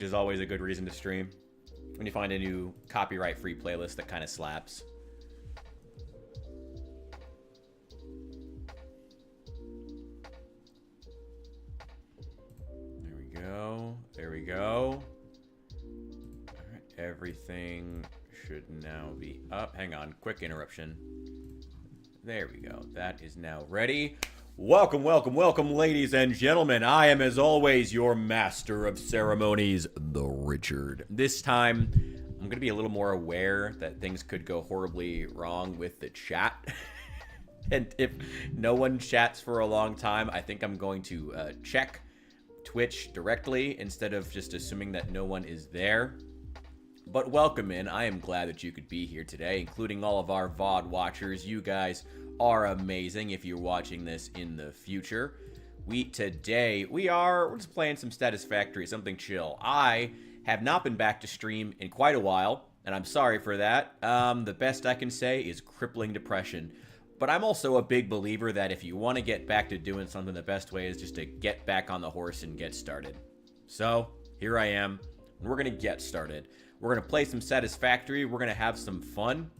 is always a good reason to stream. When you find a new copyright-free playlist that kind of slaps. There we go. There we go. All right, everything should now be up. Hang on, quick interruption. There we go. That is now ready. Welcome, welcome, welcome, ladies and gentlemen. I am, as always, your master of ceremonies, the Richard. This time, I'm going to be a little more aware that things could go horribly wrong with the chat. And if no one chats for a long time, I think I'm going to check Twitch directly instead of just assuming that no one is there. But welcome in. I am glad that you could be here today, including all of our VOD watchers. You guys are amazing if you're watching this in the future. We're just playing some Satisfactory, something chill. I have not been back to stream in quite a while, and I'm sorry for that. The best I can say is crippling depression. But I'm also a big believer that if you want to get back to doing something, the best way is just to get back on the horse and get started. So, here I am. We're going to get started. We're going to play some Satisfactory. We're going to have some fun.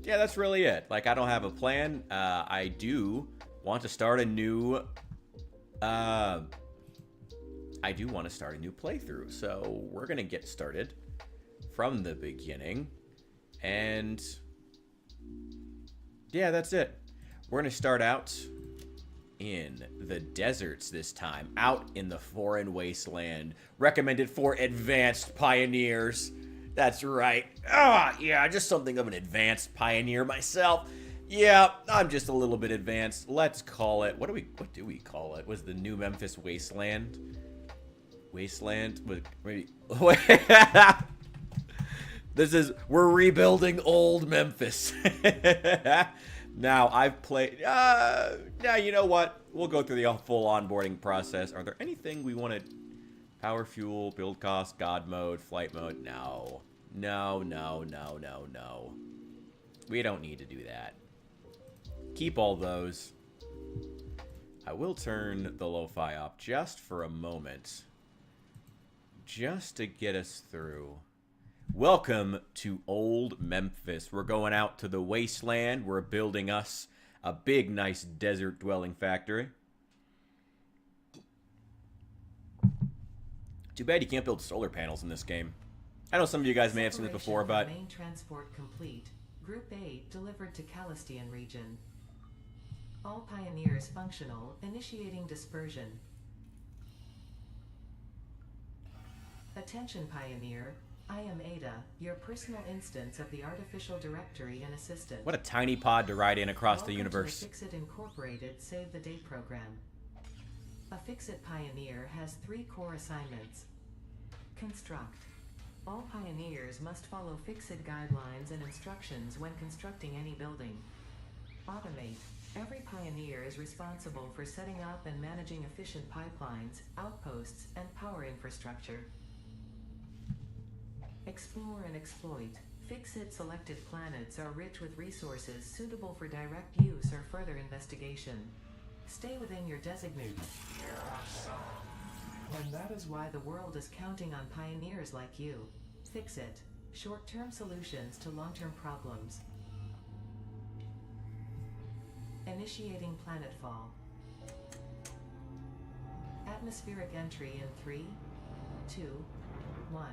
Yeah, that's really it. Like, I don't have a plan. I do want to start a new... I do want to start a new playthrough. So, we're going to get started from the beginning. And... yeah, that's it. We're going to start out in the deserts this time. Out in the foreign wasteland. Recommended for advanced pioneers. That's right. Yeah, just something of an advanced pioneer myself. Yeah, I'm just a little bit advanced. Let's call it... what do we call it? Was the new Memphis Wasteland? Wasteland? Maybe... we're rebuilding old Memphis. Now, I've played... yeah, you know what? We'll go through the full onboarding process. Are there anything we want to... power, fuel, build cost, God mode, flight mode? No. No, no, no, no, no. We don't need to do that. Keep all those. I will turn the lo-fi off just for a moment. Just to get us through. Welcome to old Memphis. We're going out to the wasteland. We're building us a big, nice desert dwelling factory. Too bad you can't build solar panels in this game. I know some of you guys may have seen this before, but... main transport complete. Group A delivered to Calistian region. All pioneers functional, initiating dispersion. Attention pioneer, I am Ada, your personal instance of the artificial directory and assistant. What a tiny pod to ride in across Welcome the universe. To the Fixit Incorporated Save the Day program. A Fixit pioneer has 3 core assignments. Construct. All pioneers must follow Fixit guidelines and instructions when constructing any building. Automate. Every pioneer is responsible for setting up and managing efficient pipelines, outposts, and power infrastructure. Explore and exploit. Fixit selected planets are rich with resources suitable for direct use or further investigation. Stay within your designated. And that is why the world is counting on pioneers like you. Fixit. Short-term solutions to long-term problems. Initiating planetfall. Atmospheric entry in 3, 2, 1.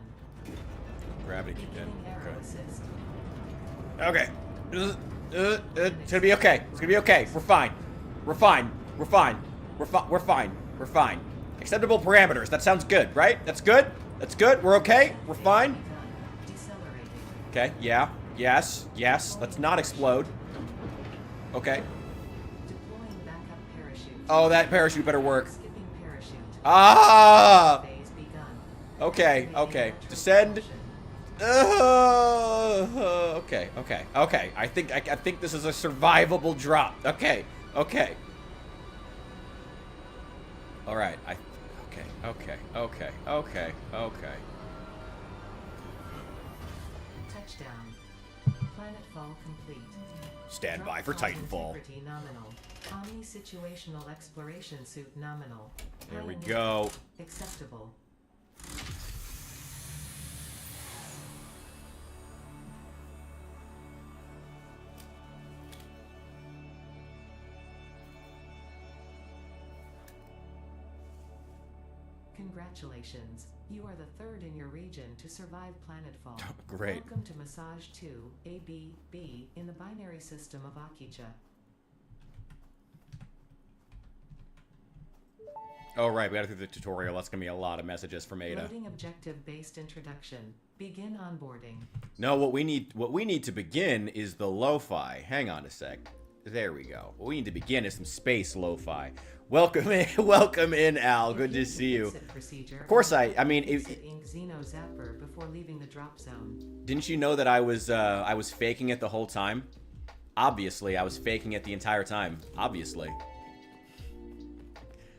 Gravity kicked in. Beginning arrow assist. Okay. It's gonna be okay. It's gonna be okay. We're fine. We're fine. We're fine. We're fine. We're fine. Acceptable parameters. That sounds good, right? That's good? That's good? We're okay? We're fine? Okay, yeah. Yes. Yes. Let's not explode. Okay. Deploying backup parachute. Oh, that parachute better work. Skipping parachute. Ah! Phase begun. Okay, okay. Descend. Okay. I think this is a survivable drop. Okay. All right. Okay. Touchdown. Planetfall complete. Stand by Drop for pod Titanfall. integrity nominal. Omni situational exploration suit nominal. There we Pioneer. go. Acceptable. Congratulations. You are the third in your region to survive planetfall. Great. Welcome to Massage 2, ABB, in the binary system of Akicha. Oh, right. We got to do the tutorial. That's going to be a lot of messages from Ada. Loading objective-based introduction. Begin onboarding. No, what we need to begin is the lo-fi. Hang on a sec. There we go. What we need to begin is some space lo-fi. Welcome in, Al. Good to see you. Of course, I mean, Xeno Zapper before leaving the drop zone. Didn't you know that I was faking it the whole time? Obviously, I was faking it the entire time. Obviously.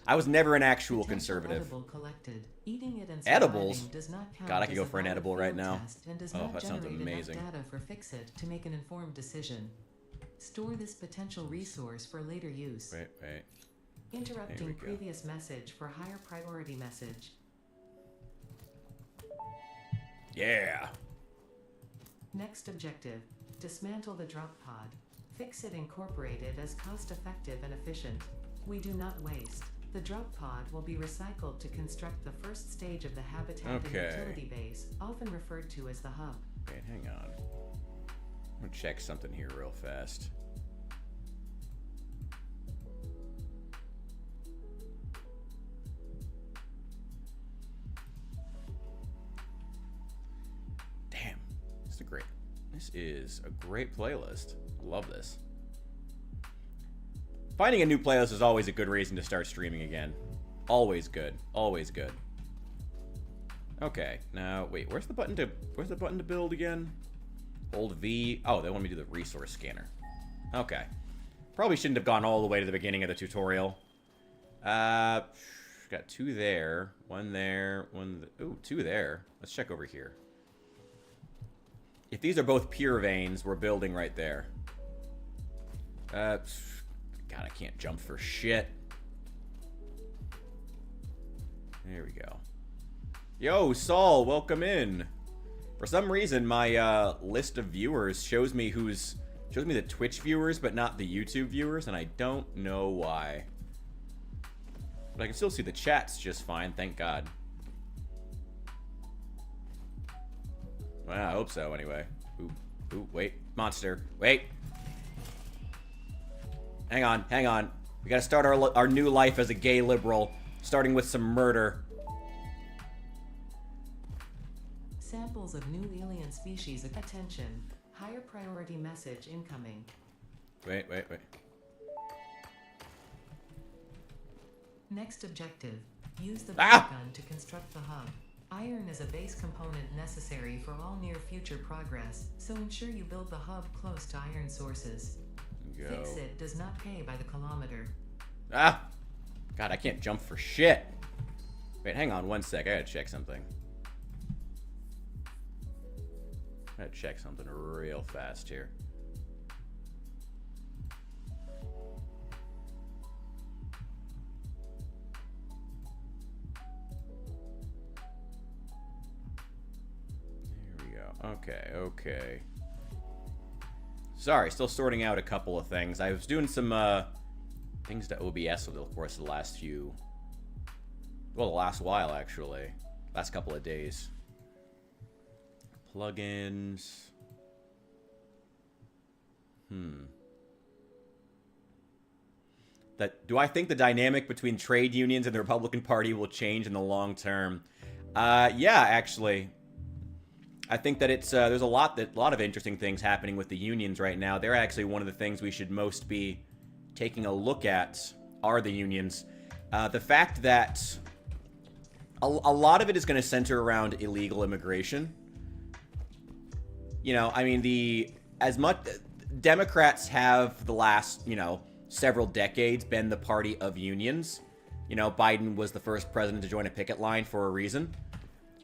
I was never an actual conservative. Edible collected. Eating it and Edibles? does not count. God, I could as go a for an valid edible field right now. test and does Oh, not that sounds generate amazing. enough data for Fixit to make an informed decision. Store this potential resource for later use. Wait. Interrupting previous message for higher priority message. Yeah. Next objective. Dismantle the drop pod. Fixit incorporated as cost-effective and efficient. We do not waste. The drop pod will be recycled to construct the first stage of the habitat and utility base, often referred to as the hub. Wait, hang on. I'm gonna check something here real fast. Damn, this is a great playlist. Love this. Finding a new playlist is always a good reason to start streaming again. Always good. Always good. Okay, now wait, where's the button to build again? Hold V. Oh, they want me to do the resource scanner. Okay. Probably shouldn't have gone all the way to the beginning of the tutorial. Got two there, one there, ooh, two there. Let's check over here. If these are both pure veins, we're building right there. God, I can't jump for shit. There we go. Yo, Saul, welcome in. For some reason, my list of viewers shows me the Twitch viewers, but not the YouTube viewers, and I don't know why. But I can still see the chats just fine, thank God. Well, I hope so, anyway. Ooh, wait. Monster. Wait. Hang on. We gotta start our new life as a gay liberal, starting with some murder. Samples of new alien species. Attention. Higher priority message incoming. Wait. Next objective. Use the Ah! gun to construct the hub. Iron is a base component necessary for all near future progress, so ensure you build the hub close to iron sources. Go. Fixit does not pay by the kilometer. Ah! God, I can't jump for shit. Wait, hang on one sec. I gotta check something. I gotta check something real fast here. There we go. Okay. Sorry, still sorting out a couple of things. I was doing some things to OBS over the course of the last the last while actually. Last couple of days. Plugins. Do I think the dynamic between trade unions and the Republican Party will change in the long term? Yeah, actually. I think that it's there's a lot of interesting things happening with the unions right now. They're actually one of the things we should most be taking a look at are the unions. The fact that a lot of it is going to center around illegal immigration. You know, I mean, Democrats have the last, several decades been the party of unions. You know, Biden was the first president to join a picket line for a reason.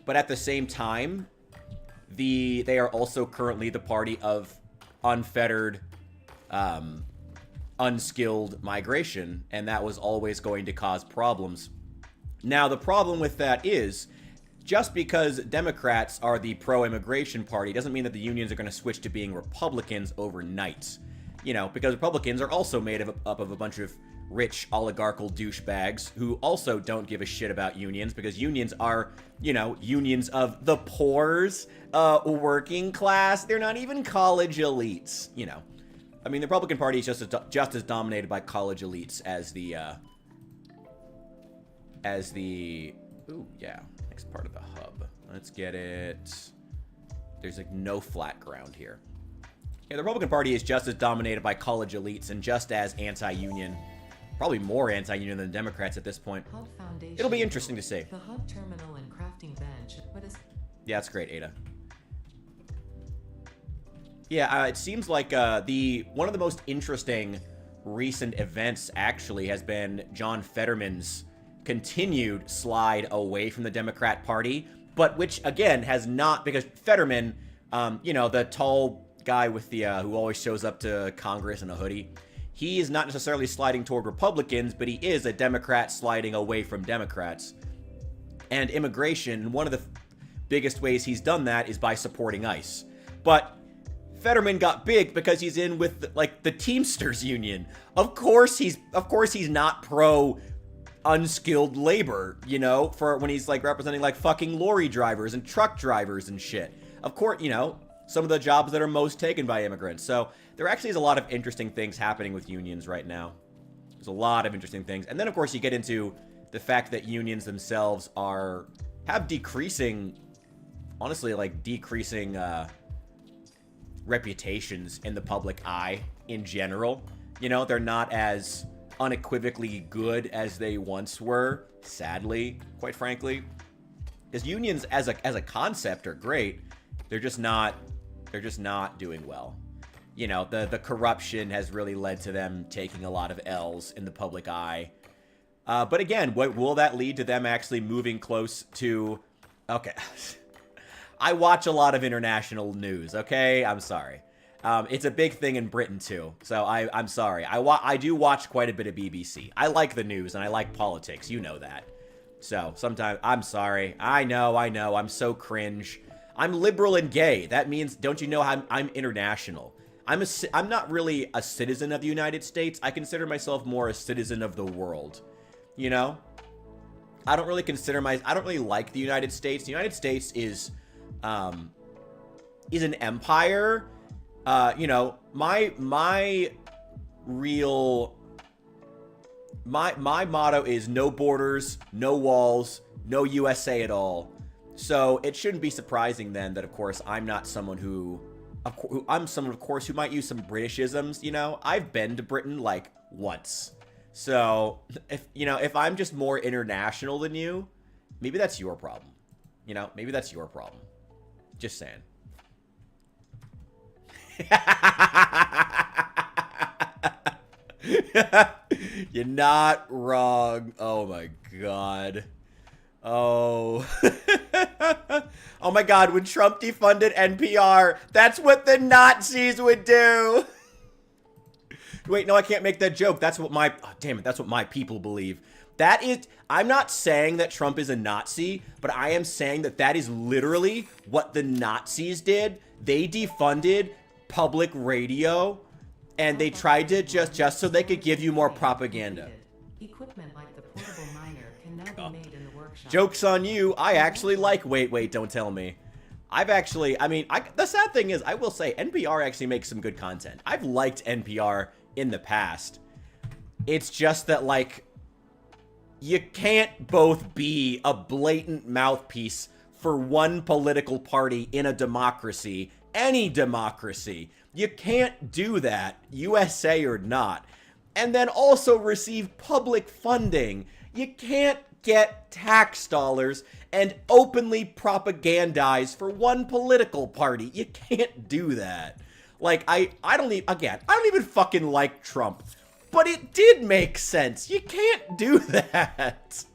But at the same time, they are also currently the party of unfettered, unskilled migration, and that was always going to cause problems Now, the problem with that is, just because Democrats are the pro-immigration party doesn't mean that the unions are going to switch to being Republicans overnight. You know, because Republicans are also made up of a bunch of rich oligarchical douchebags who also don't give a shit about unions, because unions are, you know, unions of the poor's, working class. They're not even college elites, you know. I mean, the Republican Party is just as dominated by college elites as the, ooh, yeah, next part of the hub. Let's get it. There's like no flat ground here. Yeah, the Republican Party is just as dominated by college elites and just as anti-union. Probably more anti-union than the Democrats at this point. It'll be interesting to see. The hub terminal and crafting bench. Yeah, that's great, Ada. Yeah, it seems like one of the most interesting recent events actually has been John Fetterman's continued slide away from the Democrat Party, but which again has not, because Fetterman, you know, the tall guy with the who always shows up to Congress in a hoodie, he is not necessarily sliding toward Republicans, but he is a Democrat sliding away from Democrats. And immigration, one of the biggest ways he's done that is by supporting ICE. But Fetterman got big because he's in with like the Teamsters union. Of course he's not pro unskilled labor, you know, for when he's like representing like fucking lorry drivers and truck drivers and shit. Of course, you know, some of the jobs that are most taken by immigrants. So there actually is a lot of interesting things happening with unions right now. There's a lot of interesting things. And then of course you get into the fact that unions themselves have decreasing, honestly, like decreasing reputations in the public eye in general. You know, they're not as unequivocally good as they once were, sadly, quite frankly. Because unions as a concept are great. They're just not doing well. You know, the corruption has really led to them taking a lot of L's in the public eye. But again, what will that lead to them actually moving close to... Okay. I watch a lot of international news, okay? I'm sorry. It's a big thing in Britain, too. So I'm sorry. I do watch quite a bit of BBC. I like the news, and I like politics. You know that. So sometimes... I'm sorry. I know. I'm so cringe. I'm liberal and gay. That means, don't you know, I'm international. I'm not really a citizen of the United States. I consider myself more a citizen of the world. You know? I don't really like the United States. The United States is an empire. You know, my motto is no borders, no walls, no USA at all. So it shouldn't be surprising then that, of course, I'm not someone I'm someone, of course, who might use some Britishisms. You know, I've been to Britain like once. So if I'm just more international than you, maybe that's your problem. You know, maybe that's your problem. Just saying. You're not wrong. Oh my god. Oh. Oh my god, when Trump defunded NPR, that's what the Nazis would do. Wait, no, I can't make that joke. That's what that's what my people believe. I'm not saying that Trump is a Nazi, but I am saying that is literally what the Nazis did. They defunded public radio, and they tried to just so they could give you more propaganda. Equipment like the portable miner can now be made in the workshop. Joke's on you. I actually like... Wait, don't tell me. The sad thing is, I will say, NPR actually makes some good content. I've liked NPR in the past. It's just that, like, you can't both be a blatant mouthpiece for one political party in a democracy, any democracy. You can't do that, USA or not, and then also receive public funding. You can't get tax dollars and openly propagandize for one political party. You can't do that. Like, I don't even fucking like Trump. But it did make sense. You can't do that.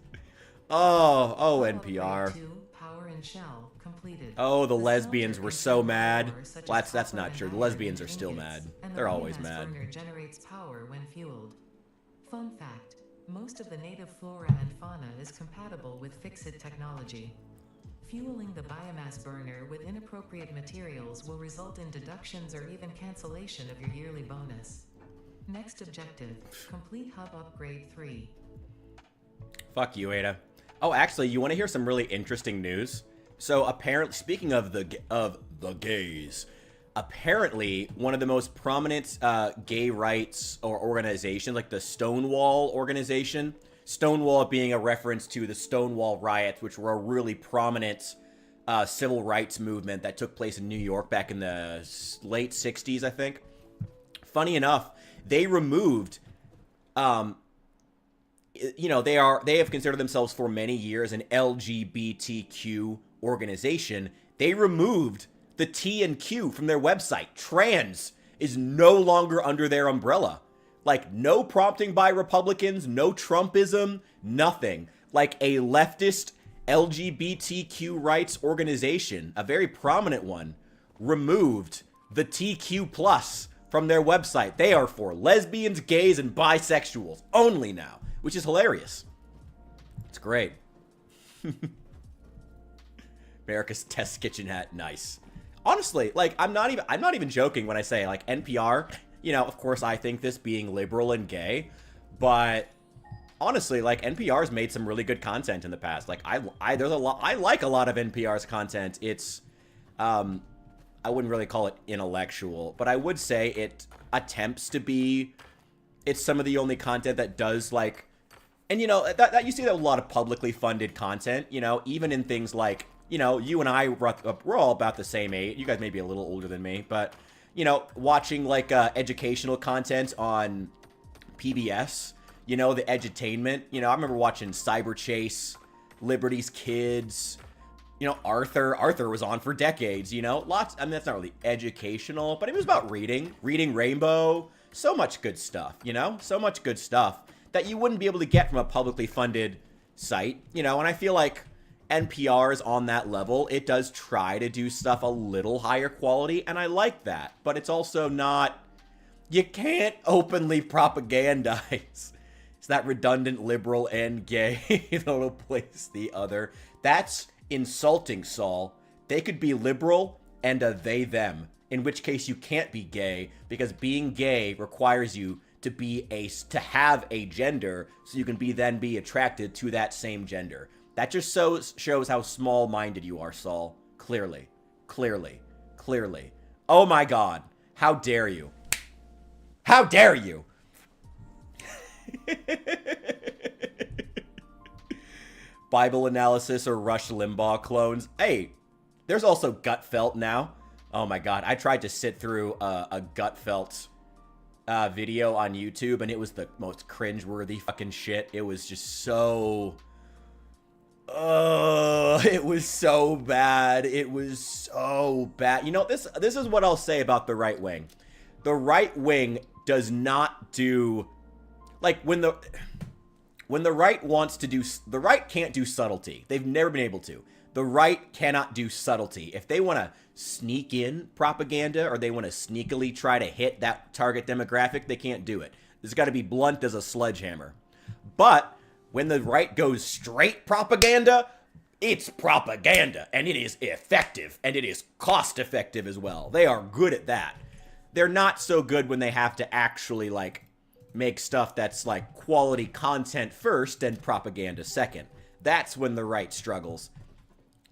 Oh, NPR. Power and shell completed. Oh, the lesbians were so mad. Well, that's not true. The lesbians are still mad. They're always mad. Generates power when fueled. Fun fact. Most of the native flora and fauna is compatible with Fix-It technology. Fueling the biomass burner with inappropriate materials will result in deductions or even cancellation of your yearly bonus. Next objective, complete hub upgrade 3. Fuck you, Ada. Oh, actually, you want to hear some really interesting news? So apparently, speaking of the gays, apparently one of the most prominent gay rights or organizations, like the Stonewall organization, Stonewall being a reference to the Stonewall riots, which were a really prominent civil rights movement that took place in New York back in the late 60s, I think. Funny enough, they removed, you know, they have considered themselves for many years an LGBTQ organization. They removed the T and Q from their website. Trans is no longer under their umbrella. Like, no prompting by Republicans, no Trumpism, nothing. Like a leftist LGBTQ rights organization, a very prominent one, removed the TQ plus from their website. They are for lesbians, gays, and bisexuals only now, which is hilarious. It's great. America's Test Kitchen Hat, nice. Honestly, like, I'm not even joking when I say, like, NPR, you know, of course I think this being liberal and gay, but honestly, like, NPR's made some really good content in the past. Like, I like a lot of NPR's content. It's, I wouldn't really call it intellectual, but I would say it attempts to be, it's some of the only content that does, like, and, you know, that you see that a lot of publicly funded content, you know, even in things like, you know, you and I, we're all about the same age. You guys may be a little older than me, but, you know, watching, like, educational content on PBS, you know, the edutainment. You know, I remember watching Cyber Chase, Liberty's Kids, you know, Arthur. Arthur was on for decades, you know. Lots, I mean, that's not really educational, but it was about reading Rainbow. So much good stuff, you know? So much good stuff that you wouldn't be able to get from a publicly funded site, you know? And I feel like NPR is on that level. It does try to do stuff a little higher quality, and I like that. But it's also not, you can't openly propagandize. It's that redundant liberal and gay that'll place the other. That's insulting, Saul. They could be liberal and a they them, in which case you can't be gay, because being gay requires you to have a gender, so you can then be attracted to that same gender. That just shows how small-minded you are, Saul. Clearly. Oh my God. How dare you? How dare you? Bible analysis or Rush Limbaugh clones. Hey, there's also Gutfelt now. Oh my God. I tried to sit through a Gutfelt video on YouTube, and it was the most cringeworthy fucking shit. It was just so... it was so bad. It was so bad. You know, this is what I'll say about the right wing. The right wing does not do, like, when the right wants to do, the right can't do subtlety. They've never been able to. The right cannot do subtlety. If they want to sneak in propaganda or they want to sneakily try to hit that target demographic, they can't do it. It's got to be blunt as a sledgehammer. But when the right goes straight propaganda, it's propaganda, and it is effective, and it is cost-effective as well. They are good at that. They're not so good when they have to actually, like, make stuff that's, like, quality content first and propaganda second. That's when the right struggles.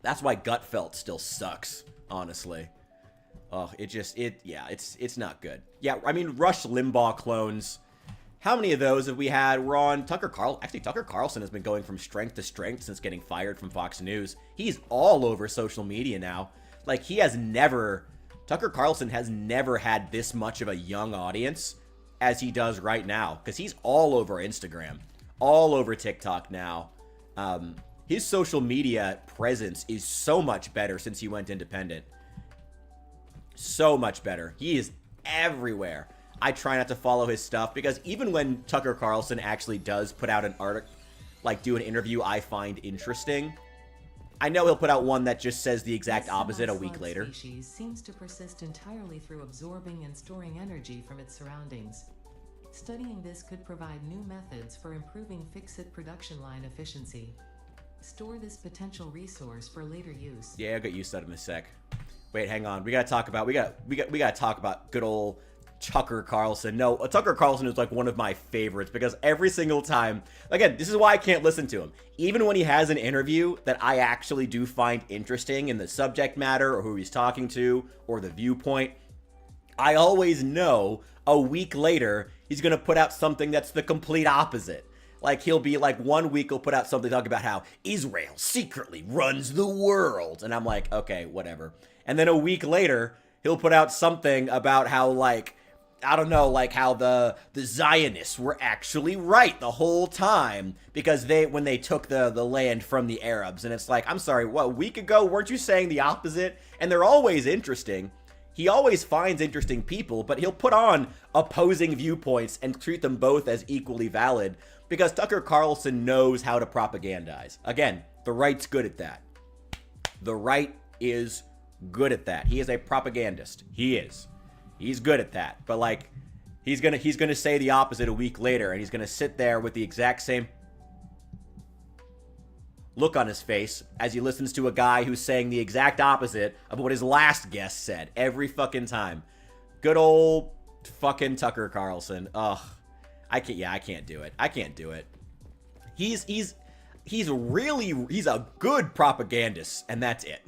That's why Gutfelt still sucks, honestly. Oh, it's not good. Yeah, I mean, Rush Limbaugh clones. How many of those have we had? We're on Tucker Carlson. Actually, Tucker Carlson has been going from strength to strength since getting fired from Fox News. He's all over social media now. Like, Tucker Carlson has never had this much of a young audience as he does right now. Because he's all over Instagram, all over TikTok now. His social media presence is so much better since he went independent. So much better. He is everywhere. I try not to follow his stuff because even when Tucker Carlson actually does put out an article, like do an interview I find interesting, I know he'll put out one that just says the exact opposite a week later. The species seems to persist entirely through absorbing and storing energy from its surroundings. Studying this could provide new methods for improving fix-it production line efficiency. Store this potential resource for later use. Yeah, I'll get used to that in a sec. Wait, hang on. We gotta talk about good old Tucker Carlson. No, Tucker Carlson is like one of my favorites because every single time, again, this is why I can't listen to him. Even when he has an interview that I actually do find interesting in the subject matter or who he's talking to or the viewpoint, I always know a week later he's gonna put out something that's the complete opposite. Like, he'll be like, 1 week he'll put out something talking about how Israel secretly runs the world. And I'm like, okay, whatever. And then a week later, he'll put out something about how, like, I don't know, like how the Zionists were actually right the whole time because when they took the land from the Arabs. And it's like, I'm sorry, what, a week ago, weren't you saying the opposite? And they're always interesting. He always finds interesting people, but he'll put on opposing viewpoints and treat them both as equally valid because Tucker Carlson knows how to propagandize. Again, the right's good at that. The right is good at that. He is a propagandist. He is. He's good at that. But like, he's gonna say the opposite a week later, and he's gonna sit there with the exact same look on his face as he listens to a guy who's saying the exact opposite of what his last guest said every fucking time. Good old fucking Tucker Carlson. Ugh. I can't do it. I can't do it. He's a good propagandist, and that's it.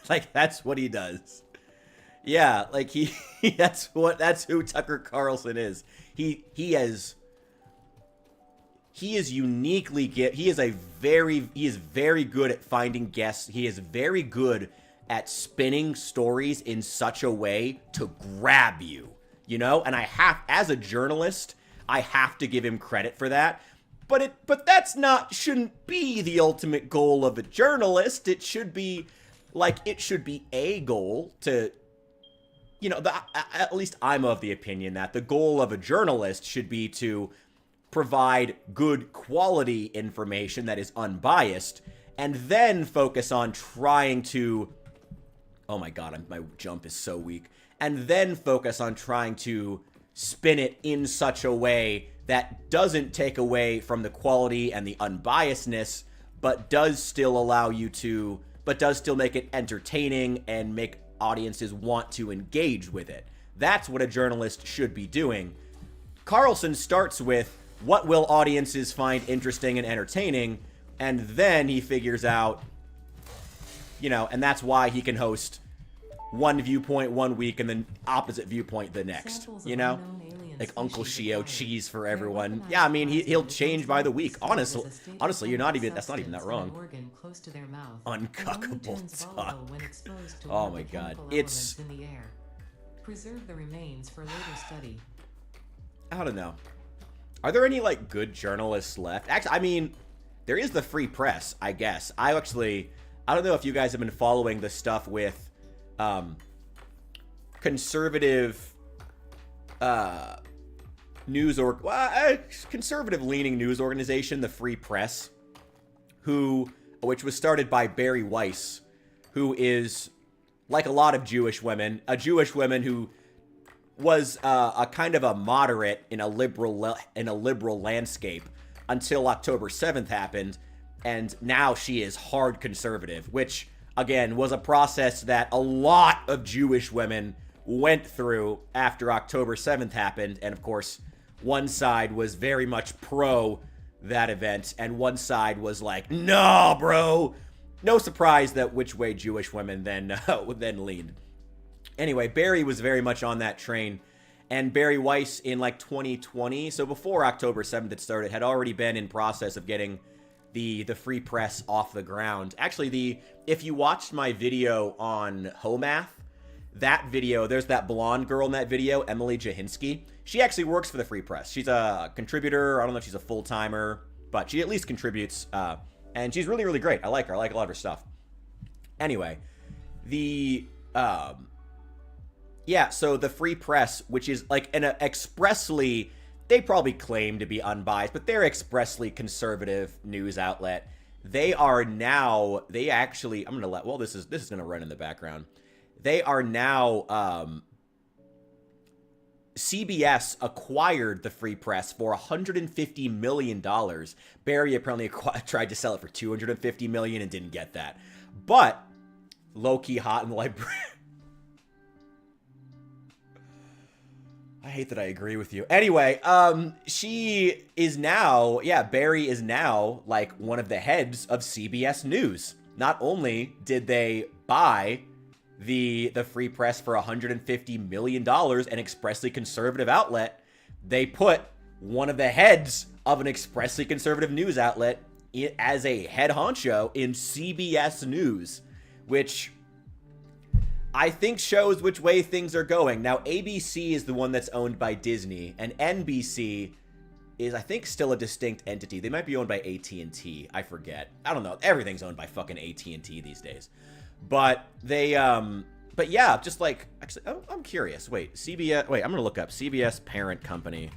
Like, that's what he does. Yeah, like that's who Tucker Carlson is. He is very good at finding guests. He is very good at spinning stories in such a way to grab you, you know? And as a journalist, I have to give him credit for that. But that's shouldn't be the ultimate goal of a journalist. It should be a goal to, you know, at least I'm of the opinion that the goal of a journalist should be to provide good quality information that is unbiased and then focus on trying to, oh my god, my jump is so weak, and then focus on trying to spin it in such a way that doesn't take away from the quality and the unbiasedness, but does still make it entertaining and make audiences want to engage with it. That's what a journalist should be doing. Carlson starts with, what will audiences find interesting and entertaining? And then he figures out, you know, and that's why he can host one viewpoint 1 week and then opposite viewpoint the next, you know? Like Uncle Shio, cheese for everyone. Yeah, I mean, he'll change by the week. Honestly, that's not even that wrong. Uncuckable talk. Oh my god. It's... Preserve the remains for later study. I don't know. Are there any, like, good journalists left? Actually, I mean, there is the free press, I guess. I don't know if you guys have been following the stuff with conservative conservative-leaning news organization, the Free Press, which was started by Barry Weiss, who is, like a lot of Jewish women, who was a kind of a moderate in a liberal landscape until October 7th happened, and now she is hard conservative, which, again, was a process that a lot of Jewish women went through after October 7th happened, and of course, one side was very much pro that event, and one side was like, no, bro. No surprise that which way Jewish women then leaned. Anyway, Barry was very much on that train, and Barry Weiss in like 2020, so before October 7th had started, had already been in process of getting the free press off the ground. Actually, if you watched my video on Homath, that video, there's that blonde girl in that video, Emily Jahinsky. She actually works for the Free Press. She's a contributor. I don't know if she's a full-timer, but she at least contributes. And she's really, really great. I like her. I like a lot of her stuff. Anyway, so the Free Press, which is like expressly, they probably claim to be unbiased, but they're expressly conservative news outlet. This is going to run in the background. They are now CBS acquired the Free Press for $150 million. Barry apparently tried to sell it for $250 million and didn't get that. But low-key hot in the library. I hate that I agree with you. Anyway, she is now, Barry is now like one of the heads of CBS News. Not only did they buy the Free Press for $150 million, an expressly conservative outlet, they put one of the heads of an expressly conservative news outlet as a head honcho in CBS News, which I think shows which way things are going. Now, ABC is the one that's owned by Disney, and NBC is, I think, still a distinct entity. They might be owned by AT&T. I forget. I don't know. Everything's owned by fucking AT&T these days. But they, but yeah, just like, actually, I'm curious. Wait, I'm going to look up CBS parent company.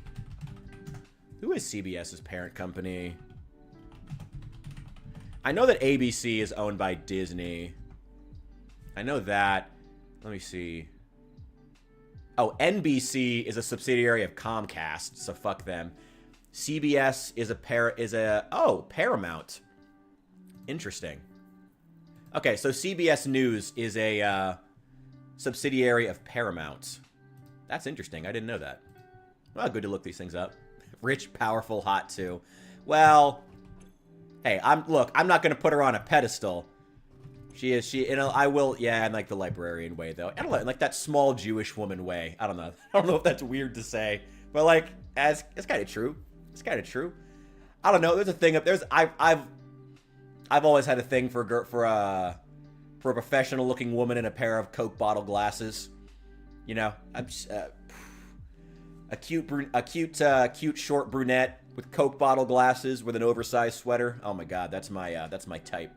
Who is CBS's parent company? I know that ABC is owned by Disney. I know that. Let me see. Oh, NBC is a subsidiary of Comcast, so fuck them. CBS is Paramount. Interesting. Okay, so CBS News is a subsidiary of Paramount. That's interesting. I didn't know that. Well, good to look these things up. Rich, powerful, hot too. Well, hey, I'm not gonna put her on a pedestal. I will, in like the librarian way though. I don't know, in like that small Jewish woman way. I don't know. I don't know if that's weird to say, but like, it's kind of true. It's kind of true. I don't know. There's a thing up there's I've always had a thing for a professional looking woman in a pair of Coke bottle glasses. You know, I'm just, a cute short brunette with Coke bottle glasses with an oversized sweater. Oh my god, that's my type.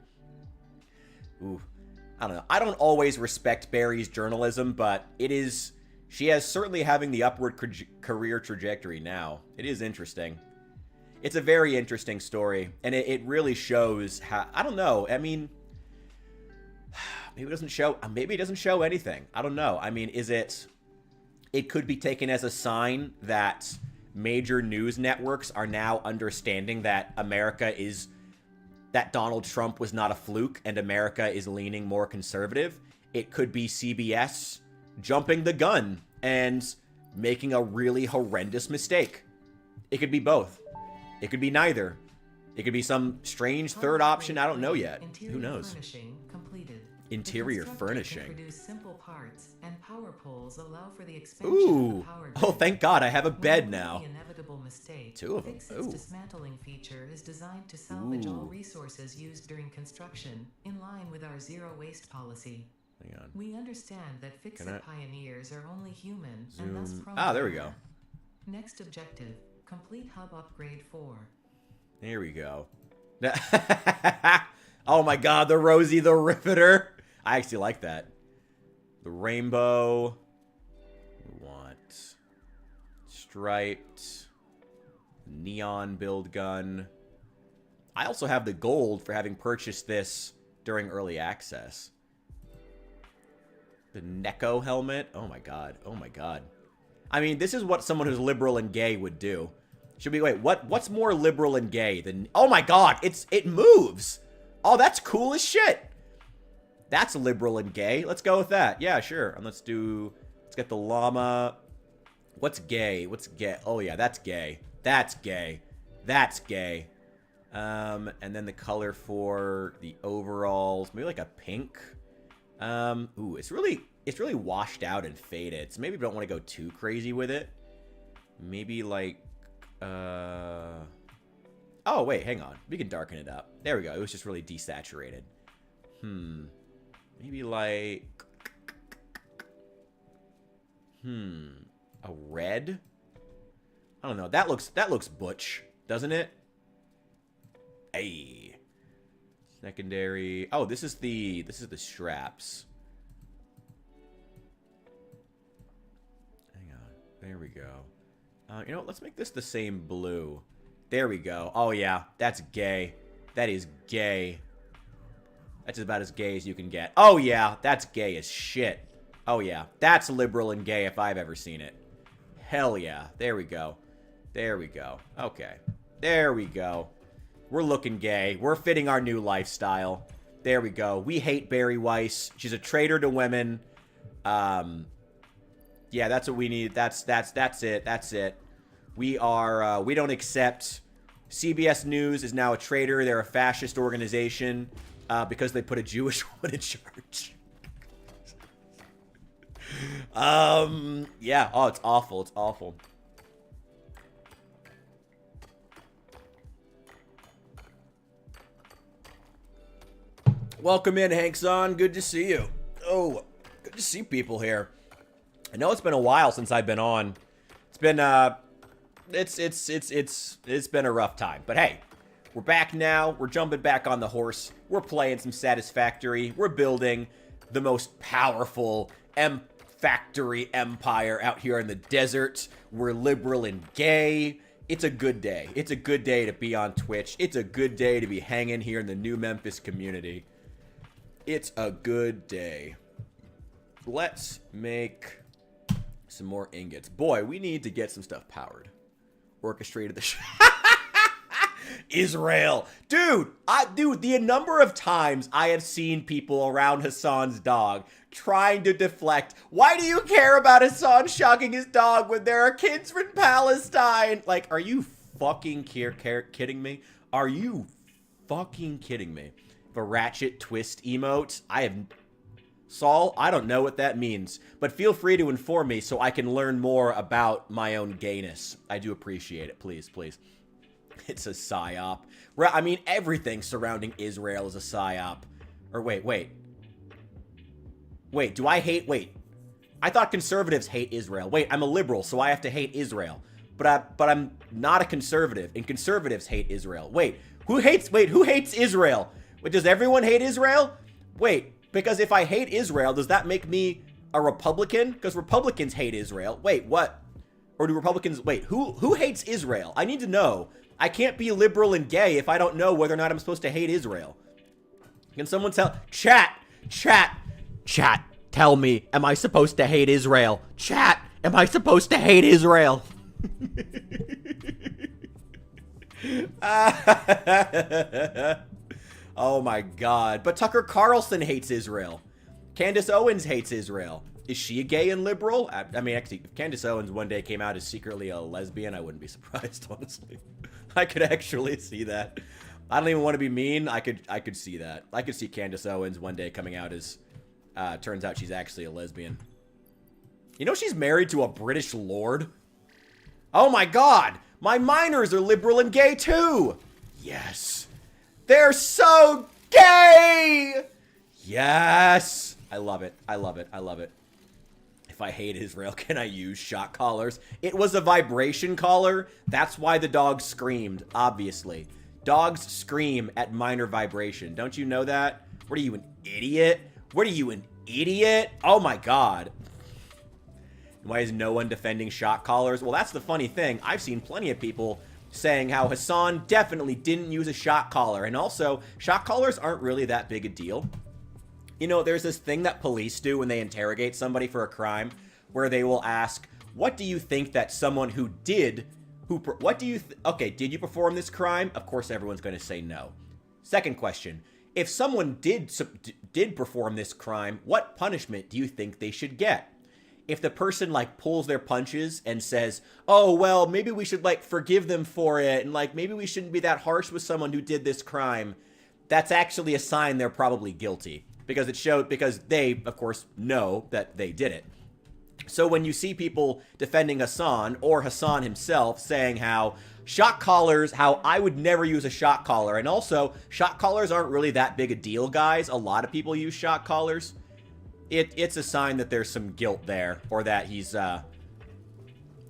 Ooh, I don't know. I don't always respect Barry's journalism, but she is certainly having the upward career trajectory now. It is interesting. It's a very interesting story, and it really shows how, I don't know, I mean, maybe it doesn't show anything. I don't know. I mean, it could be taken as a sign that major news networks are now understanding that that Donald Trump was not a fluke and America is leaning more conservative. It could be CBS jumping the gun and making a really horrendous mistake. It could be both. It could be neither. It could be some strange third option. I don't know yet. Who knows? Interior furnishing. Produce simple parts, and power poles allow for the expansion of the power grid. Oh, thank God, I have a bed now. The inevitable mistake. Two of them. Fixit's dismantling feature is designed to salvage all resources used during construction, in line with our zero waste policy. Hang on. We understand that Fixit pioneers are only human Zoom. and thus prone. There we go. Next objective: complete hub upgrade 4. There we go. Oh my God, the Rosie the Riveter. I actually like that. The rainbow. We want striped. Neon build gun. I also have the gold for having purchased this during early access. The Neko helmet. Oh my God. Oh my God. I mean, this is what someone who's liberal and gay would do. Should we wait? What's more liberal and gay than? Oh my God! It moves. Oh, that's cool as shit. That's liberal and gay. Let's go with that. Yeah, sure. And let's get the llama. What's gay? What's gay? Oh yeah, that's gay. That's gay. That's gay. And then the color for the overalls, maybe like a pink. Ooh, it's really washed out and faded. So maybe we don't want to go too crazy with it. Maybe like, oh wait, hang on. We can darken it up. There we go. It was just really desaturated. Maybe like, a red? I don't know. That looks butch, doesn't it? Hey. Secondary. Oh, this is the straps. Hang on. There we go. You know what? Let's make this the same blue. There we go. Oh yeah, that's gay. That is gay. That's about as gay as you can get. Oh yeah, that's gay as shit. Oh yeah, that's liberal and gay if I've ever seen it. Hell yeah. There we go. There we go. Okay. There we go. We're looking gay. We're fitting our new lifestyle. There we go. We hate Barry Weiss. She's a traitor to women. Yeah, that's what we need. That's it. That's it. We don't accept. CBS News is now a traitor. They're a fascist organization because they put a Jewish woman in charge. Yeah. Oh, it's awful. It's awful. Welcome in, Hankson. Good to see you. Oh, good to see people here. I know it's been a while since I've been on. It's been it's been a rough time. But hey, we're back now. We're jumping back on the horse. We're playing some Satisfactory. We're building the most powerful factory empire out here in the desert. We're liberal and gay. It's a good day. It's a good day to be on Twitch. It's a good day to be hanging here in the new Memphis community. It's a good day. Let's make some more ingots. Boy, we need to get some stuff powered. Orchestrated the Israel. Dude, the number of times I have seen people around Hassan's dog trying to deflect. Why do you care about Hassan shocking his dog when there are kids from Palestine? Like, are you fucking kidding me? Are you fucking kidding me? The ratchet twist emote. Saul, I don't know what that means, but feel free to inform me so I can learn more about my own gayness. I do appreciate it. Please, please. It's a psyop. I mean, everything surrounding Israel is a psyop. Or wait, do I hate... Wait. I thought conservatives hate Israel. Wait, I'm a liberal, so I have to hate Israel. But I'm not a conservative, and conservatives hate Israel. Wait, who hates Israel? Wait, does everyone hate Israel? Wait, because if I hate Israel, does that make me a Republican? Because Republicans hate Israel. Wait, what? Or do Republicans... Wait, who hates Israel? I need to know. I can't be liberal and gay if I don't know whether or not I'm supposed to hate Israel. Can someone tell... Chat, tell me, am I supposed to hate Israel? Chat, am I supposed to hate Israel? Oh my god. But Tucker Carlson hates Israel. Candace Owens hates Israel. Is she a gay and liberal? I mean, actually, if Candace Owens one day came out as secretly a lesbian, I wouldn't be surprised, honestly. I could actually see that. I don't even want to be mean. I could see that. I could see Candace Owens one day coming out as... turns out she's actually a lesbian. You know she's married to a British lord? Oh my god! My miners are liberal and gay too! Yes! They're so gay! Yes! I love it. I love it. I love it. If I hate Israel, can I use shock collars? It was a vibration collar. That's why the dog screamed, obviously. Dogs scream at minor vibration. Don't you know that? What are you, an idiot? What are you, an idiot? Oh my god. Why is no one defending shock collars? Well, that's the funny thing. I've seen plenty of people saying how Hassan definitely didn't use a shock collar. And also, shock collars aren't really that big a deal. You know, there's this thing that police do when they interrogate somebody for a crime, where they will ask, what do you think that someone who did, okay, did you perform this crime? Of course, everyone's going to say no. Second question, if someone did perform this crime, what punishment do you think they should get? If the person, like, pulls their punches and says, oh, well, maybe we should, like, forgive them for it, and, like, maybe we shouldn't be that harsh with someone who did this crime, that's actually a sign they're probably guilty. Because they, of course, know that they did it. So when you see people defending Hassan, or Hassan himself, saying how shock collars, how I would never use a shock collar, and also, shock collars aren't really that big a deal, guys. A lot of people use shock collars. It's a sign that there's some guilt there, or that he's,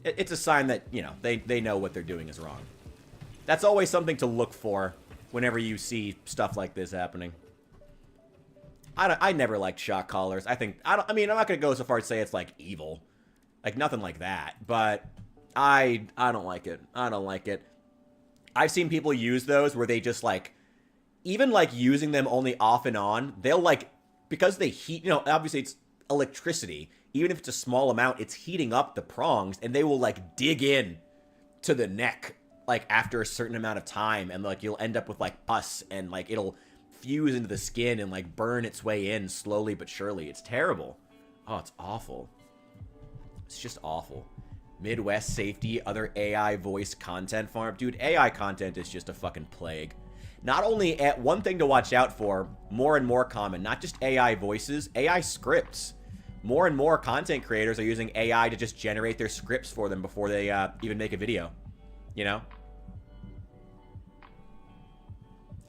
it's a sign that, you know, they know what they're doing is wrong. That's always something to look for whenever you see stuff like this happening. I never liked shock collars. I mean, I'm not going to go so far as to say it's, like, evil. Like, nothing like that. But I don't like it. I don't like it. I've seen people use those where they just, like, even, like, using them only off and on, they'll, like, because they heat, you know, obviously it's electricity. even if it's a small amount, it's heating up the prongs, and they will, like, dig in to the neck, like, after a certain amount of time, and, like, you'll end up with, like, pus, and, like, it'll fuse into the skin and, like, burn its way in slowly but surely. It's terrible. Oh, it's awful. It's just awful. Midwest safety, other AI voice content farm. Dude, AI content is just a fucking plague. Not only at one thing to watch out for, more and more common, not just AI voices, AI scripts. More and more content creators are using AI to just generate their scripts for them before they even make a video. You know?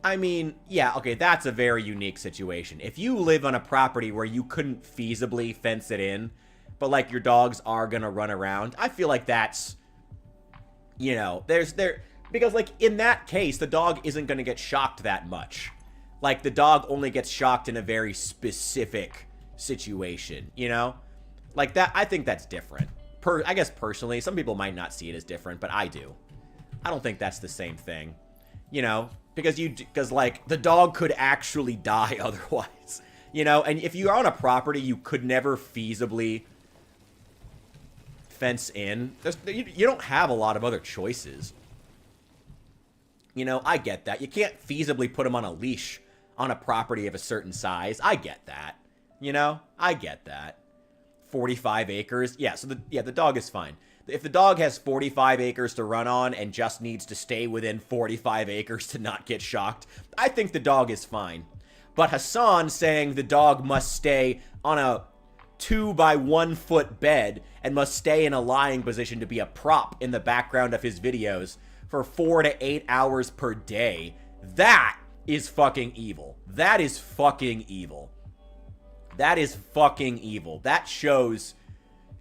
I mean, yeah, okay, that's a very unique situation. If you live on a property where you couldn't feasibly fence it in, but, like, your dogs are gonna run around, I feel like that's, you know, because, like, in that case, the dog isn't gonna get shocked that much. Like, the dog only gets shocked in a very specific situation, you know? Like, that, I think that's different. I guess personally, some people might not see it as different, but I do. I don't think that's the same thing, you know? Because, like, the dog could actually die otherwise, you know? And if you're on a property you could never feasibly fence in, you don't have a lot of other choices. You know, I get that. You can't feasibly put them on a leash on a property of a certain size. I get that. You know? I get that. 45 acres. Yeah, so the dog is fine. If the dog has 45 acres to run on and just needs to stay within 45 acres to not get shocked, I think the dog is fine. But Hassan saying the dog must stay on a 2 by 1 foot bed and must stay in a lying position to be a prop in the background of his videos for 4 to 8 hours per day, that is fucking evil. That is fucking evil. That is fucking evil. That shows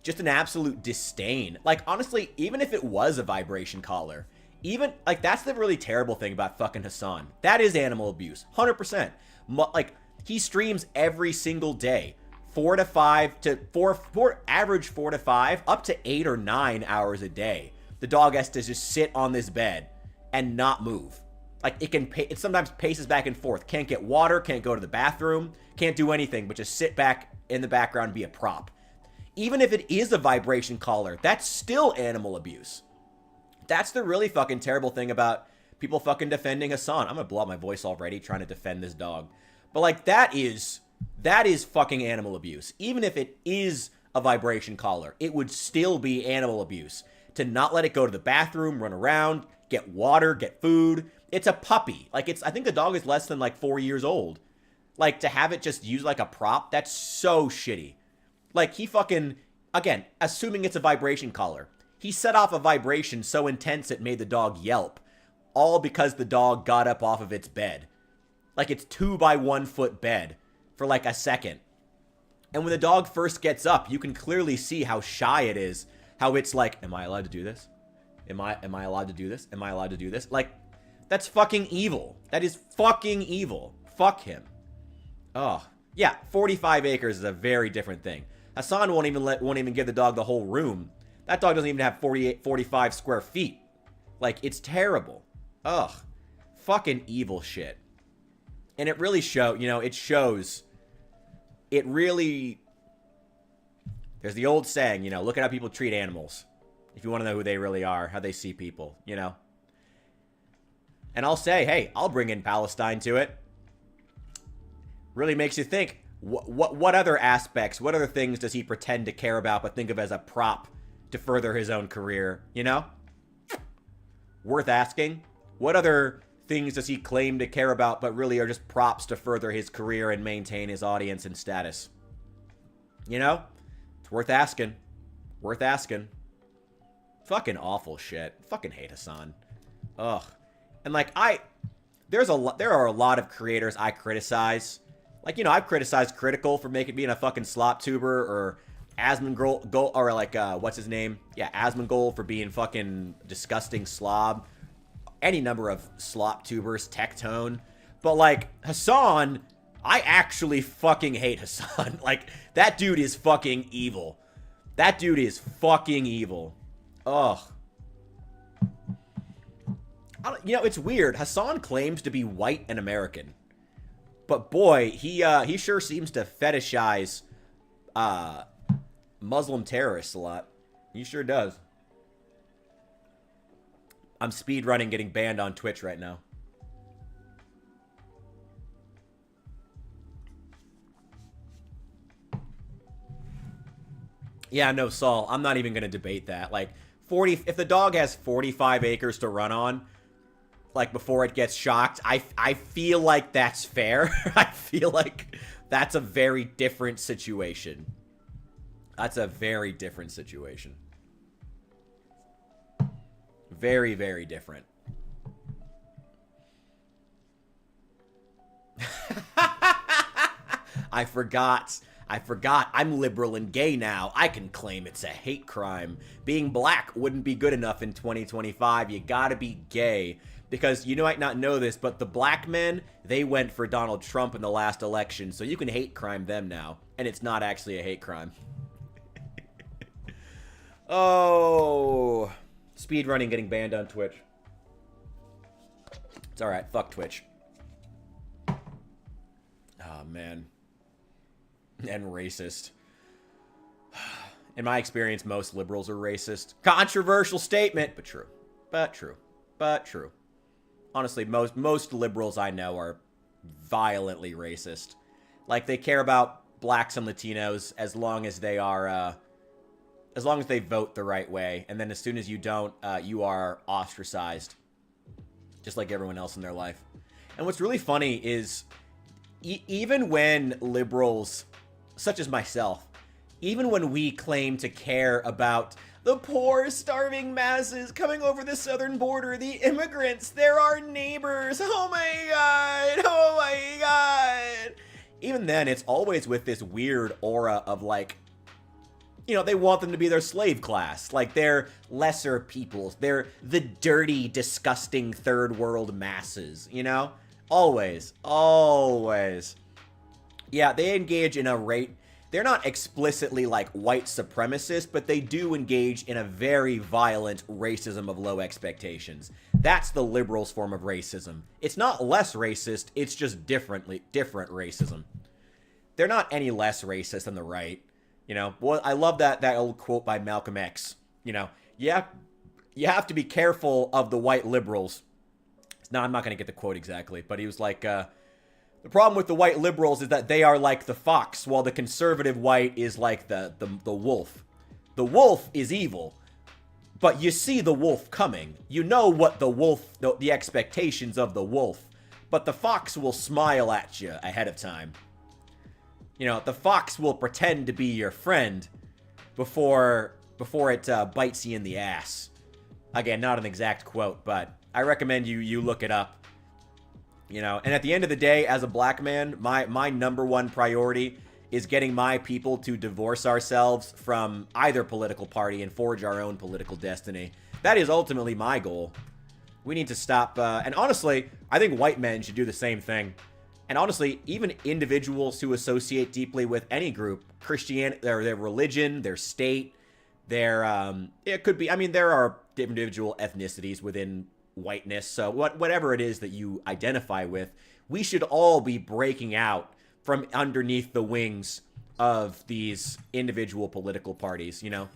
just an absolute disdain. Like, honestly, even if it was a vibration collar, even, like, that's the really terrible thing about fucking Hassan. That is animal abuse. 100%. Like, he streams every single day. 4 to 5 to 4 average 4 to 5 up to 8 or 9 hours a day. The dog has to just sit on this bed and not move. Like, it sometimes paces back and forth. Can't get water, can't go to the bathroom, can't do anything but just sit back in the background and be a prop. Even if it is a vibration collar, that's still animal abuse. That's the really fucking terrible thing about people fucking defending Hassan. I'm gonna blow out my voice already trying to defend this dog. But, like, that is fucking animal abuse. Even if it is a vibration collar, it would still be animal abuse. To not let it go to the bathroom, run around, get water, get food. It's a puppy. Like, I think the dog is less than, like, 4 years old. Like, to have it just used like a prop, that's so shitty. Like, he fucking, again, assuming it's a vibration collar, he set off a vibration so intense it made the dog yelp, all because the dog got up off of its bed. Like, it's 2 by 1 foot bed for, like, a second. And when the dog first gets up, you can clearly see how shy it is. How it's like, am I allowed to do this? Am I allowed to do this? Am I allowed to do this? Like, that's fucking evil. That is fucking evil. Fuck him. Oh, yeah, 45 acres is a very different thing. Hassan won't even give the dog the whole room. That dog doesn't even have 45 square feet. Like, it's terrible. Ugh. Fucking evil shit. And it really it really, there's the old saying, you know, look at how people treat animals. If you want to know who they really are, how they see people, you know. And I'll say, hey, I'll bring in Palestine to it. Really makes you think, what other aspects, what other things does he pretend to care about but think of as a prop to further his own career, you know? Worth asking. What other things does he claim to care about but really are just props to further his career and maintain his audience and status? You know? It's worth asking. Worth asking. Fucking awful shit. Fucking hate Hassan. Ugh. And, like, there are a lot of creators I criticize. Like, you know, I've criticized Critical for being a fucking slop tuber, or Asmongold, or like, what's his name? Yeah, Asmongold for being fucking disgusting slob. Any number of slop tubers, Tectone. But, like, Hassan, I actually fucking hate Hassan. Like, that dude is fucking evil. That dude is fucking evil. Ugh. You know, it's weird. Hassan claims to be white and American. But boy, he sure seems to fetishize Muslim terrorists a lot. He sure does. I'm speedrunning getting banned on Twitch right now. Yeah, no, Saul, I'm not even going to debate that. Like, if the dog has 45 acres to run on, like, before it gets shocked, I feel like that's fair. I feel like that's a very different situation. That's a very different situation. Very, very different. I forgot. I'm liberal and gay now. I can claim it's a hate crime. Being black wouldn't be good enough in 2025. You gotta be gay. Because you might not know this, but the black men, they went for Donald Trump in the last election, so you can hate crime them now. And it's not actually a hate crime. Oh. Speedrunning getting banned on Twitch. It's alright. Fuck Twitch. Oh, man. And racist. In my experience, most liberals are racist. Controversial statement, but true. But true. But true. Honestly, most liberals I know are violently racist. Like, they care about blacks and Latinos as long as they are, as long as they vote the right way. And then as soon as you don't, you are ostracized. Just like everyone else in their life. And what's really funny is, even when liberals, such as myself, even when we claim to care about the poor, starving masses coming over the southern border, the immigrants, they're our neighbors, oh my god, oh my god. Even then, it's always with this weird aura of, like, you know, they want them to be their slave class. Like, they're lesser peoples. They're the dirty, disgusting third world masses, you know? Always. Always. Yeah, they engage in a rate. They're not explicitly, like, white supremacists, but they do engage in a very violent racism of low expectations. That's the liberals' form of racism. It's not less racist, it's just different racism. They're not any less racist than the right. You know, well, I love that old quote by Malcolm X. You know, yeah, you have to be careful of the white liberals. No, I'm not going to get the quote exactly, but he was like, the problem with the white liberals is that they are like the fox, while the conservative white is like the wolf. The wolf is evil, but you see the wolf coming. You know what the wolf, the expectations of the wolf, but the fox will smile at you ahead of time. You know, the fox will pretend to be your friend before it bites you in the ass. Again, not an exact quote, but I recommend you look it up. You know, and at the end of the day, as a black man, my number one priority is getting my people to divorce ourselves from either political party and forge our own political destiny. That is ultimately my goal. We need to stop, and honestly, I think white men should do the same thing. And honestly, even individuals who associate deeply with any group, Christianity, their religion, their state, it could be, I mean, there are individual ethnicities within whiteness, so whatever it is that you identify with, we should all be breaking out from underneath the wings of these individual political parties, you know?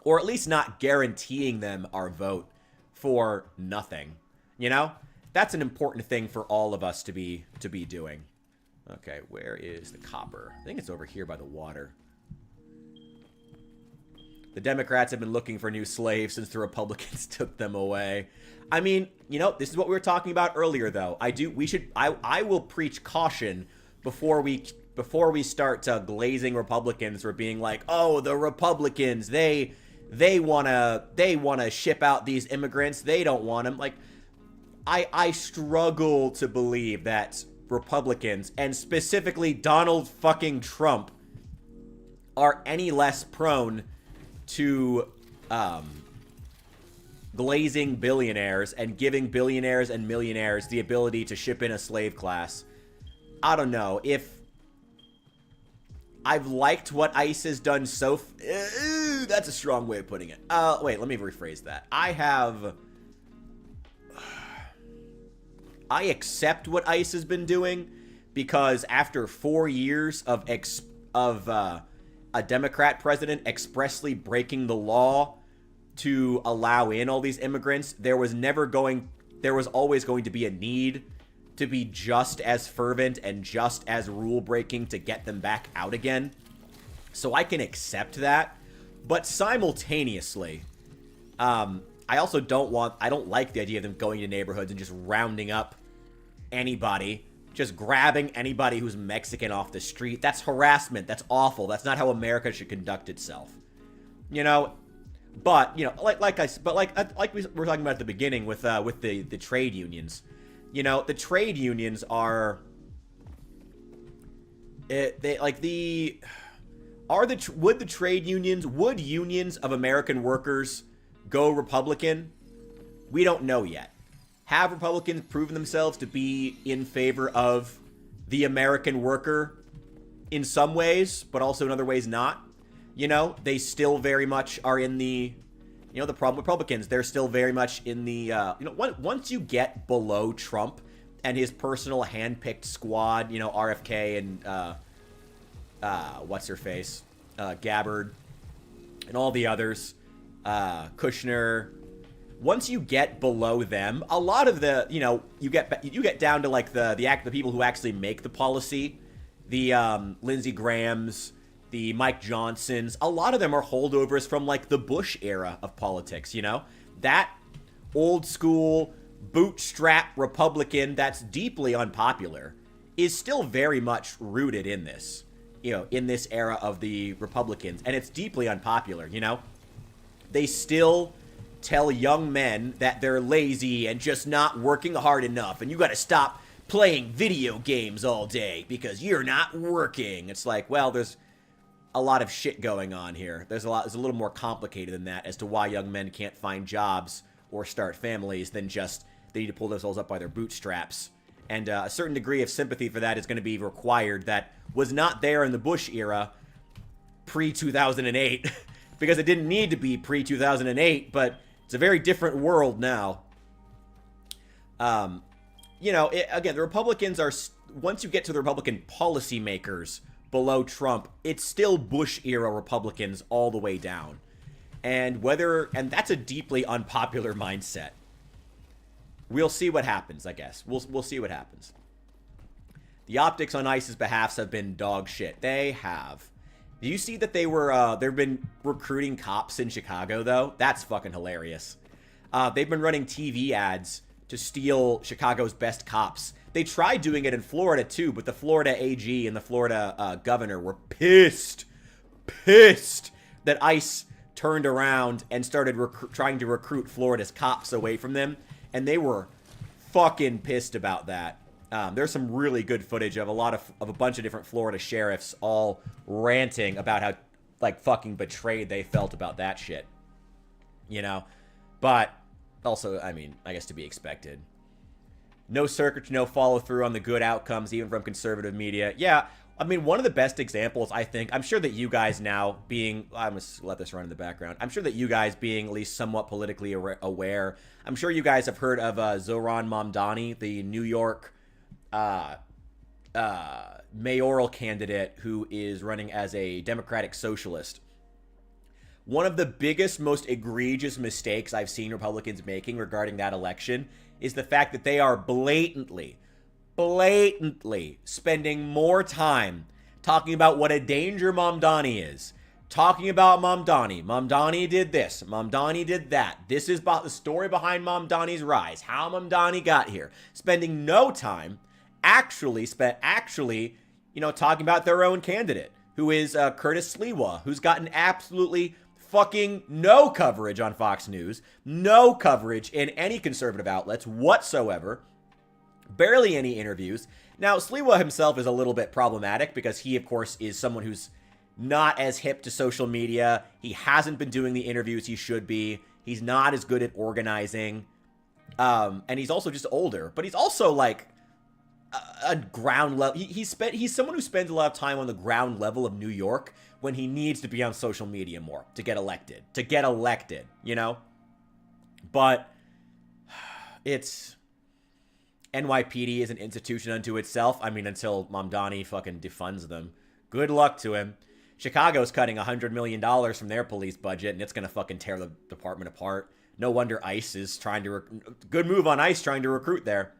Or at least not guaranteeing them our vote for nothing, you know? That's an important thing for all of us to be doing. Okay, where is the copper? I think it's over here by the water. The Democrats have been looking for new slaves since the Republicans took them away. I mean, you know, this is what we were talking about earlier, though. I will preach caution before we start glazing Republicans for being like, oh, the Republicans, they wanna ship out these immigrants. They don't want them. Like, I struggle to believe that Republicans, and specifically Donald fucking Trump, are any less prone to glazing billionaires and giving billionaires and millionaires the ability to ship in a slave class. I don't know. If I've liked what ICE has done so... that's a strong way of putting it. Wait, let me rephrase that. I accept what ICE has been doing because after 4 years of a Democrat president expressly breaking the law to allow in all these immigrants, there was always going to be a need to be just as fervent and just as rule breaking to get them back out again. So I can accept that. But simultaneously, I don't like the idea of them going to neighborhoods and just rounding up anybody, just grabbing anybody who's Mexican off the street. That's harassment. That's awful. That's not how America should conduct itself. You know, but you know, like we were talking about at the beginning with the trade unions. You know, the trade unions are would unions of American workers go Republican? We don't know yet. Have Republicans proven themselves to be in favor of the American worker in some ways, but also in other ways not? You know, they still very much are in the, you know, the problem with Republicans, they're still very much in the, once you get below Trump and his personal hand-picked squad, you know, RFK and, what's-her-face, Gabbard, and all the others, Kushner. Once you get below them, a lot of the, you know, you get down to like the people who actually make the policy, the Lindsey Grahams, the Mike Johnsons. A lot of them are holdovers from like the Bush era of politics. You know, that old school bootstrap Republican that's deeply unpopular is still very much rooted in this, you know, in this era of the Republicans, and it's deeply unpopular. You know, they still tell young men that they're lazy and just not working hard enough, and you got to stop playing video games all day because you're not working. It's like, well, there's a lot of shit going on here. There's a little more complicated than that as to why young men can't find jobs or start families than just they need to pull themselves up by their bootstraps. And a certain degree of sympathy for that is going to be required that was not there in the Bush era pre-2008 because it didn't need to be pre-2008, but it's a very different world now. You know, again, the Republicans are, once you get to the Republican policymakers below Trump, it's still Bush-era Republicans all the way down. And that's a deeply unpopular mindset. We'll see what happens, I guess. We'll see what happens. The optics on ICE's behalf have been dog shit. They have. Do you see that they've been recruiting cops in Chicago, though? That's fucking hilarious. They've been running TV ads to steal Chicago's best cops. They tried doing it in Florida, too, but the Florida AG and the Florida governor were pissed that ICE turned around and started trying to recruit Florida's cops away from them, and they were fucking pissed about that. There's some really good footage of a bunch of different Florida sheriffs all ranting about how, like, fucking betrayed they felt about that shit. You know? But also, I mean, I guess to be expected. No circuit, no follow-through on the good outcomes, even from conservative media. Yeah, I mean, one of the best examples, I think, I'm sure that you guys now being, I'm going to let this run in the background. I'm sure that you guys being at least somewhat politically aware, I'm sure you guys have heard of Zoran Mamdani, the New York mayoral candidate who is running as a Democratic Socialist. One of the biggest, most egregious mistakes I've seen Republicans making regarding that election is the fact that they are blatantly spending more time talking about what a danger Mamdani is. Talking about Mamdani. Mamdani did this. Mamdani did that. This is about the story behind Mamdani's rise. How Mamdani got here. Spending no time actually, you know, talking about their own candidate, who is Curtis Sliwa, who's gotten absolutely fucking no coverage on Fox News, no coverage in any conservative outlets whatsoever, barely any interviews. Now, Sliwa himself is a little bit problematic because he, of course, is someone who's not as hip to social media. He hasn't been doing the interviews he should be. He's not as good at organizing. And he's also just older. But he's also, like, a ground level. He's someone who spends a lot of time on the ground level of New York when he needs to be on social media more to get elected. You know? But it's... NYPD is an institution unto itself. I mean, until Mamdani fucking defunds them. Good luck to him. Chicago's cutting $100 million from their police budget, and it's going to fucking tear the department apart. No wonder ICE is trying to... Good move on ICE trying to recruit there.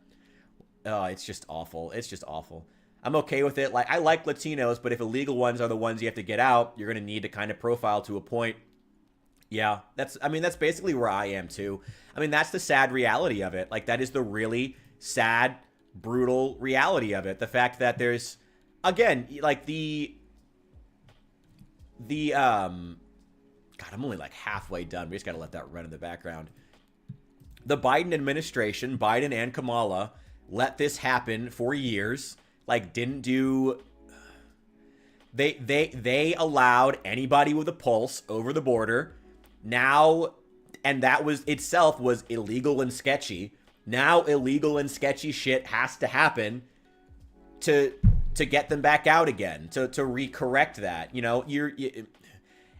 Oh, it's just awful. It's just awful. I'm okay with it. Like, I like Latinos, but if illegal ones are the ones you have to get out, you're going to need to kind of profile to a point. Yeah, that's basically where I am too. I mean, that's the sad reality of it. Like, that is the really sad, brutal reality of it. The fact that there's, again, like God, I'm only like halfway done. We just got to let that run in the background. The Biden administration, Biden and Kamala, let this happen for years. Like, didn't do... They allowed anybody with a pulse over the border. Now, and that was itself was illegal and sketchy. Now illegal and sketchy shit has to happen to get them back out again, to recorrect that. You know,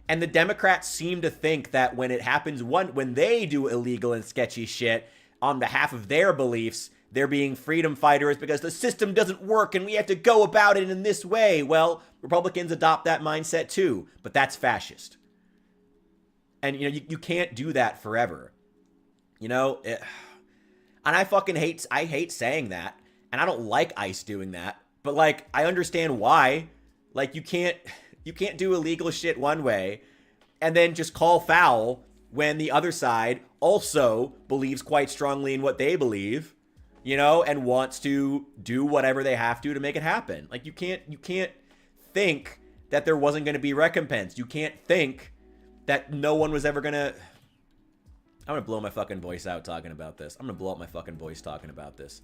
and the Democrats seem to think that when it happens, when they do illegal and sketchy shit on behalf of their beliefs, they're being freedom fighters because the system doesn't work and we have to go about it in this way. Well, Republicans adopt that mindset too, but that's fascist. And, you know, you can't do that forever. You know? And I hate saying that. And I don't like ICE doing that. But, like, I understand why. Like, you can't do illegal shit one way and then just call foul when the other side also believes quite strongly in what they believe, you know, and wants to do whatever they have to make it happen. Like, you can't think that there wasn't going to be recompense. You can't think that no one was ever gonna... I'm gonna blow my fucking voice out talking about this. I'm gonna blow up my fucking voice talking about this.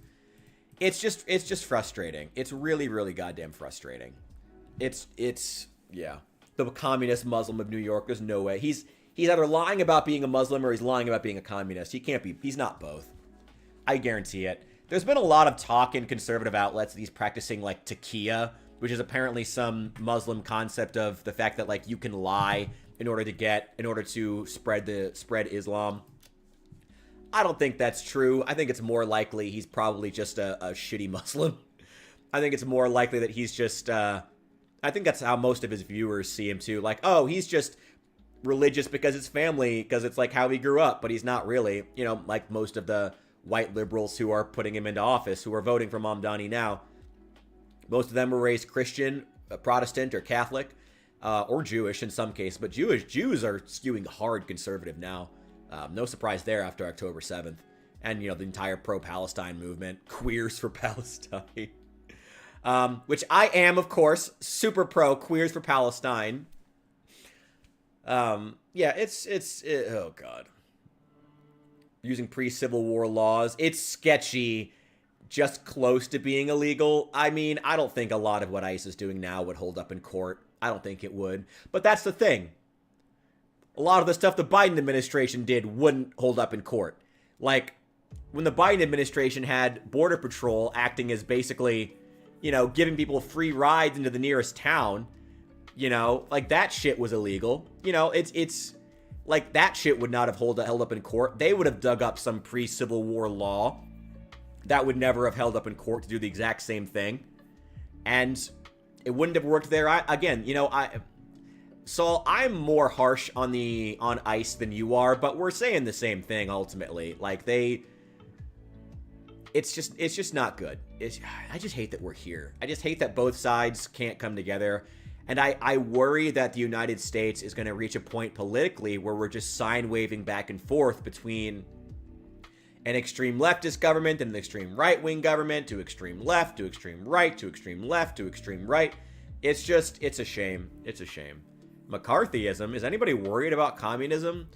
It's just frustrating. It's really, really goddamn frustrating. It's yeah. The communist Muslim of New York, there's no way. He's either lying about being a Muslim or he's lying about being a communist. He can't be. He's not both. I guarantee it. There's been a lot of talk in conservative outlets that he's practicing, like, taqiyya, which is apparently some Muslim concept of the fact that, like, you can lie in order to spread Islam. I don't think that's true. I think it's more likely he's probably just a shitty Muslim. I think it's more likely that he's just, I think that's how most of his viewers see him too. Like, oh, he's just religious because it's family, because it's like how he grew up, but he's not really, you know, like most of the white liberals who are putting him into office, who are voting for Mamdani now. Most of them were raised Christian, Protestant, or Catholic. Or Jewish in some cases, but Jews are skewing hard conservative now. No surprise there after October 7th. And, you know, the entire pro-Palestine movement, Queers for Palestine. Which I am, of course, super pro Queers for Palestine. Yeah, oh God. Using pre-Civil War laws. It's sketchy, just close to being illegal. I mean, I don't think a lot of what ICE is doing now would hold up in court. I don't think it would. But that's the thing. A lot of the stuff the Biden administration did wouldn't hold up in court. Like, when the Biden administration had Border Patrol acting as basically, you know, giving people free rides into the nearest town, you know, like, that shit was illegal. You know, it's like, that shit would not have held up in court. They would have dug up some pre-Civil War law that would never have held up in court to do the exact same thing. And it wouldn't have worked there. Again, you know, So I'm more harsh on ICE than you are, but we're saying the same thing ultimately. Like, it's just not good. I just hate that we're here. I just hate that both sides can't come together. And I worry that the United States is going to reach a point politically where we're just sign waving back and forth between an extreme leftist government and an extreme right-wing government, to extreme left, to extreme right, to extreme left, to extreme right. It's a shame. It's a shame. McCarthyism? Is anybody worried about communism?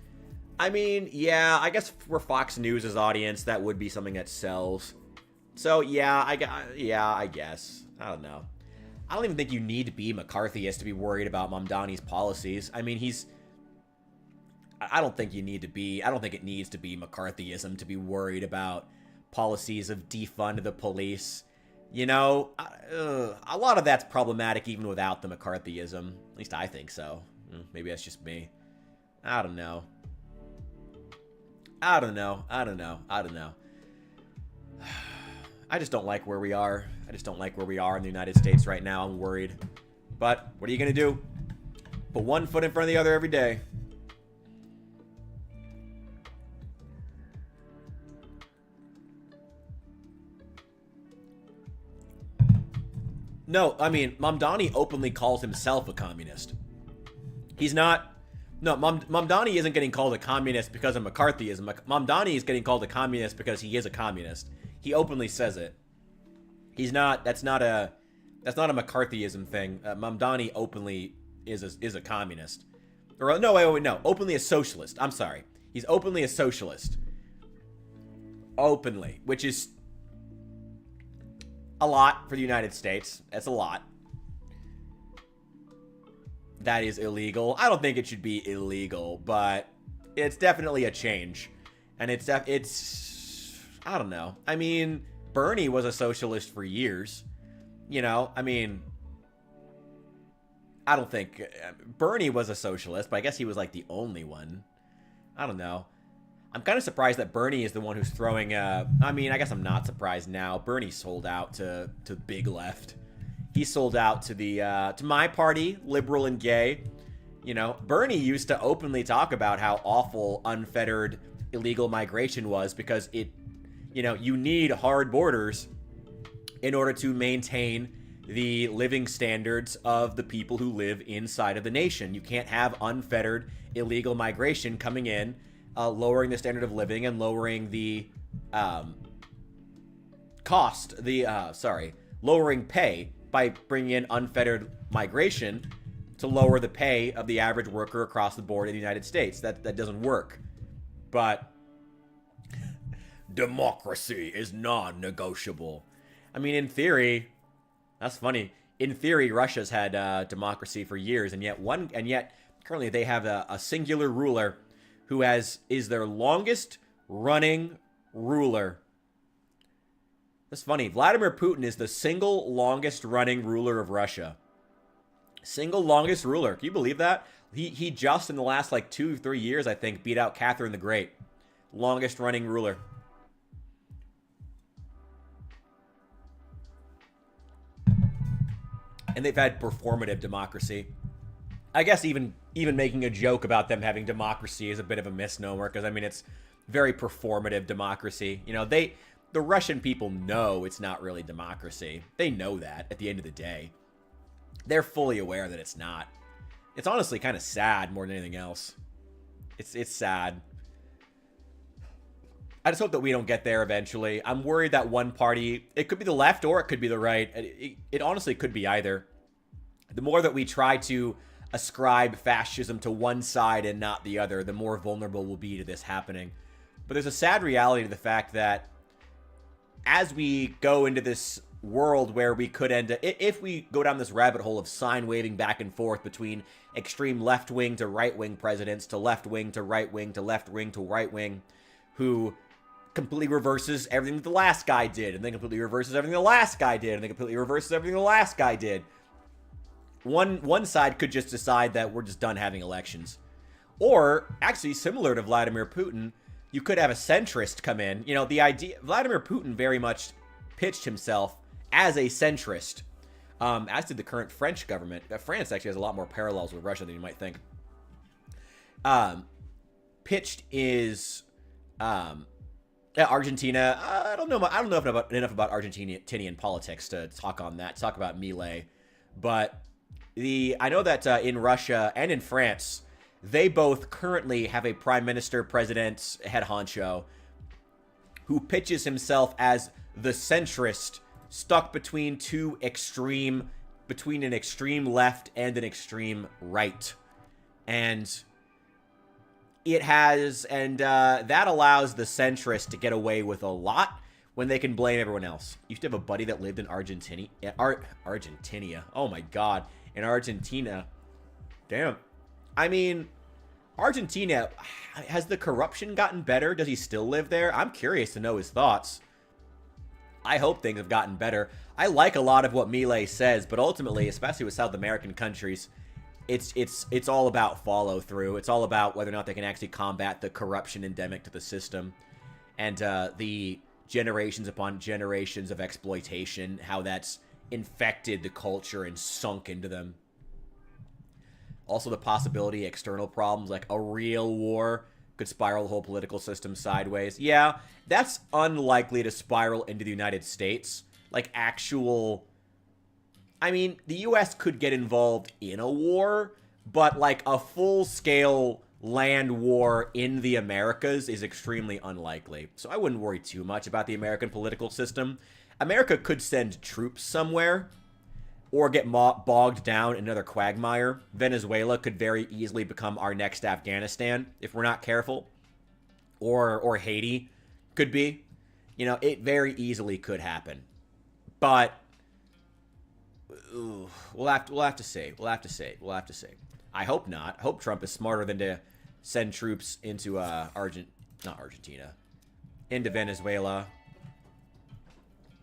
I mean, yeah, I guess for Fox News' audience, that would be something that sells. So, yeah, I guess. I don't know. I don't even think you need to be McCarthyist to be worried about Mamdani's policies. I mean, I don't think it needs to be McCarthyism to be worried about policies of defund the police. You know, a lot of that's problematic even without the McCarthyism. At least I think so. Maybe that's just me. I don't know. I just don't like where we are. I just don't like where we are in the United States right now. I'm worried. But what are you going to do? Put one foot in front of the other every day. No, I mean, Mamdani openly calls himself a communist. He's not... No, Mamdani isn't getting called a communist because of McCarthyism. Mamdani is getting called a communist because he is a communist. He openly says it. He's not... That's not a McCarthyism thing. Mamdani openly is a communist. Or, no, wait, no. Openly a socialist. I'm sorry. He's openly a socialist. Openly. Which is... a lot for the United States. That's a lot. That is illegal. I don't think it should be illegal, but it's definitely a change. And it's I don't know. I mean, Bernie was a socialist for years. You know, I mean, I don't think Bernie was a socialist, but I guess he was like the only one. I don't know. I'm kind of surprised that Bernie is the one who's throwing, I mean, I guess I'm not surprised now. Bernie sold out to big left. He sold out to to my party, liberal and gay. You know, Bernie used to openly talk about how awful unfettered illegal migration was because you need hard borders in order to maintain the living standards of the people who live inside of the nation. You can't have unfettered illegal migration coming in, lowering the standard of living and lowering the lowering pay by bringing in unfettered migration to lower the pay of the average worker across the board in the United States. That doesn't work. But democracy is non-negotiable. I mean, in theory, that's funny. In theory, Russia's had democracy for years, and yet currently they have a singular ruler who is their longest running ruler. That's funny. Vladimir Putin is the single longest running ruler of Russia. Single longest ruler. Can you believe that? He just in the last like 2-3 years, I think, beat out Catherine the Great. Longest running ruler. And they've had performative democracy. I guess even making a joke about them having democracy is a bit of a misnomer, because I mean it's very performative democracy. You know, the Russian people know it's not really democracy. They know that at the end of the day. They're fully aware that it's not. It's honestly kind of sad more than anything else. It's sad. I just hope that we don't get there eventually. I'm worried that one party, it could be the left or it could be the right. It honestly could be either. The more that we try to ascribe fascism to one side and not the other, the more vulnerable we'll be to this happening. But there's a sad reality to the fact that as we go into this world where we could end up, if we go down this rabbit hole of sign waving back and forth between extreme left-wing to right-wing presidents, to left-wing to right-wing to left-wing to right-wing, who completely reverses everything that the last guy did, and then completely reverses everything the last guy did, and then completely reverses everything the last guy did. One side could just decide that we're just done having elections. Or, actually, similar to Vladimir Putin, you could have a centrist come in. You know, the idea... Vladimir Putin very much pitched himself as a centrist, as did the current French government. France actually has a lot more parallels with Russia than you might think. Pitched is... Argentina. I don't know enough about Argentinian politics to talk on that. Talk about Milei, but I know that in Russia and in France, they both currently have a prime minister, president, head honcho, who pitches himself as the centrist, stuck between an extreme left and an extreme right, and that allows the centrist to get away with a lot when they can blame everyone else. You used to have a buddy that lived in Argentina. Oh my God. In Argentina. Damn. I mean, Argentina, has the corruption gotten better? Does he still live there? I'm curious to know his thoughts. I hope things have gotten better. I like a lot of what Milei says, but ultimately, especially with South American countries, it's all about follow through. It's all about whether or not they can actually combat the corruption endemic to the system, and the generations upon generations of exploitation, how that's infected the culture and sunk into them. Also the possibility external problems like a real war could spiral the whole political system sideways. Yeah, that's unlikely to spiral into the United States. Like actual... I mean, the US could get involved in a war, but like a full-scale land war in the Americas is extremely unlikely. So I wouldn't worry too much about the American political system. America could send troops somewhere or get bogged down in another quagmire. Venezuela could very easily become our next Afghanistan if we're not careful. Or Haiti could be. You know, it very easily could happen. But we'll have to see. We'll have to see. I hope not. I hope Trump is smarter than to send troops into into Venezuela.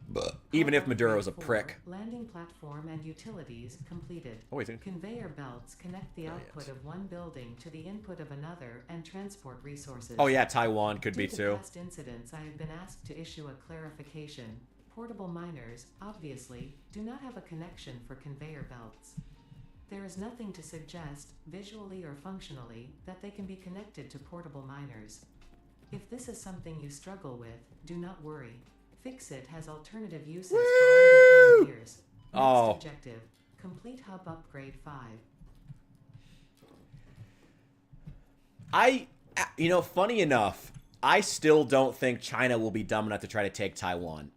But even if Maduro is a prick. Landing platform and utilities completed. Oh, wait. Conveyor belts connect the output of one building to the input of another and transport resources. Oh yeah, Taiwan could be Due to too. past incidents, I have been asked to issue a clarification. Portable miners, obviously, do not have a connection for conveyor belts. There is nothing to suggest, visually or functionally, that they can be connected to portable miners. If this is something you struggle with, do not worry. Fixit has alternative uses for older pioneers. Next objective, complete hub upgrade 5. Funny enough, I still don't think China will be dumb enough to try to take Taiwan.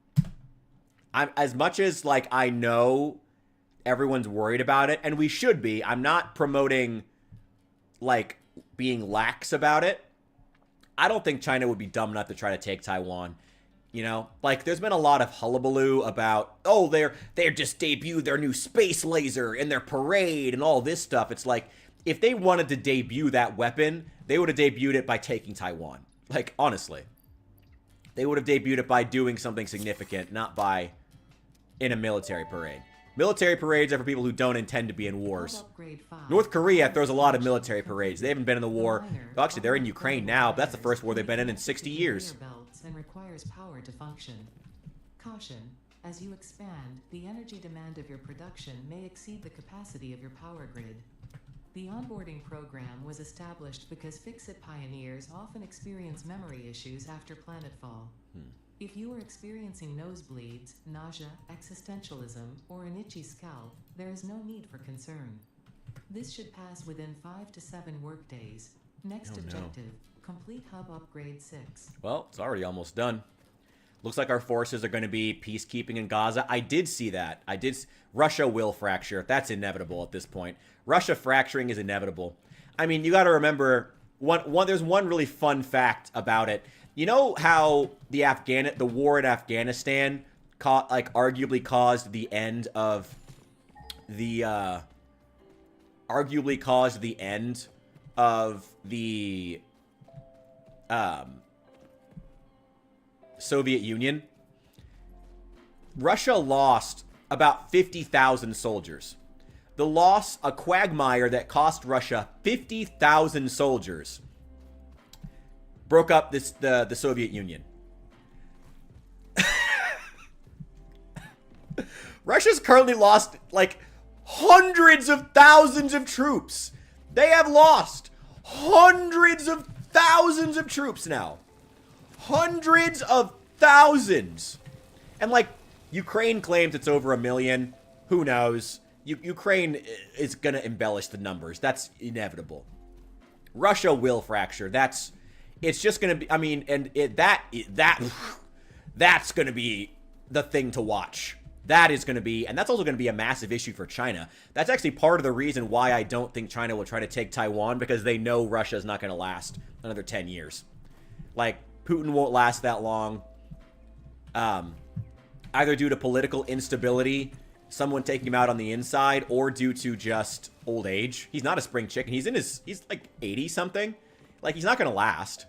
As much as, like, I know everyone's worried about it, and we should be. I'm not promoting, like, being lax about it. I don't think China would be dumb enough to try to take Taiwan. You know, like, there's been a lot of hullabaloo about, oh, they're just debuted their new space laser in their parade and all this stuff. It's like, if they wanted to debut that weapon, they would have debuted it by taking Taiwan. Like, honestly. They would have debuted it by doing something significant, not by in a military parade. Military parades are for people who don't intend to be in wars. North Korea throws a lot of military parades. They haven't been in the war. Well, actually, they're in Ukraine now, but that's the first war they've been in 60 years. And requires power to function. Caution, as you expand, the energy demand of your production may exceed the capacity of your power grid. The onboarding program was established because Fixit pioneers often experience memory issues after planetfall. If you are experiencing nosebleeds, nausea, existentialism, or an itchy scalp, there is no need for concern. This should pass within 5 to 7 workdays. Next objective, complete hub upgrade 6. Well, it's already almost done. Looks like our forces are going to be peacekeeping in Gaza. I did see that. Russia will fracture. That's inevitable at this point. Russia fracturing is inevitable. I mean, you got to remember, there's one really fun fact about it. You know how the war in Afghanistan arguably caused the end of the Soviet Union? Russia lost about 50,000 soldiers. A quagmire that cost Russia 50,000 soldiers broke up the Soviet Union. Russia's currently lost, like, hundreds of thousands of troops. They have lost hundreds of thousands of troops now. Hundreds of thousands. And, like, Ukraine claims it's over 1 million. Who knows? Ukraine is going to embellish the numbers. That's inevitable. Russia will fracture. It's just going to be, I mean, and that's going to be the thing to watch. That is going to be, and that's also going to be a massive issue for China. That's actually part of the reason why I don't think China will try to take Taiwan, because they know Russia is not going to last another 10 years. Like, Putin won't last that long. Either due to political instability, someone taking him out on the inside, or due to just old age. He's not a spring chicken. He's like 80 something. Like, he's not going to last.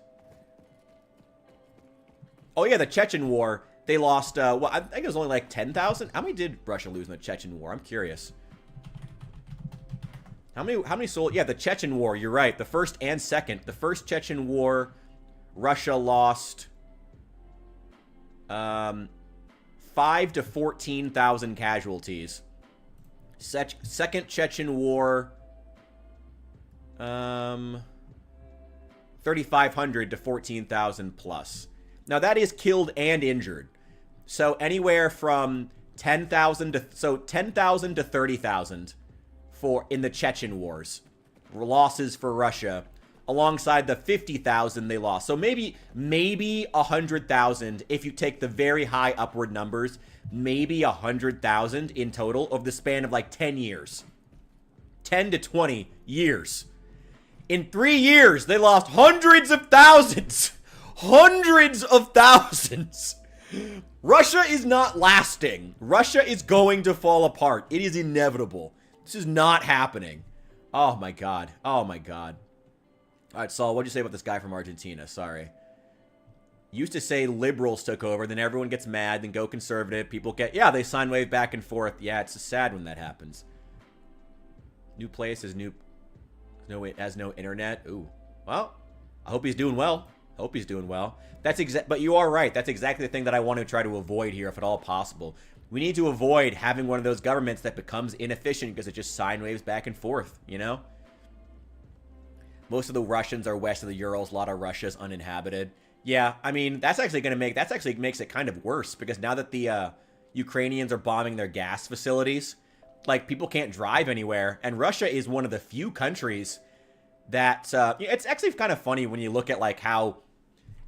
Oh yeah, the Chechen War. They lost, I think it was only like 10,000. How many did Russia lose in the Chechen War? I'm curious. How many soldiers? Yeah, the Chechen War. You're right. The first and second. The first Chechen War, Russia lost 5 to 14,000 casualties. Second Chechen War, 3,500 to 14,000 plus. Now that is killed and injured. So anywhere from 10,000 to 30,000 for in the Chechen wars. Losses for Russia alongside the 50,000 they lost. So maybe 100,000 if you take the very high upward numbers, maybe 100,000 in total over the span of like 10 years. 10 to 20 years. In 3 years, they lost hundreds of thousands. Hundreds of thousands. Russia is not lasting. Russia is going to fall apart. It is inevitable. This is not happening. Oh my god. Oh my god. Alright, Saul, what'd you say about this guy from Argentina? Sorry. Used to say liberals took over, then everyone gets mad, then go conservative. People get, yeah, they sine wave back and forth. Yeah, it's sad when that happens. New place is new. Has no internet. Ooh. Well, I hope he's doing well. Hope he's doing well. But you are right. That's exactly the thing that I want to try to avoid here, if at all possible. We need to avoid having one of those governments that becomes inefficient because it just sine waves back and forth, you know? Most of the Russians are west of the Urals. A lot of Russia's uninhabited. Yeah, I mean, that's actually makes it kind of worse because now that the Ukrainians are bombing their gas facilities, like, people can't drive anywhere. And Russia is one of the few countries that, it's actually kind of funny when you look at, like, how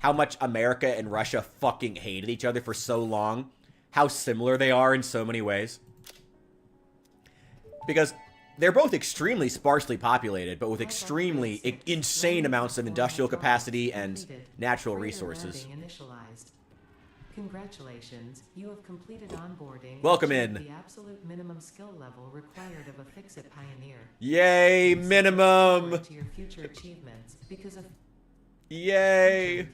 much America and Russia fucking hated each other for so long. How similar they are in so many ways. Because they're both extremely sparsely populated, but with extremely insane amounts of industrial capacity and natural resources. Congratulations, you have completed onboarding. Welcome in. The absolute minimum skill level required of a Fix-It Pioneer. Yay, minimum. To your future achievements because of Yay.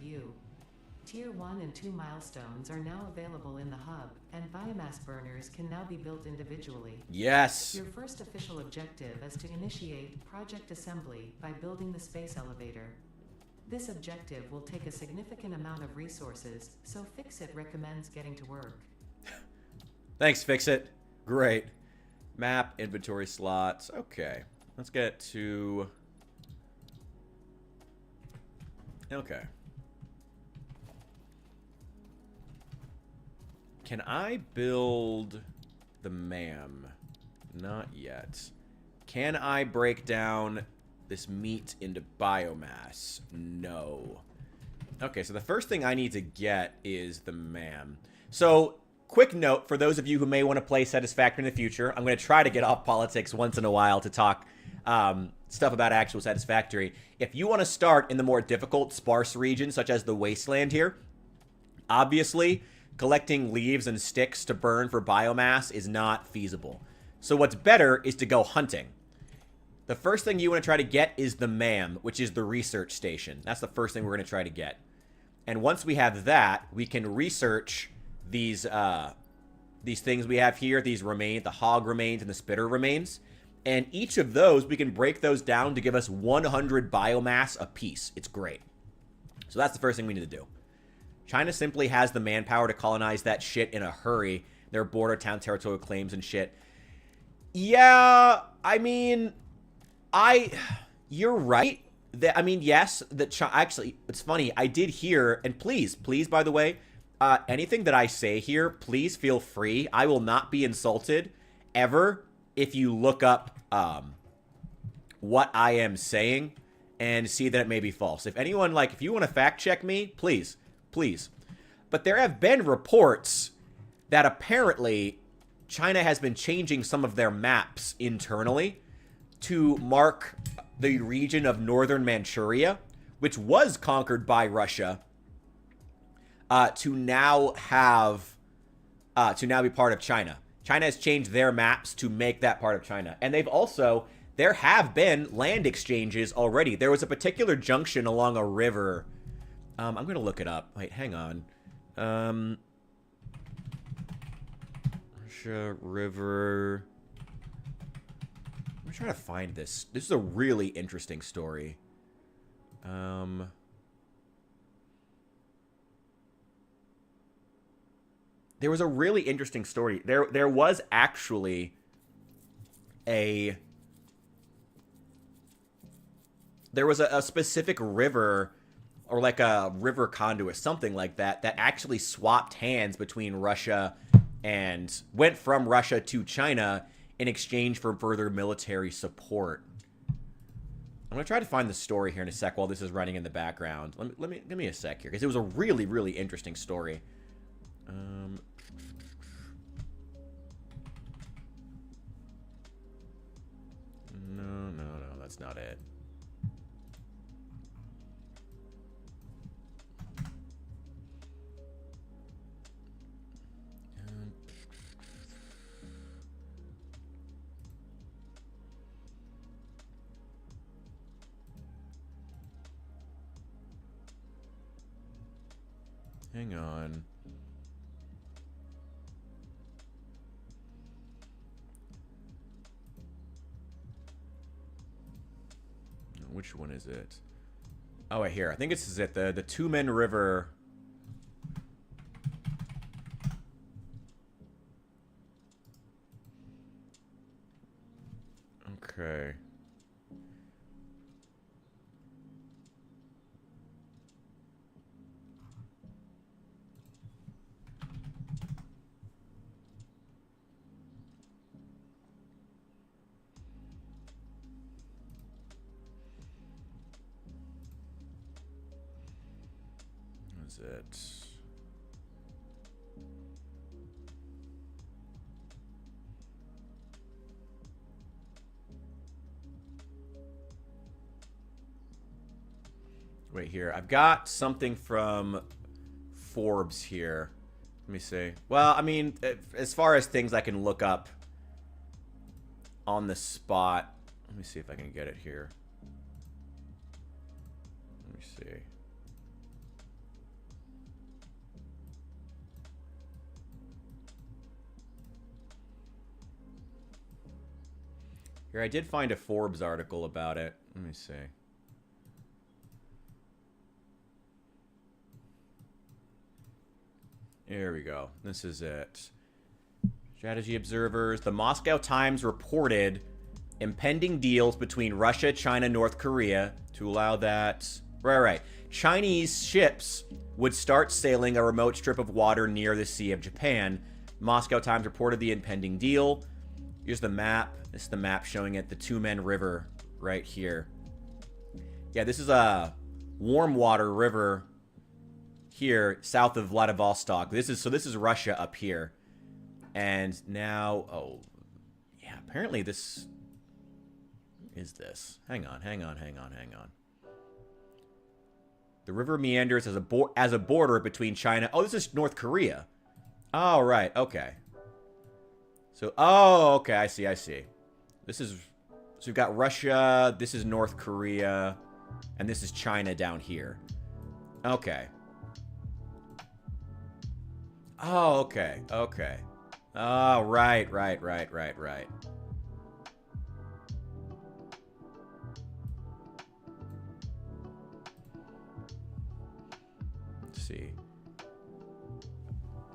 Tier 1 and 2 milestones are now available in the hub, and biomass burners can now be built individually. Yes. Your first official objective is to initiate Project Assembly by building the space elevator. This objective will take a significant amount of resources, so Fix-It recommends getting to work. Thanks, Fix-It. Great. Map, inventory slots. Okay. Let's get to... Okay. Can I build the MAM? Not yet. Can I break down this meat into biomass? No. Okay, so the first thing I need to get is the MAM. So, quick note for those of you who may want to play Satisfactory in the future. I'm going to try to get off politics once in a while to talk stuff about actual Satisfactory. If you want to start in the more difficult, sparse regions, such as the Wasteland here, obviously, collecting leaves and sticks to burn for biomass is not feasible. So what's better is to go hunting. The first thing you want to try to get is the MAM, which is the research station. That's the first thing we're going to try to get. And once we have that, we can research these things we have here, these remains, the hog remains and the spitter remains. And each of those, we can break those down to give us 100 biomass apiece. It's great. So that's the first thing we need to do. China simply has the manpower to colonize that shit in a hurry. Their border town territorial claims and shit. Yeah, I mean, you're right. I mean, yes, actually, it's funny. I did hear, and please, by the way, anything that I say here, please feel free. I will not be insulted ever if you look up what I am saying and see that it may be false. If anyone, if you want to fact check me, please. But there have been reports that apparently China has been changing some of their maps internally to mark the region of northern Manchuria, which was conquered by Russia, to now be part of China. China has changed their maps to make that part of China. And there have been land exchanges already. There was a particular junction along a river. I'm going to look it up. Wait, hang on. Russia River. I'm trying to find this. This is a really interesting story. There was a really interesting story. There was actually a there was a specific river, or like a river conduit, something like that, that actually swapped hands between Russia and went from Russia to China in exchange for further military support. I'm going to try to find the story here in a sec while this is running in the background. Give me a sec here, because it was a really, really interesting story. No, that's not it. Hang on. Which one is it? Oh, right here. I think this is it. The Tumen River. Okay. It. Wait here. I've got something from Forbes here. Let me see. Well, I mean, as far as things I can look up on the spot, let me see if I can get it here. Let me see. Here, I did find a Forbes article about it. Let me see. There we go. This is it. Strategy observers. The Moscow Times reported impending deals between Russia, China, North Korea to allow that... Right. Chinese ships would start sailing a remote strip of water near the Sea of Japan. Moscow Times reported the impending deal. Here's the map. This is the map showing it, the Tumen River right here. Yeah, this is a warm water river here south of Vladivostok. This is Russia up here. And now, oh, yeah, apparently this is this. Hang on. The river meanders as a border between China. Oh, this is North Korea. Oh, right. Okay. So, oh, okay. I see. This is, so we've got Russia. This is North Korea. And this is China down here. Okay. Oh, okay. Oh, right. Let's see.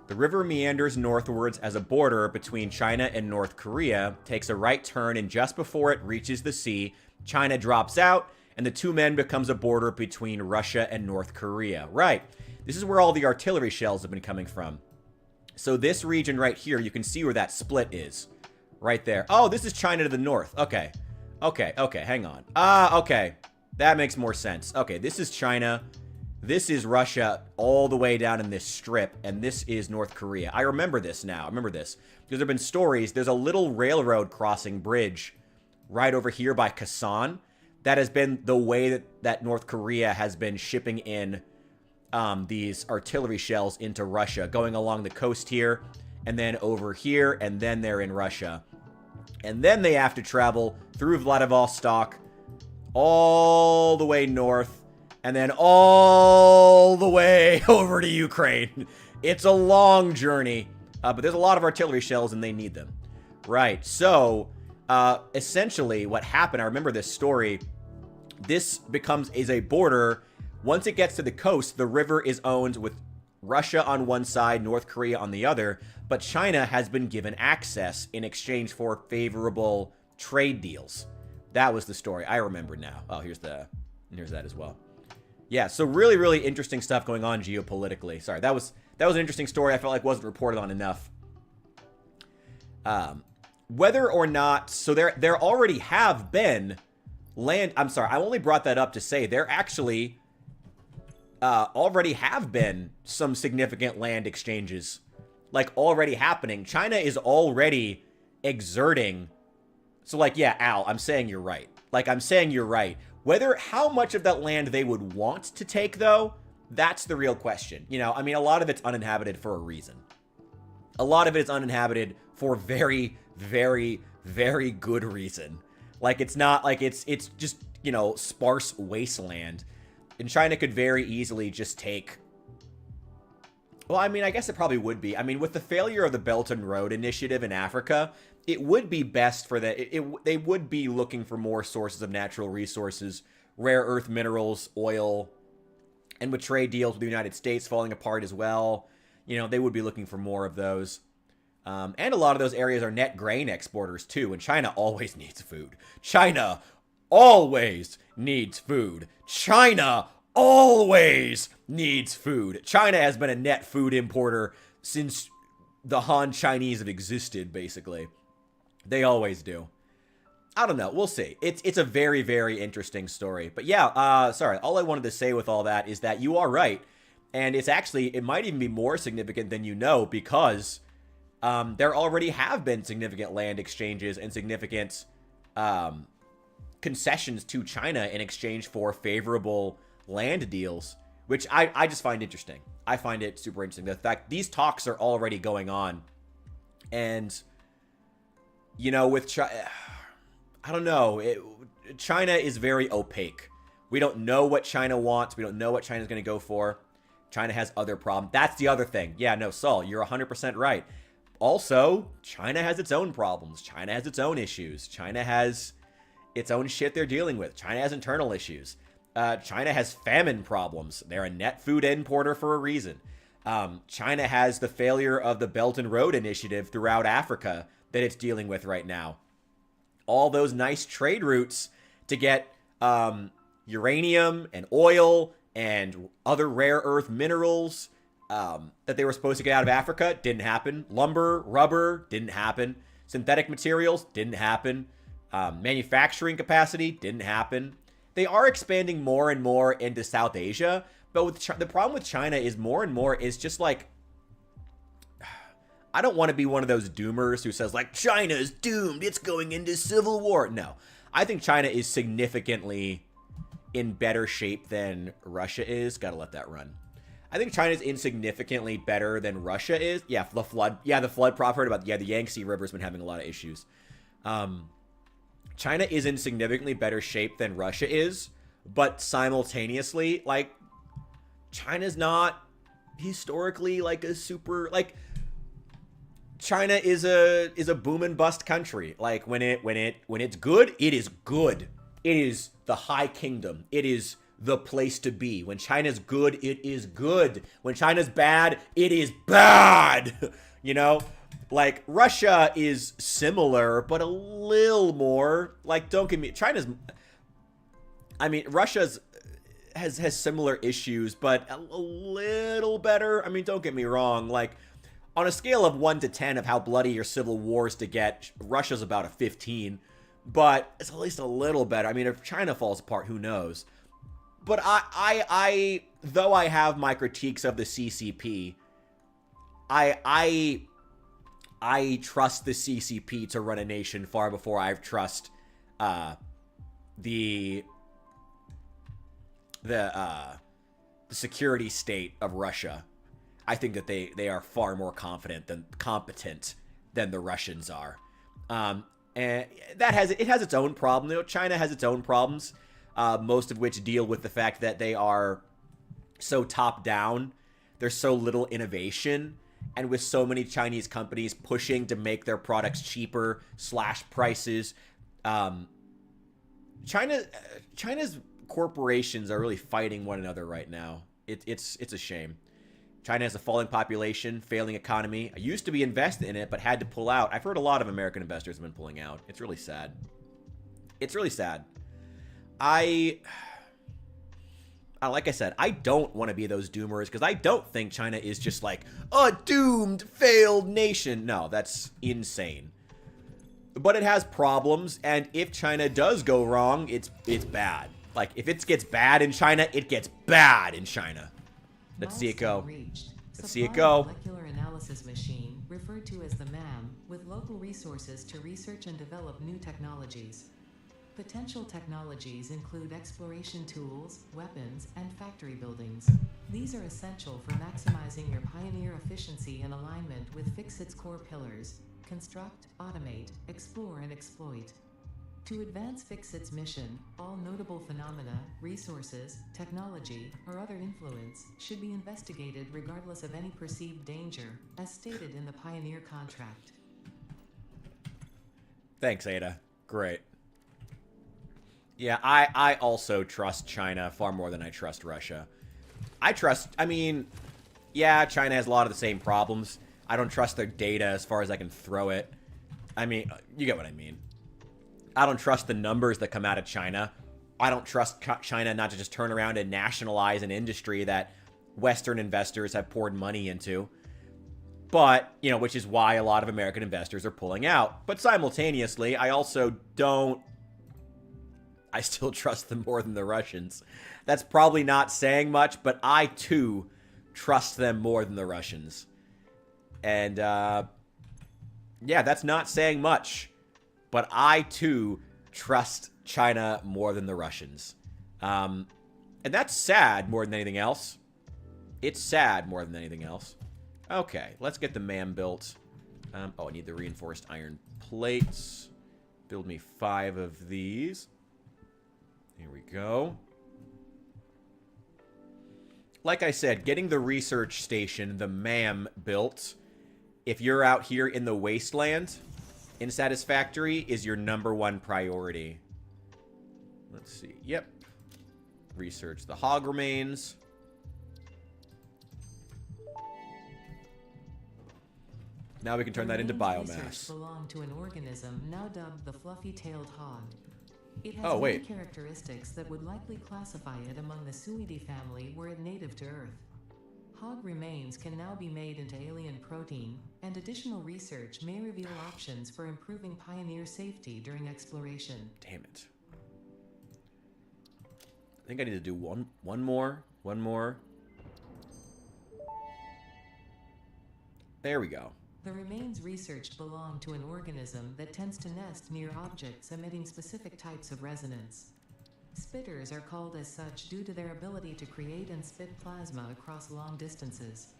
The river meanders northwards as a border between China and North Korea, takes a right turn, and just before it reaches the sea, China drops out, and the Tumen becomes a border between Russia and North Korea. Right. This is where all the artillery shells have been coming from. So this region right here, you can see where that split is. Right there. Oh, this is China to the north. Okay, hang on. Okay. That makes more sense. Okay, this is China. This is Russia all the way down in this strip, and this is North Korea. I remember this now. I remember this. Because there have been stories. There's a little railroad crossing bridge right over here by Kasan. That has been the way that North Korea has been shipping in these artillery shells into Russia, going along the coast here, and then over here, and then they're in Russia. And then they have to travel through Vladivostok all the way north, and then all the way over to Ukraine. It's a long journey, but there's a lot of artillery shells, and they need them. Right, so essentially what happened, I remember this story, this is a border. Once it gets to the coast, the river is owned with Russia on one side, North Korea on the other, but China has been given access in exchange for favorable trade deals. That was the story. I remember now. Oh, here's the there's that as well. Yeah, so really, really interesting stuff going on geopolitically. Sorry, that was an interesting story I felt like wasn't reported on enough. Whether or not, so there already have been land, I'm sorry, I only brought that up to say there actually already have been some significant land exchanges, like already happening. China is already exerting, so like, yeah, Al, I'm saying you're right. Like, I'm saying you're right. How much of that land they would want to take, though, that's the real question. You know, I mean, a lot of it's uninhabited for a reason. A lot of it is uninhabited for very, very, very good reason. Like, it's not like it's just, you know, sparse wasteland. And China could very easily just take... Well, I mean, I guess it probably would be. I mean, with the failure of the Belt and Road Initiative in Africa, it would be best for they would be looking for more sources of natural resources, rare earth minerals, oil, and with trade deals with the United States falling apart as well, you know, they would be looking for more of those. And a lot of those areas are net grain exporters too, and China always needs food. China always needs food. China always needs food. China has been a net food importer since the Han Chinese have existed, basically. They always do. I don't know. We'll see. It's a very, very interesting story. But yeah, sorry. All I wanted to say with all that is that you are right. And it might even be more significant than you know, because there already have been significant land exchanges and significant concessions to China in exchange for favorable land deals, which I just find interesting. I find it super interesting. The fact these talks are already going on. And, you know, with China, I don't know. China is very opaque. We don't know what China wants. We don't know what China's going to go for. China has other problems. That's the other thing. Yeah, no, Saul, you're 100% right. Also, China has its own problems. China has its own issues. China has its own shit they're dealing with. China has internal issues. China has famine problems. They're a net food importer for a reason. China has the failure of the Belt and Road Initiative throughout Africa that it's dealing with right now. All those nice trade routes to get uranium and oil and other rare earth minerals that they were supposed to get out of Africa didn't happen. Lumber, rubber, didn't happen. Synthetic materials, didn't happen. Manufacturing capacity, didn't happen. They are expanding more and more into South Asia, but with the problem with China is more and more is just like, I don't want to be one of those doomers who says like, China is doomed, it's going into civil war. No, I think China is significantly in better shape than Russia is. Gotta let that run. I think China's insignificantly better than Russia is. Yeah, the flood. Yeah, the flood prop heard about. Yeah, the Yangtze River's been having a lot of issues. China is in significantly better shape than Russia is, but simultaneously, like, China's not historically like a super, like, China is a boom and bust country. Like, when it's good, it is good. It is the high kingdom. It is the place to be. When China's good, it is good. When China's bad, it is bad. You know? Like, Russia is similar, but a little more. Like, don't get me... Russia's has similar issues, but a little better. I mean, don't get me wrong. Like, on a scale of 1 to 10 of how bloody your civil war is to get, Russia's about a 15. But it's at least a little better. I mean, if China falls apart, who knows? But I though I have my critiques of the CCP, I trust the CCP to run a nation far before I trust the security state of Russia. I think that they are far more competent than the Russians are. And it has its own problem. You know, China has its own problems, most of which deal with the fact that they are so top down. There's so little innovation. And with so many Chinese companies pushing to make their products cheaper, slash prices, China's corporations are really fighting one another right now. It's a shame. China has a falling population, failing economy. I used to be invested in it, but had to pull out. I've heard a lot of American investors have been pulling out. It's really sad. It's really sad. like I said, I don't want to be those doomers because I don't think China is just like a doomed, failed nation. No, that's insane. But it has problems, and if China does go wrong, it's bad. Like, if it gets bad in China, it gets bad in China. Let's see it go. Let's see it go. Molecular analysis machine, referred to as the MAM, with local resources to research and develop new technologies. Potential technologies include exploration tools, weapons, and factory buildings. These are essential for maximizing your Pioneer efficiency and alignment with Fixit's core pillars: construct, automate, explore, and exploit. To advance Fixit's mission, all notable phenomena, resources, technology, or other influence should be investigated regardless of any perceived danger, as stated in the Pioneer contract. Thanks, Ada. Great. Yeah, I also trust China far more than I trust Russia. I mean, yeah, China has a lot of the same problems. I don't trust their data as far as I can throw it. I mean, you get what I mean. I don't trust the numbers that come out of China. I don't trust China not to just turn around and nationalize an industry that Western investors have poured money into. But, you know, which is why a lot of American investors are pulling out. But simultaneously, I also don't... I still trust them more than the Russians. That's probably not saying much, but I, too, trust them more than the Russians. And, yeah, that's not saying much. But I, too, trust China more than the Russians. And that's sad more than anything else. It's sad more than anything else. Okay, let's get the MAM built. Oh, I need the reinforced iron plates. Build me 5 of these. Here we go. Like I said, getting the research station, the MAM, built, if you're out here in the wasteland in Satisfactory, is your #1 priority. Let's see. Yep. Research the hog remains. Now we can turn that into biomass. Belong to an organism now dubbed the fluffy-tailed hog. It has many characteristics that would likely classify it among the Suidae family were it native to Earth. Hog remains can now be made into alien protein, and additional research may reveal options for improving Pioneer safety during exploration. Damn it. I think I need to do one more. There we go. The remains researched belong to an organism that tends to nest near objects emitting specific types of resonance. Spitters are called as such due to their ability to create and spit plasma across long distances.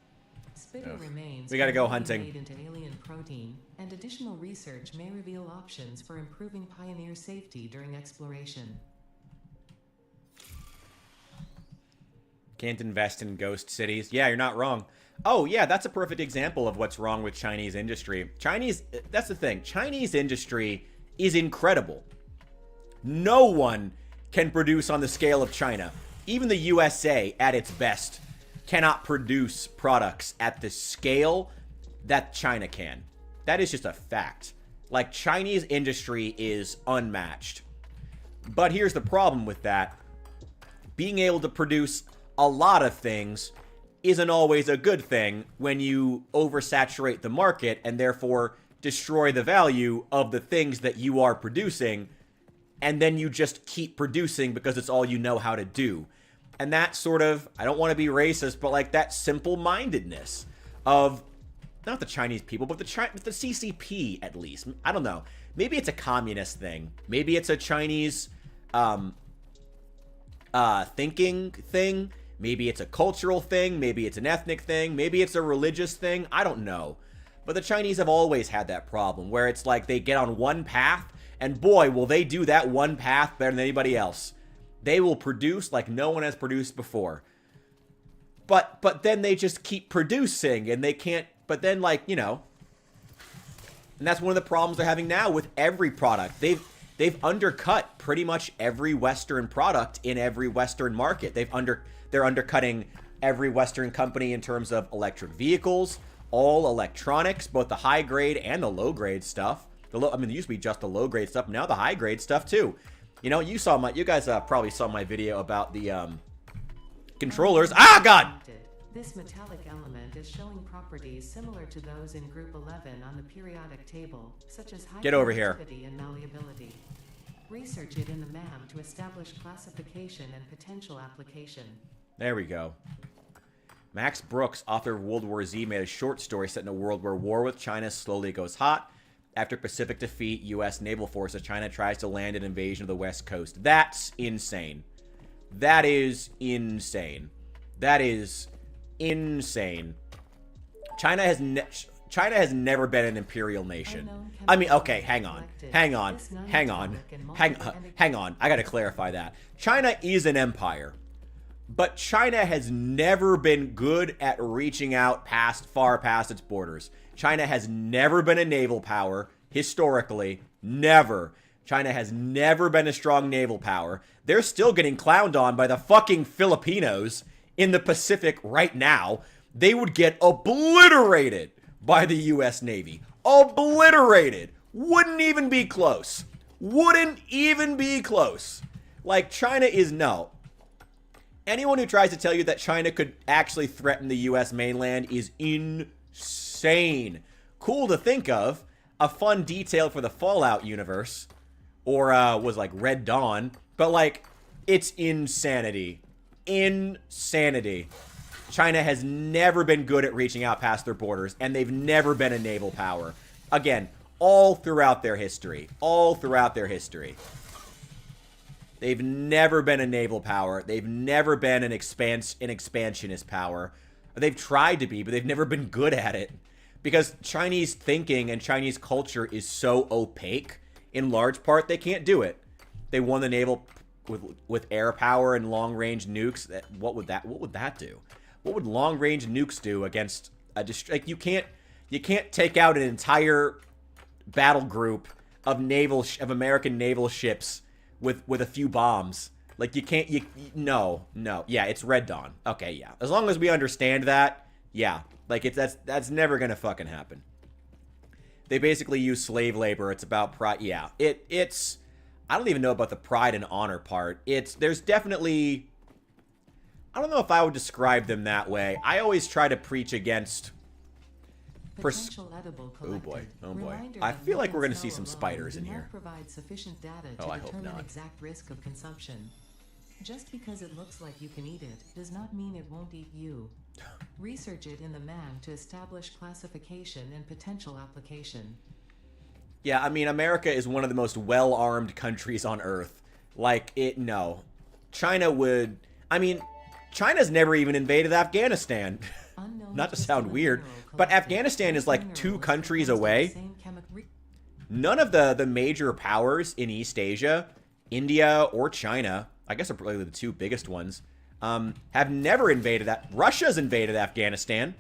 Spitter remains we gotta go can be hunting. made into alien protein, and additional research may reveal options for improving Pioneer safety during exploration. Can't invest in ghost cities. Yeah, you're not wrong. Oh, yeah, that's a perfect example of what's wrong with Chinese industry. That's the thing. Chinese industry is incredible. No one can produce on the scale of China. Even the USA, at its best, cannot produce products at the scale that China can. That is just a fact. Like, Chinese industry is unmatched. But here's the problem with that. Being able to produce a lot of things isn't always a good thing when you oversaturate the market and therefore destroy the value of the things that you are producing, and then you just keep producing because it's all you know how to do. And that sort of, I don't want to be racist, but like that simple-mindedness of, not the Chinese people, but the CCP at least. I don't know. Maybe it's a communist thing. Maybe it's a Chinese thinking thing. Maybe it's a cultural thing. Maybe it's an ethnic thing. Maybe it's a religious thing. I don't know. But the Chinese have always had that problem where it's like they get on one path, and boy, will they do that one path better than anybody else. They will produce like no one has produced before. But then they just keep producing, and they can't, but then, like, you know, and that's one of the problems they're having now with every product. They've undercut pretty much every Western product in every Western market. They're undercutting every Western company in terms of electric vehicles, all electronics, both the high grade and the low grade stuff. There used to be just the low grade stuff. Now the high grade stuff too. You know, you guys probably saw my video about the controllers. Ah, God! This metallic element is showing properties similar to those in Group 11 on the periodic table, such as high Get over here. conductivity and malleability. Research it in the MAM to establish classification and potential application. There we go. Max Brooks, author of World War Z, made a short story set in a world where war with China slowly goes hot. After Pacific defeat, U.S. naval forces, China tries to land an invasion of the West Coast. That's insane. That is insane. That is insane. China has never been an imperial nation. I mean, okay, hang on. I gotta clarify that. China is an empire. But China has never been good at reaching out far past its borders. China has never been a naval power, historically. Never. China has never been a strong naval power. They're still getting clowned on by the fucking Filipinos in the Pacific right now. They would get obliterated by the U.S. Navy. Obliterated. Wouldn't even be close. Wouldn't even be close. Like, China is no. Anyone who tries to tell you that China could actually threaten the U.S. mainland is insane. Cool to think of. A fun detail for the Fallout universe. Or, was like Red Dawn. But, like, it's insanity. Insanity. China has never been good at reaching out past their borders. And they've never been a naval power. Again, all throughout their history. All throughout their history. They've never been a naval power. They've never been an expansionist power. They've tried to be, but they've never been good at it. Because Chinese thinking and Chinese culture is so opaque, in large part, they can't do it. They won the naval with air power and long-range nukes. What would that do? What would long-range nukes do against a like you can't take out an entire battle group of American naval ships with a few bombs. Like, you can't, no. Yeah, it's Red Dawn. Okay, yeah. As long as we understand that, yeah. Like, that's never gonna fucking happen. They basically use slave labor. It's about pride. Yeah, it's, I don't even know about the pride and honor part. There's definitely, I don't know if I would describe them that way. I always try to preach against oh boy. I feel like we're going to see some spiders in here. Sufficient data Oh, I hope not. Exact risk of consumption. Just because it looks like you can eat it does not mean it won't eat you. Research it in the MAM to establish classification and potential application. Yeah, I mean, America is one of the most well-armed countries on Earth. Like, no. China would, I mean, China's never even invaded Afghanistan. Not to sound weird, but Afghanistan is like 2 countries away. None of the major powers in East Asia, India or China, I guess are probably the 2 biggest ones, have never invaded that. Russia's invaded Afghanistan,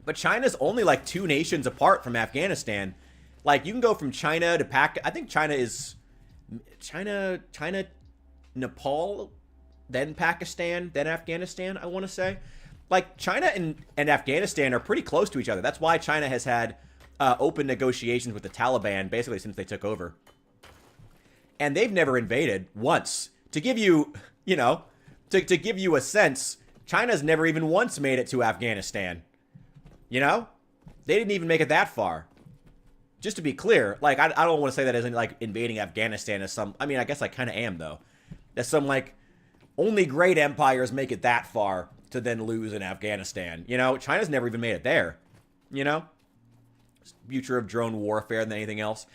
but China's only like 2 nations apart from Afghanistan. Like, you can go from China to I think China is China, Nepal, then Pakistan, then Afghanistan, I want to say. Like, China and Afghanistan are pretty close to each other. That's why China has had open negotiations with the Taliban, basically, since they took over. And they've never invaded once. To give you, to give you a sense, China's never even once made it to Afghanistan. You know? They didn't even make it that far. Just to be clear, like, I don't want to say that as in, like, invading Afghanistan as some, I mean, I guess I kind of am, though. As some, like, only great empires make it that far to then lose in Afghanistan. You know, China's never even made it there. You know? Future of drone warfare than anything else.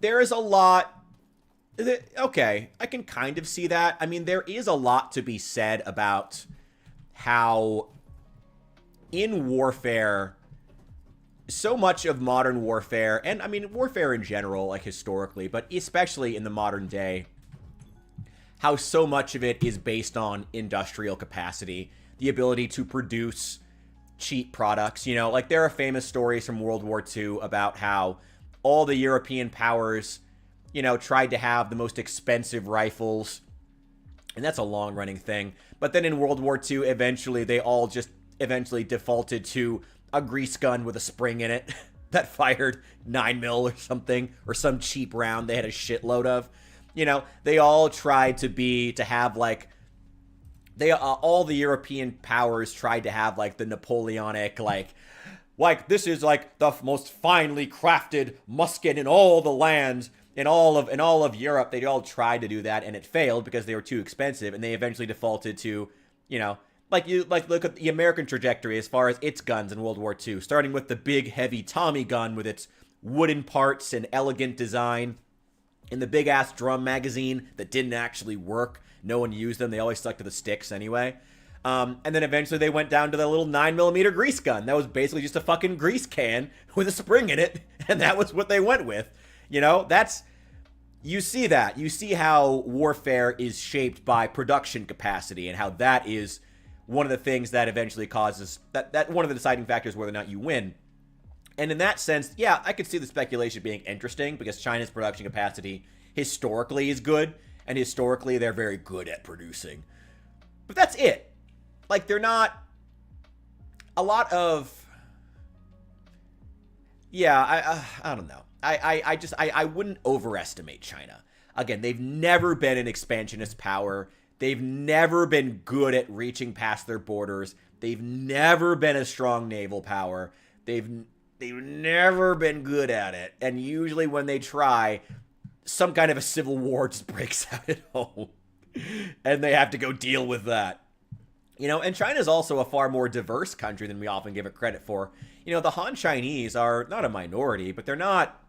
There is a lot. Okay, I can kind of see that. I mean, there is a lot to be said about how in warfare, so much of modern warfare, and I mean, warfare in general, like historically, but especially in the modern day, how so much of it is based on industrial capacity. The ability to produce cheap products, you know, like there are famous stories from World War II about how all the European powers, you know, tried to have the most expensive rifles, and that's a long-running thing. But then in World War II, they all just eventually defaulted to a grease gun with a spring in it that fired 9mm or something, or some cheap round they had a shitload of. You know, they all tried to have like they all the European powers tried to have like the Napoleonic like this is like the most finely crafted musket in all the lands in all of Europe. They all tried to do that and it failed because they were too expensive, and they eventually defaulted to, like look at the American trajectory as far as its guns in World War II, starting with the big heavy Tommy gun with its wooden parts and elegant design, and the big ass drum magazine that didn't actually work. No one used them. They always stuck to the sticks anyway. And then eventually they went down to the little 9mm grease gun. That was basically just a fucking grease can with a spring in it. And that was what they went with. You see that. You see how warfare is shaped by production capacity, and how that is one of the things that eventually causes, that one of the deciding factors whether or not you win. And in that sense, yeah, I could see the speculation being interesting, because China's production capacity historically is good, and historically they're very good at producing. But that's it. Like, they're not a lot of, yeah, I don't know. I wouldn't overestimate China. Again, they've never been an expansionist power. They've never been good at reaching past their borders. They've never been a strong naval power. They've never been good at it. And usually when they try, some kind of a civil war just breaks out at home. And they have to go deal with that. And China's also a far more diverse country than we often give it credit for. The Han Chinese are not a minority, but they're not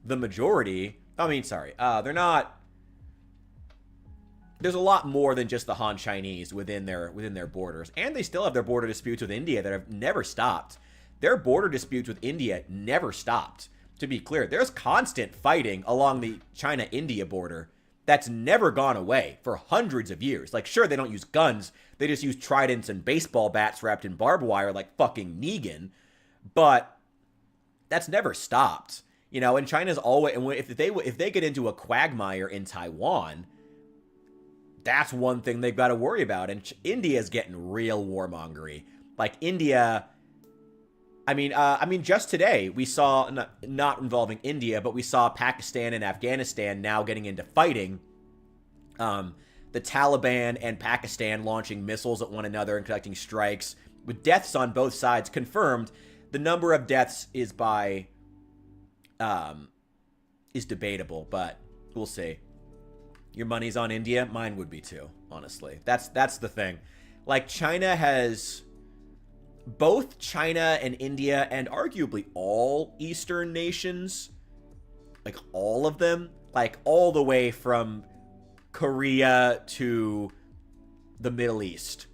the majority. They're not. There's a lot more than just the Han Chinese within their borders. And they still have their border disputes with India that have never stopped. Their border disputes with India never stopped. To be clear, there's constant fighting along the China-India border that's never gone away for hundreds of years. Like, sure, they don't use guns. They just use tridents and baseball bats wrapped in barbed wire like fucking Negan. But that's never stopped. And China's always, and if they get into a quagmire in Taiwan, that's one thing they've got to worry about. And India's getting real warmongery. Like, India, just today we saw, not involving India, but we saw Pakistan and Afghanistan now getting into fighting. The Taliban and Pakistan launching missiles at one another and conducting strikes with deaths on both sides confirmed. The number of deaths is debatable, but we'll see. Your money's on India? Mine would be too, honestly. That's the thing. Like, both China and India, and arguably all Eastern nations, like all of them, like all the way from Korea to the Middle East,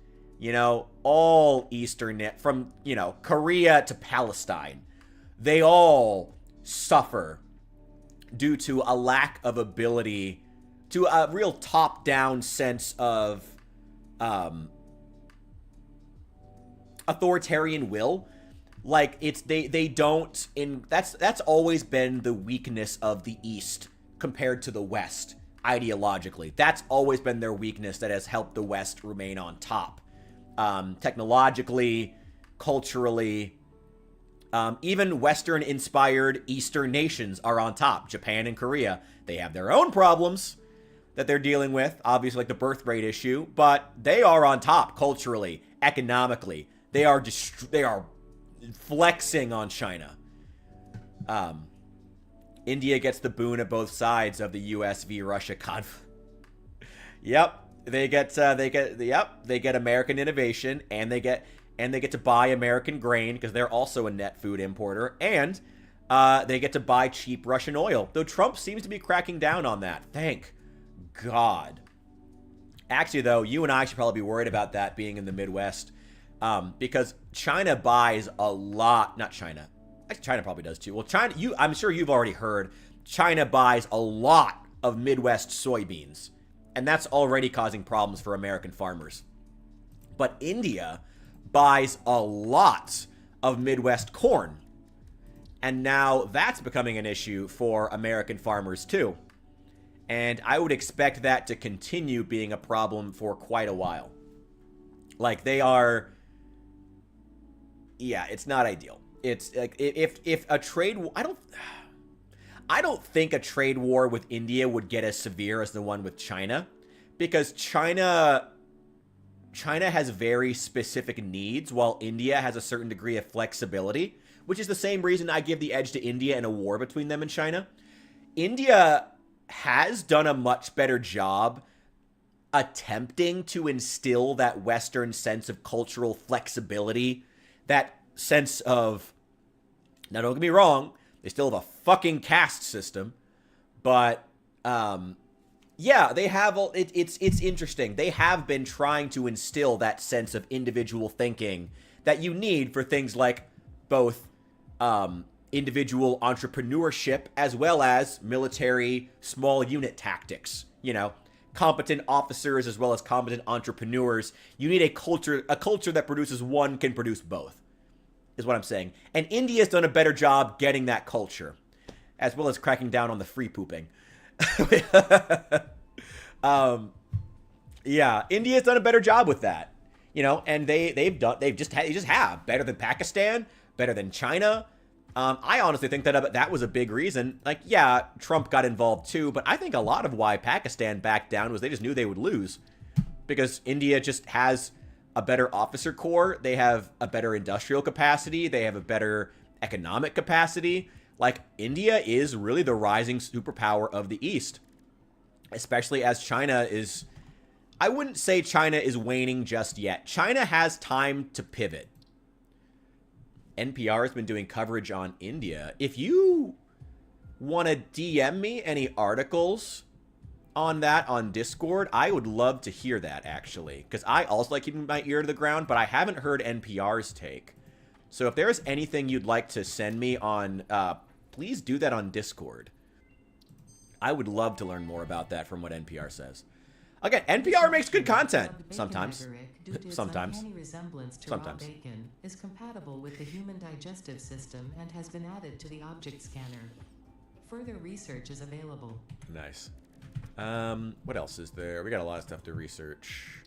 all Eastern, from, Korea to Palestine, they all suffer due to a lack of ability, to a real top-down sense of authoritarian will. Like, that's always been the weakness of the East compared to the West ideologically. That's always been their weakness that has helped the West remain on top. Technologically, culturally, even Western-inspired Eastern nations are on top. Japan and Korea, they have their own problems that they're dealing with, obviously, like the birth rate issue, but they are on top culturally, economically. They are flexing on China. India gets the boon of both sides of the U.S. v. Russia conflict. Yep, they get American innovation, and they get to buy American grain because they're also a net food importer, and they get to buy cheap Russian oil. Though Trump seems to be cracking down on that. Thank God. Actually, though, you and I should probably be worried about that being in the Midwest, because China buys a lot. Not China. Actually, China probably does too. Well, I'm sure you've already heard, China buys a lot of Midwest soybeans, and that's already causing problems for American farmers. But India buys a lot of Midwest corn, and now that's becoming an issue for American farmers too. And I would expect that to continue being a problem for quite a while. Like, they are, yeah, it's not ideal. It's like, if a trade, I don't think a trade war with India would get as severe as the one with China, because China China has very specific needs, while India has a certain degree of flexibility, which is the same reason I give the edge to India in a war between them and China. India has done a much better job attempting to instill that Western sense of cultural flexibility, that sense of, now don't get me wrong, they still have a fucking caste system, but yeah, they have. It's interesting. They have been trying to instill that sense of individual thinking that you need for things like both individual entrepreneurship as well as military small unit tactics. You know, competent officers as well as competent entrepreneurs. You need a culture. A culture that produces one can produce both, is what I'm saying. And India's done a better job getting that culture, as well as cracking down on the free pooping. Yeah, India's done a better job with that, you know, and they just have better than Pakistan, better than China. I honestly think that was a big reason. Like, yeah, Trump got involved too, but I think a lot of why Pakistan backed down was they just knew they would lose, because India just has a better officer corps, they have a better industrial capacity, they have a better economic capacity. Like, India is really the rising superpower of the East, especially as China is, I wouldn't say China is waning just yet. China has time to pivot. NPR has been doing coverage on India. If you want to DM me any articles on that on Discord, I would love to hear that, actually, because I also like keeping my ear to the ground, but I haven't heard NPR's take. So if there's anything you'd like to send me on, please do that on Discord. I would love to learn more about that from what NPR says. Again, NPR makes good content sometimes. Sometimes. Uncanny resemblance to raw bacon is compatible with the human digestive system and has been added to the object scanner. Further research is available. Nice. What else is there? We got a lot of stuff to research.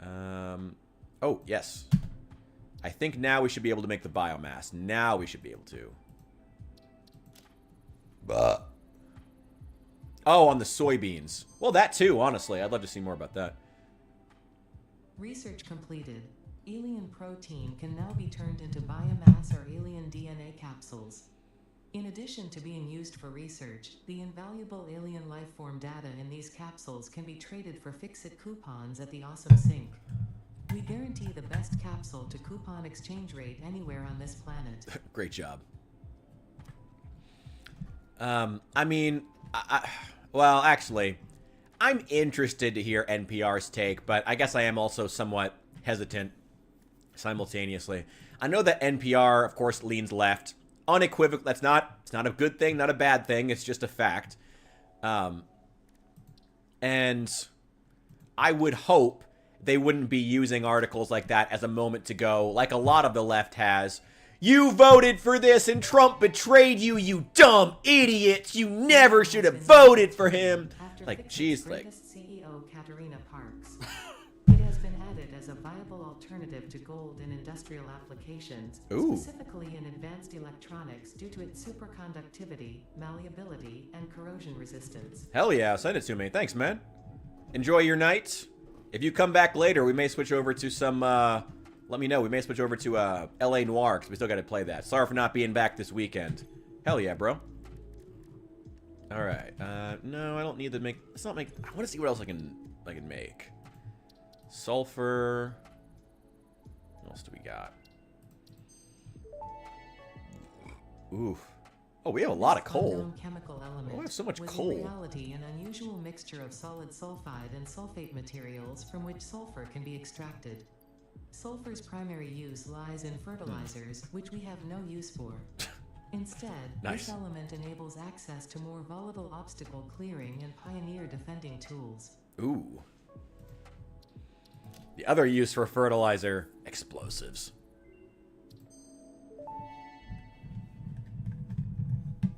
Oh, yes. I think now we should be able to make the biomass. Now we should be able to. Oh, on the soybeans. Well, that too, honestly. I'd love to see more about that. Research completed. Alien protein can now be turned into biomass or alien DNA capsules. In addition to being used for research, the invaluable alien lifeform data in these capsules can be traded for Fix-It coupons at the Awesome Sync. We guarantee the best capsule to coupon exchange rate anywhere on this planet. Great job. I mean, well, actually, I'm interested to hear NPR's take, but I guess I am also somewhat hesitant simultaneously. I know that NPR, of course, leans left. Unequivocal. It's not a good thing, not a bad thing. It's just a fact. And I would hope they wouldn't be using articles like that as a moment to go, like a lot of the left has. You voted for this and Trump betrayed you, you dumb idiots. You never should have voted for him. Like, geez, like. CEO Katerina Parks. It has been added as a viable alternative to gold in industrial applications, specifically in advanced electronics due to its superconductivity, malleability, and corrosion resistance. Hell yeah, send it to me. Thanks, man. Enjoy your night. If you come back later, we may switch over to some, let me know. We may switch over to LA Noire, because we still got to play that. Sorry for not being back this weekend. Hell yeah, bro. All right. No, I don't need to make. Let's not make. I want to see what else I can make. Sulfur. What else do we got? Ooh. Oh, we have a lot of coal. Chemical element Oh, we have so much was coal. in reality an unusual mixture of solid sulfide and sulfate materials from which sulfur can be extracted. Sulfur's primary use lies in fertilizers, which we have no use for. Instead, Nice. this element enables access to more volatile obstacle clearing and pioneer defending tools. Ooh. The other use for fertilizer, explosives.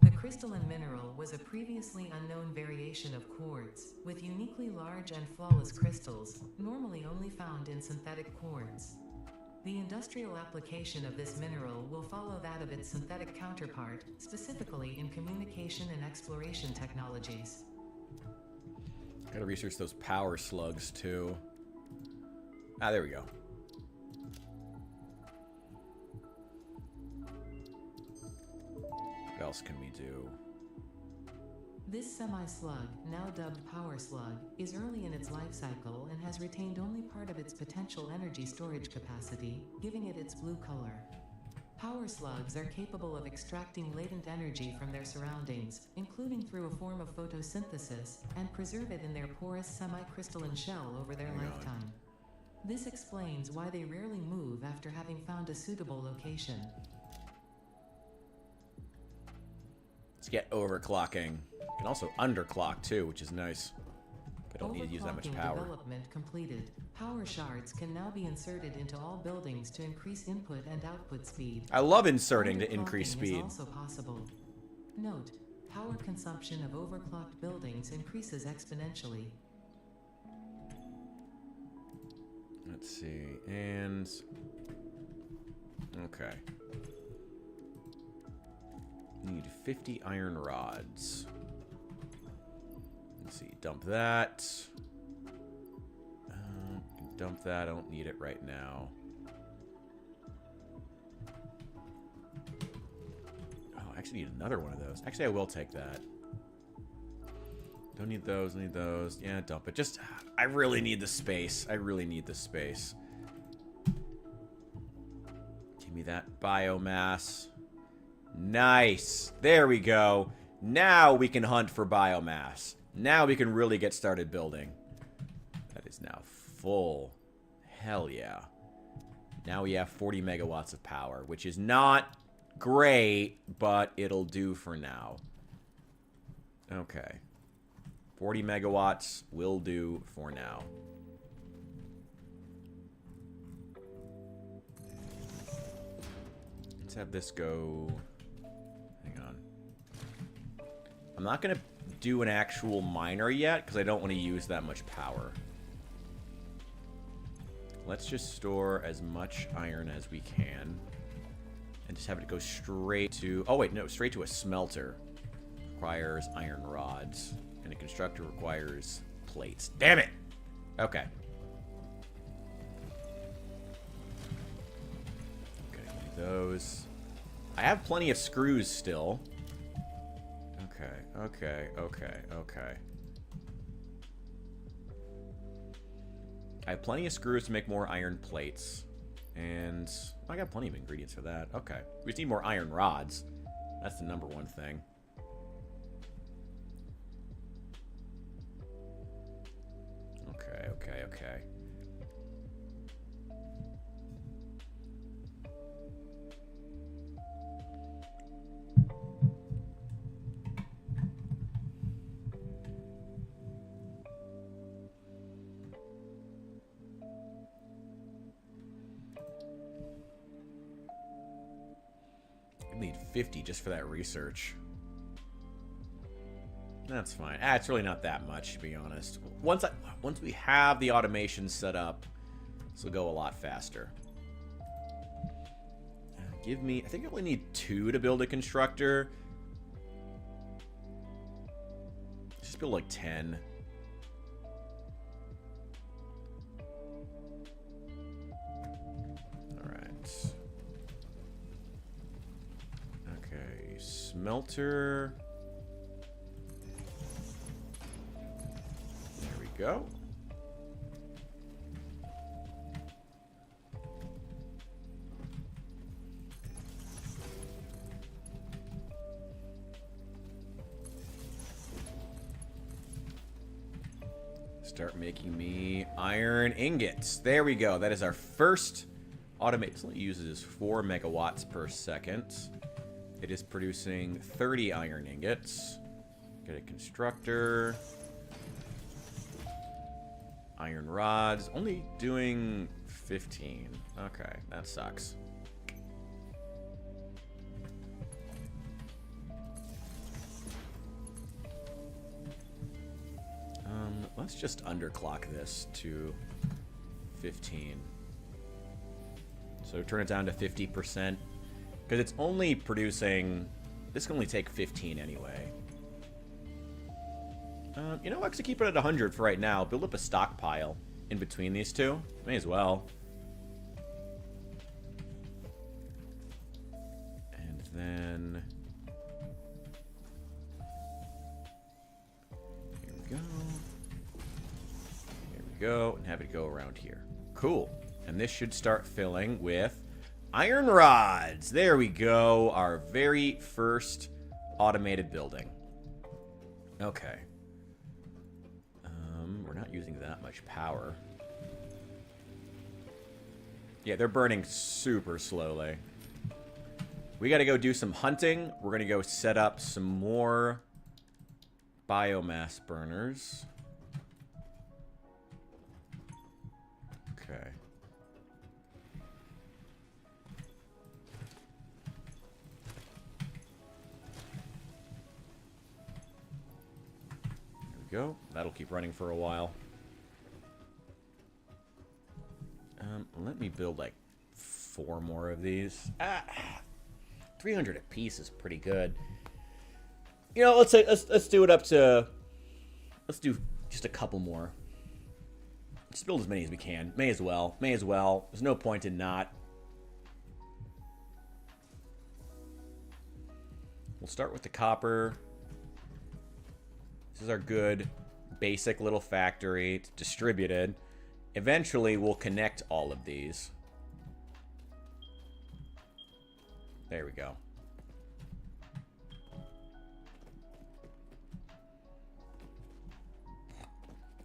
The crystalline mineral was a previously unknown variation of quartz, with uniquely large and flawless crystals, normally only found in synthetic quartz. The industrial application of this mineral will follow that of its synthetic counterpart, specifically in communication and exploration technologies. Gotta research those power slugs, too. Ah, there we go. What else can we do? This semi-slug, now dubbed Power Slug, is early in its life cycle and has retained only part of its potential energy storage capacity, giving it its blue color. Power slugs are capable of extracting latent energy from their surroundings, including through a form of photosynthesis, and preserve it in their porous semi-crystalline shell over their lifetime. This explains why they rarely move after having found a suitable location. Let's get overclocking. You can also underclock too, which is nice. I don't need to use that much power. Development completed. Power shards can now be inserted into all buildings to increase input and output speed. I love inserting to increase speed. Is also possible. Note, power consumption of overclocked buildings increases exponentially. Let's see, and okay. Need 50 iron rods. Let's see, dump that. Dump that, I don't need it right now. Oh, I actually need another one of those. Actually, I will take that. Don't need those, need those. Yeah, dump it. Just, I really need the space. I really need the space. Give me that biomass. Nice. There we go. Now we can hunt for biomass. Now we can really get started building. That is now full. Hell yeah. Now we have 40 megawatts of power, which is not great, but it'll do for now. Okay. 40 megawatts will do for now. Let's have this go. Hang on. I'm not going to do an actual miner yet because I don't want to use that much power. Let's just store as much iron as we can. And just have it go straight to... Oh, wait, no. Straight to a smelter. Requires iron rods. And a constructor requires plates. Damn it! Okay. Okay, do those. I have plenty of screws still. Okay. I have plenty of screws to make more iron plates. And I got plenty of ingredients for that. Okay. We just need more iron rods. That's the number one thing. Okay. I need 50 just for that research. That's fine. It's really not that much, to be honest. Once we have the automation set up, this will go a lot faster. Give me... I think I only need 2 to build a constructor. Let's just build like 10. Alright. Okay, smelter... Go. Start making me iron ingots. There we go. That is our first automate. This only uses 4 megawatts per second. It is producing 30 iron ingots. Get a constructor. Iron rods, only doing 15. Okay, that sucks. Let's just underclock this to 15. So turn it down to 50%. Because it's only producing... This can only take 15 anyway. You know, actually keep it at 100 for right now. Build up a stockpile. in between these two. May as well. And then... here we go. Here we go. And have it go around here. Cool. And this should start filling with iron rods. There we go. Our very first automated building. Okay. We're not using that much power. Yeah, they're burning super slowly. We got to go do some hunting. We're going to go set up some more biomass burners. Okay. Go. That'll keep running for a while. Let me build like 4 more of these. 300 a piece is pretty good. You know, let's do it up to. Let's do just a couple more. Just build as many as we can. May as well. May as well. There's no point in not. We'll start with the copper. This is our good, basic little factory. It's distributed. Eventually, we'll connect all of these. There we go.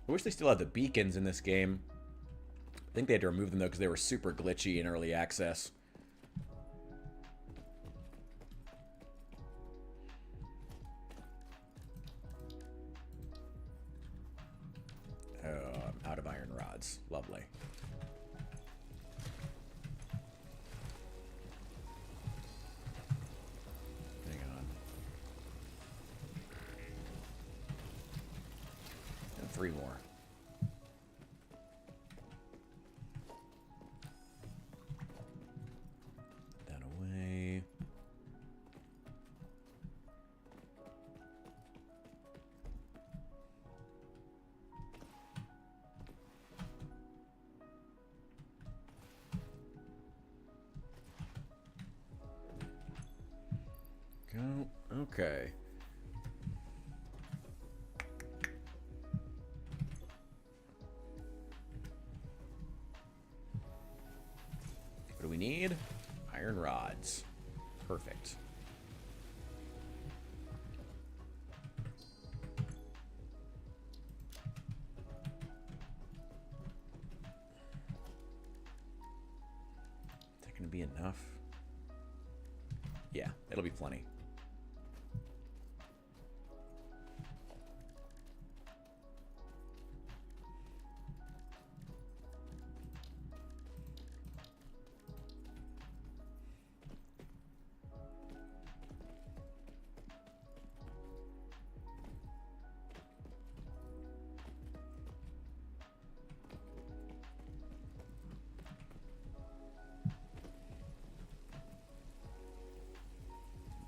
I wish they still had the beacons in this game. I think they had to remove them, though, because they were super glitchy in early access. Out of iron rods. Lovely. Hang on. And 3 more. That away. Go. Okay. What do we need? Iron rods. Perfect. Is that going to be enough? Yeah, it'll be plenty.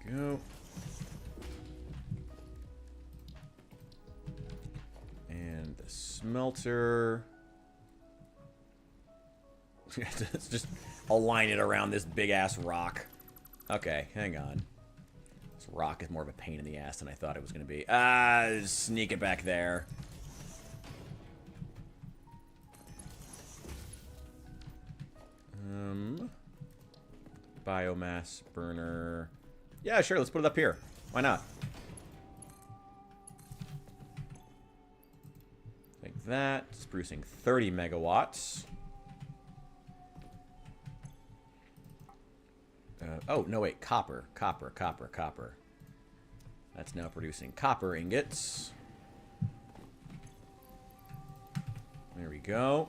Go. And the smelter. Let's just align it around this big ass rock. Okay, hang on. This rock is more of a pain in the ass than I thought it was going to be. Sneak it back there. Biomass burner. Yeah, sure, let's put it up here. Why not? Like that. Sprucing 30 megawatts. Oh, no, wait. Copper. Copper. That's now producing copper ingots. There we go.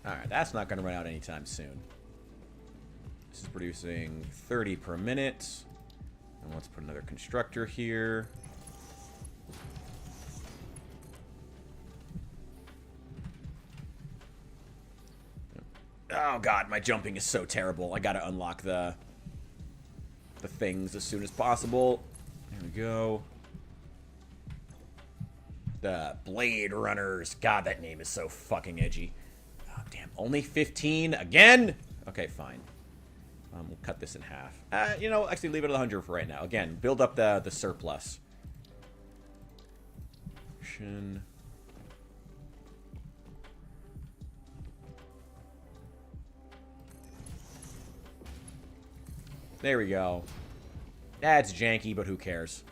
Alright, that's not going to run out anytime soon. This is producing 30 per minute. And let's put another constructor here. Oh god, my jumping is so terrible. I gotta unlock the things as soon as possible. There we go. The Blade Runners. God, that name is so fucking edgy. Oh, damn. Only 15 again? Okay, fine. We'll cut this in half. You know, actually leave it at 100 for right now. Again, build up the surplus. There we go. That's janky, but who cares?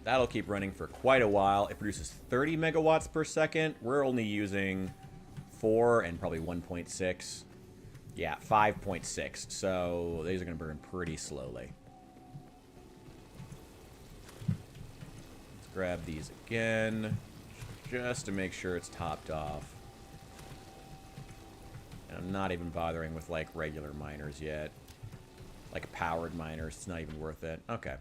That'll keep running for quite a while. It produces 30 megawatts per second. We're only using 4 and probably 1.6. Yeah, 5.6. So these are going to burn pretty slowly. Let's grab these again, just to make sure it's topped off. And I'm not even bothering with, like, regular miners yet. Like, powered miners. It's not even worth it. Okay.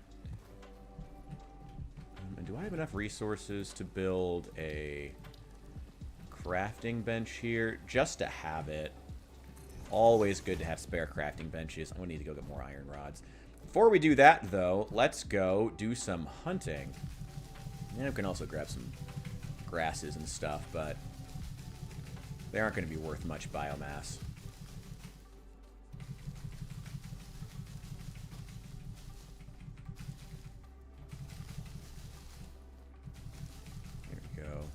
And do I have enough resources to build a crafting bench here? Just to have it. Always good to have spare crafting benches. I'm going to need to go get more iron rods. Before we do that, though, let's go do some hunting. And we can also grab some grasses and stuff, but they aren't going to be worth much biomass. Here we go.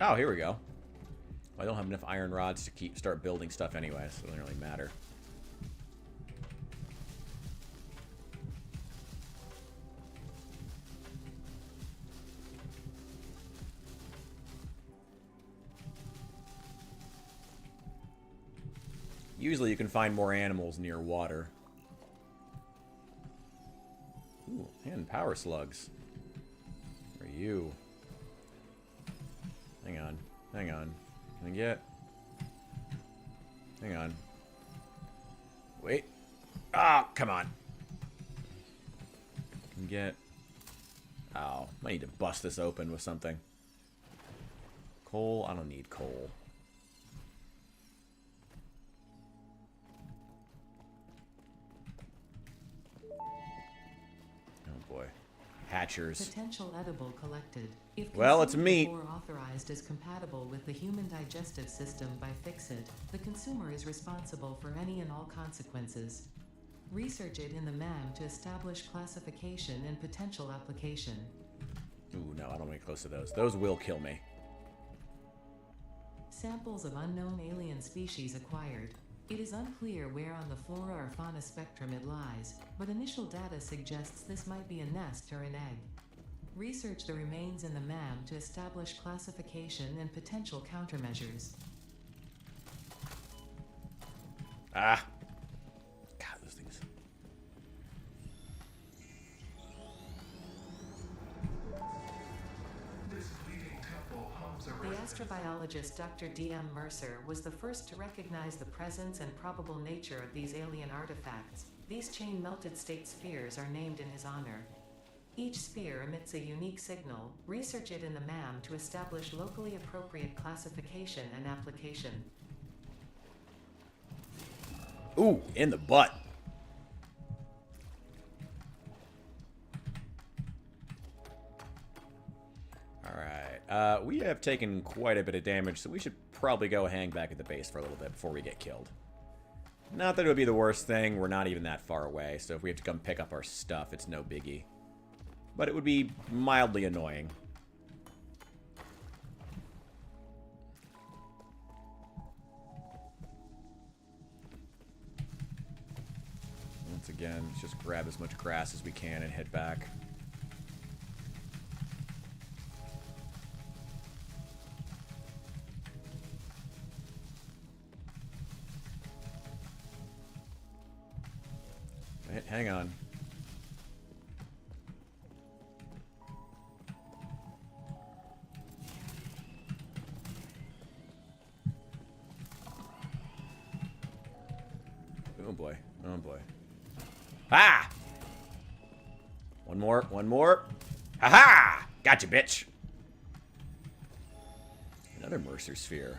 Oh, here we go. Well, I don't have enough iron rods to start building stuff anyway, so it doesn't really matter. Usually you can find more animals near water. Ooh, and power slugs. Where are you? Hang on. Hang on. Can I get... Hang on. Wait. Ah, oh, come on. Can get... Oh, I need to bust this open with something. Coal? I don't need coal. Oh boy. Hatchers. Potential edible collected. If well, it's meat. Or authorized as compatible with the human digestive system by Fixit, the consumer is responsible for any and all consequences. Research it in the MAM to establish classification and potential application. Ooh, no, I don't want to get close to those. Those will kill me. Samples of unknown alien species acquired. It is unclear where on the flora or fauna spectrum it lies, but initial data suggests this might be a nest or an egg. Research the remains in the MAM to establish classification and potential countermeasures. Ah. God, those things. The astrobiologist Dr. D.M. Mercer was the first to recognize the presence and probable nature of these alien artifacts. These chain-melted state spheres are named in his honor. Each sphere emits a unique signal. Research it in the MAM to establish locally appropriate classification and application. Ooh, in the butt. Alright, we have taken quite a bit of damage, so we should probably go hang back at the base for a little bit before we get killed. Not that it would be the worst thing, we're not even that far away, so if we have to come pick up our stuff, it's no biggie. But it would be mildly annoying. Once again, let's just grab as much grass as we can and head back. Hang on. Oh boy. Oh boy. Ah! One more. One more. Ha-ha! Gotcha, bitch. Another Mercer Sphere.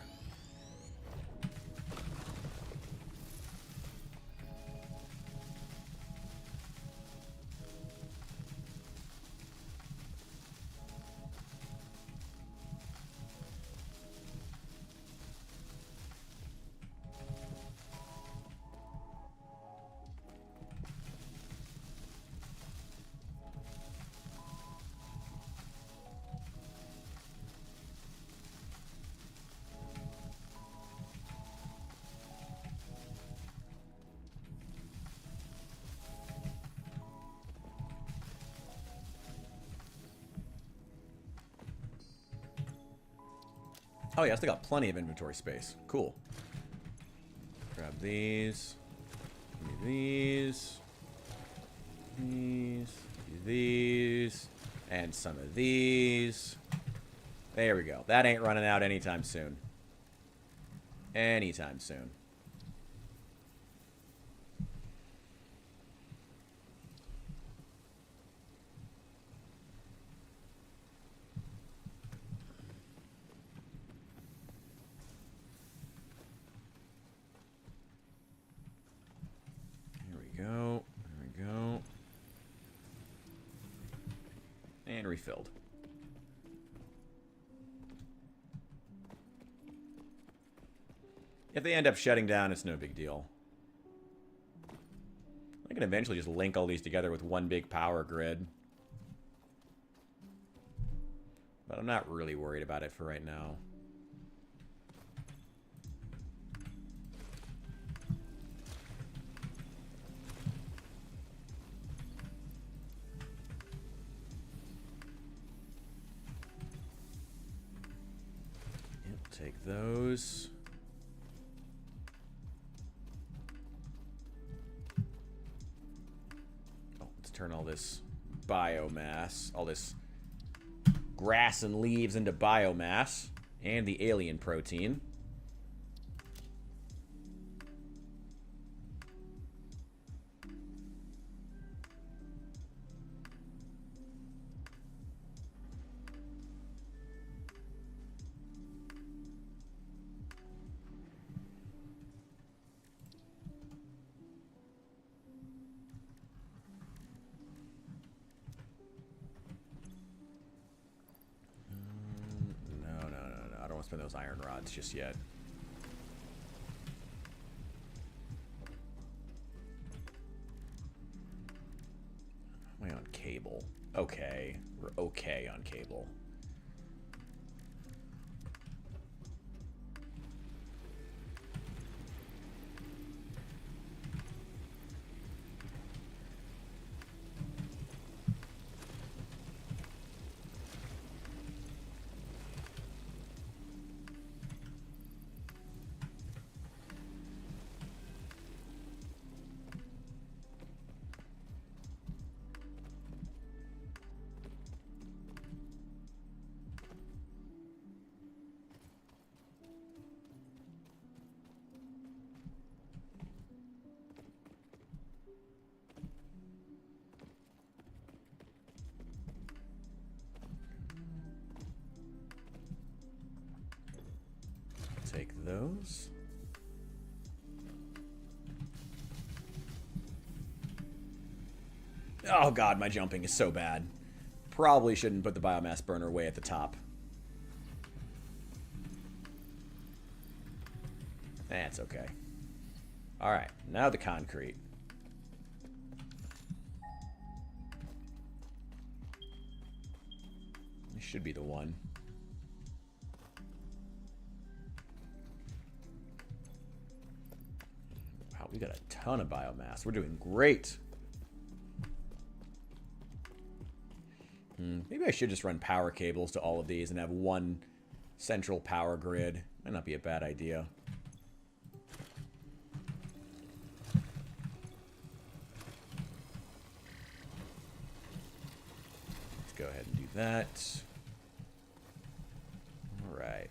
Oh yeah, I still got plenty of inventory space. Cool. Grab these. Give me these. These. And some of these. There we go. That ain't running out anytime soon. Anytime soon. Go. There we go. And refilled. If they end up shutting down, it's no big deal. I can eventually just link all these together with one big power grid. But I'm not really worried about it for right now. Take those. Oh, let's turn all this biomass, all this grass and leaves into biomass, and the alien protein. Those iron rods just yet. Am I on cable? Okay. We're okay on cable. Take those. Oh god, my jumping is so bad. Probably shouldn't put the biomass burner way at the top. That's okay. Alright, now the concrete. This should be the one. Wow, we got a ton of biomass. We're doing great. Maybe I should just run power cables to all of these and have one central power grid. Might not be a bad idea. that. All right.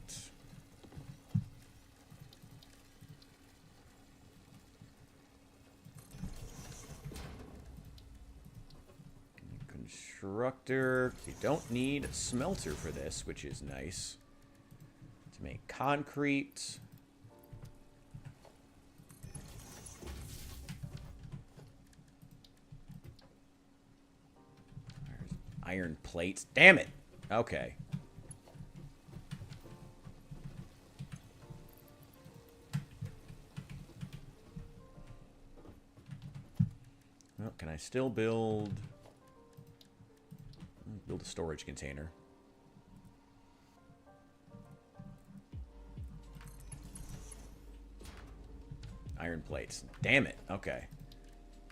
Constructor. You don't need a smelter for this, which is nice. To make concrete. There's iron plates. Damn it! Okay. Well, can I still build a storage container? Iron plates. Damn it. Okay.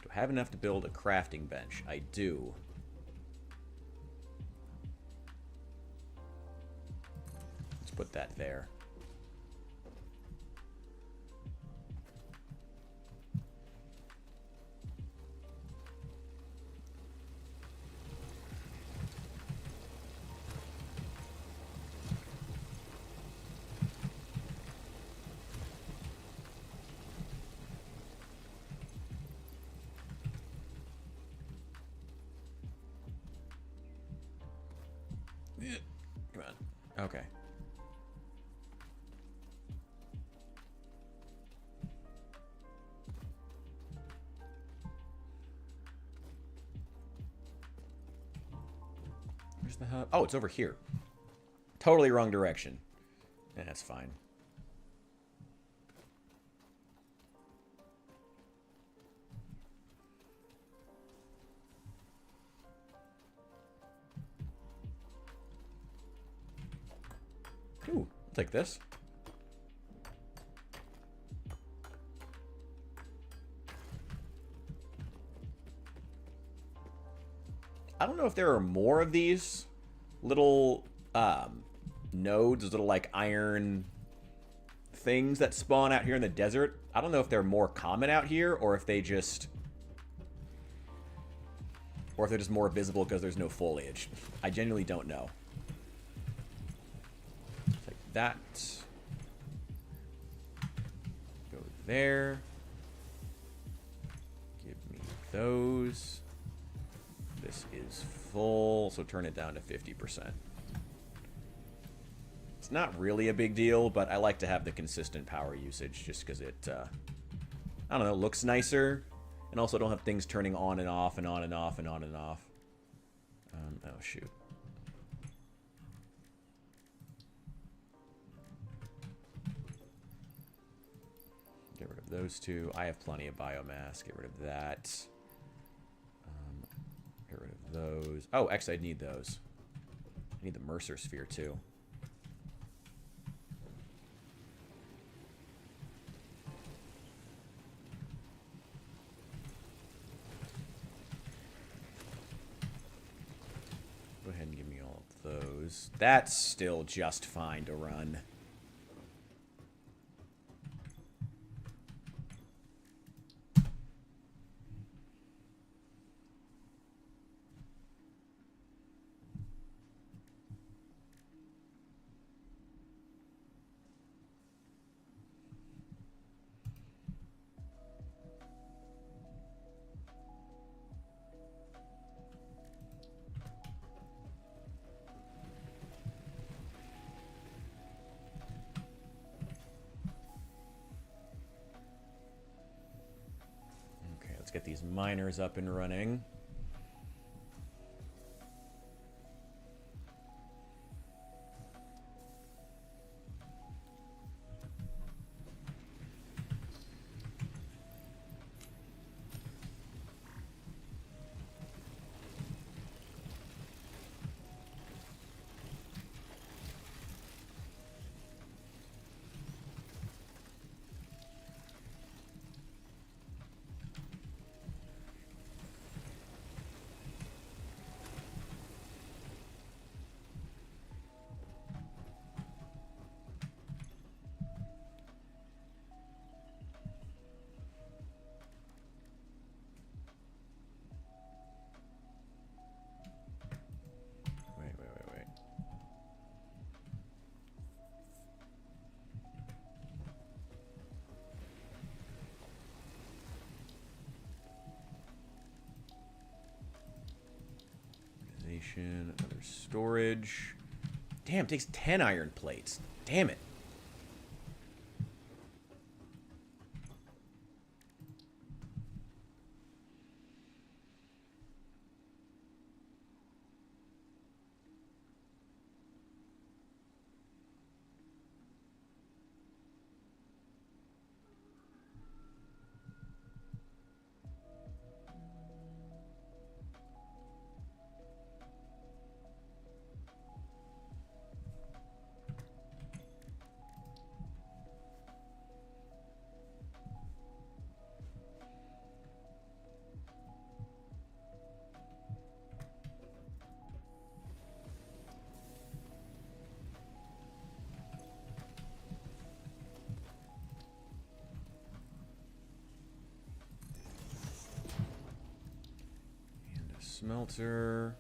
Do I have enough to build a crafting bench? I do. Let's put that there. Come on. Okay. Where's the hub? Oh, it's over here. Totally wrong direction. Yeah, that's fine. Ooh, I'll take this. I don't know if there are more of these little nodes, little like iron things that spawn out here in the desert. I don't know if they're more common out here or if they just... or if they're just more visible because there's no foliage. I genuinely don't know. Like that. Go there. Give me those. This is full, so turn it down to 50%. It's not really a big deal, but I like to have the consistent power usage just because it, I don't know, looks nicer. And also don't have things turning on and off and on and off and on and off. Oh, shoot. Get rid of those two. I have plenty of biomass. Get rid of that. Get rid of those. Oh, actually, I need those. I need the Mercer Sphere, too. Go ahead and give me all of those. That's still just fine to run. Let's get these miners up and running. Station, another storage. Damn, it takes 10 iron plates. Damn it. Smelter.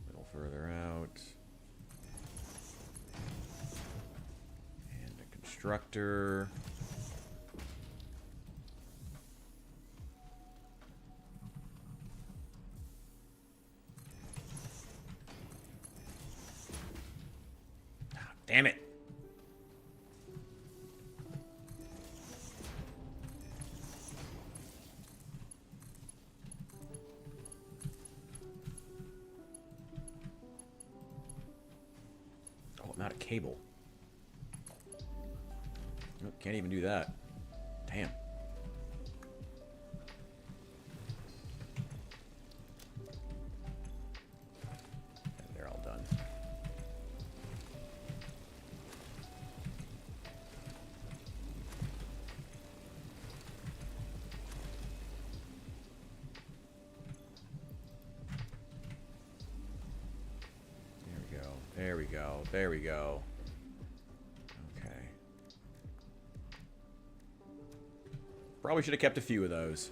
A little further out. And a constructor. Ah, damn it. Not a cable. Nope, can't even do that. Damn. And they're all done. There we go. There we go. Okay. Probably should have kept a few of those.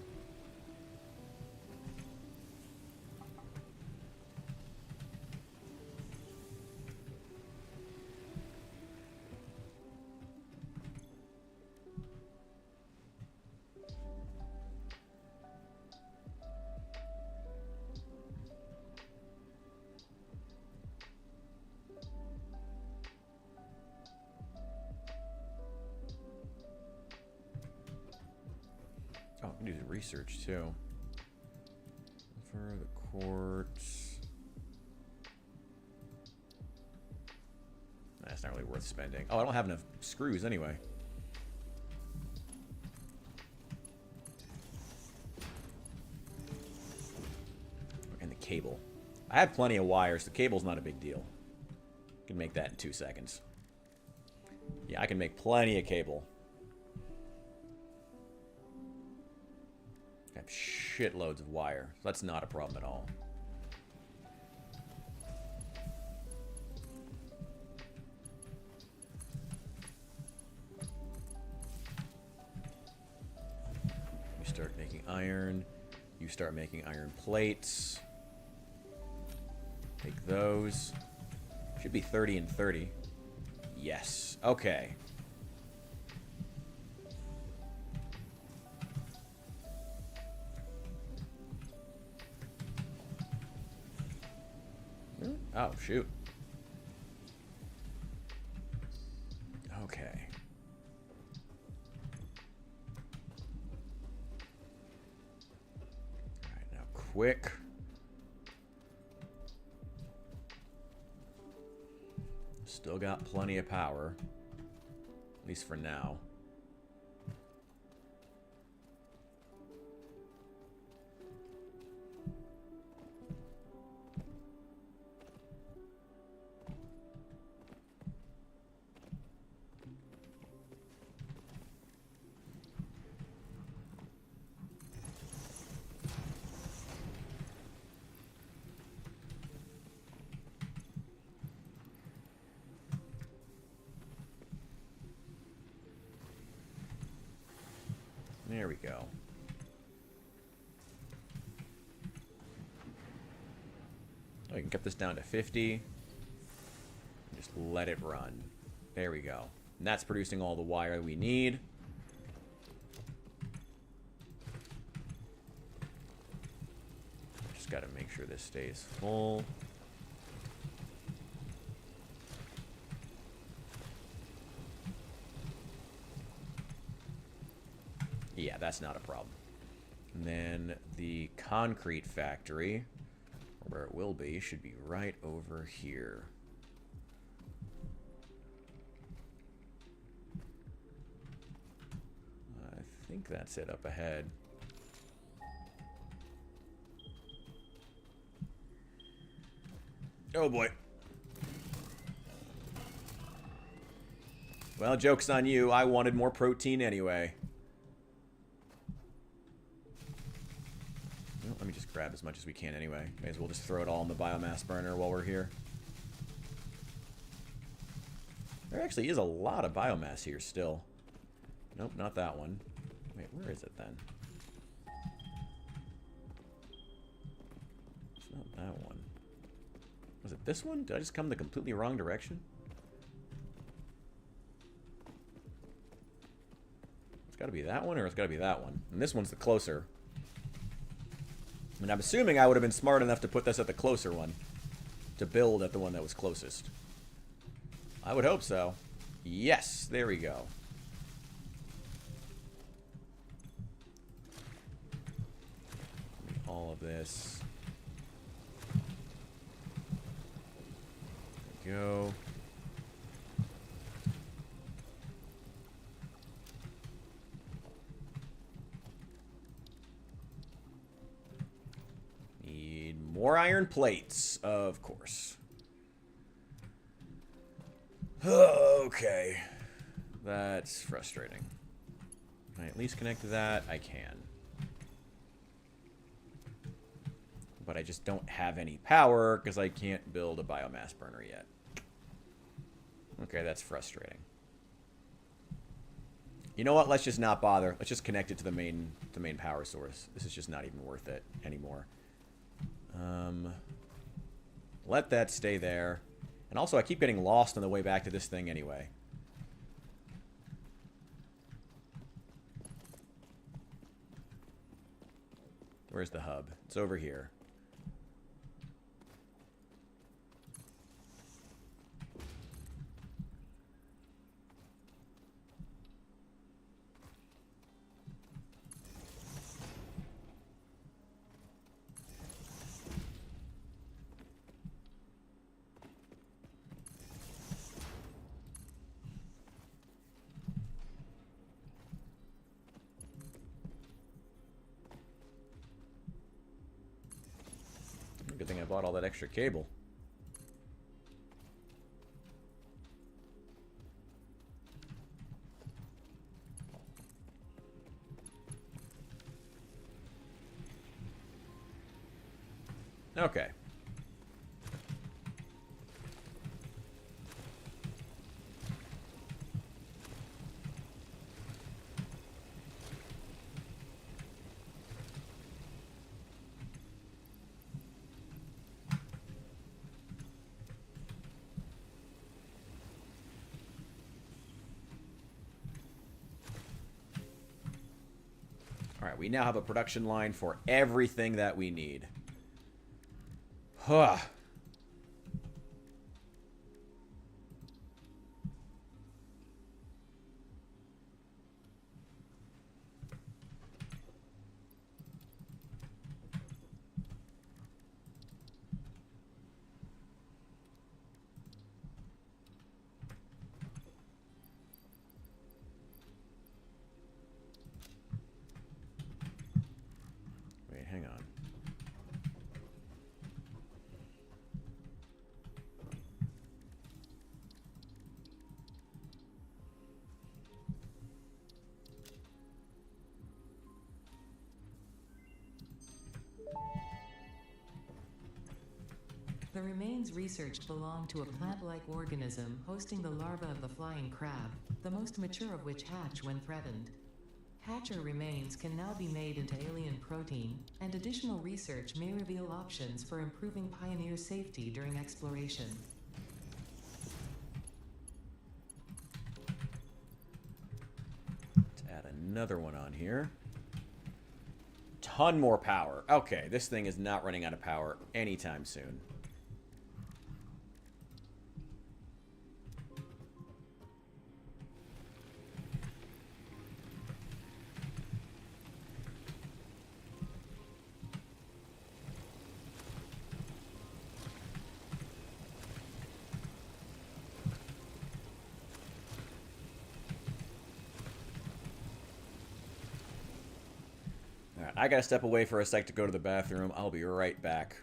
Oh, I can do the research too. For the quartz. That's not really worth spending. Oh, I don't have enough screws anyway. And the cable. I have plenty of wires. The cable's not a big deal. I can make that in 2 seconds. Yeah, I can make plenty of cable. I have shitloads of wire. So that's not a problem at all. You start making iron. You start making iron plates. Take those. Should be 30 and 30. Yes. Okay. Oh, shoot. Okay. Alright, now quick. Still got plenty of power. At least for now. There we go. Oh, you can get this down to 50. Just let it run. There we go. And that's producing all the wire we need. Just got to make sure this stays full. Yeah, that's not a problem. And then the concrete factory, where it will be, should be right over here. I think that's it up ahead. Oh boy. Well, joke's on you. I wanted more protein anyway. Well, let me just grab as much as we can anyway. May as well just throw it all in the biomass burner while we're here. There actually is a lot of biomass here still. Nope, not that one. Wait, where is it then? It's not that one. Was it this one? Did I just come the completely wrong direction? It's got to be that one, or it's got to be that one. And this one's the closer. And I'm assuming I would have been smart enough to put this at the closer one. To build at the one that was closest. I would hope so. Yes, there we go. All of this. There we go. Need more iron plates, of course. Okay. That's frustrating. Can I at least connect to that? I can. But I just don't have any power because I can't build a biomass burner yet. Okay, that's frustrating. You know what? Let's just not bother. Let's just connect it to the main power source. This is just not even worth it anymore. Let that stay there. And also, I keep getting lost on the way back to this thing anyway. Where's the hub? It's over here. Good thing I bought all that extra cable. Okay. Alright, we now have a production line for everything that we need. Huh. Wait, hang on. The remains researched belong to a plant-like organism hosting the larva of the flying crab, the most mature of which hatch when threatened. Hatcher remains can now be made into alien protein, and additional research may reveal options for improving Pioneer safety during exploration. Let's add another one on here. ton more power. Okay, this thing is not running out of power anytime soon. Alright, I gotta step away for a sec to go to the bathroom. I'll be right back.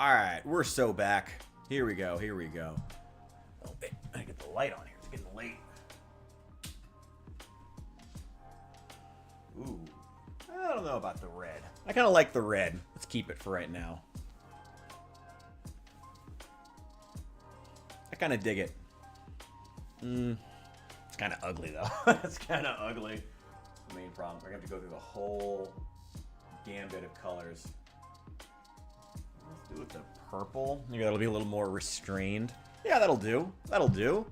Alright, we're so back. Here we go, here we go. Oh, wait, I gotta get the light on here. It's getting late. Ooh. I don't know about the red. I kind of like the red. Let's keep it for right now. I kind of dig it. It's kind of ugly, though. It's kind of ugly. The main problem. We're going to have to go through the whole gambit of colors. Let's do it with the purple. Maybe that'll be a little more restrained. Yeah, that'll do. That'll do.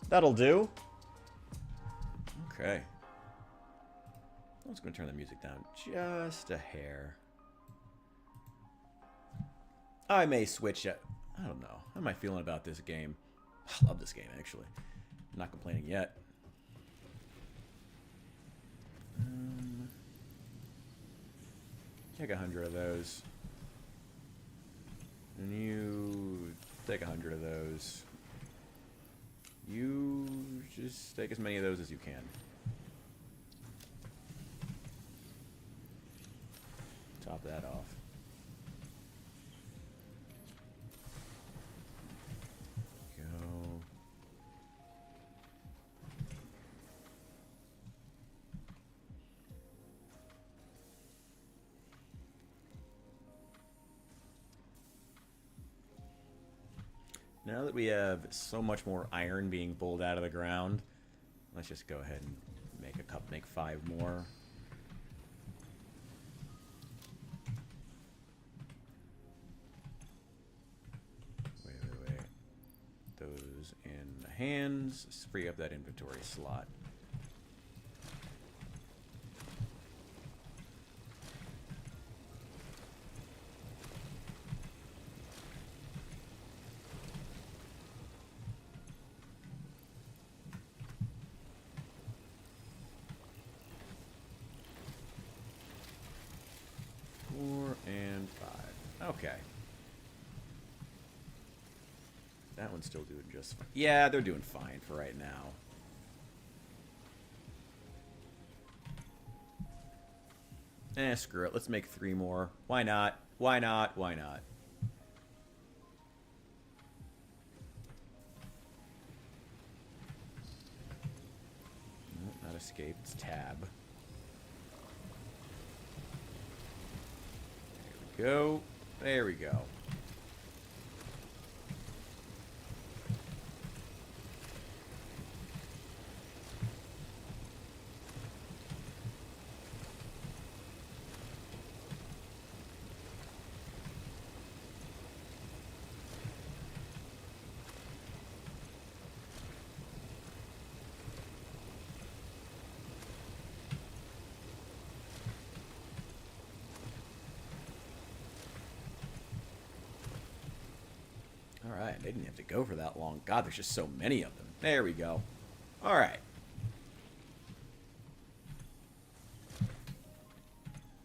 That'll do. Okay. I'm just going to turn the music down just a hair. I may switch it. I don't know. How am I feeling about this game? I love this game, actually. I'm not complaining yet. Take 100 of those. And you take 100 of those. You just take as many of those as you can. Top that off. Go. Now that we have so much more iron being pulled out of the ground, let's just go ahead and make 5 more. Wait. Those in the hands. Let's free up that inventory slot. Okay. That one's still doing just fine. Yeah, they're doing fine for right now. Screw it. Let's make 3 more. Why not? Why not? Why not? Nope, not escape. It's tab. There we go. There we go. Alright, they didn't have to go for that long. God, there's just so many of them. There we go. Alright.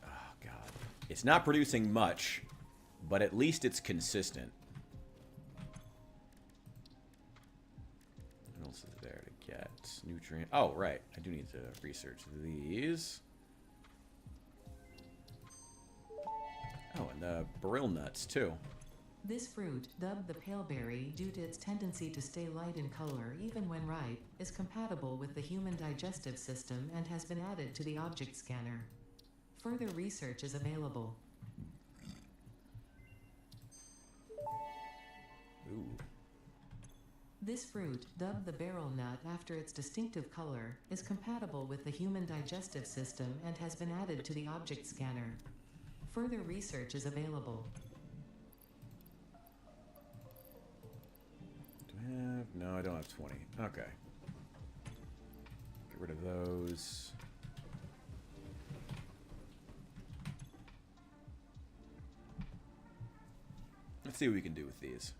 Oh, God. It's not producing much, but at least it's consistent. What else is there to get? Nutrient. Oh, right. I do need to research these. Oh, and the barrel nuts, too. This fruit, dubbed the paleberry due to its tendency to stay light in color even when ripe, is compatible with the human digestive system and has been added to the object scanner. Further research is available. Ooh. This fruit, dubbed the barrel nut after its distinctive color, is compatible with the human digestive system and has been added to the object scanner. Further research is available. No, I don't have 20. Okay. Get rid of those. Let's see what we can do with these.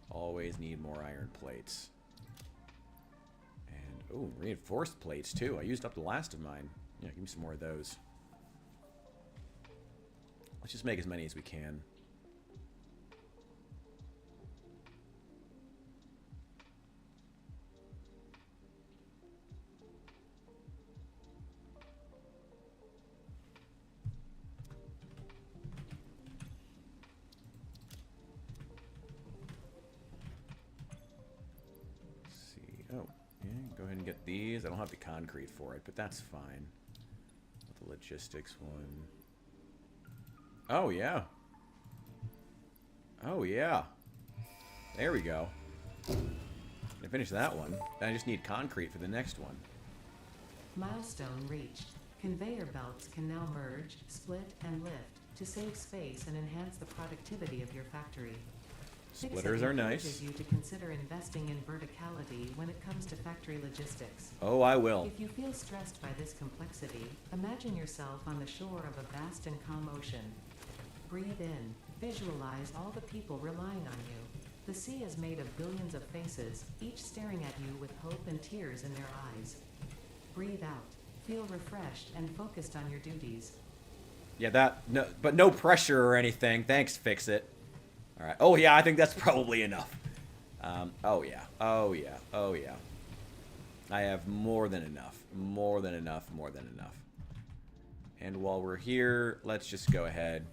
Always need more iron plates. Ooh, reinforced plates, too. I used up the last of mine. Yeah, give me some more of those. Let's just make as many as we can. get these. I don't have the concrete for it, but that's fine. The logistics one. Oh, yeah. Oh, yeah. There we go. I finished that one. Then I just need concrete for the next one. Milestone reached. Conveyor belts can now merge, split, and lift to save space and enhance the productivity of your factory. Splitters are nice. Encourages you to consider investing in verticality when it comes to factory logistics. Oh, I will. If you feel stressed by this complexity, imagine yourself on the shore of a vast and calm ocean. Breathe in. Visualize all the people relying on you. The sea is made of billions of faces, each staring at you with hope and tears in their eyes. Breathe out. Feel refreshed and focused on your duties. Yeah, but no pressure or anything. Thanks, fix it. All right. Oh, yeah, I think that's probably enough. Oh, yeah. Oh, yeah. Oh, yeah. I have more than enough. More than enough. More than enough. And while we're here, let's just go ahead.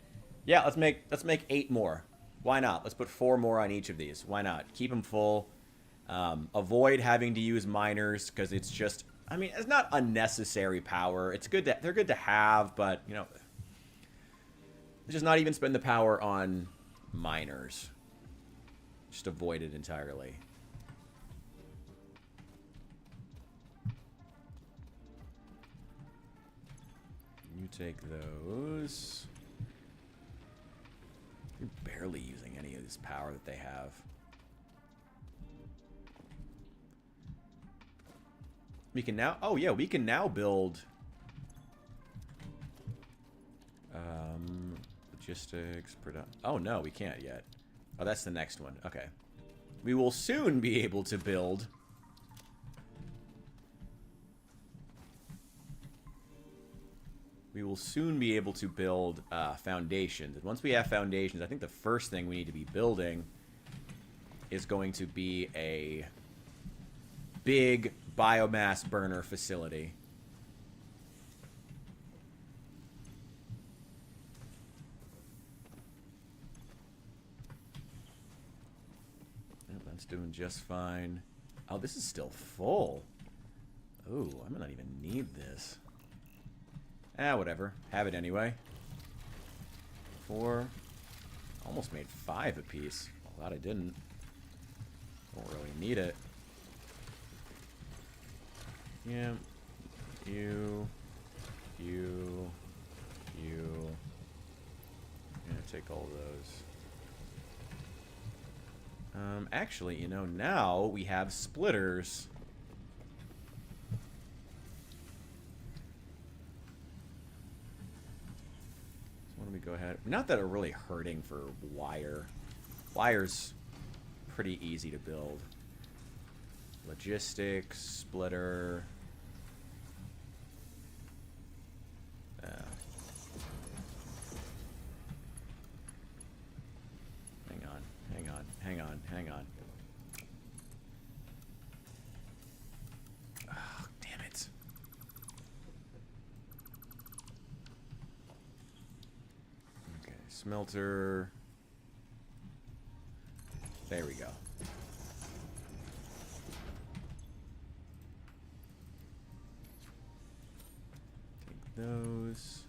Yeah, let's make 8 more. Why not? Let's put 4 more on each of these. Why not? Keep them full. Avoid having to use miners because it's just, I mean, it's not unnecessary power. It's good they're good to have, but you know, just not even spend the power on miners. Just avoid it entirely. You take those. You're barely using any of this power that they have. We can now... Oh, yeah, we can now build... logistics, production... Oh, no, we can't yet. Oh, that's the next one. Okay. We will soon be able to build... We will soon be able to build foundations. And once we have foundations, I think the first thing we need to be building is going to be a big biomass burner facility. Yep, that's doing just fine. Oh, this is still full. Ooh, I might not even need this. Ah, whatever. Have it anyway. 4. Almost made 5 apiece. Glad I didn't. Don't really need it. Yeah. You. I'm gonna take all those. Actually, you know, now we have splitters. Why don't we go ahead? Not that are really hurting for wire. Wire's pretty easy to build. Logistics, splitter. Hang on. Oh, damn it. Okay, smelter. There we go. Take those.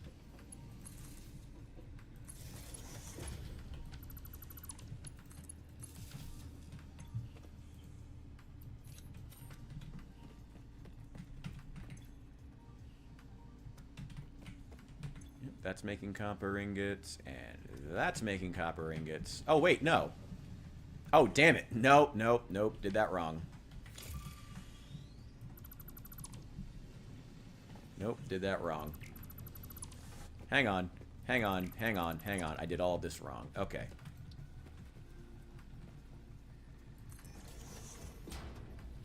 That's making copper ingots, and that's making copper ingots. Oh, wait, no. Oh, damn it. Nope. Did that wrong. Nope, did that wrong. Hang on. I did all of this wrong. Okay.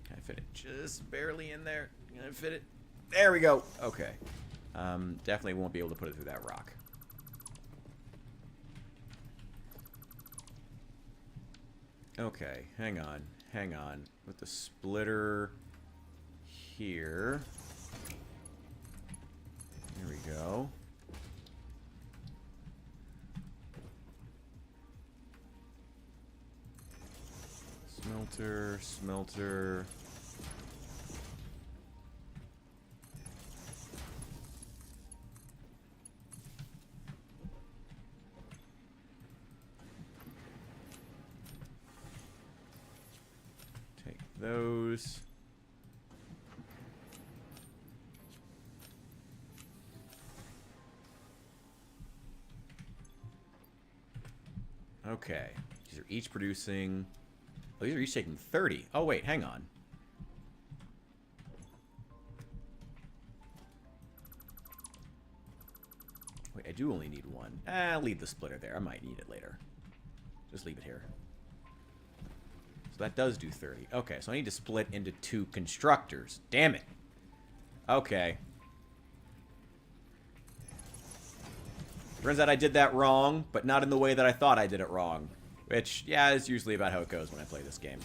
Can I fit it just barely in there? Can I fit it? There we go. Okay. Definitely won't be able to put it through that rock. Okay, hang on. With the splitter here. There we go. Smelter. those. Okay. These are each producing... Oh, these are each taking 30. Oh, wait, hang on. Wait, I do only need one. I'll leave the splitter there. I might need it later. Just leave it here. So that does do 30. Okay, so I need to split into 2 constructors. Damn it. Okay. Turns out I did that wrong, but not in the way that I thought I did it wrong. Which, yeah, is usually about how it goes when I play this game.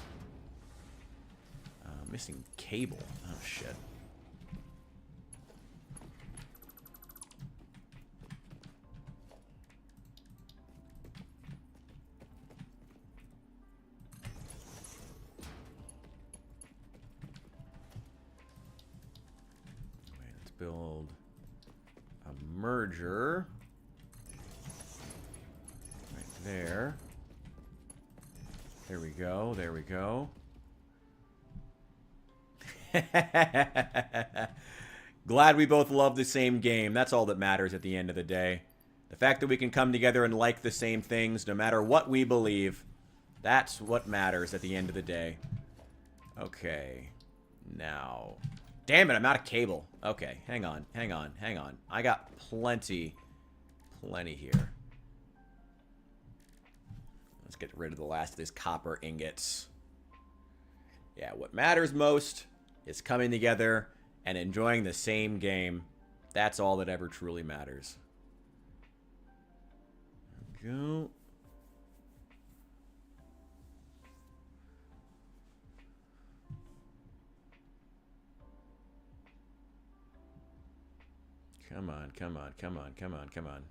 Missing cable. Oh, shit. Wait, let's build a merger. Right there. There we go. There we go. Glad we both love the same game. That's all that matters at the end of the day. The fact that we can come together and like the same things no matter what we believe. That's what matters at the end of the day. Okay. Now. Damn it, I'm out of cable. Okay, hang on. Hang on. Hang on. I got plenty here. Let's get rid of the last of these copper ingots. Yeah, what matters most is coming together and enjoying the same game. That's all that ever truly matters. There we go. Come on, come on, come on, come on, come on.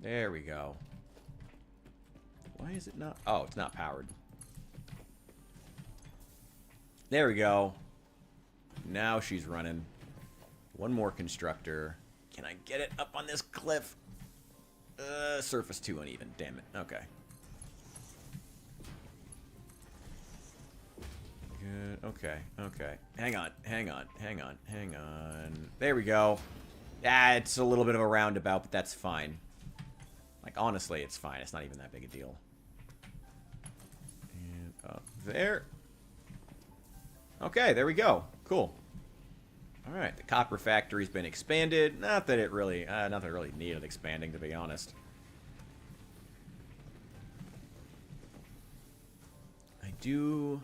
There we go. Why is it not? Oh, it's not powered. There we go. Now she's running. One more constructor. Can I get it up on this cliff? Surface too uneven. Damn it. Okay. Good. Okay. Okay. Hang on. Hang on. Hang on. Hang on. There we go. Yeah, it's a little bit of a roundabout, but that's fine. Like, honestly, it's fine. It's not even that big a deal. And up there. Okay, there we go. Cool. All right, the copper factory's been expanded. Not that it really needed expanding, to be honest. I do...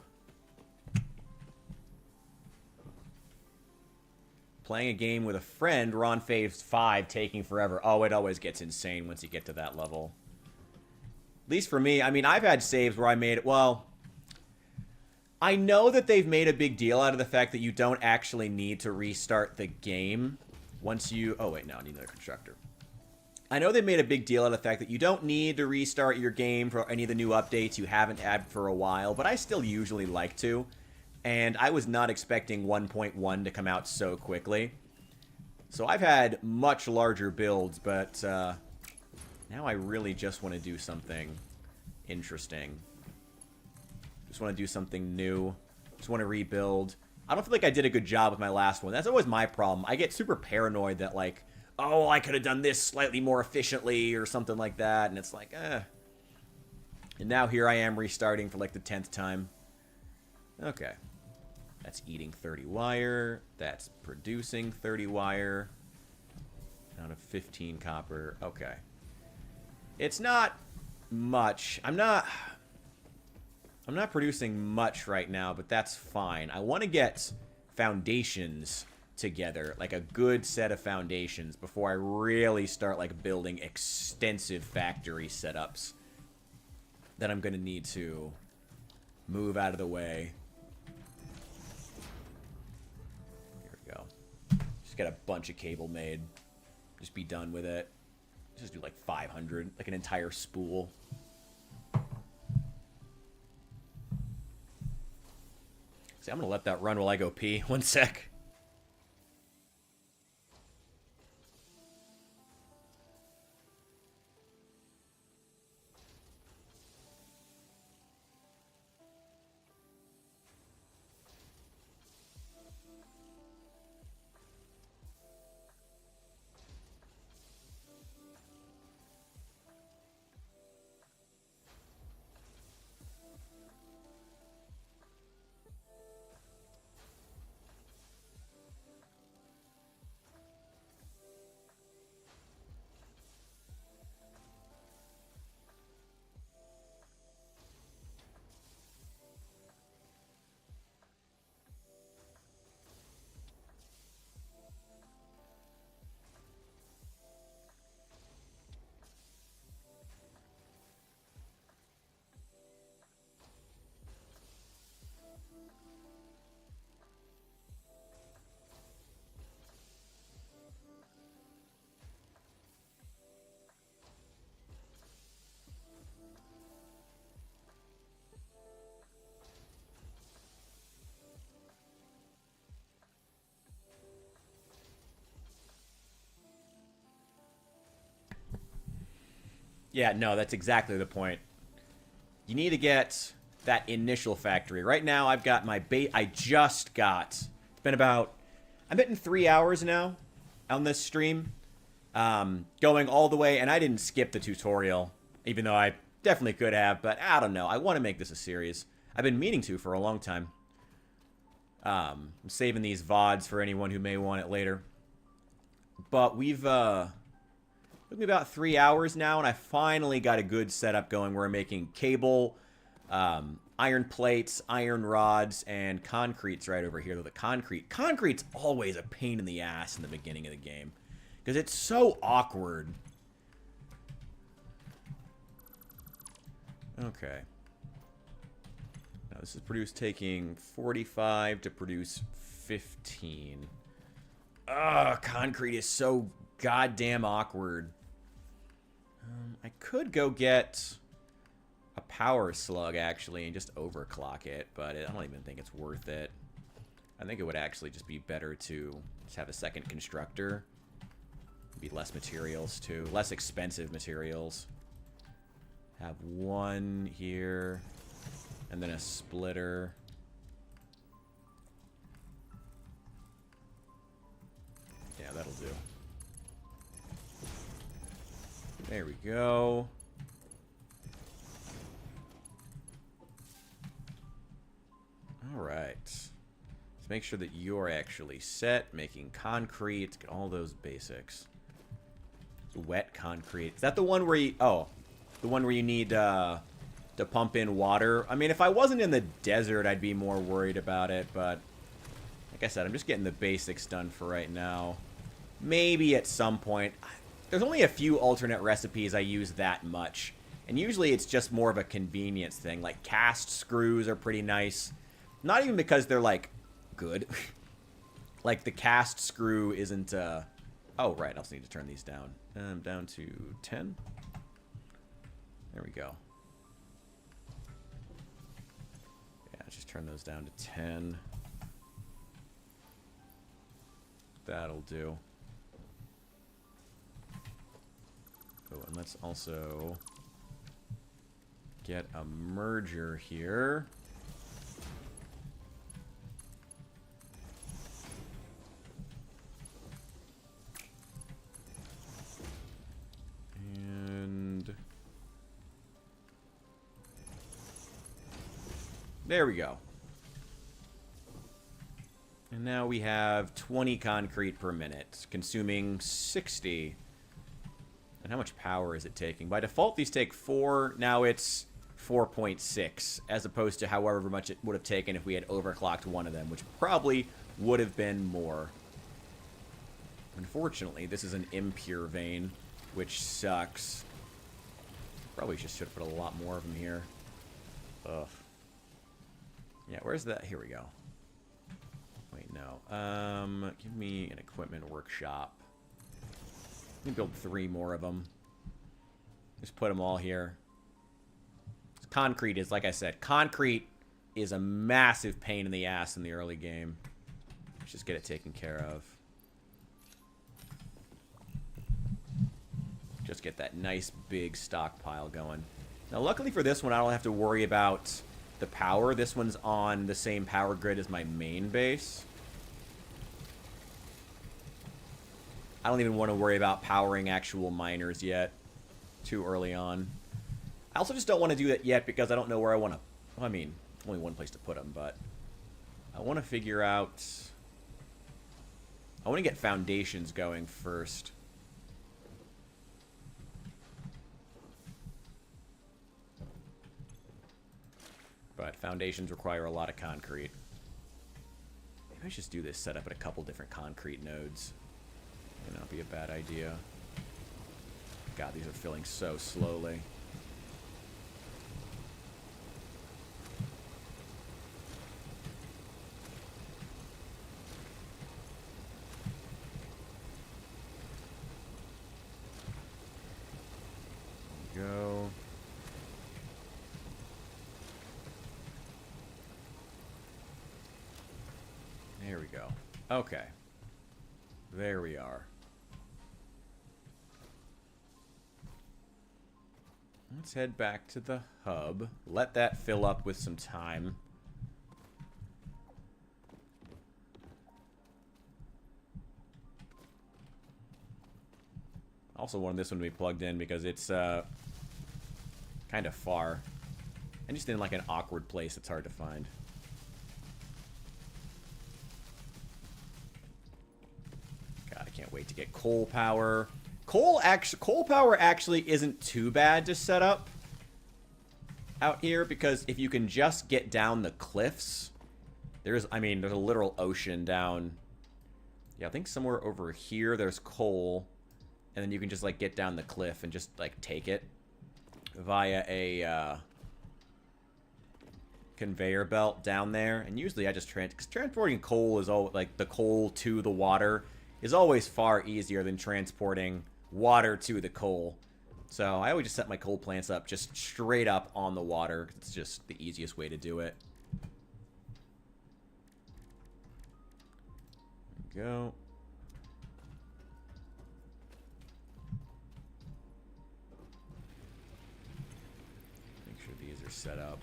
Playing a game with a friend, Ron Phase 5 taking forever. Oh, it always gets insane once you get to that level. At least for me, I mean, I've had saves where I made it, well... I know that they've made a big deal out of the fact that you don't actually need to restart the game once you... Oh, wait, no, I need another constructor. I know they made a big deal out of the fact that you don't need to restart your game for any of the new updates you haven't had for a while, but I still usually like to. And I was not expecting 1.1 to come out so quickly. So I've had much larger builds, but now I really just want to do something interesting. Just want to do something new. Just want to rebuild. I don't feel like I did a good job with my last one. That's always my problem. I get super paranoid that, like, oh, I could have done this slightly more efficiently or something like that. And it's like, eh. And now here I am restarting for, like, the 10th time. Okay. That's eating 30 wire. That's producing 30 wire. Out of 15 copper. Okay. It's not much. I'm not producing much right now, but that's fine. I want to get foundations together, like a good set of foundations before I really start like building extensive factory setups that I'm going to need to move out of the way. Get a bunch of cable made. Just be done with it. Just do like 500, like an entire spool. See, I'm gonna let that run while I go pee. One sec. Yeah, no, that's exactly the point. You need to get that initial factory. Right now, I've got my bait. I just got. It's been about. I'm hitting 3 hours now on this stream. Going all the way, and I didn't skip the tutorial, even though I definitely could have, but I don't know. I want to make this a series. I've been meaning to for a long time. I'm saving these VODs for anyone who may want it later. But we've, took me about 3 hours now, and I finally got a good setup going. We're making cable, iron plates, iron rods, and concrete's right over here. Though the concrete's always a pain in the ass in the beginning of the game. Because it's so awkward. Okay. Now this is taking 45 to produce 15. Ugh, concrete is so goddamn awkward. I could go get a power slug, actually, and just overclock it, but I don't even think it's worth it. I think it would actually just be better to just have a second constructor. Be less materials, too. Less expensive materials. Have one here, and then a splitter. Yeah, that'll do. There we go. All right. Let's make sure that you're actually set, making concrete, get all those basics. Wet concrete. Is that the one where you... Oh, the one where you need to pump in water? I mean, if I wasn't in the desert, I'd be more worried about it, but... Like I said, I'm just getting the basics done for right now. Maybe at some point... There's only a few alternate recipes I use that much. And usually it's just more of a convenience thing. Like, cast screws are pretty nice. Not even because they're, like, good. Like, the cast screw isn't... Oh, right. I also need to turn these down. Down to 10. There we go. Yeah, just turn those down to 10. That'll do. Oh, and let's also get a merger here. And there we go. And now we have 20 concrete per minute, consuming 60. And how much power is it taking? By default, these take 4. Now it's 4.6, as opposed to however much it would have taken if we had overclocked one of them, which probably would have been more. Unfortunately, this is an impure vein, which sucks. Probably just should have put a lot more of them here. Ugh. Yeah, where's that? Here we go. Wait, no. Give me an equipment workshop. Let me build 3 more of them. Just put them all here. Concrete is, like I said, concrete is a massive pain in the ass in the early game. Let's just get it taken care of. Just get that nice big stockpile going. Now, luckily for this one, I don't have to worry about the power. This one's on the same power grid as my main base. I don't even want to worry about powering actual miners yet. Too early on. I also just don't want to do that yet because I don't know where I want to... Well, I mean, only one place to put them, but... I want to figure out... I want to get foundations going first. But foundations require a lot of concrete. Maybe I should just do this setup at a couple different concrete nodes. May not be a bad idea. God, these are filling so slowly. Go. There we go. Okay. There we are. Let's head back to the hub. Let that fill up with some time. Also wanted this one to be plugged in because it's kind of far. And just in like an awkward place that's hard to find. God, I can't wait to get coal power. Coal power actually isn't too bad to set up out here because if you can just get down the cliffs, there's a literal ocean down. Yeah, I think somewhere over here there's coal. And then you can just, like, get down the cliff and just, like, take it via a conveyor belt down there. And usually I just because transporting coal is all like the coal to the water is always far easier than transporting water to the coal. So I always just set my coal plants up just straight up on the water. It's just the easiest way to do it. There we go. Set up.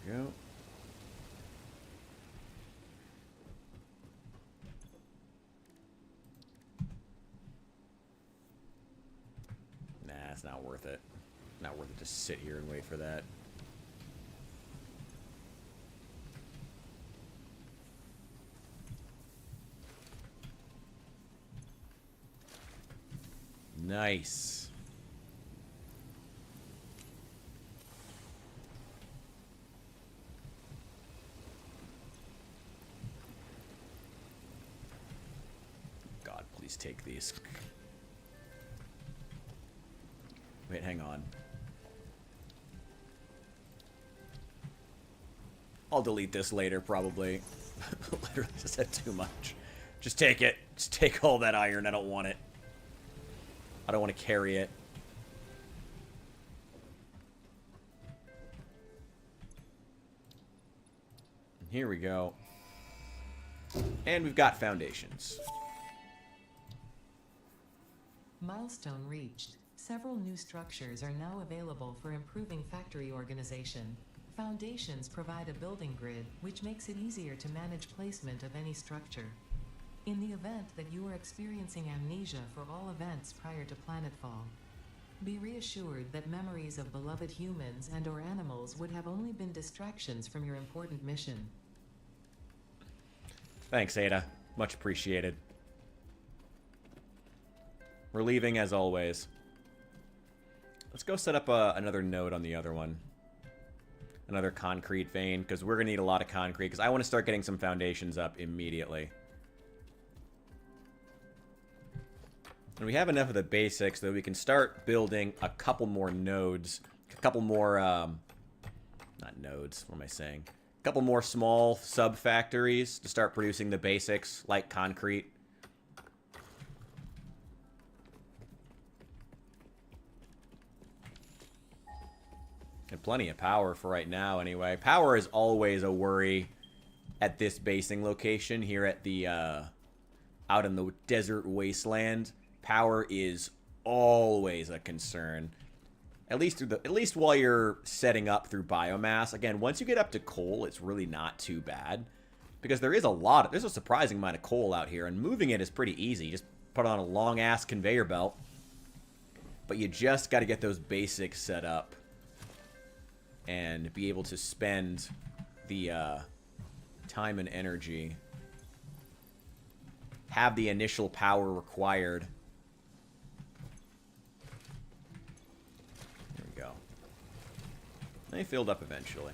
Go. Nah, it's not worth it. Not worth it to sit here and wait for that. Nice. Please take these. Wait, hang on. I'll delete this later, probably. Literally just said too much. Just take it. Just take all that iron. I don't want it. I don't want to carry it. Here we go. And we've got foundations. Milestone reached. Several new structures are now available for improving factory organization. Foundations provide a building grid, which makes it easier to manage placement of any structure. In the event that you are experiencing amnesia for all events prior to planetfall, be reassured that memories of beloved humans and/or animals would have only been distractions from your important mission. Thanks, Ada. Much appreciated. Relieving as always. Let's go set up another node on the other one. Another concrete vein, because we're going to need a lot of concrete, because I want to start getting some foundations up immediately. And we have enough of the basics that we can start building a couple more nodes. A couple more, not nodes, what am I saying? A couple more small sub-factories to start producing the basics, like concrete. And plenty of power for right now, anyway. Power is always a worry at this basing location here at the, out in the desert wasteland. Power is always a concern. At least while you're setting up through biomass. Again, once you get up to coal, it's really not too bad. Because there's a surprising amount of coal out here, and moving it is pretty easy. Just put on a long-ass conveyor belt. But you just got to get those basics set up. And be able to spend the time and energy. Have the initial power required. There we go. They filled up eventually.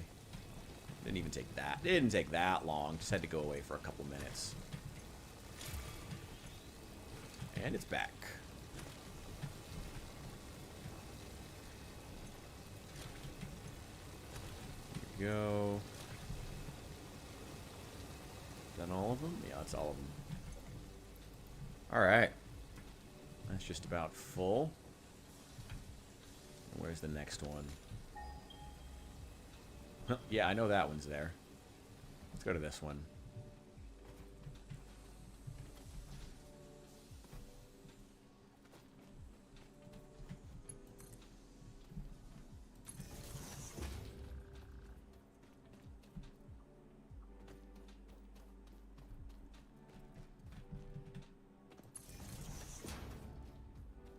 Didn't even take that. It didn't take that long. Just had to go away for a couple minutes. And it's back. Here we go. Is that all of them? Yeah, that's all of them. Alright. That's just about full. Where's the next one? Huh, yeah, I know that one's there. Let's go to this one.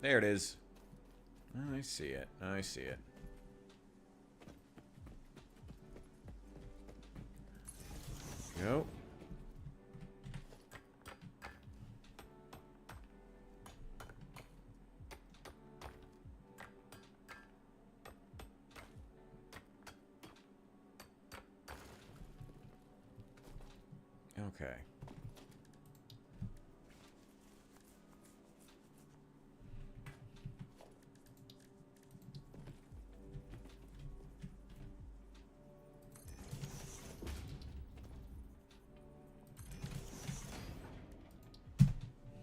There it is. I see it. I see it. Go. Okay.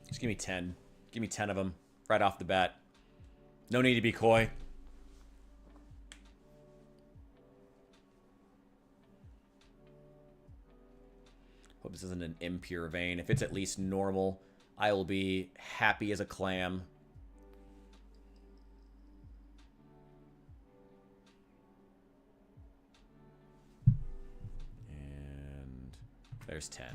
Just give me 10. Give me 10 of them right off the bat. No need to be coy. Hope this isn't an impure vein. If it's at least normal, I will be happy as a clam. And there's 10.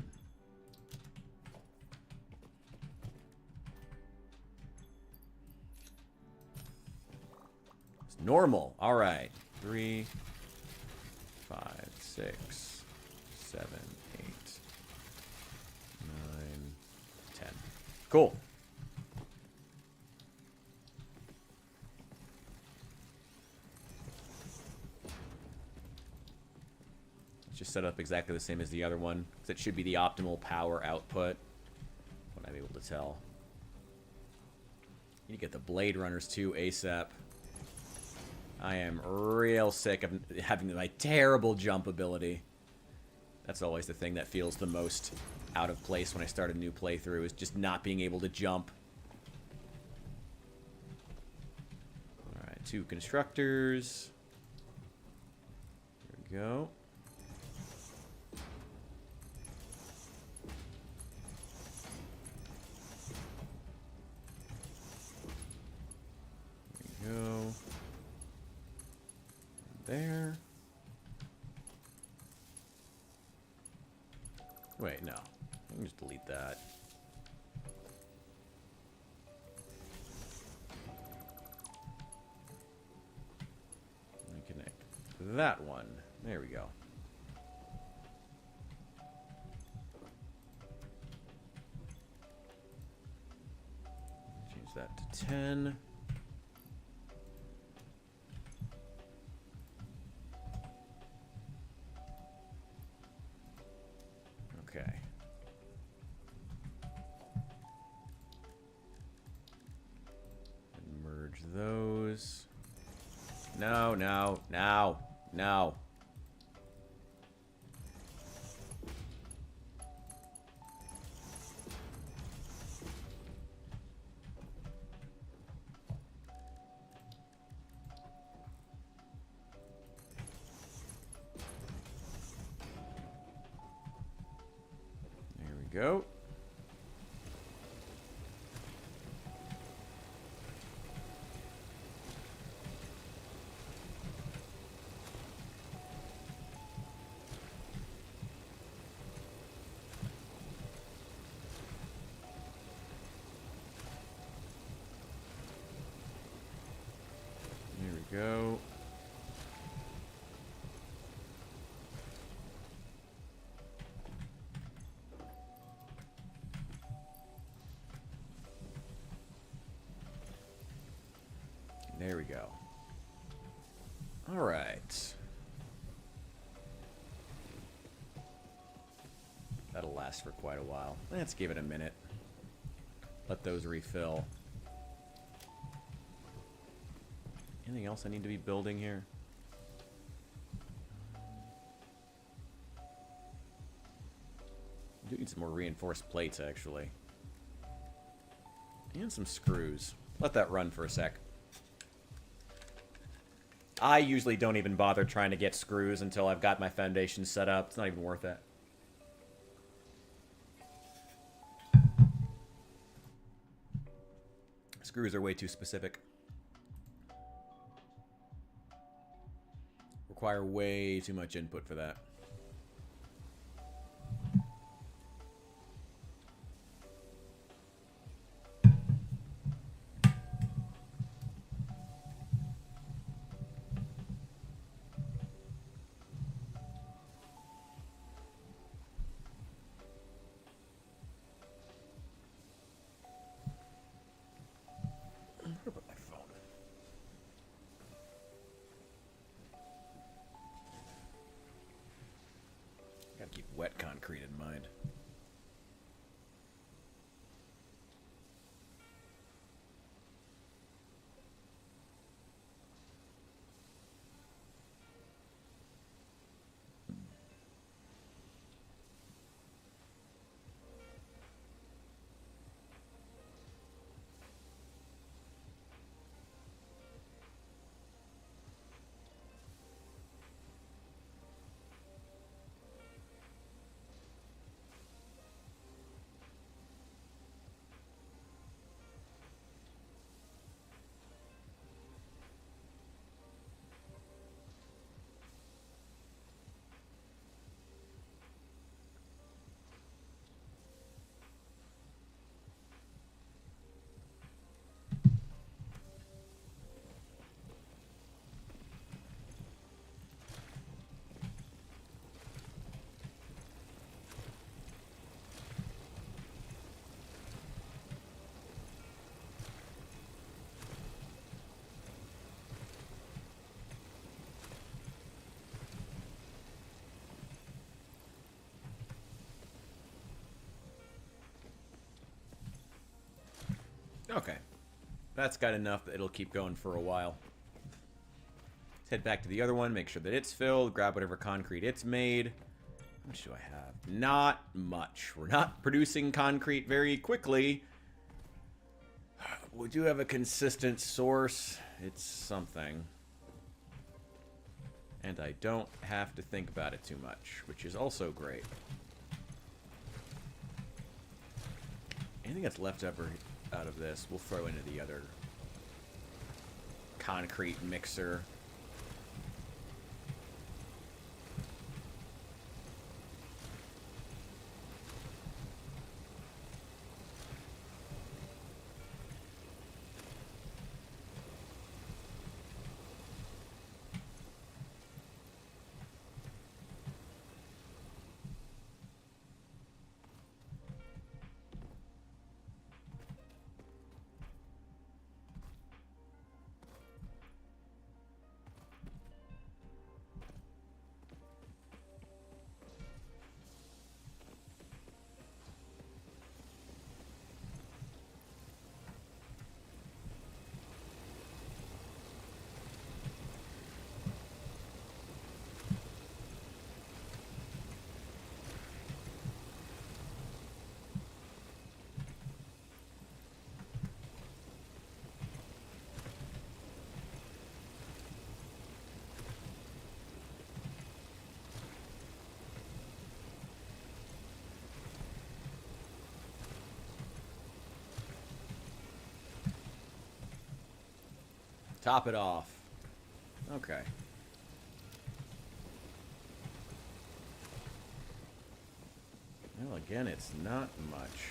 It's normal. All right. 3, 5, 6, 7, 8, 9, 10. Cool. Let's just set up exactly the same as the other one, because it should be the optimal power output. What I'm able to tell. You need to get the Blade Runners too ASAP. I am real sick of having my terrible jump ability. That's always the thing that feels the most out of place when I start a new playthrough, is just not being able to jump. Alright, 2 constructors. There we go. There we go. There. Wait, no. I can just delete that. And connect that one. There we go. Change that to 10. Okay. And merge those. No, no, no, no. Go. There we go. There we go. All right. That'll last for quite a while. Let's give it a minute. let those refill. Anything else I need to be building here? I do need some more reinforced plates, actually. And some screws. Let that run for a sec. I usually don't even bother trying to get screws until I've got my foundation set up. It's not even worth it. Screws are way too specific. Require way too much input for that. Keep wet concrete in mind. Okay. That's got enough that it'll keep going for a while. Let's head back to the other one, make sure that it's filled, grab whatever concrete it's made. How much do I have? Not much. We're not producing concrete very quickly. We do have a consistent source. It's something. And I don't have to think about it too much, which is also great. Anything that's left over out of this, we'll throw into the other concrete mixer. Top it off. Okay. Well, again, it's not much.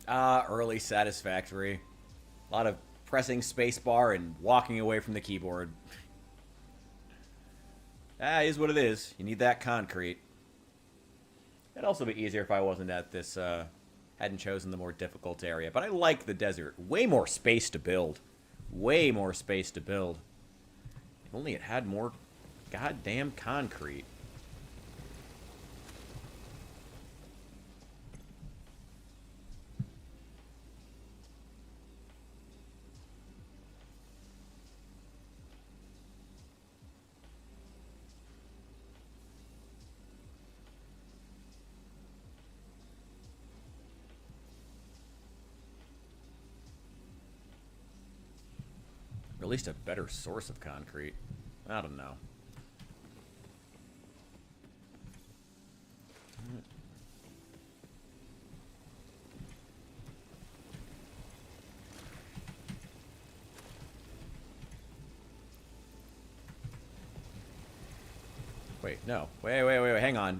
Ah, early Satisfactory. A lot of pressing spacebar and walking away from the keyboard. Ah, is what it is. You need that concrete. It'd also be easier if I wasn't at this, hadn't chosen the more difficult area. But I like the desert. Way more space to build. Way more space to build. If only it had more goddamn concrete. Or at least a better source of concrete. I don't know. Wait, no. Wait. Hang on.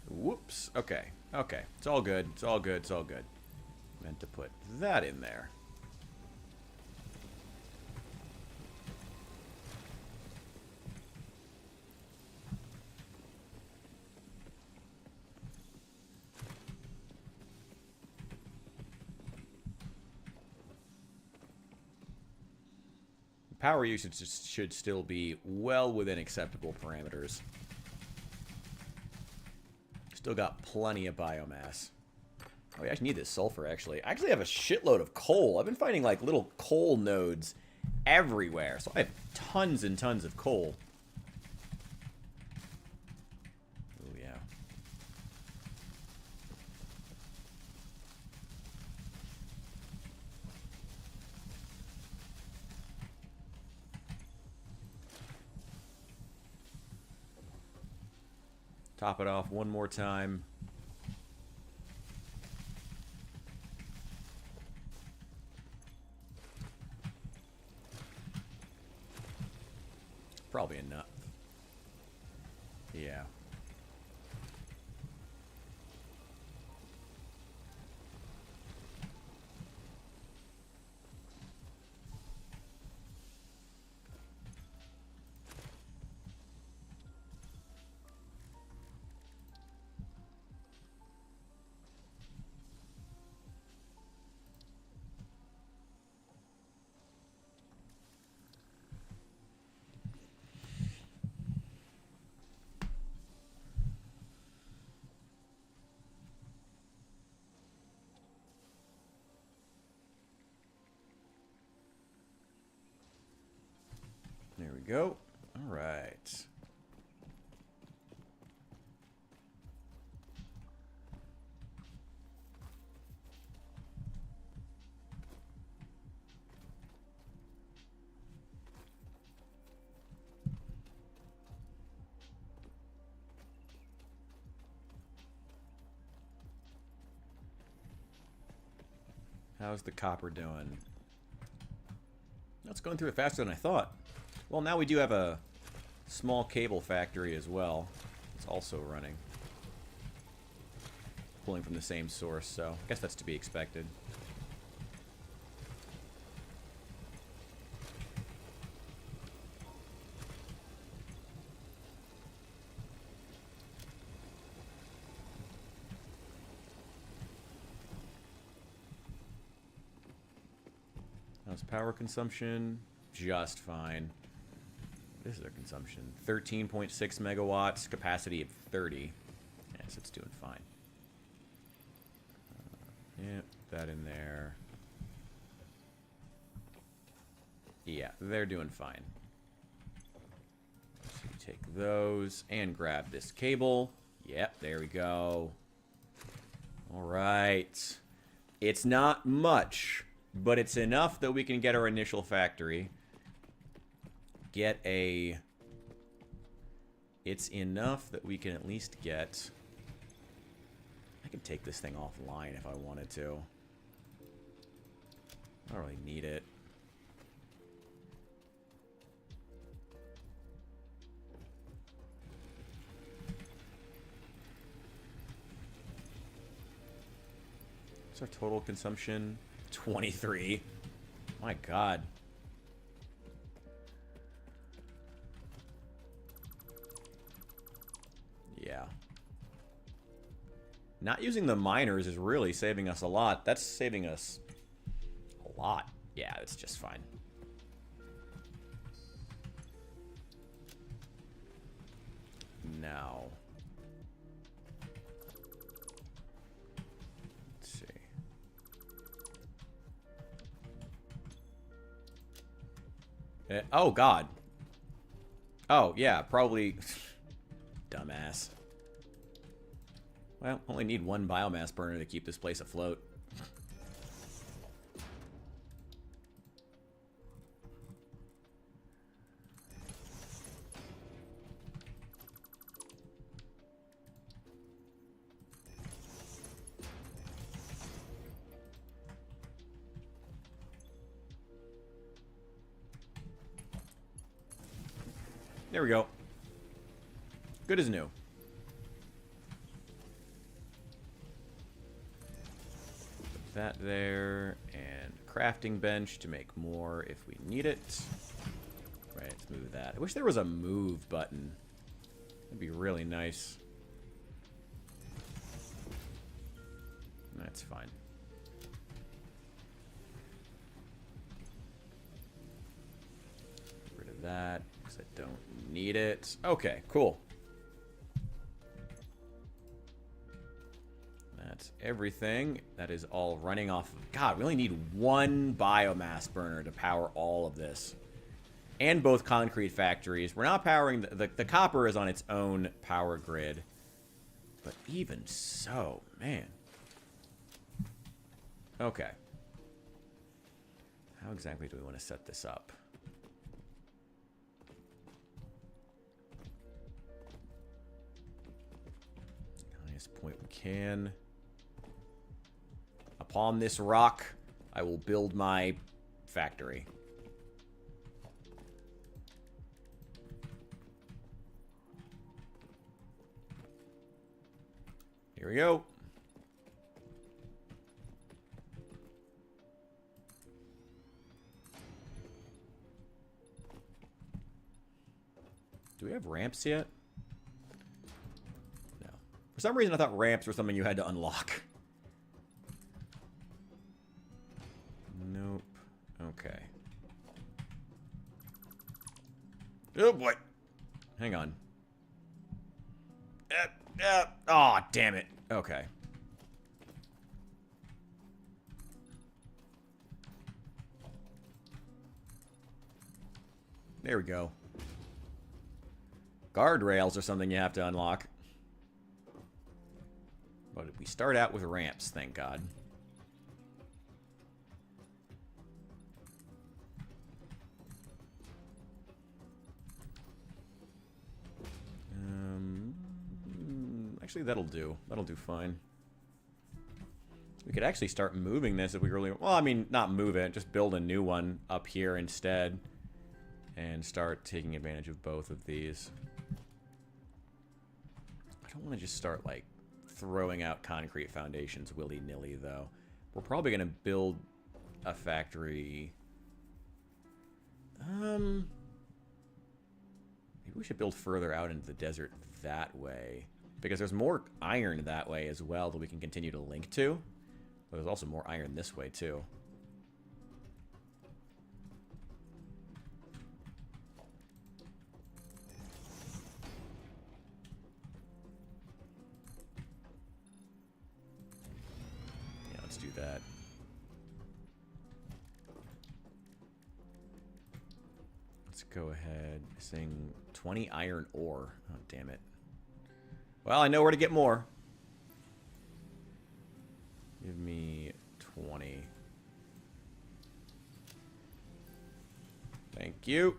Whoops. Okay. It's all good. Meant to put that in there. Power usage should still be well within acceptable parameters. Still got plenty of biomass. Oh, we actually need this sulfur, actually. I actually have a shitload of coal. I've been finding, like, little coal nodes everywhere. So I have tons and tons of coal. Oh, yeah. Top it off one more time. Probably enough. Yeah. There we go. All right. How's the copper doing? It's going through it faster than I thought. Well, now we do have a small cable factory as well. It's also running. Pulling from the same source, so I guess that's to be expected. How's power consumption? Just fine. This is our consumption. 13.6 megawatts, capacity of 30. Yes, it's doing fine. Yeah, that in there. Yeah, they're doing fine. So you take those and grab this cable. Yep, there we go. All right. It's not much, but it's enough that we can get our initial factory. Get a... It's enough that we can at least get... I could take this thing offline if I wanted to. I don't really need it. What's our total consumption? 23. My God. Yeah. Not using the miners is really saving us a lot. That's saving us a lot. Yeah, it's just fine. Now. Let's see. Oh, God. Oh, yeah, probably... Dumbass. Well, only need one biomass burner to keep this place afloat. There we go. Good as new. Put that there, and crafting bench to make more if we need it. Right, let's move that. I wish there was a move button. That'd be really nice. That's fine. Get rid of that, because I don't need it. Okay, cool. That's everything. That is all running off of... God, we only need one biomass burner to power all of this. And both concrete factories. We're not powering... The copper is on its own power grid. But even so, man. Okay. How exactly do we want to set this up? Highest point we can. Upon this rock, I will build my factory. Here we go. Do we have ramps yet? No. For some reason, I thought ramps were something you had to unlock. Nope. Okay. Oh, boy. Hang on. Oh, damn it. Okay. There we go. Guardrails are something you have to unlock. But we start out with ramps, thank God. Actually, that'll do. That'll do fine. We could actually start moving this if we really... Well, I mean, not move it. Just build a new one up here instead. And start taking advantage of both of these. I don't want to just start, like, throwing out concrete foundations willy-nilly, though. We're probably going to build a factory... Maybe we should build further out into the desert that way. Because there's more iron that way as well that we can continue to link to. But there's also more iron this way, too. Yeah, let's do that. Let's go ahead. Saying 20 iron ore. Oh, damn it. Well, I know where to get more. Give me 20. Thank you.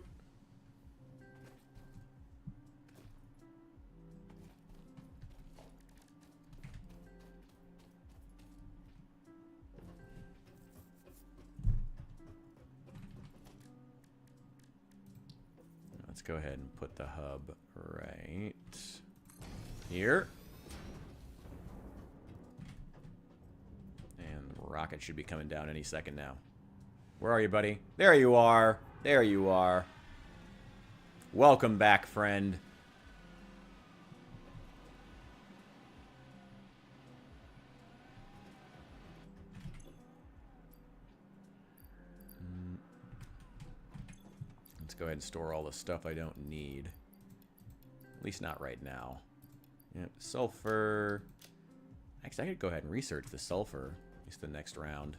Let's go ahead and put the hub right here. And rocket should be coming down any second now. Where are you, buddy? There you are. There you are. Welcome back, friend. Let's go ahead and store all the stuff I don't need. At least not right now. Yep, sulfur. Actually, I could go ahead and research the sulfur. At least the next round.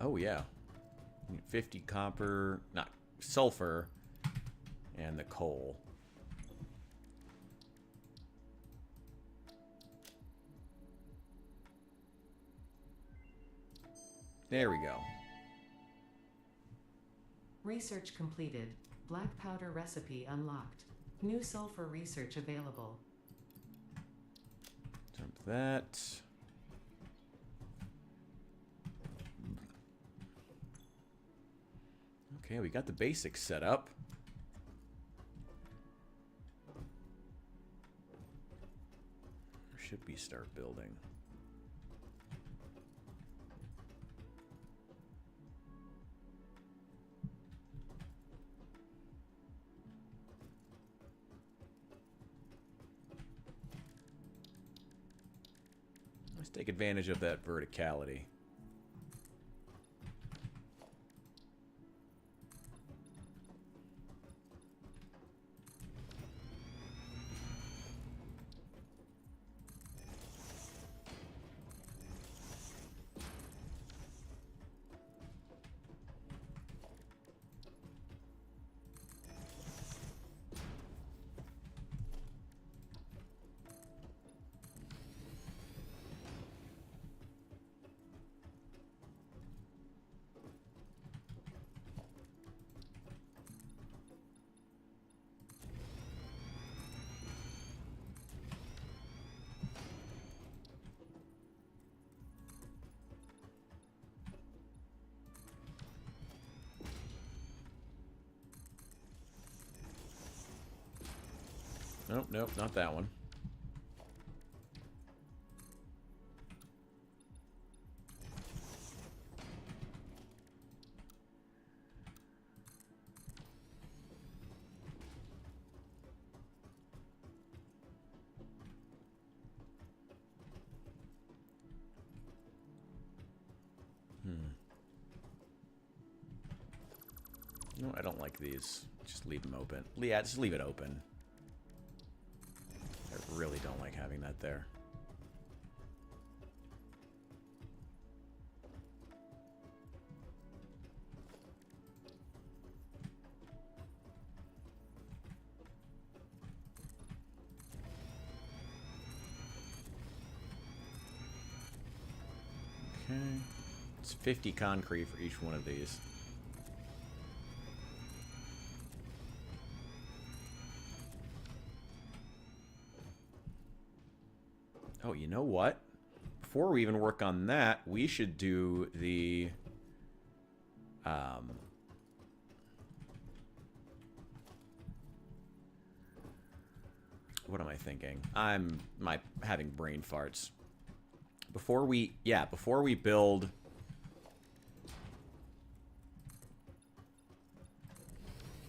Oh, yeah. 50 copper, not sulfur, and the coal. There we go. Research completed. Black powder recipe unlocked. New sulfur research available. Dump that. Okay, we got the basics set up. Where should we start building? Let's take advantage of that verticality. Nope, nope, not that one. No, I don't like these. Just leave them open. Yeah, just leave it open. I really don't like having that there. Okay. It's 50 concrete for each one of these. Oh, you know what? Before we even work on that, we should do the... what am I thinking? I'm having brain farts. Before we build...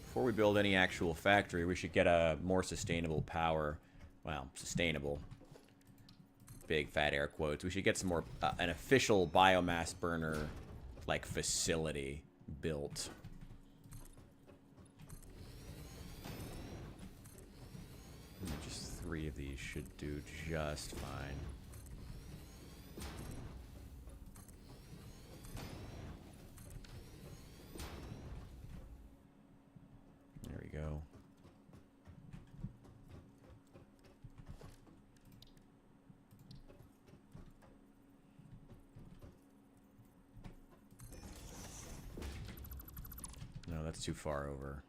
Before we build any actual factory, we should get a more sustainable power. Well, sustainable. Big fat air quotes. We should get some more an official biomass burner like facility built. Just 3 of these should do just fine. There we go. too far over.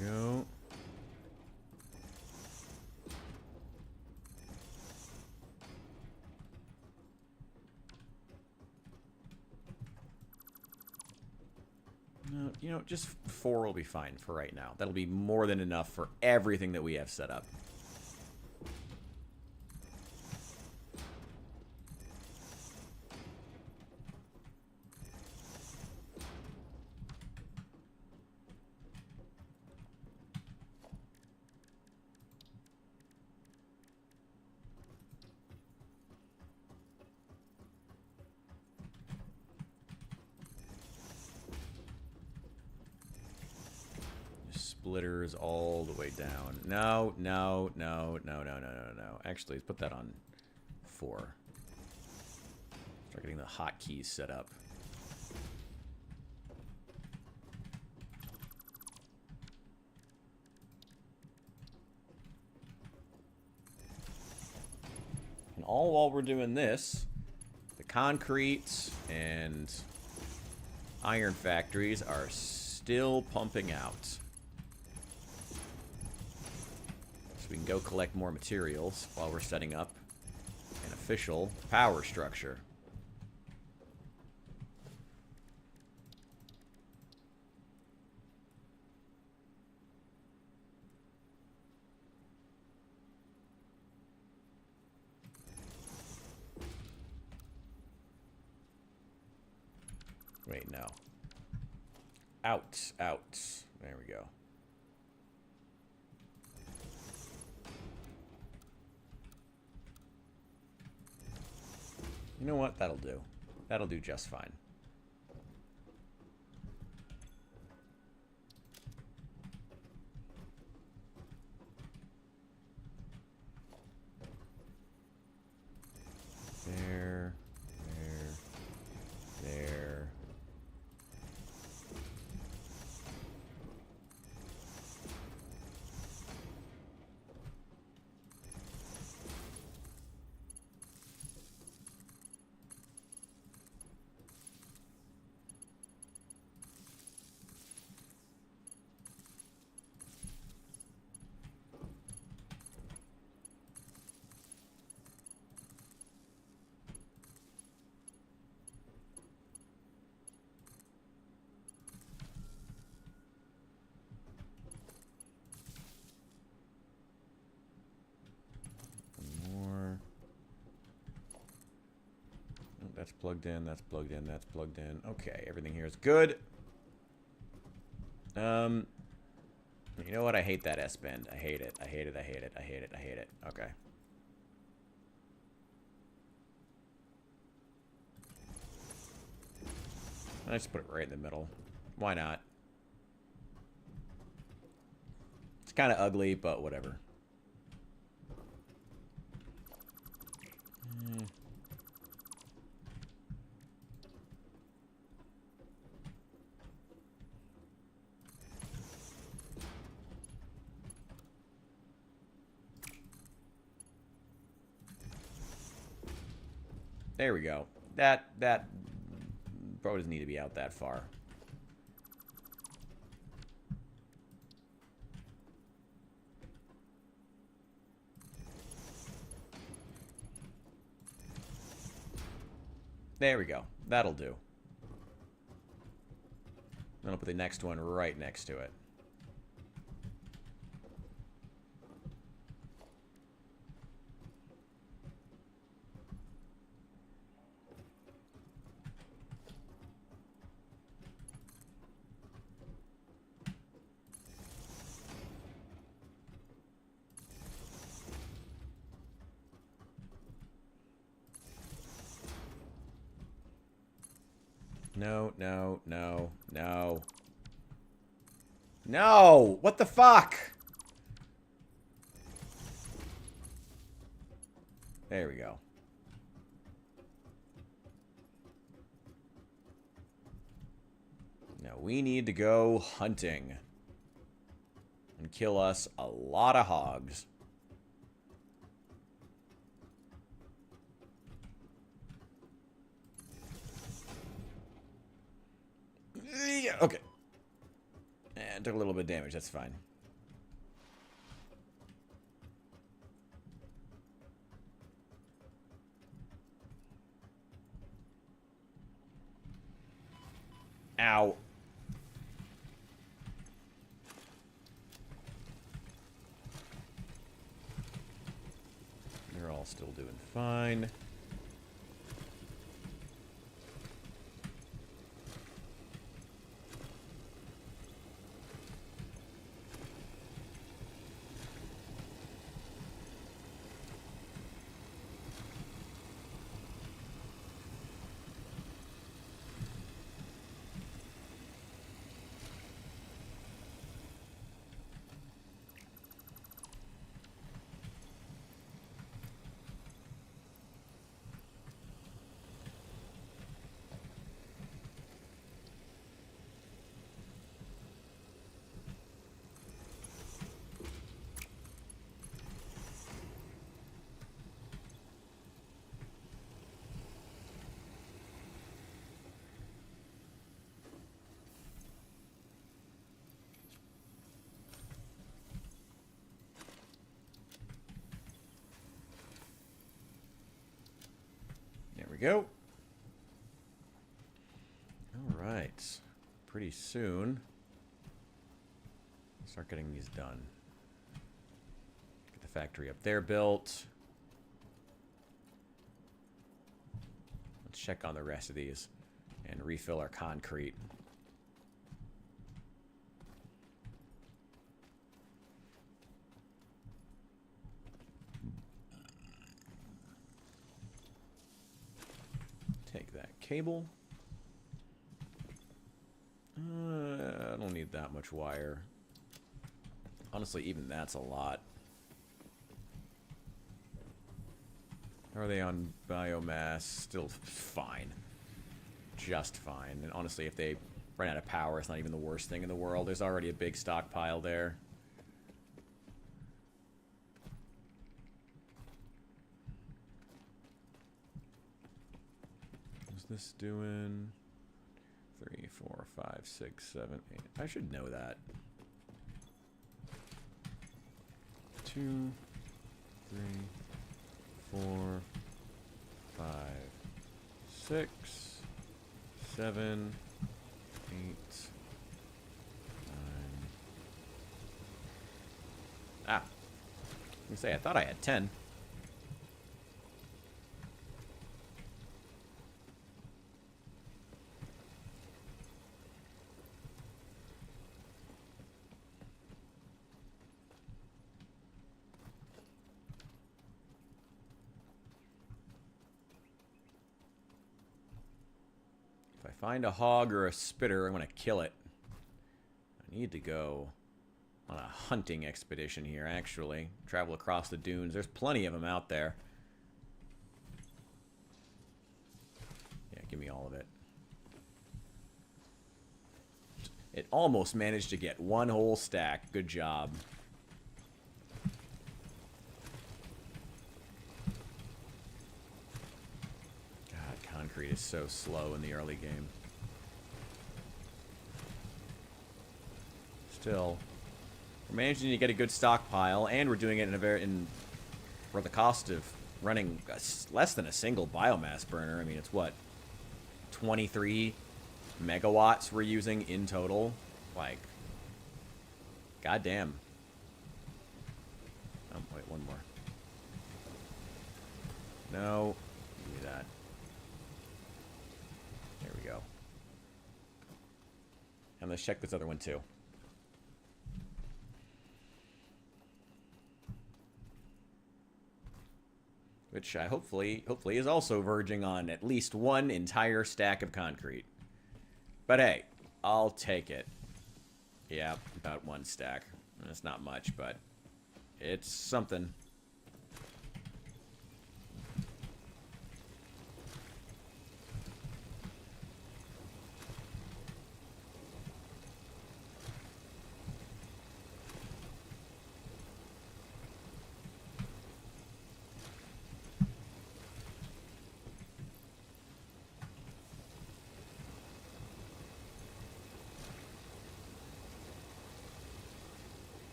Go. No, you know, just 4 will be fine for right now. That'll be more than enough for everything that we have set up. Splitters all the way down. No, no, no, no, no, no, no, no. Actually, let's put that on 4. Start getting the hotkeys set up. And all while we're doing this, the concrete and iron factories are still pumping out. We can go collect more materials while we're setting up an official power structure. Wait, no. Out, out. There we go. You know what? That'll do. That'll do just fine. There, there, there. That's plugged in, that's plugged in, that's plugged in. Okay, everything here is good. You know what? I hate that S-bend. I hate it. I hate it. I hate it. I hate it. I hate it. Okay. I just put it right in the middle. Why not? It's kind of ugly, but whatever. There we go. That probably doesn't need to be out that far. There we go. That'll do. Then I'll put the next one right next to it. No, no, no, no. No! What the fuck? There we go. Now we need to go hunting. And kill us a lot of hogs. Yeah, okay. And took a little bit of damage, that's fine. Ow. They're all still doing fine. There we go. All right. Pretty soon, start getting these done. Get the factory up there built. Let's check on the rest of these and refill our concrete. Take that cable. I don't need that much wire. Honestly, even that's a lot. Are they on biomass? Still fine. Just fine. And honestly, if they run out of power, it's not even the worst thing in the world. There's already a big stockpile there. What's this doing? 3, 4, 5, 6, 7, 8. I should know that. 2, 3, 4, 5, 6, 7, 8, 9. Ah. I was gonna say, I thought I had 10. Find a hog or a spitter, I'm going to kill it. I need to go on a hunting expedition here, actually. Travel across the dunes. There's plenty of them out there. Yeah, give me all of it. It almost managed to get one whole stack. Good job. Concrete is so slow in the early game. Still, we're managing to get a good stockpile, and we're doing it for the cost of running less than a single biomass burner. I mean, it's what, 23 megawatts we're using in total. Like, goddamn. Oh wait, one more. No, give me that. There we go. And let's check this other one too. Which hopefully is also verging on at least one entire stack of concrete. But hey, I'll take it. Yeah, about one stack. That's not much, but it's something.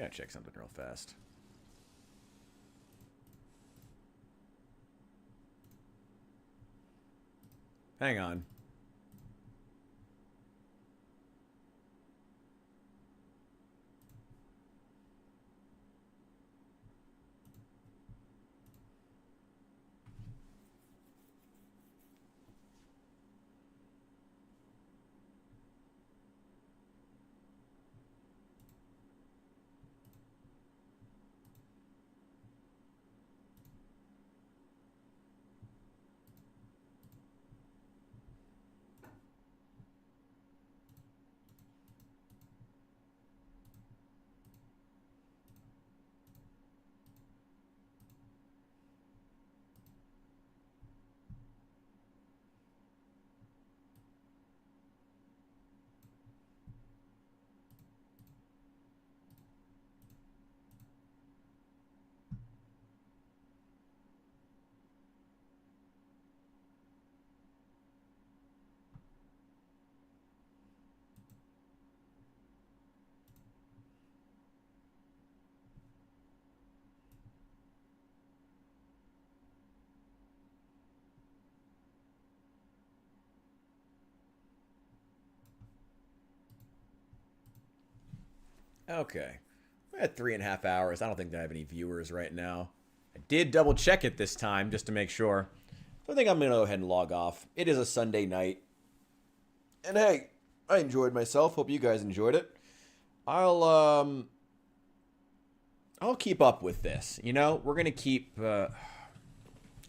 gotta check something real fast. Hang on. Okay. We're at 3.5 hours. I don't think I have any viewers right now. I did double check it this time just to make sure. So I think I'm going to go ahead and log off. It is a Sunday night. And hey, I enjoyed myself. Hope you guys enjoyed it. I'll keep up with this. You know, we're going to keep... I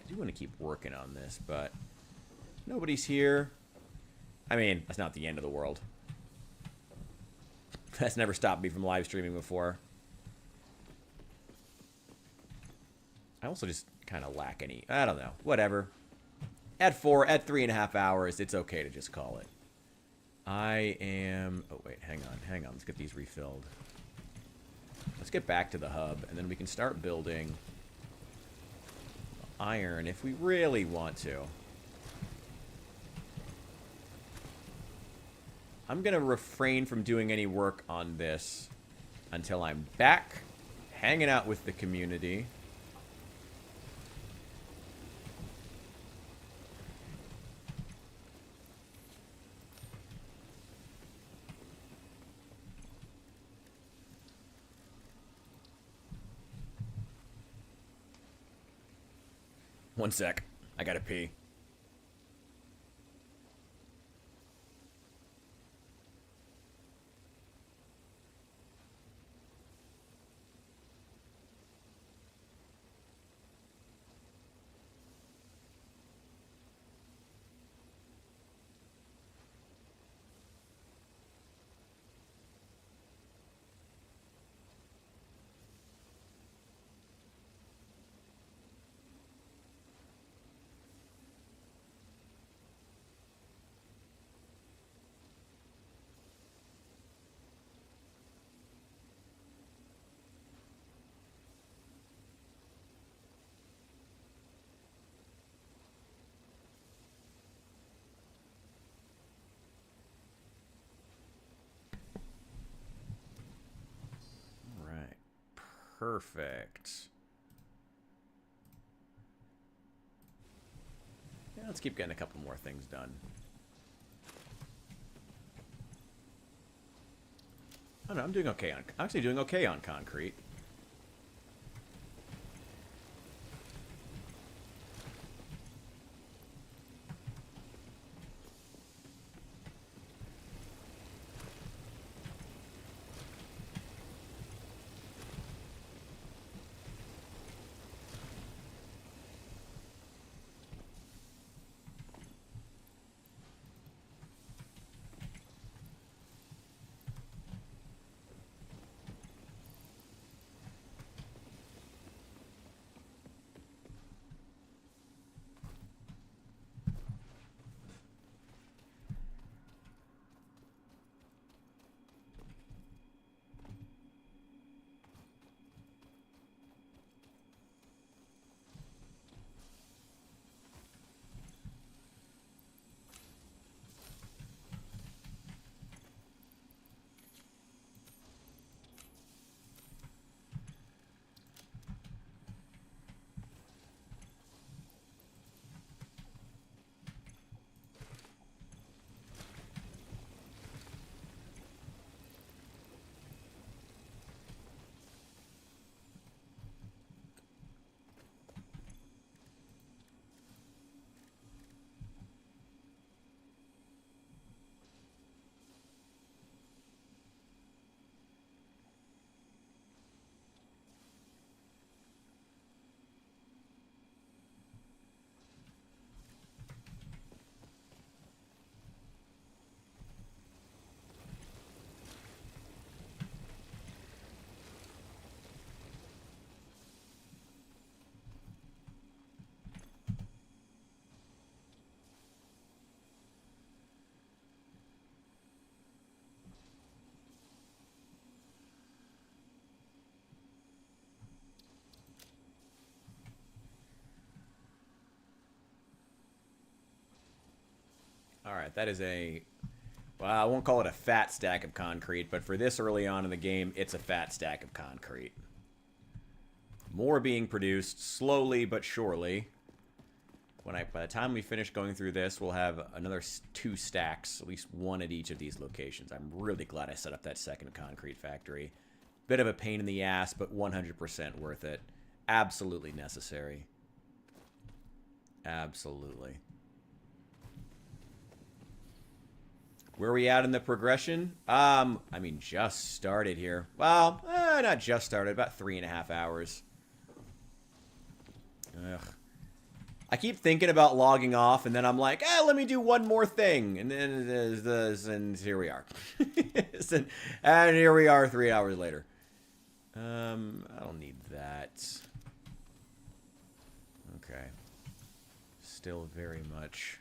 do want to keep working on this, but nobody's here. I mean, that's not the end of the world. That's never stopped me from live streaming before. I also just kind of lack any... I don't know. Whatever. At 3.5 hours, it's okay to just call it. I am... Oh, wait. Hang on. Let's get these refilled. Let's get back to the hub, and then we can start building iron if we really want to. I'm going to refrain from doing any work on this until I'm back hanging out with the community. One sec. I gotta pee. Perfect. Yeah, let's keep getting a couple more things done. I don't know, I'm doing okay on... I'm actually doing okay on concrete. Alright, that is a... Well, I won't call it a fat stack of concrete, but for this early on in the game, it's a fat stack of concrete. More being produced, slowly but surely. By the time we finish going through this, we'll have another 2 stacks, at least 1 at each of these locations. I'm really glad I set up that second concrete factory. Bit of a pain in the ass, but 100% worth it. Absolutely necessary. Absolutely. Where are we at in the progression? I mean, just started here. Well, not just started, about 3.5 hours. Ugh. I keep thinking about logging off, and then I'm like, let me do one more thing. And then and here we are. And here we are 3 hours later. I don't need that. Okay. Still very much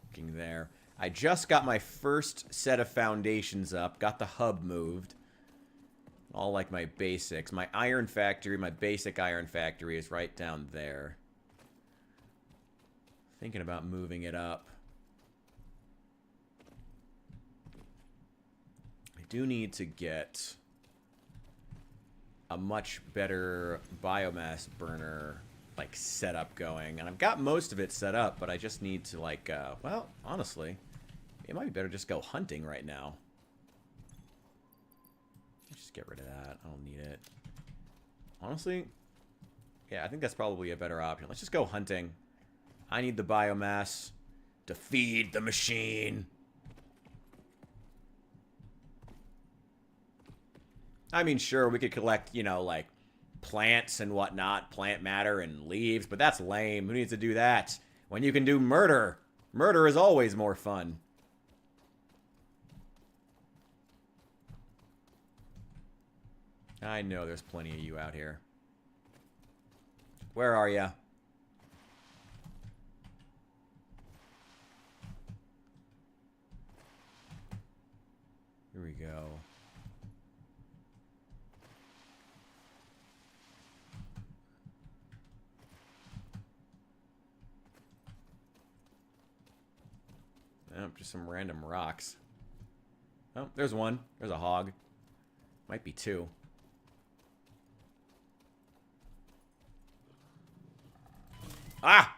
looking there. I just got my first set of foundations up. Got the hub moved. All like my basics. My iron factory, my basic iron factory is right down there. Thinking about moving it up. I do need to get a much better biomass burner like setup going, and I've got most of it set up, but I just need to like well, honestly, it might be better just go hunting right now. Just get rid of that. I don't need it. Honestly, yeah, I think that's probably a better option. Let's just go hunting. I need the biomass to feed the machine. I mean, sure, we could collect, you know, like plants and whatnot, plant matter and leaves, but that's lame. Who needs to do that? When you can do murder. Murder is always more fun. I know there's plenty of you out here. Where are ya? Here we go. Oh, just some random rocks. Oh, there's one. There's a hog. Might be 2. Ah!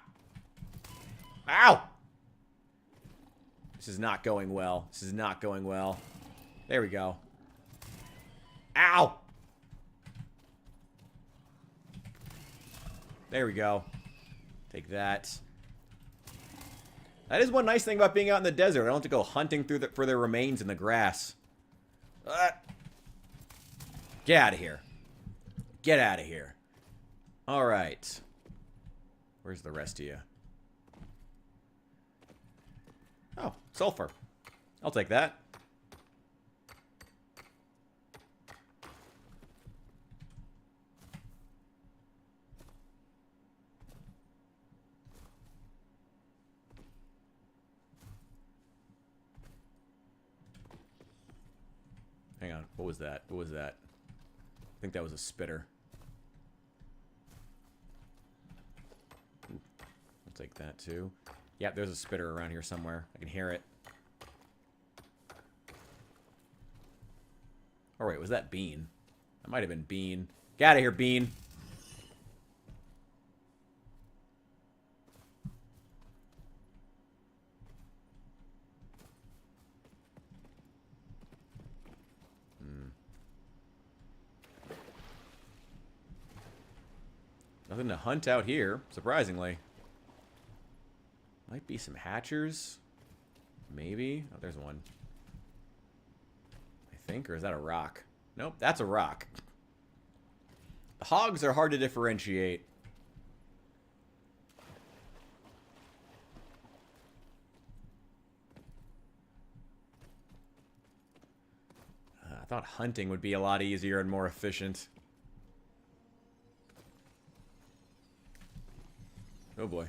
Ow! This is not going well. This is not going well. There we go. Ow! There we go. Take that. That is one nice thing about being out in the desert. I don't have to go hunting through for their remains in the grass. Get out of here. Get out of here. Alright. Where's the rest of you? Oh, sulfur. I'll take that. Hang on. What was that? What was that? I think that was a spitter. Ooh, I'll take that too. Yeah, there's a spitter around here somewhere. I can hear it. Oh, wait, was that Bean? That might have been Bean. Get out of here, Bean. Nothing to hunt out here, surprisingly. Might be some hatchers. Maybe. Oh, there's one. I think, or is that a rock? Nope, that's a rock. The hogs are hard to differentiate. I thought hunting would be a lot easier and more efficient. Oh boy.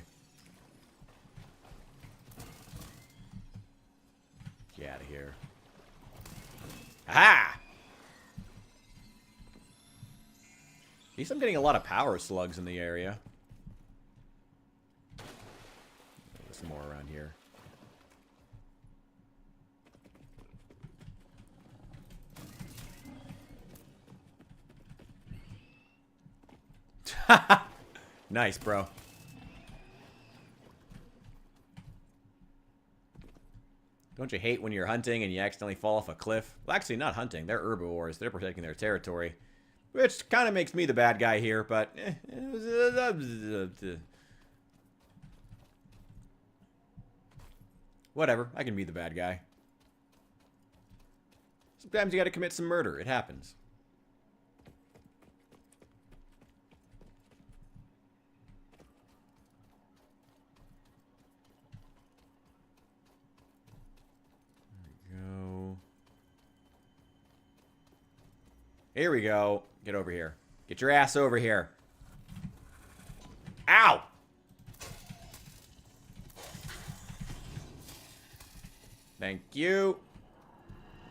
Get out of here. Aha! At least I'm getting a lot of power slugs in the area. There's some more around here. Nice, bro. Don't you hate when you're hunting and you accidentally fall off a cliff? Well, actually, not hunting. They're herbivores. They're protecting their territory. Which kind of makes me the bad guy here, but... whatever. I can be the bad guy. Sometimes you gotta commit some murder. It happens. Here we go. Get over here. Get your ass over here. Ow! Thank you.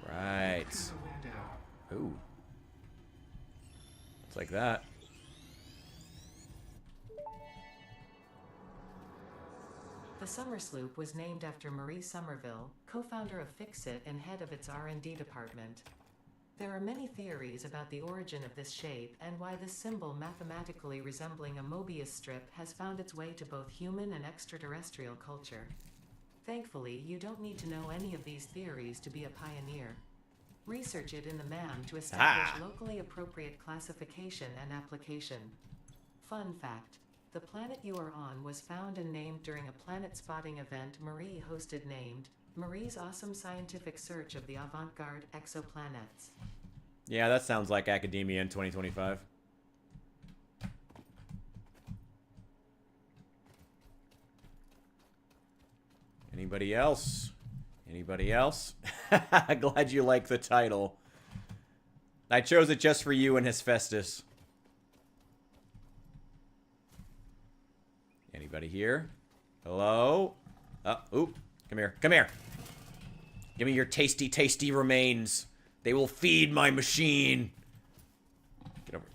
Right. Ooh. It's like that. The Summer Sloop was named after Marie Somerville, co-founder of Fixit and head of its R&D department. There are many theories about the origin of this shape and why this symbol mathematically resembling a Mobius strip has found its way to both human and extraterrestrial culture. Thankfully, you don't need to know any of these theories to be a pioneer. Research it in the MAM to establish locally appropriate classification and application. Fun fact: the planet you are on was found and named during a planet spotting event Marie hosted named Marie's Awesome Scientific Search of the Avant-Garde Exoplanets. Yeah, that sounds like academia in 2025. Anybody else? Anybody else? Glad you like the title. I chose it just for you and Hephaestus. Anybody here? Hello? Oop. Come here. Come here. Give me your tasty, tasty remains. They will feed my machine. Get over.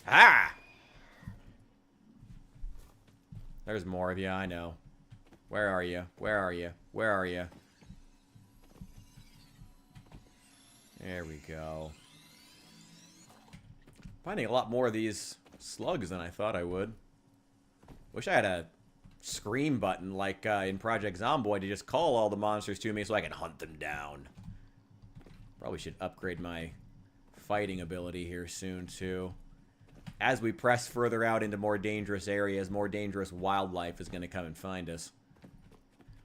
Ah! There's more of you, I know. Where are you? Where are you? Where are you? There we go. Finding a lot more of these slugs than I thought I would. Wish I had a scream button like in Project Zomboid to just call all the monsters to me so I can hunt them down. Probably should upgrade my fighting ability here soon too. As we press further out into more dangerous areas, more dangerous wildlife is going to come and find us.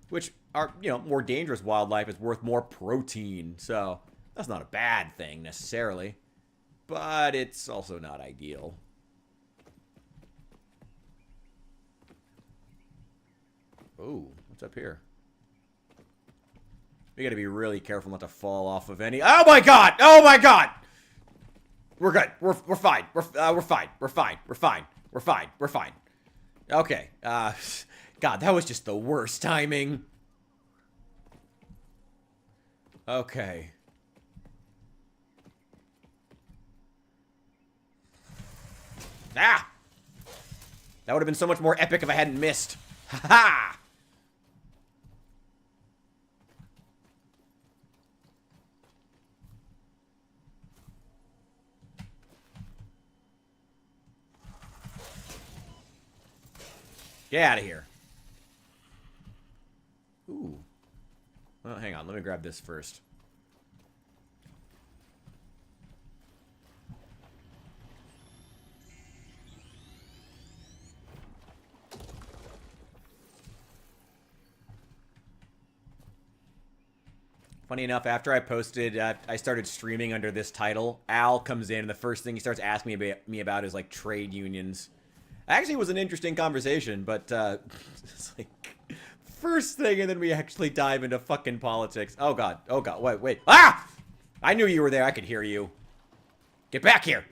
Which are, you know, more dangerous wildlife is worth more protein, so that's not a bad thing necessarily, but it's also not ideal. Ooh, what's up here? We gotta be really careful not to fall off of any. Oh my god! Oh my god! We're good. We're fine. We're fine. We're fine. We're fine. We're fine. We're fine. Okay. God, that was just the worst timing. Okay. Ah! That would have been so much more epic if I hadn't missed. Ha ha! Get out of here. Ooh. Well, hang on. Let me grab this first. Funny enough, after I posted, I started streaming under this title. Al comes in, and the first thing he starts asking me about is, like, trade unions. Actually, it was an interesting conversation, but it's like first thing, and then we actually dive into fucking politics. Oh god, wait. Ah! I knew you were there. I could hear you. Get back here.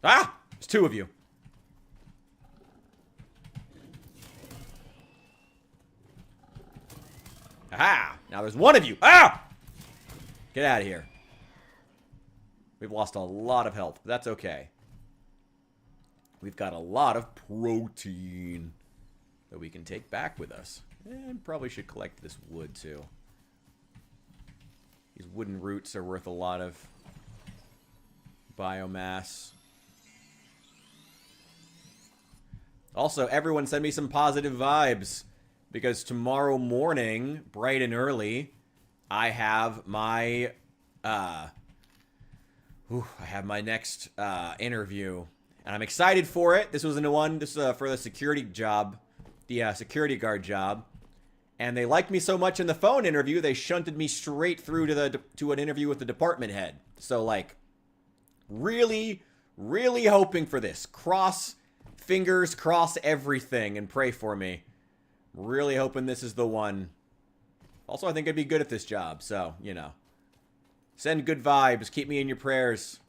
Ah! There's two of you. Aha! Now there's one of you. Ah! Get out of here. We've lost a lot of health, but that's okay. We've got a lot of protein that we can take back with us. And probably should collect this wood, too. These wooden roots are worth a biomass. Also, everyone send me some positive vibes. Because tomorrow morning, bright and early, I have my... I have my next interview. And I'm excited for it. This was a new one. This is for the security job. The security guard job. And they liked me so much in the phone interview, they shunted me straight through to an interview with the department head. So, like, really, really hoping for this. Cross fingers, cross everything, and pray for me. Really hoping this is the one. Also, I think I'd be good at this job, so, you know. Send good vibes. Keep me in your prayers.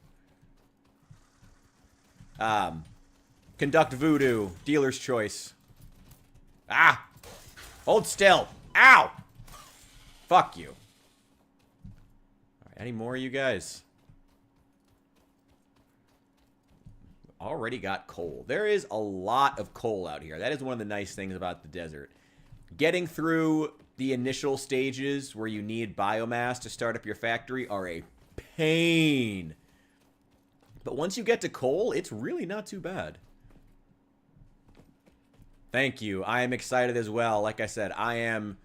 Conduct voodoo. Dealer's choice. Ah! Hold still. Ow! Fuck you. Alright, any more of you guys? Already got coal. There is a lot of coal out here. That is one of the nice things about the desert. Getting through the initial stages where you need biomass to start up your factory are a pain. But once you get to coal, it's really not too bad. Thank you. I am excited as well. Like I said, I am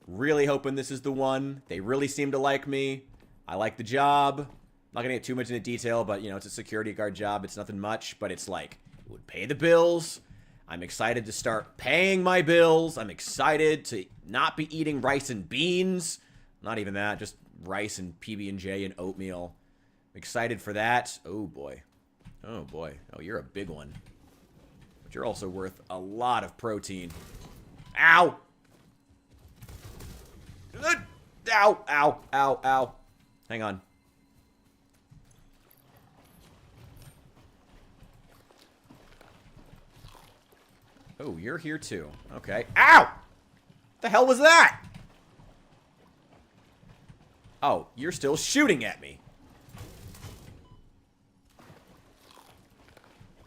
really hoping this is the one. They really seem to like me. I like the job. I'm not going to get too much into detail, but, you know, it's a security guard job. It's nothing much, but it's like, it would pay the bills. I'm excited to start paying my bills. I'm excited to not be eating rice and beans. Not even that, just rice and PB&J and oatmeal. I'm excited for that. Oh, boy. Oh, boy. Oh, you're a big one. But you're also worth a lot of protein. Ow! Ow, ow, ow, ow. Hang on. Oh, you're here too. Okay. Ow! What the hell was that? Oh, you're still shooting at me.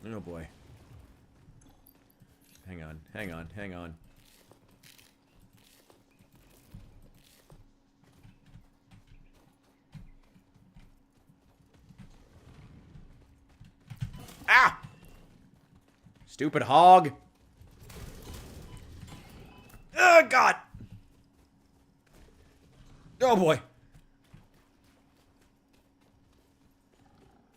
Oh boy. Hang on, hang on, hang on. Ah! Stupid hog. Oh, God. Oh, boy.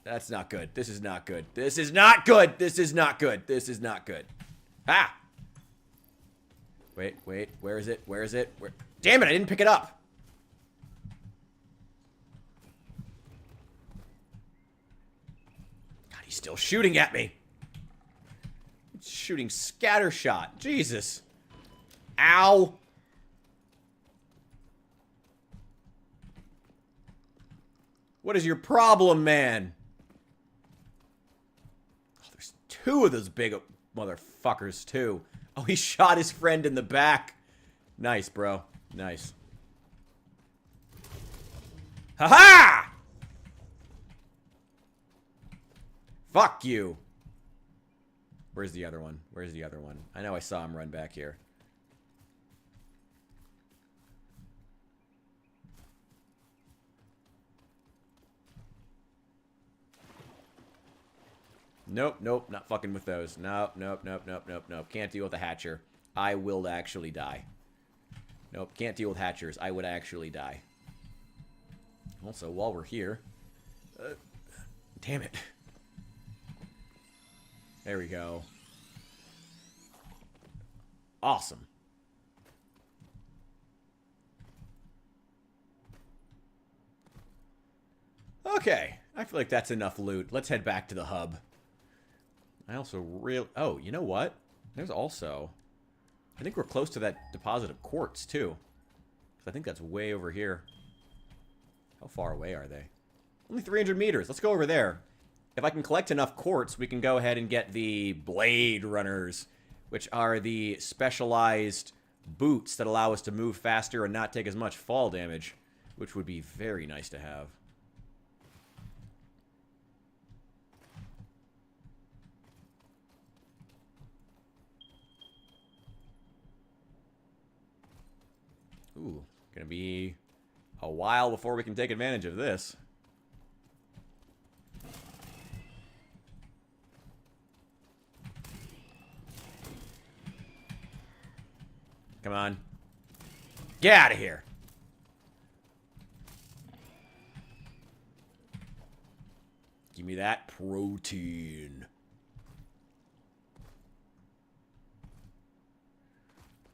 That's not good. This is not good. This is not good. This is not good. This is not good. Ah! Wait, wait. Where is it? Where is it? Where? Damn it, I didn't pick it up. God, he's still shooting at me. He's shooting scattershot. Jesus. Ow. What is your problem, man? Oh, there's two of those big motherfuckers, too. Oh, he shot his friend in the back. Nice, bro. Nice. Ha-ha! Fuck you. Where's the other one? Where's the other one? I know I saw him run back here. Nope, nope, not fucking with those. Nope, nope, nope, nope, nope, nope. Can't deal with a hatcher. I will actually die. Nope, can't deal with hatchers. I would actually die. Also, while we're here... damn it. There we go. Awesome. Okay, I feel like that's enough loot. Let's head back to the hub. I also really... Oh, you know what? There's also... I think we're close to that deposit of quartz, too. I think that's way over here. How far away are they? Only 300 meters. Let's go over there. If I can collect enough quartz, we can go ahead and get the Blade Runners, which are the specialized boots that allow us to move faster and not take as much fall damage, which would be very nice to have. Ooh, gonna be a while before we can take advantage of this. Come on. Get out of here. Give me that protein.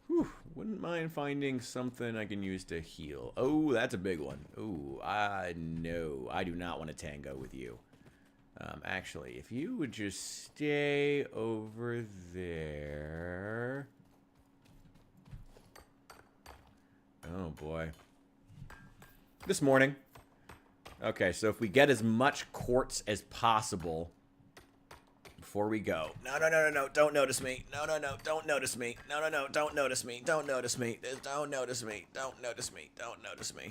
Whew. Wouldn't mind finding something I can use to heal. Oh, that's a big one. Ooh, no. I do not want to tango with you. Actually, if you would just stay over there. Oh, boy. This morning. Okay, so if we get as much quartz as possible before we go. No, don't notice me. No, don't notice me. No, don't notice me. Don't notice me. Don't notice me. Don't notice me. Don't notice me.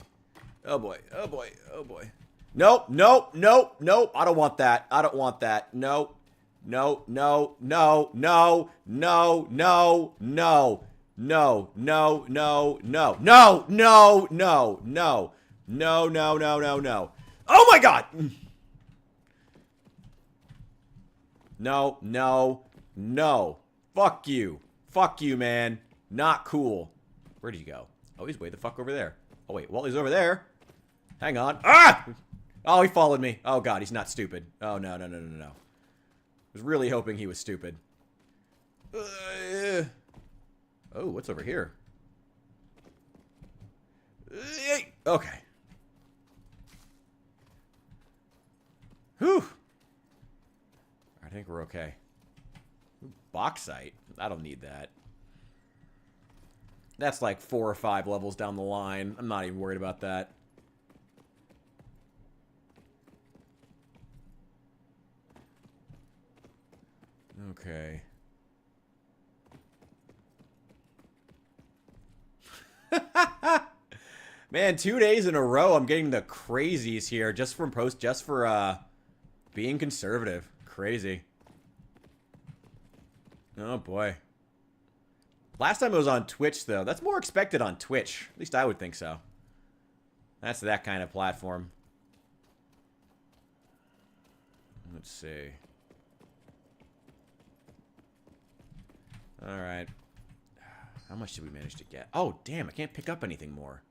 Oh, boy. Oh, boy. Oh, boy. Nope. I don't want that. I don't want that. No. No. Oh my god! No. Fuck you. Fuck you, man. Not cool. Where'd he go? Oh, he's way the fuck over there. Oh, wait. Well, he's over there. Hang on. Ah! Oh, he followed me. Oh, God. He's not stupid. Oh, no. I was really hoping he was stupid. Oh, what's over here? Okay. Whew. I think we're okay. Ooh, bauxite. I don't need that. That's like 4 or 5 levels down the line. I'm not even worried about that. Okay. Man, 2 days in a row, I'm getting the crazies here just for being conservative. Crazy. Oh, boy. Last time it was on Twitch, though. That's more expected on Twitch. At least I would think so. That's that kind of platform. Let's see. Alright. How much did we manage to get? Oh, damn, I can't pick up anything more.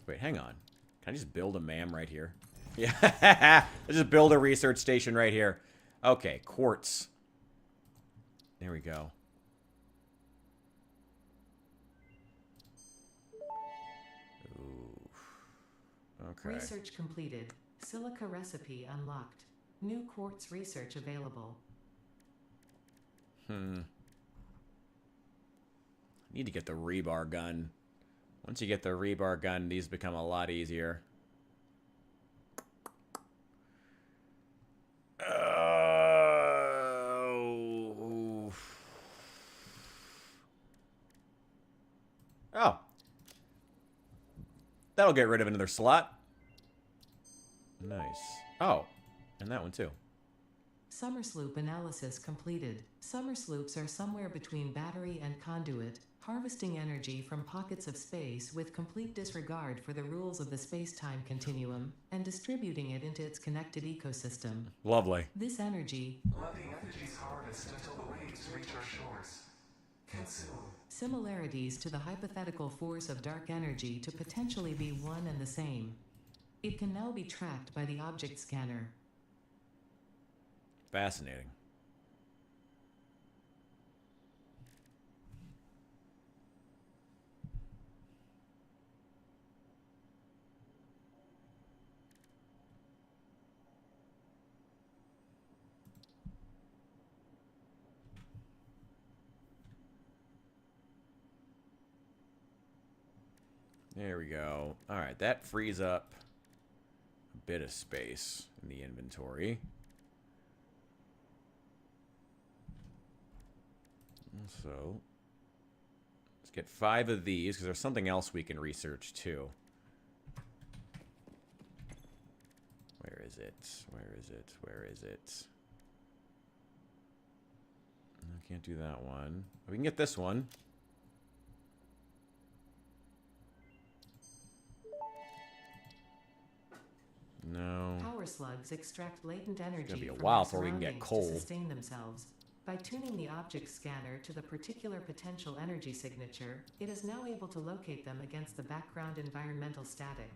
Wait, hang on. Can I just build a MAM right here? Yeah, let's just build a research station right here. Okay, quartz. There we go. Ooh. Okay. Research completed. Silica recipe unlocked. New quartz research available. Need to get the rebar gun. Once you get the rebar gun, these become a lot easier. Oh. That'll get rid of another slot. Nice. Oh, and that one too. Summer sloop analysis completed. Summer sloops are somewhere between battery and conduit, harvesting energy from pockets of space with complete disregard for the rules of the space-time continuum, and distributing it into its connected ecosystem. Lovely. This energy... Let the energies harvest until the waves reach our shores. Consume. Similarities to the hypothetical force of dark energy to potentially be one and the same. It can now be tracked by the object scanner. Fascinating. There we go. All right, that frees up a bit of space in the inventory. So, let's get 5 of these, because there's something else we can research, too. Where is it? Where is it? Where is it? I can't do that one. We can get this one. No. Power slugs extract latent energy It's gonna be a from while their before we can get surroundings coal. to sustain themselves. By tuning the object scanner to the particular potential energy signature, it is now able to locate them against the background environmental static.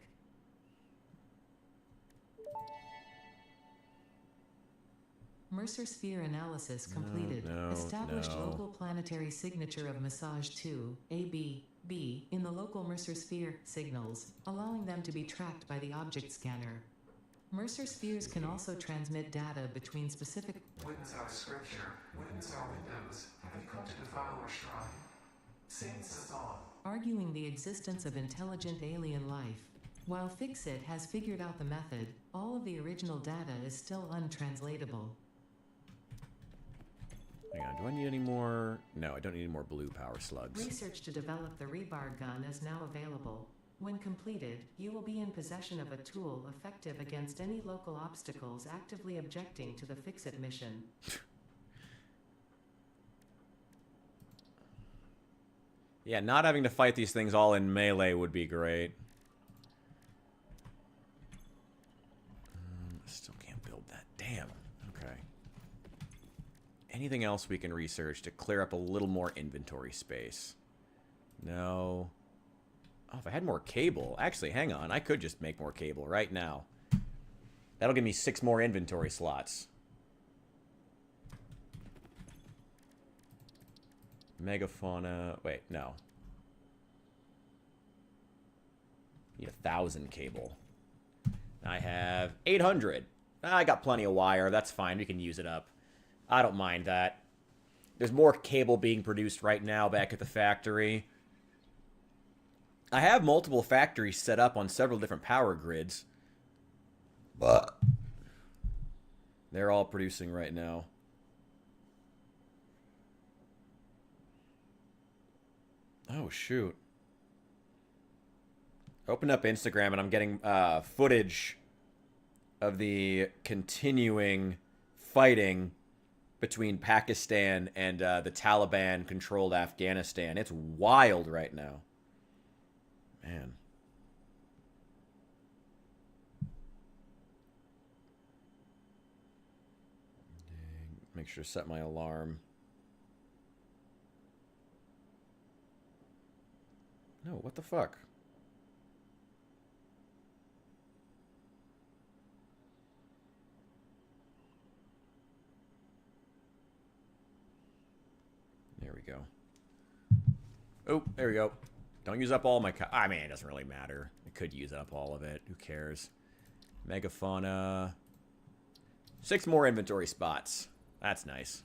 Mercer sphere analysis completed. Established local planetary signature of massage 2, AB, in the local Mercer sphere signals, allowing them to be tracked by the object scanner. Mercer spheres can also transmit data between specific... Witness our scripture, witness our windows, have you come to defile our shrine? Saints us all. Arguing the existence of intelligent alien life. While Fixit has figured out the method, all of the original data is still untranslatable. Hang on, do I need any more? No, I don't need any more blue power slugs. Research to develop the rebar gun is now available. When completed, you will be in possession of a tool effective against any local obstacles actively objecting to the Fixit mission. Yeah, not having to fight these things all in melee would be great. Still can't build that. Damn. Okay. Anything else we can research to clear up a little more inventory space? No. Oh, if I had more cable. Actually, hang on. I could just make more cable right now. That'll give me 6 more inventory slots. Megafauna. Wait, no. Need 1,000 cable. I have 800. I got plenty of wire. That's fine. We can use it up. I don't mind that. There's more cable being produced right now back at the factory. I have multiple factories set up on several different power grids. But they're all producing right now. Oh, shoot. Opened up Instagram and I'm getting footage of the continuing fighting between Pakistan and the Taliban-controlled Afghanistan. It's wild right now. Man. Make sure to set my alarm. No, what the fuck? There we go. Oh, there we go. Don't use up all my... I mean, it doesn't really matter. I could use up all of it. Who cares? Megafauna. 6 more inventory spots. That's nice.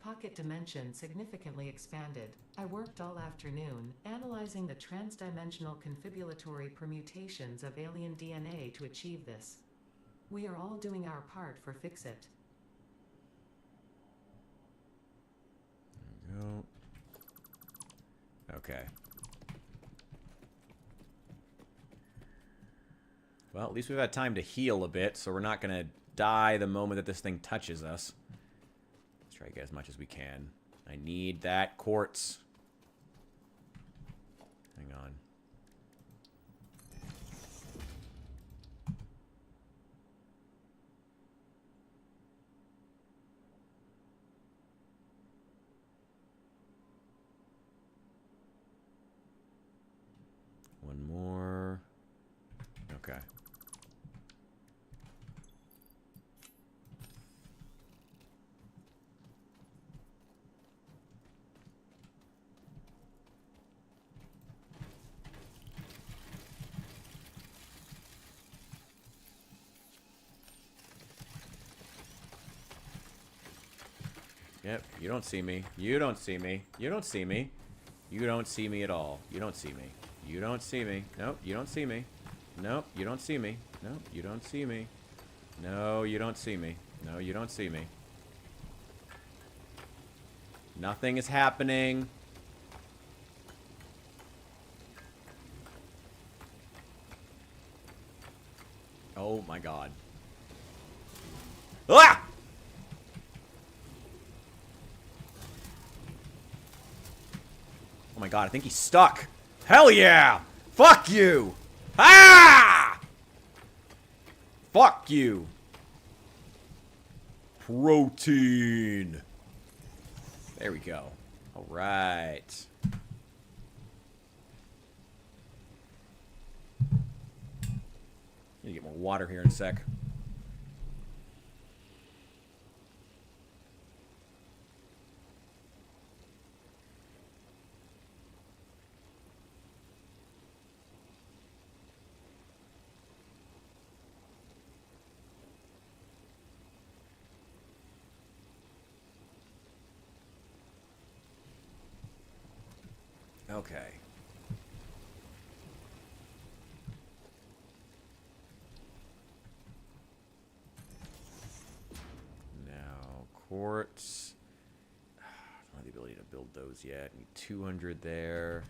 Pocket dimension significantly expanded. I worked all afternoon, analyzing the transdimensional confibulatory permutations of alien DNA to achieve this. We are all doing our part for Fixit. There we go. Okay. Well, at least we've had time to heal a bit, so we're not going to die the moment that this thing touches us. Let's try to get as much as we can. I need that quartz. Hang on. One more. Okay. Yep, you don't see me. You don't see me. You don't see me. You don't see me at all. You don't see me. You don't see me. Nope, you don't see me. Nope, you don't see me. Nope, you don't see me. No, you don't see me. No, you don't see me. Nothing is happening. Oh my god. Ah! Oh my god, I think he's stuck. Hell yeah! Fuck you! Ah! Fuck you! Protein! There we go. Alright. Need to get more water here in a sec. Okay. Now, quartz. I don't have the ability to build those yet. Need 200 there.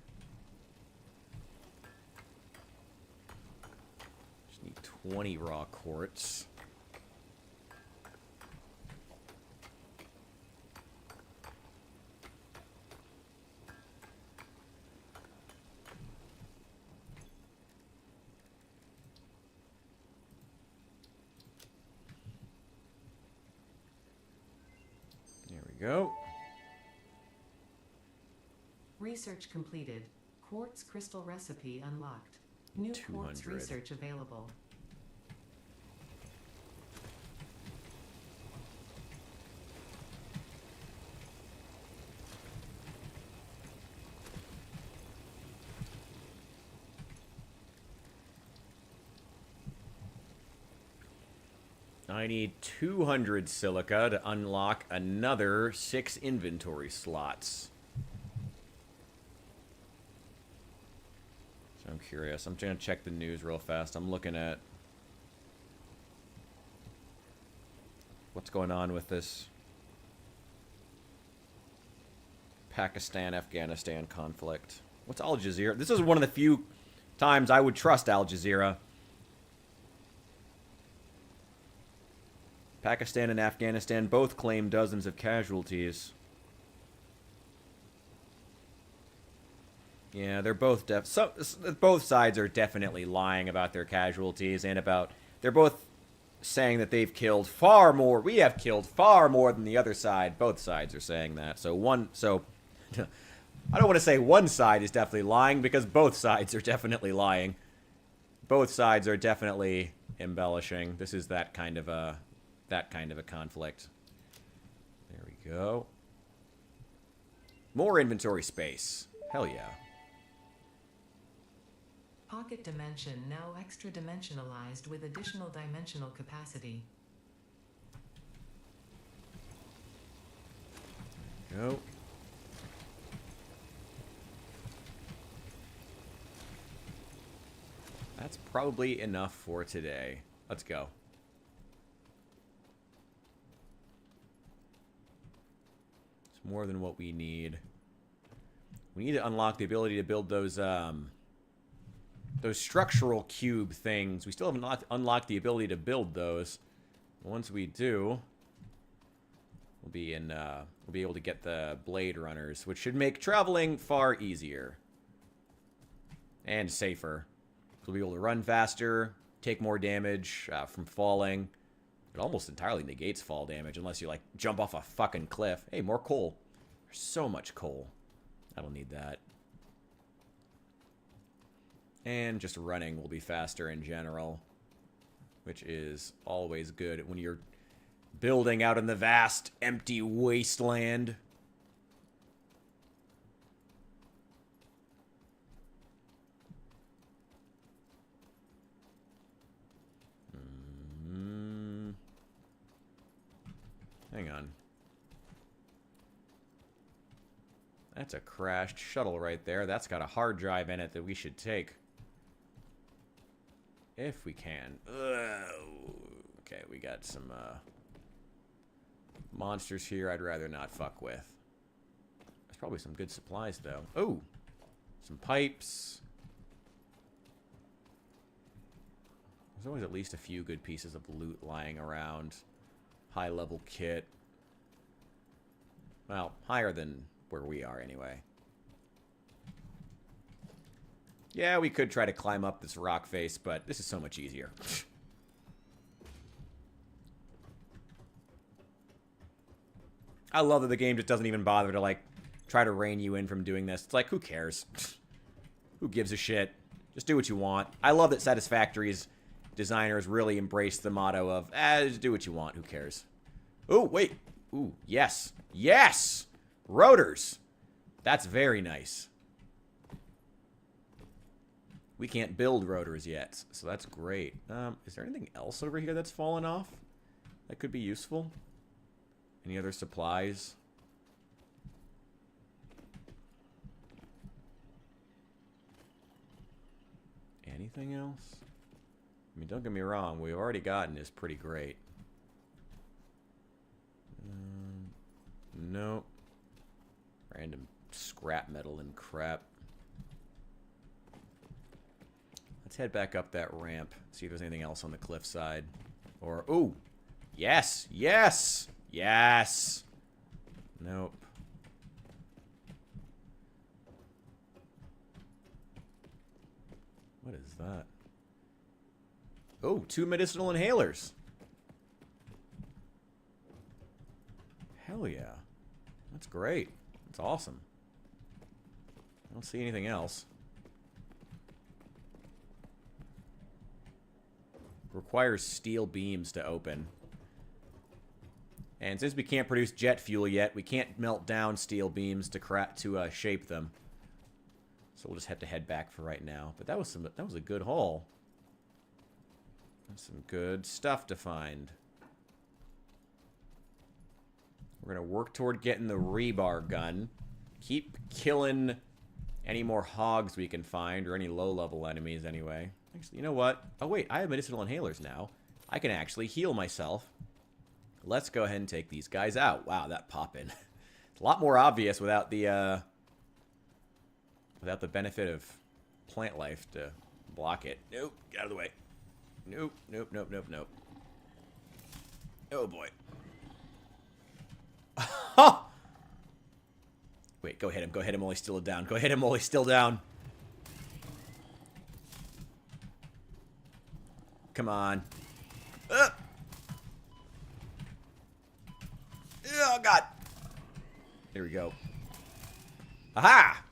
Just need 20 raw quartz. Go. Research completed. Quartz crystal recipe unlocked. New quartz 200. research available. I need 200 silica to unlock another 6 inventory slots. So I'm curious. I'm going to check the news real fast. I'm looking at what's going on with this Pakistan-Afghanistan conflict. What's Al Jazeera? This is one of the few times I would trust Al Jazeera. Pakistan and Afghanistan both claim dozens of casualties. Yeah, they're both both sides are definitely lying about their casualties and about they're both saying that they've killed far more. We have killed far more than the other side. Both sides are saying that. So I don't want to say one side is definitely lying because both sides are definitely lying. Both sides are definitely embellishing. This is that kind of a conflict. There we go. More inventory space. Hell yeah. Pocket dimension now extra dimensionalized with additional dimensional capacity. There we go. That's probably enough for today. Let's go. It's more than what we need. We need to unlock the ability to build those structural cube things. We still haven't unlocked the ability to build those. Once we do, we'll be able to get the blade runners, which should make traveling far easier and safer. We'll be able to run faster, take more damage from falling. It almost entirely negates fall damage unless you, like, jump off a fucking cliff. Hey, more coal. There's so much coal. I don't need that. And just running will be faster in general, which is always good when you're building out in the vast, empty wasteland. Hang on. That's a crashed shuttle right there. That's got a hard drive in it that we should take. If we can. Okay, we got some monsters here I'd rather not fuck with. There's probably some good supplies, though. Oh! Some pipes. There's always at least a few good pieces of loot lying around. High-level kit. Well, higher than where we are, anyway. Yeah, we could try to climb up this rock face, but this is so much easier. I love that the game just doesn't even bother to, like, try to rein you in from doing this. It's like, who cares? Who gives a shit? Just do what you want. I love that Satisfactory's designers really embrace the motto of, just do what you want. Who cares? Oh, wait. Ooh, yes. Yes! Rotors. That's very nice. We can't build rotors yet, so that's great. Is there anything else over here that's fallen off that could be useful? Any other supplies? Anything else? I mean, don't get me wrong, we've already gotten is pretty great. Nope. Random scrap metal and crap. Let's head back up that ramp, see if there's anything else on the cliffside. Or, ooh! Yes! Yes! Yes! Nope. What is that? Oh, 2 medicinal inhalers. Hell yeah. That's great. That's awesome. I don't see anything else. Requires steel beams to open. And since we can't produce jet fuel yet, we can't melt down steel beams to shape them. So we'll just have to head back for right now. But that was a good haul. That's some good stuff to find. We're gonna work toward getting the rebar gun. Keep killing any more hogs we can find, or any low-level enemies anyway. Actually, you know what? Oh wait, I have medicinal inhalers now. I can actually heal myself. Let's go ahead and take these guys out. Wow, that pop-in. It's a lot more obvious without the benefit of plant life to block it. Nope, get out of the way. Nope, nope, nope, nope, nope. Oh boy. Wait, go hit him while he's still down. Go hit him while he's still down. Come on. Oh god. Here we go. Aha!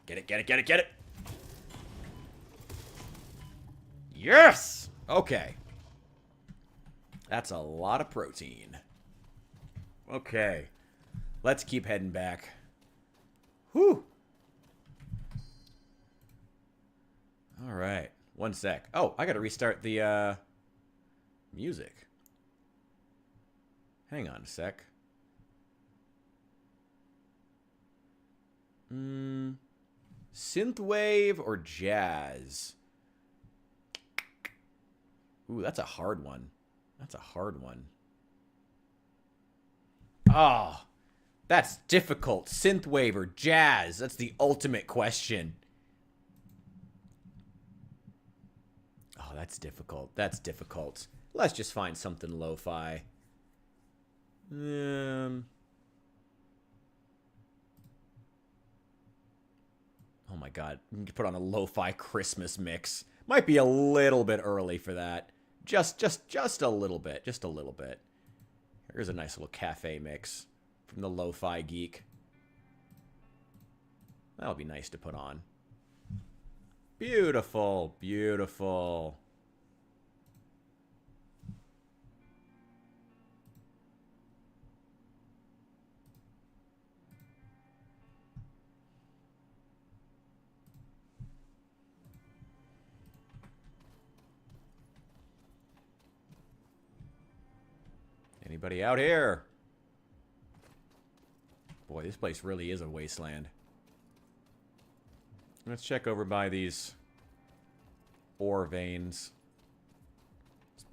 Get it, get it, get it, get it! Yes! Okay. That's a lot of protein. Okay. Let's keep heading back. Whew! Alright. One sec. Oh, I gotta restart the, music. Hang on a sec. Synthwave or jazz? Ooh, that's a hard one. That's a hard one. Oh, that's difficult. Synthwave or jazz? That's the ultimate question. Oh, that's difficult. That's difficult. Let's just find something lo-fi. Oh my god. We can put on a lo-fi Christmas mix. Might be a little bit early for that. Just a little bit. Just a little bit. Here's a nice little cafe mix from the Lo-Fi Geek. That'll be nice to put on. Beautiful, beautiful. Anybody out here? Boy, this place really is a wasteland. Let's check over by these ore veins. There's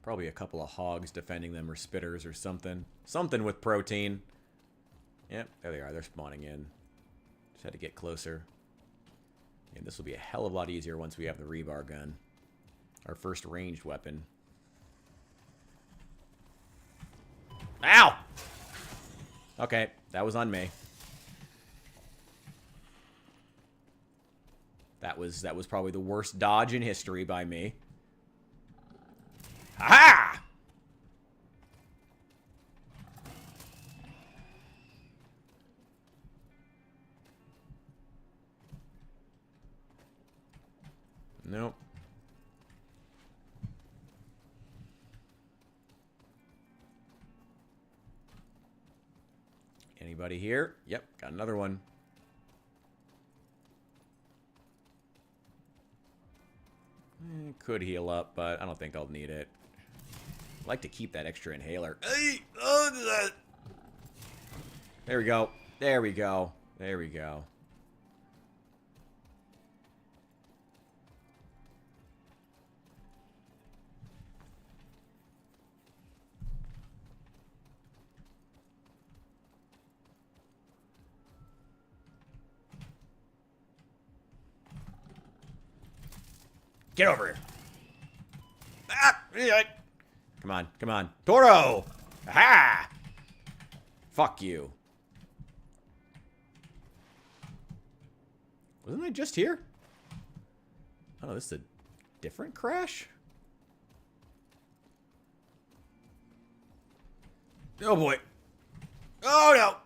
probably a couple of hogs defending them, or spitters or something. Something with protein. Yep, there they are. They're spawning in. Just had to get closer. And this will be a hell of a lot easier once we have the rebar gun. Our first ranged weapon. Ow! Okay, that was on me. That was probably the worst dodge in history by me. Ha! Nope. Anybody here? Yep, got another one. Could heal up, but I don't think I'll need it. I'd like to keep that extra inhaler. There we go. There we go. There we go. Get over here. Ah! Come on, come on. Toro! Aha! Fuck you. Wasn't I just here? Oh, this is a different crash? Oh boy. Oh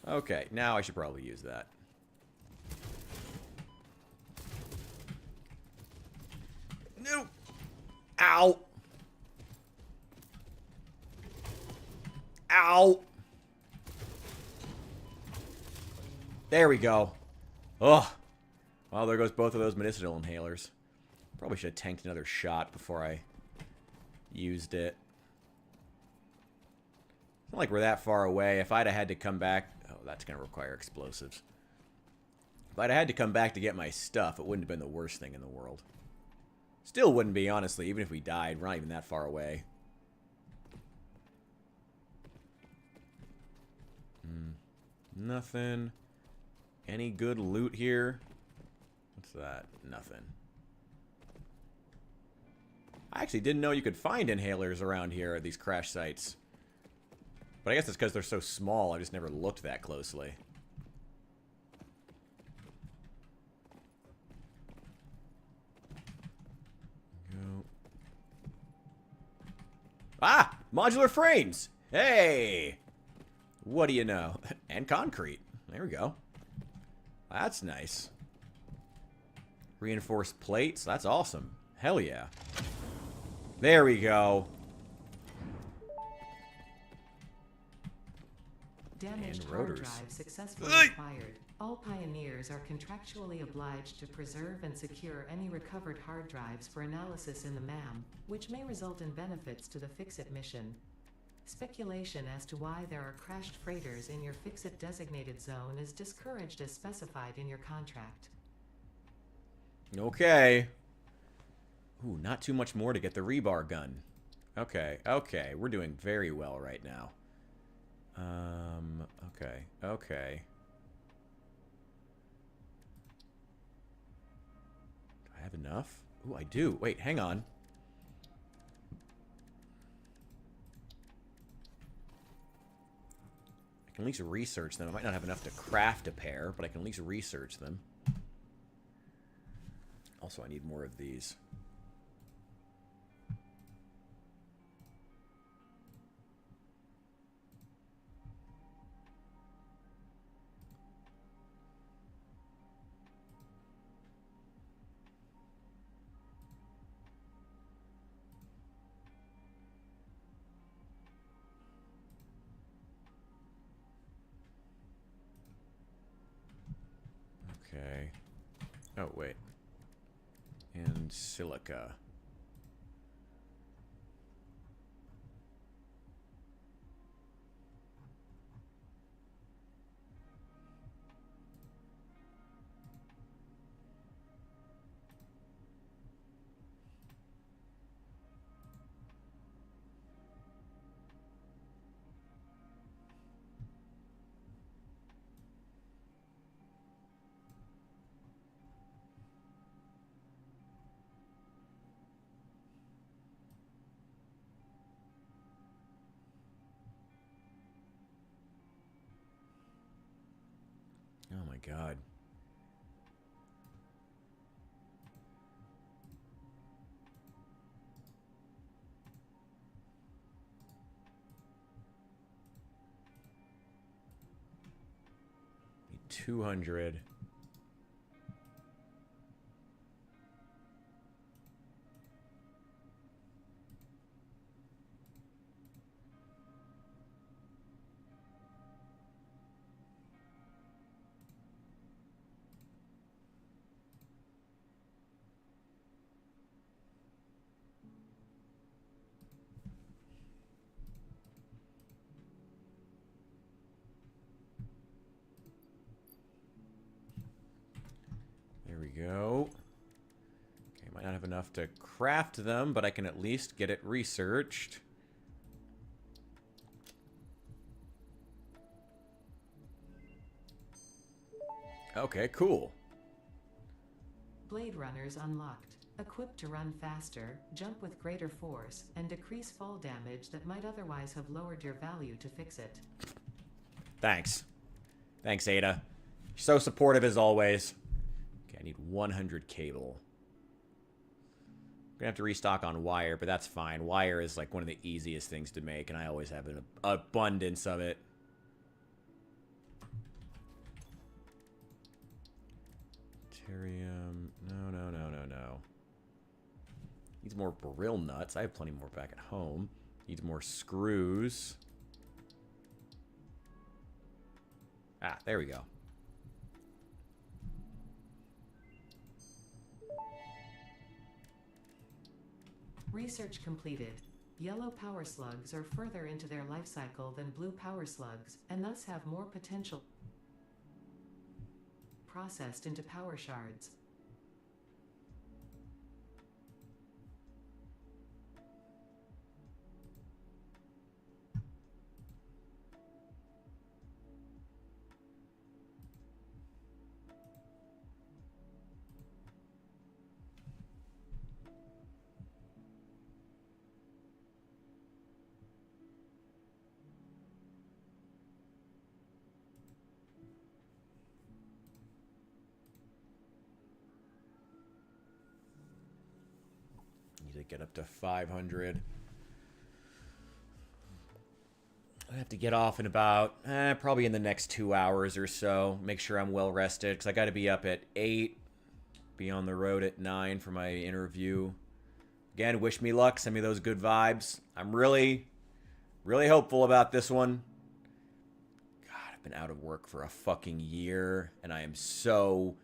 no! Okay, now I should probably use that. No! Ow! Ow! There we go. Ugh. Well, there goes both of those medicinal inhalers. Probably should have tanked another shot before I used it. It's not like we're that far away. If I'd have had to come back... Oh, that's going to require explosives. If I'd have had to come back to get my stuff, it wouldn't have been the worst thing in the world. Still wouldn't be, honestly, even if we died. We're not even that far away. Nothing. Any good loot here? What's that? Nothing. I actually didn't know you could find inhalers around here at these crash sites. But I guess it's because they're so small, I just never looked that closely. Go. Ah! Modular frames! Hey! What do you know? And concrete. There we go. That's nice. Reinforced plates. That's awesome. Hell yeah. There we go. Damaged And hard rotors. drive successfully acquired. All Pioneers are contractually obliged to preserve and secure any recovered hard drives for analysis in the MAM, which may result in benefits to the Fix-It mission. Speculation as to why there are crashed freighters in your Fix-It designated zone is discouraged as specified in your contract. Okay. Ooh, not too much more to get the rebar gun. Okay, okay. We're doing very well right now. Okay, okay. Do I have enough? Ooh, I do. Wait, hang on. I can at least research them. I might not have enough to craft a pair, but I can at least research them. Also, I need more of these. Okay. Oh, wait. And silica. god. Need 200. There we go. Okay, might not have enough to craft them, but I can at least get it researched. Okay, cool. Blade Runners unlocked. Equipped to run faster, jump with greater force, and decrease fall damage that might otherwise have lowered your value to fix it. Thanks. Thanks, Ada. You're so supportive as always. Okay, I need 100 cable. I'm gonna have to restock on wire, but that's fine. Wire is like one of the easiest things to make, and I always have an abundance of it. Terrium. No. Needs more barrel nuts. I have plenty more back at home. Needs more screws. Ah, there we go. Research completed. Yellow power slugs are further into their life cycle than blue power slugs, and thus have more potential processed into power shards. Need to get up to 500. I have to get off in about, probably in the next 2 hours or so. Make sure I'm well rested, because I got to be up at 8. Be on the road at 9 for my interview. Again, wish me luck. Send me those good vibes. I'm really hopeful about this one. God, I've been out of work for a fucking year, and I am so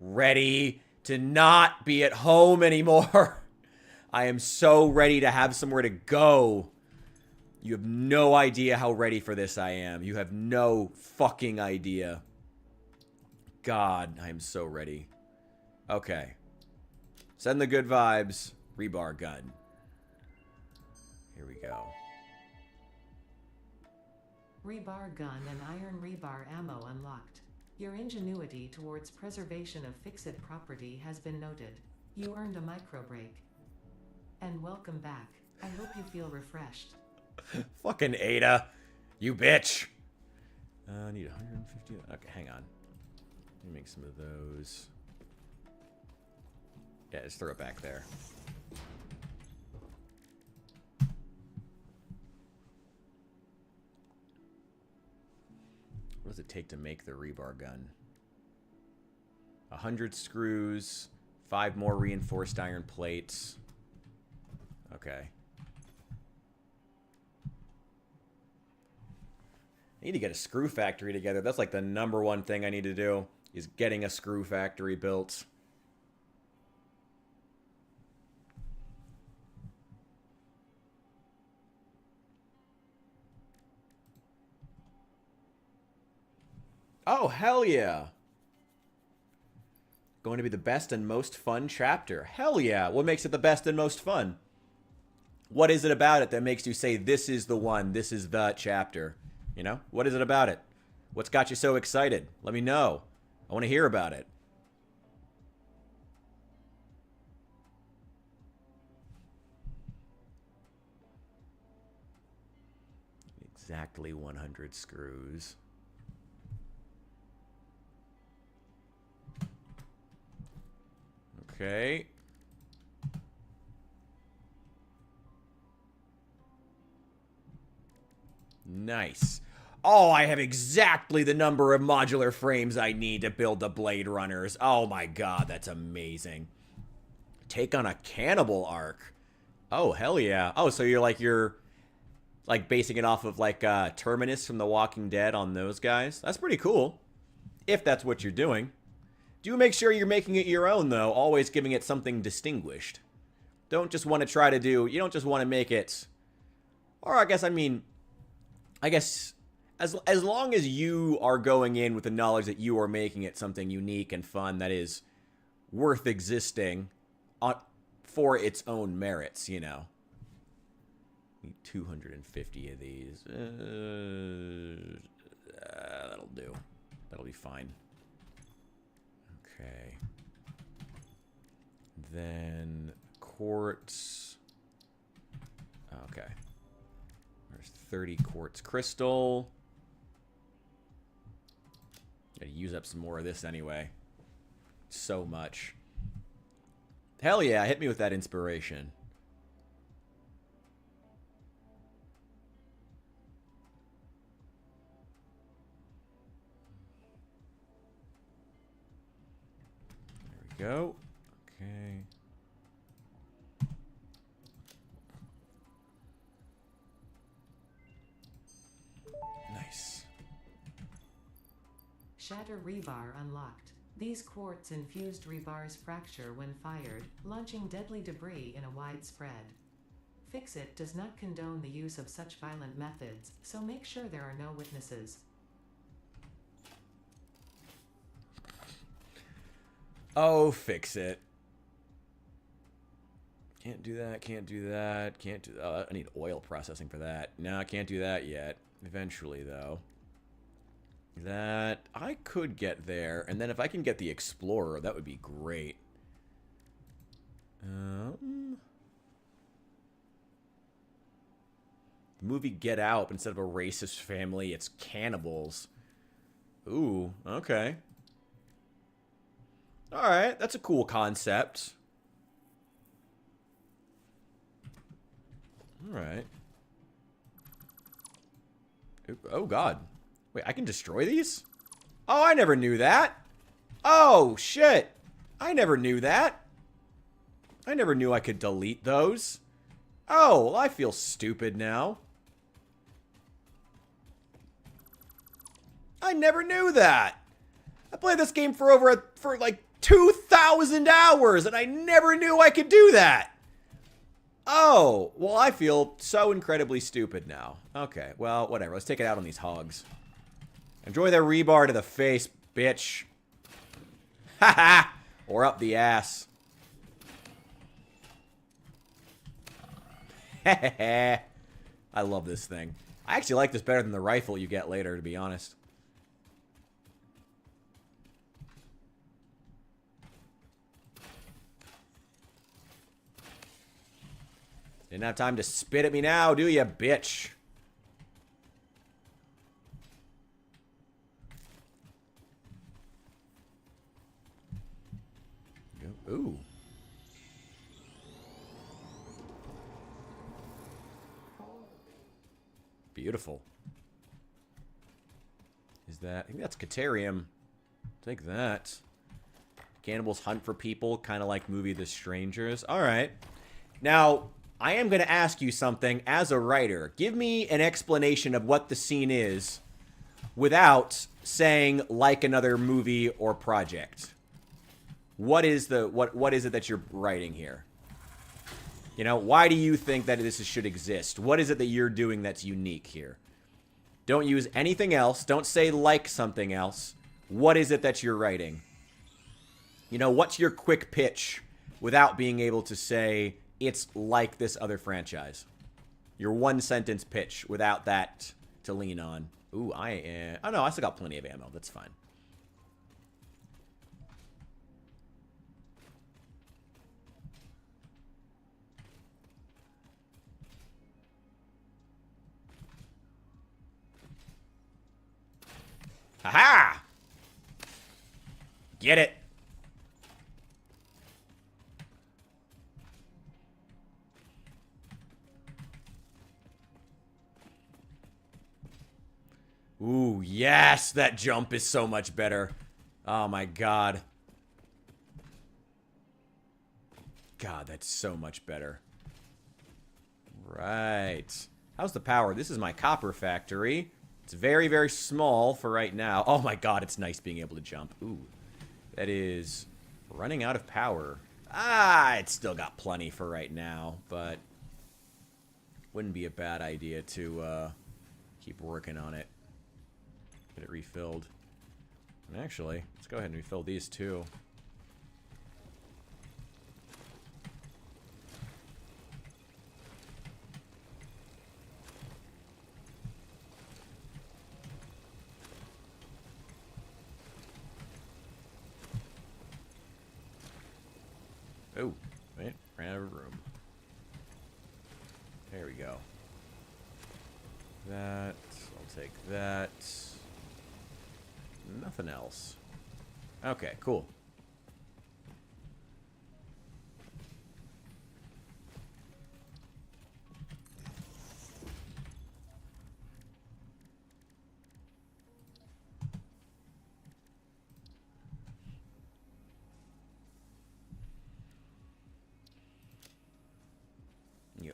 ready to not be at home anymore. I am so ready to have somewhere to go. You have no idea how ready for this I am. You have no fucking idea. God, I am so ready. Okay. Send the good vibes. Rebar gun. Here we go. Rebar gun and iron rebar ammo unlocked. Your ingenuity towards preservation of fixed property has been noted. You earned a micro break. And welcome back. I hope you feel refreshed. Fucking Ada. You bitch. I need 150. Okay, hang on. Let me make some of those. Yeah, just throw it back there. What does it take to make the rebar gun? 100 screws, 5 more reinforced iron plates. Okay. I need to get a screw factory together. That's like the #1 thing I need to do, is getting a screw factory built. Oh, hell yeah. Going to be the best and most fun chapter. Hell yeah. What makes it the best and most fun? What is it about it that makes you say, this is the one, this is the chapter? You know? What is it about it? What's got you so excited? Let me know. I want to hear about it. Exactly 100 screws. Okay. Nice. Oh, I have exactly the number of modular frames I need to build the Blade Runners. Oh my god, that's amazing. Take on a cannibal arc. Oh, hell yeah. Oh, so you're like basing it off of like Terminus from The Walking Dead on those guys. That's pretty cool. If that's what you're doing. Do make sure you're making it your own though, always giving it something distinguished. Don't just want to try to do, you don't just want to make it, or I guess as long as you are going in with the knowledge that you are making it something unique and fun that is worth existing for its own merits, you know. Need 250 of these. That'll do. That'll be fine. Okay. Then quartz. Okay. There's 30 quartz crystal. Gotta use up some more of this anyway. So much. Hell yeah, hit me with that inspiration. There we go. Okay. Nice. Shatter rebar unlocked. These quartz-infused rebars fracture when fired, launching deadly debris in a wide spread. Fix-It does not condone the use of such violent methods, so make sure there are no witnesses. Oh, Fix-It. Can't do that, can't do that, can't do that. I need oil processing for that. No, I can't do that yet. Eventually, though. That, I could get there. And then if I can get the Explorer, that would be great. The movie Get Out, instead of a racist family, it's cannibals. Ooh, okay. Alright, that's a cool concept. Alright. Oh, God. Wait, I can destroy these? Oh, I never knew that. Oh, shit. I never knew that. I never knew I could delete those. Oh, well, I feel stupid now. I never knew that. I played this game for like 2,000 hours, and I never knew I could do that. Oh, well, I feel so incredibly stupid now. Okay, well, whatever. Let's take it out on these hogs. Enjoy their rebar to the face, bitch. Haha! Or up the ass. Hehehe. I love this thing. I actually like this better than the rifle you get later, to be honest. Didn't have time to spit at me now, do ya, bitch? Ooh. Beautiful. Is that... I think that's Caterium. Take that. Cannibals hunt for people, kind of like movie The Strangers. Alright. Now, I am going to ask you something as a writer. Give me an explanation of what the scene is without saying like another movie or project. What is it that you're writing here? You know, why do you think that this should exist? What is it that you're doing that's unique here? Don't use anything else. Don't say like something else. What is it that you're writing? You know, what's your quick pitch without being able to say it's like this other franchise? Your one sentence pitch without that to lean on. Ooh, oh no, I still got plenty of ammo. That's fine. Haha! Get it! yes! That jump is so much better. Oh, my God. God, that's so much better. Right. How's the power? This is my copper factory. It's very, very small for right now. Oh, my God, it's nice being able to jump. Ooh. That is running out of power. Ah, it's still got plenty for right now, but wouldn't be a bad idea to keep working on it. Get it refilled. And actually, let's go ahead and refill these too. Oh, wait, ran out of room. There we go. That, I'll take that. Nothing else. Okay, cool.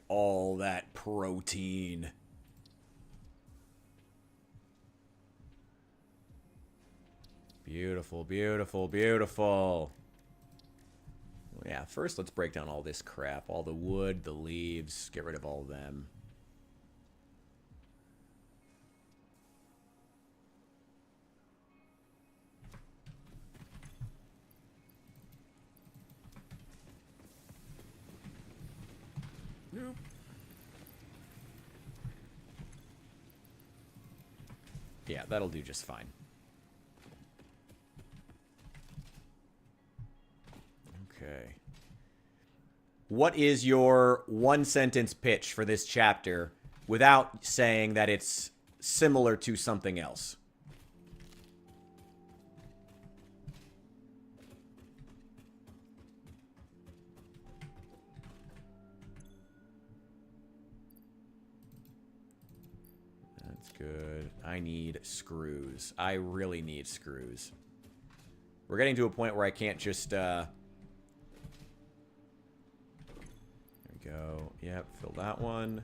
All that protein. Beautiful, beautiful, beautiful. Yeah, first let's break down all this crap. All the wood, the leaves, get rid of all of them. Nope. Yeah, that'll do just fine. Okay. What is your one-sentence pitch for this chapter without saying that it's similar to something else? That's good. I need screws. I really need screws. We're getting to a point where I can't just, There we go. Yep, fill that one.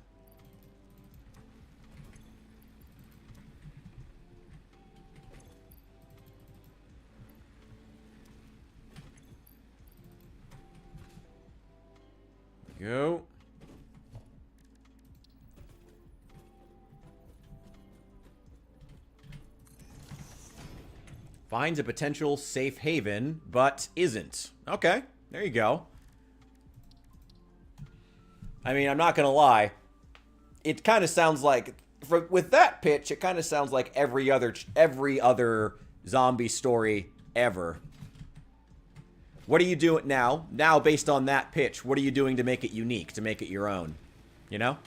There we go. Finds a potential safe haven, but isn't. Okay, there you go. I mean, I'm not gonna lie. It kind of sounds like, with that pitch, it kind of sounds like every other zombie story ever. What are you doing now? Now, based on that pitch, what are you doing to make it unique, to make it your own? You know?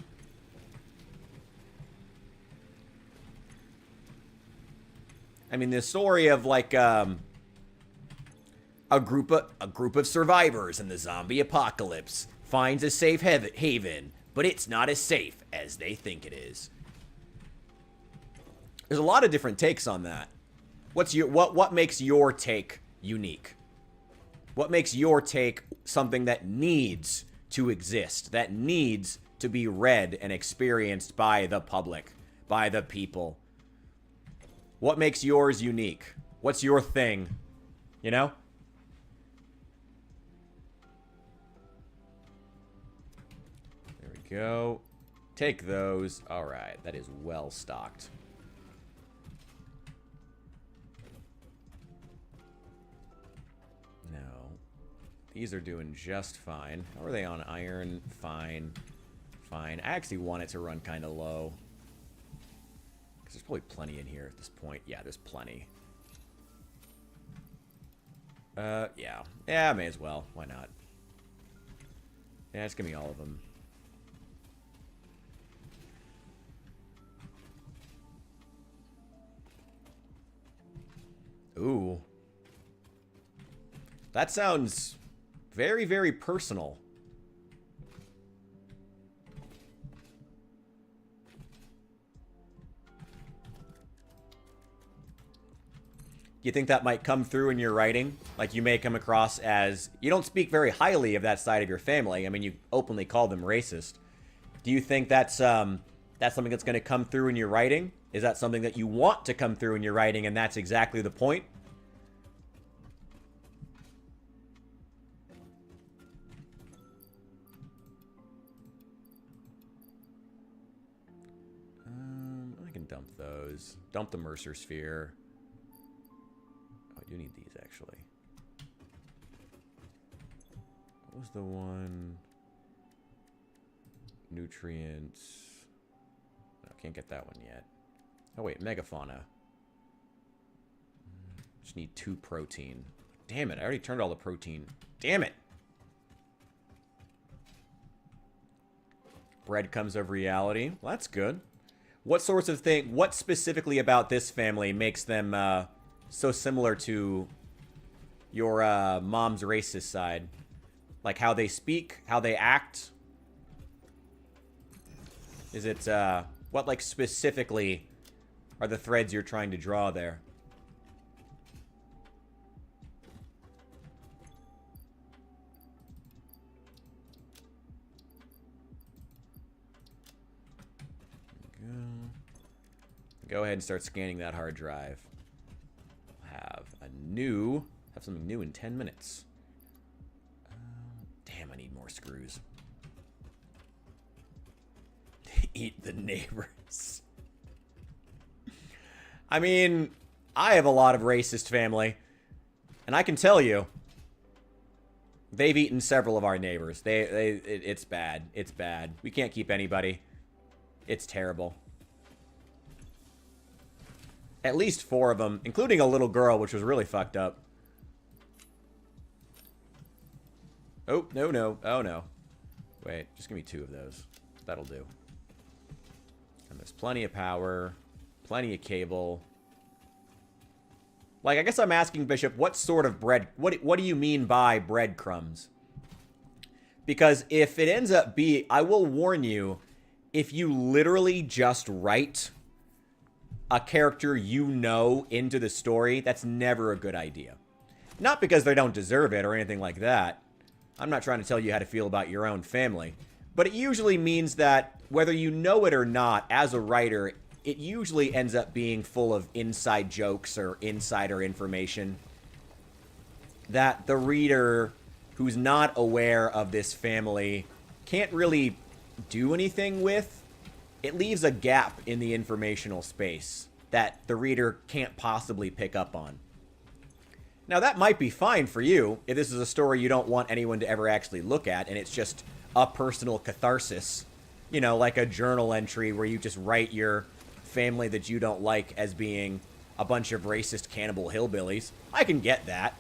I mean, the story of like a group of survivors in the zombie apocalypse finds a safe haven, but it's not as safe as they think it is. There's a lot of different takes on that. What makes your take unique? What makes your take something that needs to exist, that needs to be read and experienced by the public, by the people? What makes yours unique? What's your thing? You know? There we go. Take those. All right, that is well stocked. No. These are doing just fine. How are they on iron? Fine. Fine. I actually want it to run kind of low. There's probably plenty in here at this point. Yeah, there's plenty. Yeah. Yeah, may as well. Why not? Yeah, just give me all of them. Ooh. That sounds very, very personal. You think that might come through in your writing? Like, you may come across as... You don't speak very highly of that side of your family. I mean, you openly call them racist. Do you think that's something that's going to come through in your writing? Is that something that you want to come through in your writing, and that's exactly the point? I can dump those. Dump the Mercer Sphere. Oh, I do need these, actually. What was the one? Nutrients. No, can't get that one yet. Oh, wait, megafauna. Just need 2 protein. Damn it, I already turned all the protein. Damn it! Breadcrumbs of reality. Well, that's good. What sorts of thing? What specifically about this family makes them so similar to your mom's racist side? Like how they speak, how they act? Is it what like specifically are the threads you're trying to draw there? Go ahead and start scanning that hard drive. Have something new in 10 minutes. Damn, I need more screws. Eat the neighbors. I mean, I have a lot of racist family, and I can tell you, they've eaten several of our neighbors. It's bad. It's bad. We can't keep anybody. It's terrible. At least 4 of them, including a little girl, which was really fucked up. Oh, no, no. Oh, no. Wait, just give me 2 of those. That'll do. And there's plenty of power. Plenty of cable. Like, I guess I'm asking, Bishop, what sort of bread... What do you mean by breadcrumbs? Because if it ends up being... I will warn you, if you literally just write a character you know into the story, that's never a good idea. Not because they don't deserve it or anything like that. I'm not trying to tell you how to feel about your own family. But it usually means that whether you know it or not, as a writer, it usually ends up being full of inside jokes or insider information that the reader who's not aware of this family can't really do anything with. It leaves a gap in the informational space that the reader can't possibly pick up on. Now, that might be fine for you if this is a story you don't want anyone to ever actually look at, and it's just a personal catharsis. You know, like a journal entry where you just write your family that you don't like as being a bunch of racist cannibal hillbillies. I can get that.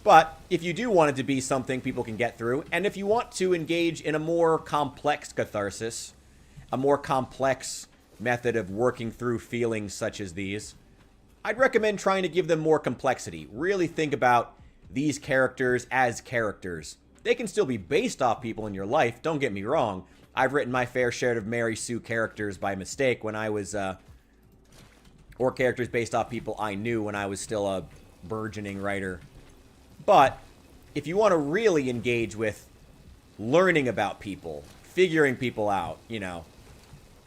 But if you do want it to be something people can get through, and if you want to engage in a more complex catharsis, a more complex method of working through feelings such as these, I'd recommend trying to give them more complexity. Really think about these characters as characters. They can still be based off people in your life, don't get me wrong. I've written my fair share of Mary Sue characters by mistake when I was, or characters based off people I knew when I was still a burgeoning writer. But if you want to really engage with learning about people, figuring people out, you know,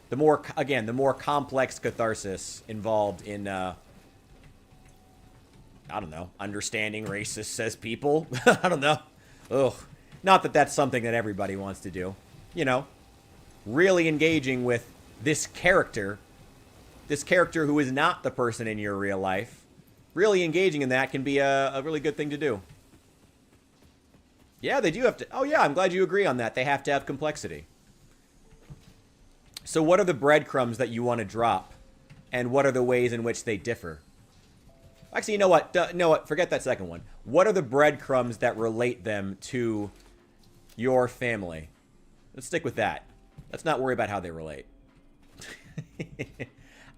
the more, again, the more complex catharsis involved in, I don't know, understanding racists as people. I don't know. Ugh. Not that that's something that everybody wants to do. You know, really engaging with this character who is not the person in your real life, really engaging in that can be a really good thing to do. Yeah, they do have to. Oh, yeah, I'm glad you agree on that. They have to have complexity. So what are the breadcrumbs that you want to drop? And what are the ways in which they differ? Actually, you know what? Forget that second one. What are the breadcrumbs that relate them to your family? Let's stick with that. Let's not worry about how they relate.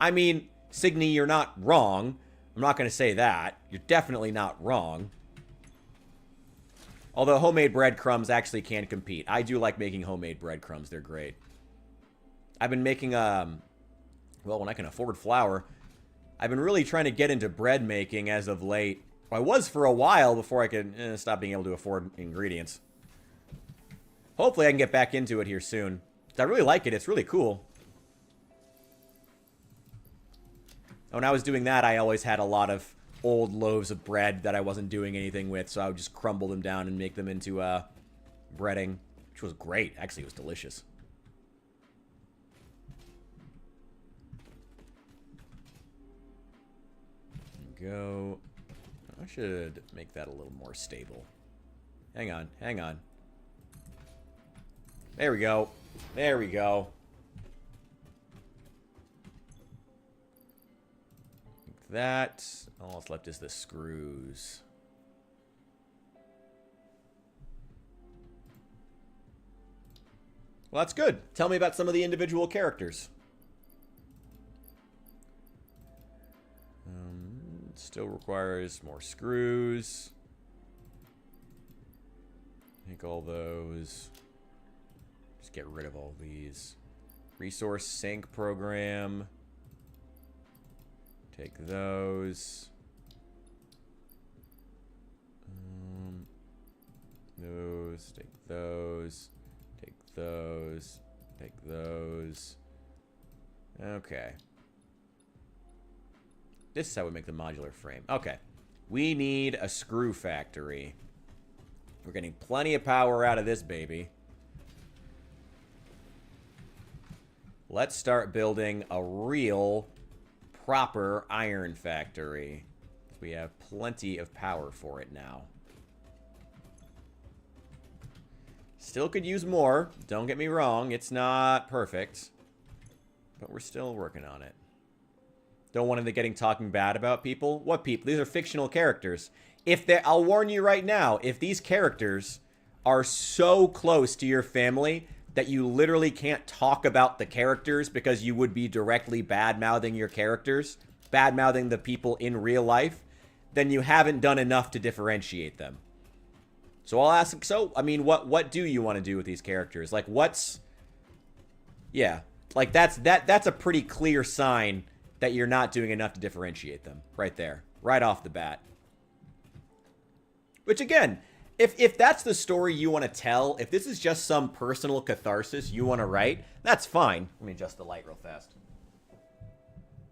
I mean, Signy, you're not wrong. I'm not going to say that. You're definitely not wrong. Although homemade breadcrumbs actually can compete. I do like making homemade breadcrumbs. They're great. I've been making, well, when I can afford flour, I've been really trying to get into bread making as of late. Well, I was for a while before I could stop being able to afford ingredients. Hopefully I can get back into it here soon. I really like it. It's really cool. When I was doing that, I always had a lot of old loaves of bread that I wasn't doing anything with, so I would just crumble them down and make them into breading, which was great. Actually, it was delicious. Go. I should make that a little more stable. Hang on, hang on. There we go. There we go. Like that. All that's left is the screws. Well, that's good. Tell me about some of the individual characters. Still requires more screws. Take all those. Just get rid of all these. Resource sync program. Take those. Those. Take those. Take those. Take those. Okay. This is how we make the modular frame. Okay. We need a screw factory. We're getting plenty of power out of this baby. Let's start building a real, proper iron factory. We have plenty of power for it now. Still could use more. Don't get me wrong. It's not perfect. But we're still working on it. Don't want them getting talking bad about people. What people? These are fictional characters. If they, I'll warn you right now, if these characters are so close to your family that you literally can't talk about the characters because you would be directly bad-mouthing your characters, bad-mouthing the people in real life, then you haven't done enough to differentiate them. So I'll ask, so, I mean, what do you want to do with these characters? Like, what's... Yeah. Like, that's a pretty clear sign that you're not doing enough to differentiate them. Right there. Right off the bat. Which, again, if that's the story you want to tell, if this is just some personal catharsis you want to write, that's fine. Let me adjust the light real fast.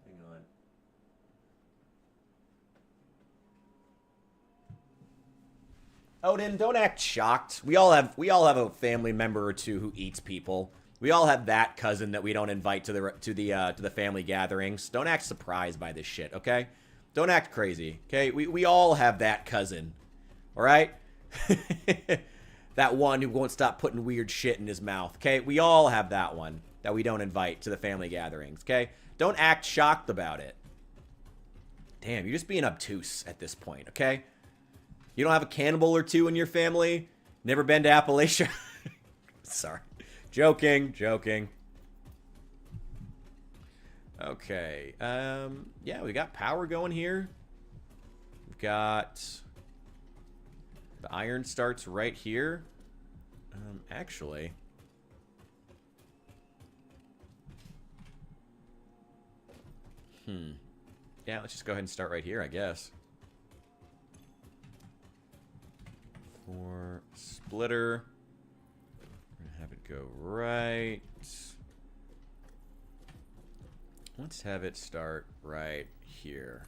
Hang on. Odin, don't act shocked. We all have a family member or two who eats people. We all have that cousin that we don't invite to the family gatherings. Don't act surprised by this shit, okay? Don't act crazy, okay? We all have that cousin, all right? That one who won't stop putting weird shit in his mouth, okay? We all have that one that we don't invite to the family gatherings, okay? Don't act shocked about it. Damn, you're just being obtuse at this point, okay? You don't have a cannibal or two in your family? Never been to Appalachia? Sorry. Joking. Okay. Yeah, we got power going here. We've got... The iron starts right here. Actually... Yeah, let's just go ahead and start right here, I guess. For splitter... Have it go right. Let's have it start right here.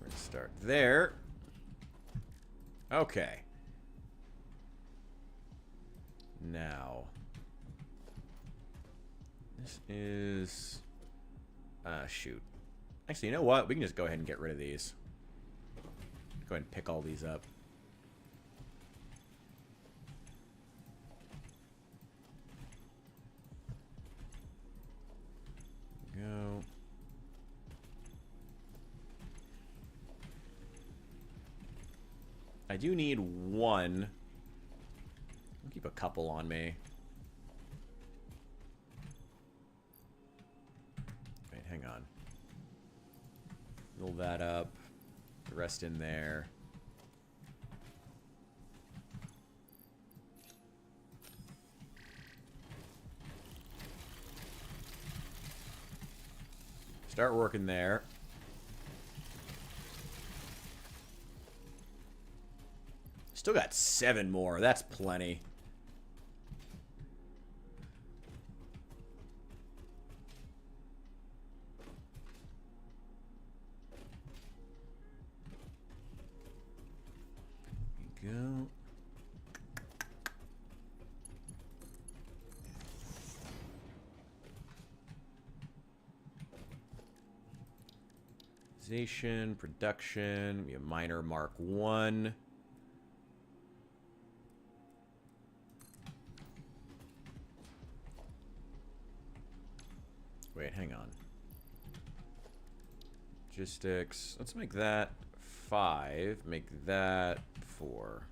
We're going to start there. Okay. Now. This is... shoot. Actually, you know what? We can just go ahead and get rid of these. Go ahead and pick all these up. Go. I do need one. I'll keep a couple on me. Wait, hang on. Fill that up. The rest in there. Start working there. Still got 7 more. That's plenty. There we go. Production. We have minor Mark 1. Wait, hang on. Logistics. Let's make that 5. Make that 4.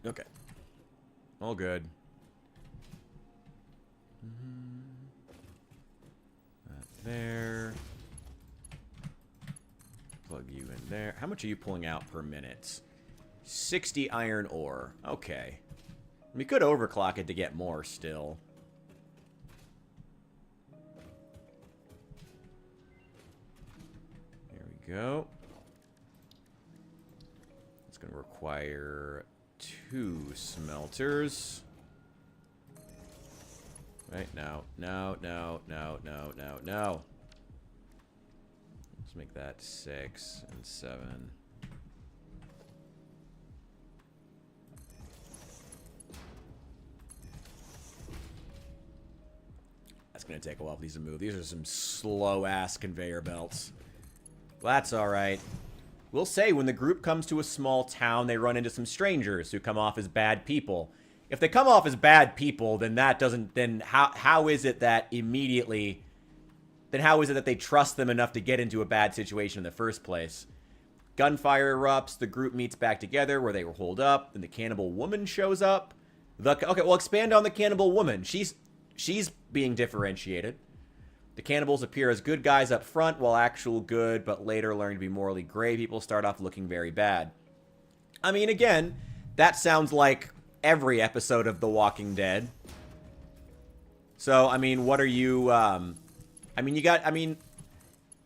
Okay. All good. That there. Plug you in there. How much are you pulling out per minute? 60 iron ore. Okay. We could overclock it to get more still. There we go. It's going to require 2 smelters. Right, no. Let's make that 6 and 7. That's going to take a while for these to move. These are some slow-ass conveyor belts. Well, that's alright. We'll say when the group comes to a small town, they run into some strangers who come off as bad people. If they come off as bad people, then that doesn't... Then how is it that immediately... Then how is it that they trust them enough to get into a bad situation in the first place? Gunfire erupts. The group meets back together where they were holed up. Then the cannibal woman shows up. Okay, well, expand on the cannibal woman. She's being differentiated. The cannibals appear as good guys up front, while actual good, but later learn to be morally gray people start off looking very bad. I mean, again, that sounds like every episode of The Walking Dead. So, I mean, what are you...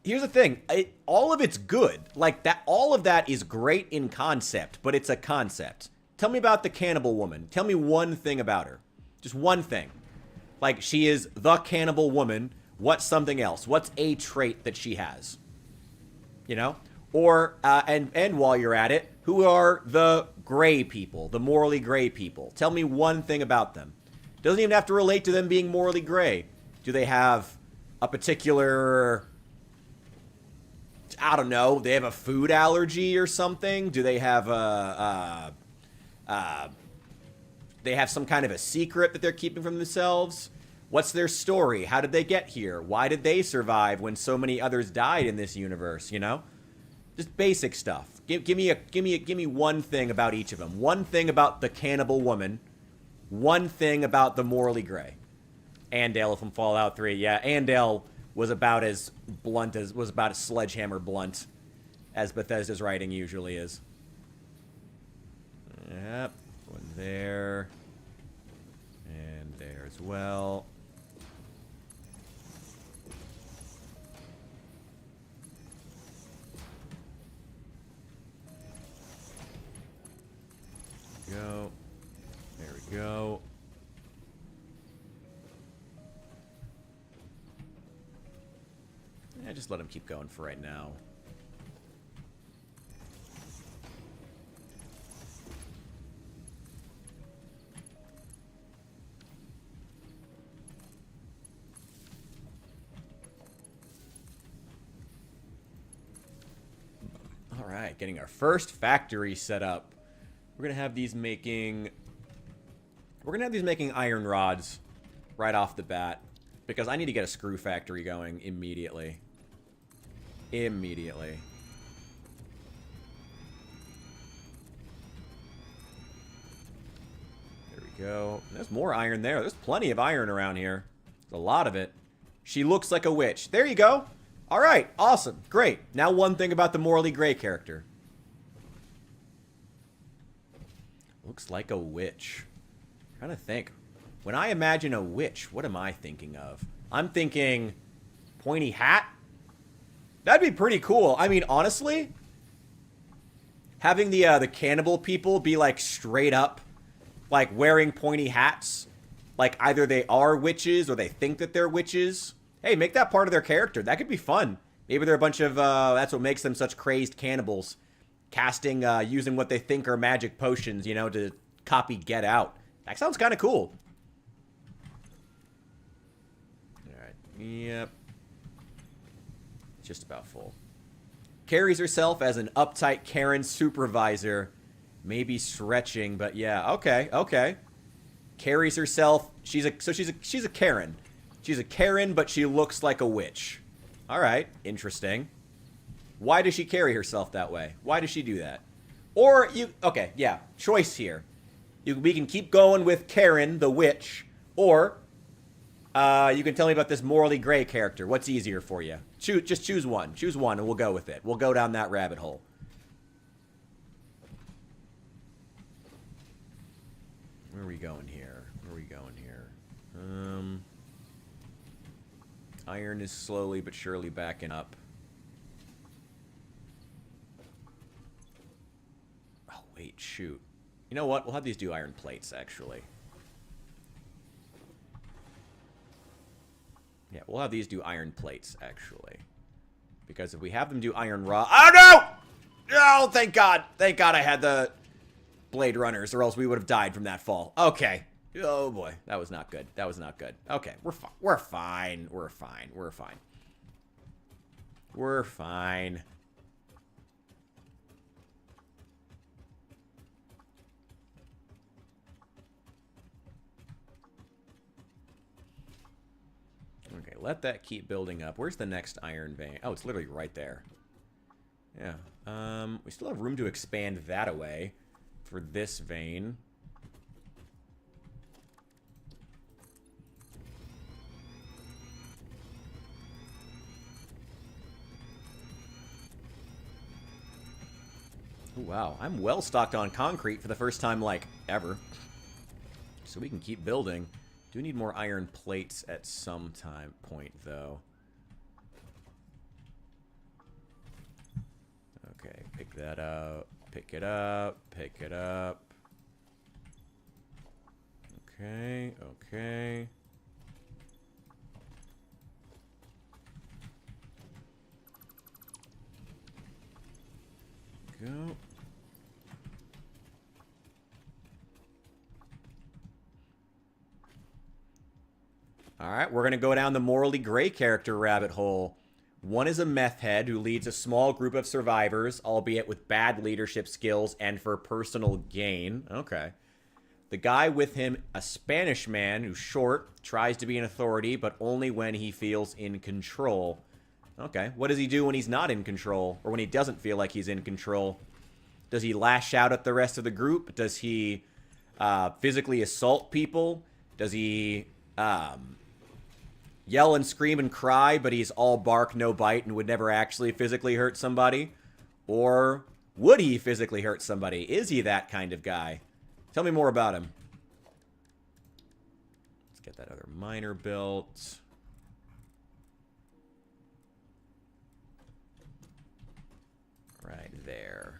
here's the thing. All of it's good. Like, that. All of that is great in concept, but it's a concept. Tell me about the cannibal woman. Tell me one thing about her. Just one thing. Like, she is the cannibal woman. What's something else? What's a trait that she has? You know? Or, and while you're at it, who are the gray people, the morally gray people? Tell me one thing about them. Doesn't even have to relate to them being morally gray. Do they have a particular, I don't know, they have a food allergy or something? Do they have they have some kind of a secret that they're keeping from themselves? What's their story? How did they get here? Why did they survive when so many others died in this universe, you know? Just basic stuff. Give me one thing about each of them. One thing about the cannibal woman. One thing about the morally gray. Andale from Fallout 3. Yeah, Andale was about as blunt as sledgehammer blunt as Bethesda's writing usually is. Yep. One there. And there as well. Go. There we go. Yeah, just let him keep going for right now. All right, getting our first factory set up. We're gonna have these making iron rods right off the bat because I need to get a screw factory going immediately. Immediately. There we go. There's more iron there. There's plenty of iron around here. There's a lot of it. She looks like a witch. There you go. All right, awesome, great. Now one thing about the morally gray character. Looks like a witch. I'm trying to think. When I imagine a witch, what am I thinking of? I'm thinking pointy hat. That'd be pretty cool. I mean, honestly, having the cannibal people be like straight up, like wearing pointy hats, like either they are witches or they think that they're witches. Hey, make that part of their character. That could be fun. Maybe they're a bunch of, that's what makes them such crazed cannibals. Casting, using what they think are magic potions, you know, to copy Get Out. That sounds kind of cool. Alright, yep. Just about full. Carries herself as an uptight Karen supervisor. Maybe stretching, but yeah, okay, okay. Carries herself, she's a Karen. She's a Karen, but she looks like a witch. Alright, interesting. Why does she carry herself that way? Why does she do that? Or you, okay, yeah, choice here. We can keep going with Karen, the witch, or you can tell me about this morally gray character. What's easier for you? Just choose one. Choose one, and we'll go with it. We'll go down that rabbit hole. Where are we going here? Where are we going here? Iron is slowly but surely backing up. Oh, wait, shoot. You know what? We'll have these do iron plates, actually. Yeah, we'll have these do iron plates, actually. Because if we have them do iron raw... Oh, no! Oh, thank God. Thank God I had the Blade Runners, or else we would have died from that fall. Okay. Oh, boy. That was not good. That was not good. Okay, we're fine. We're fine. We're fine. We're fine. We're fine. Okay, let that keep building up. Where's the next iron vein? Oh, it's literally right there. Yeah. We still have room to expand that away for this vein. Oh, wow. I'm well stocked on concrete for the first time, like, ever. So we can keep building. Do need more iron plates at some point, though. Okay, pick that up. Pick it up. Pick it up. Okay, okay. Go. Alright, we're going to go down the morally gray character rabbit hole. One is a meth head who leads a small group of survivors, albeit with bad leadership skills and for personal gain. Okay. The guy with him, a Spanish man who's short, tries to be an authority, but only when he feels in control. Okay. What does he do when he's not in control? Or when he doesn't feel like he's in control? Does he lash out at the rest of the group? Does he physically assault people? Does he... yell and scream and cry, but he's all bark, no bite, and would never actually physically hurt somebody? Or would he physically hurt somebody? Is he that kind of guy? Tell me more about him. Let's get that other miner built. Right there.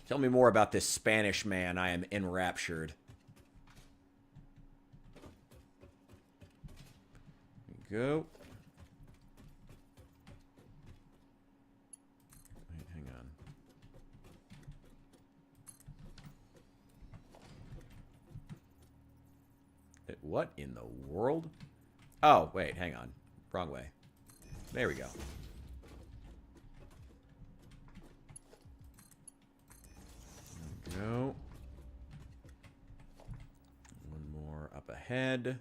Tell me more about this Spanish man. I am enraptured. Go. Wait, hang on. What in the world? Oh, wait, hang on. Wrong way. There we go. There we go. One more up ahead.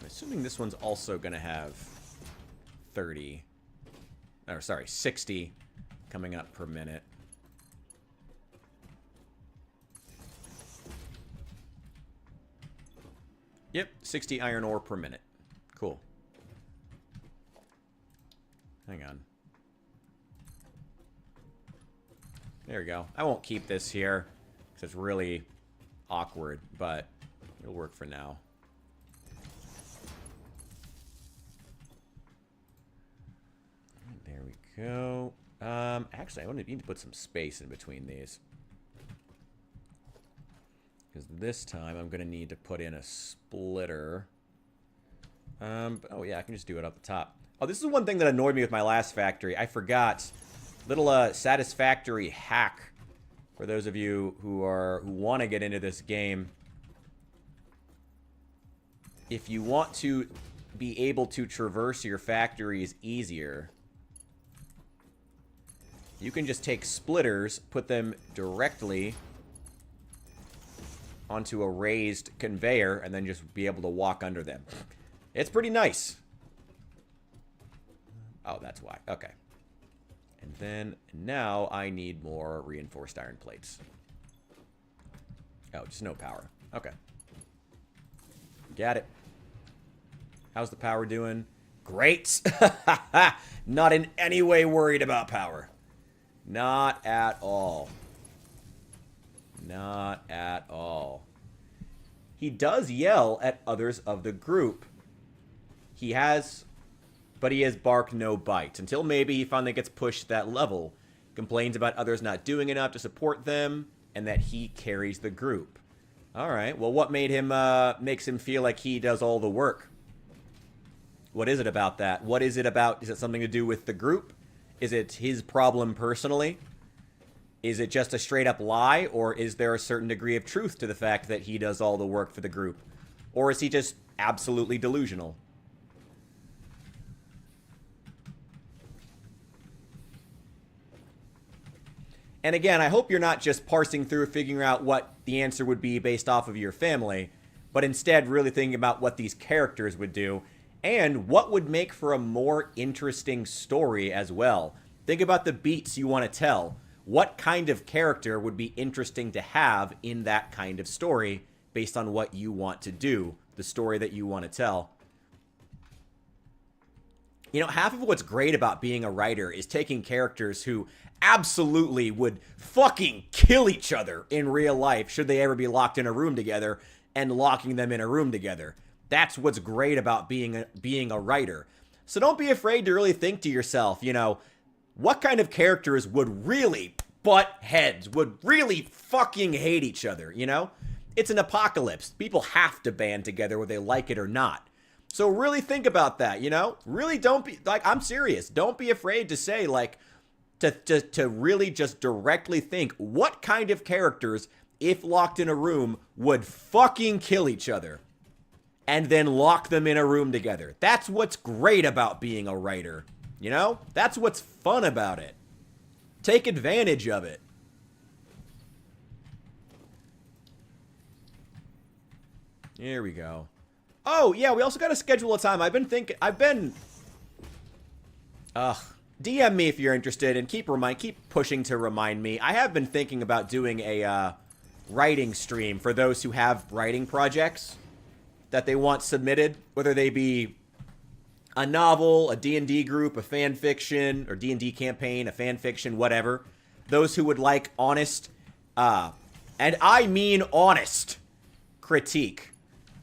Assuming this one's also going to have 30. Or, sorry, 60 coming up per minute. Yep, 60 iron ore per minute. Cool. Hang on. There we go. I won't keep this here because it's really awkward, but it'll work for now. There we go. Actually, I need to put some space in between these. Because this time I'm going to need to put in a splitter. Oh yeah, I can just do it up the top. Oh, this is one thing that annoyed me with my last factory. I forgot. Little Satisfactory hack for those of you who want to get into this game. If you want to be able to traverse your factories easier, you can just take splitters, put them directly onto a raised conveyor, and then just be able to walk under them. It's pretty nice. Oh, that's why. Okay. And then, now I need more reinforced iron plates. Oh, just no power. Okay. Got it. How's the power doing? Great! Not in any way worried about power. Not at all. Not at all. He does yell at others of the group. He has bark, no bite. Until maybe he finally gets pushed to that level. Complains about others not doing enough to support them, and that he carries the group. Alright, well what made him, makes him feel like he does all the work? What is it about that? What is it about? Is it something to do with the group? Is it his problem personally? Is it just a straight up lie? Or is there a certain degree of truth to the fact that he does all the work for the group? Or is he just absolutely delusional? And again, I hope you're not just parsing through figuring out what the answer would be based off of your family, but instead really thinking about what these characters would do and what would make for a more interesting story as well. Think about the beats you want to tell. What kind of character would be interesting to have in that kind of story based on what you want to do, the story that you want to tell? You know, half of what's great about being a writer is taking characters who absolutely would fucking kill each other in real life should they ever be locked in a room together and locking them in a room together. That's what's great about being a writer. So don't be afraid to really think to yourself, you know, what kind of characters would really butt heads, would really fucking hate each other, you know? It's an apocalypse. People have to band together whether they like it or not. So really think about that, you know? Really don't be, like, I'm serious. Don't be afraid to say, like, to really just directly think what kind of characters, if locked in a room, would fucking kill each other. And then lock them in a room together. That's what's great about being a writer. You know? That's what's fun about it. Take advantage of it. Here we go. Oh, yeah, we also got to schedule a time. DM me if you're interested, and keep pushing to remind me. I have been thinking about doing a writing stream for those who have writing projects that they want submitted, whether they be a novel, a D&D group, a fan fiction, or D&D campaign, a fan fiction, whatever. Those who would like honest, and I mean honest, critique.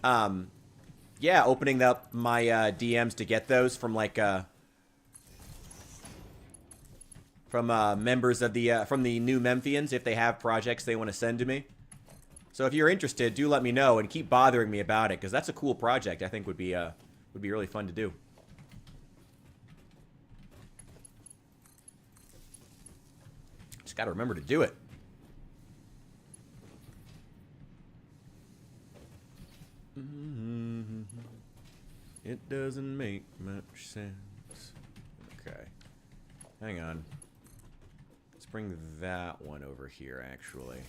Yeah, opening up my DMs to get those from like from members of the from the new Memphians if they have projects they want to send to me. So if you're interested, do let me know and keep bothering me about it, because that's a cool project. I think would be really fun to do. Just got to remember to do it. It doesn't make much sense. Okay. Hang on. Let's bring that one over here, actually.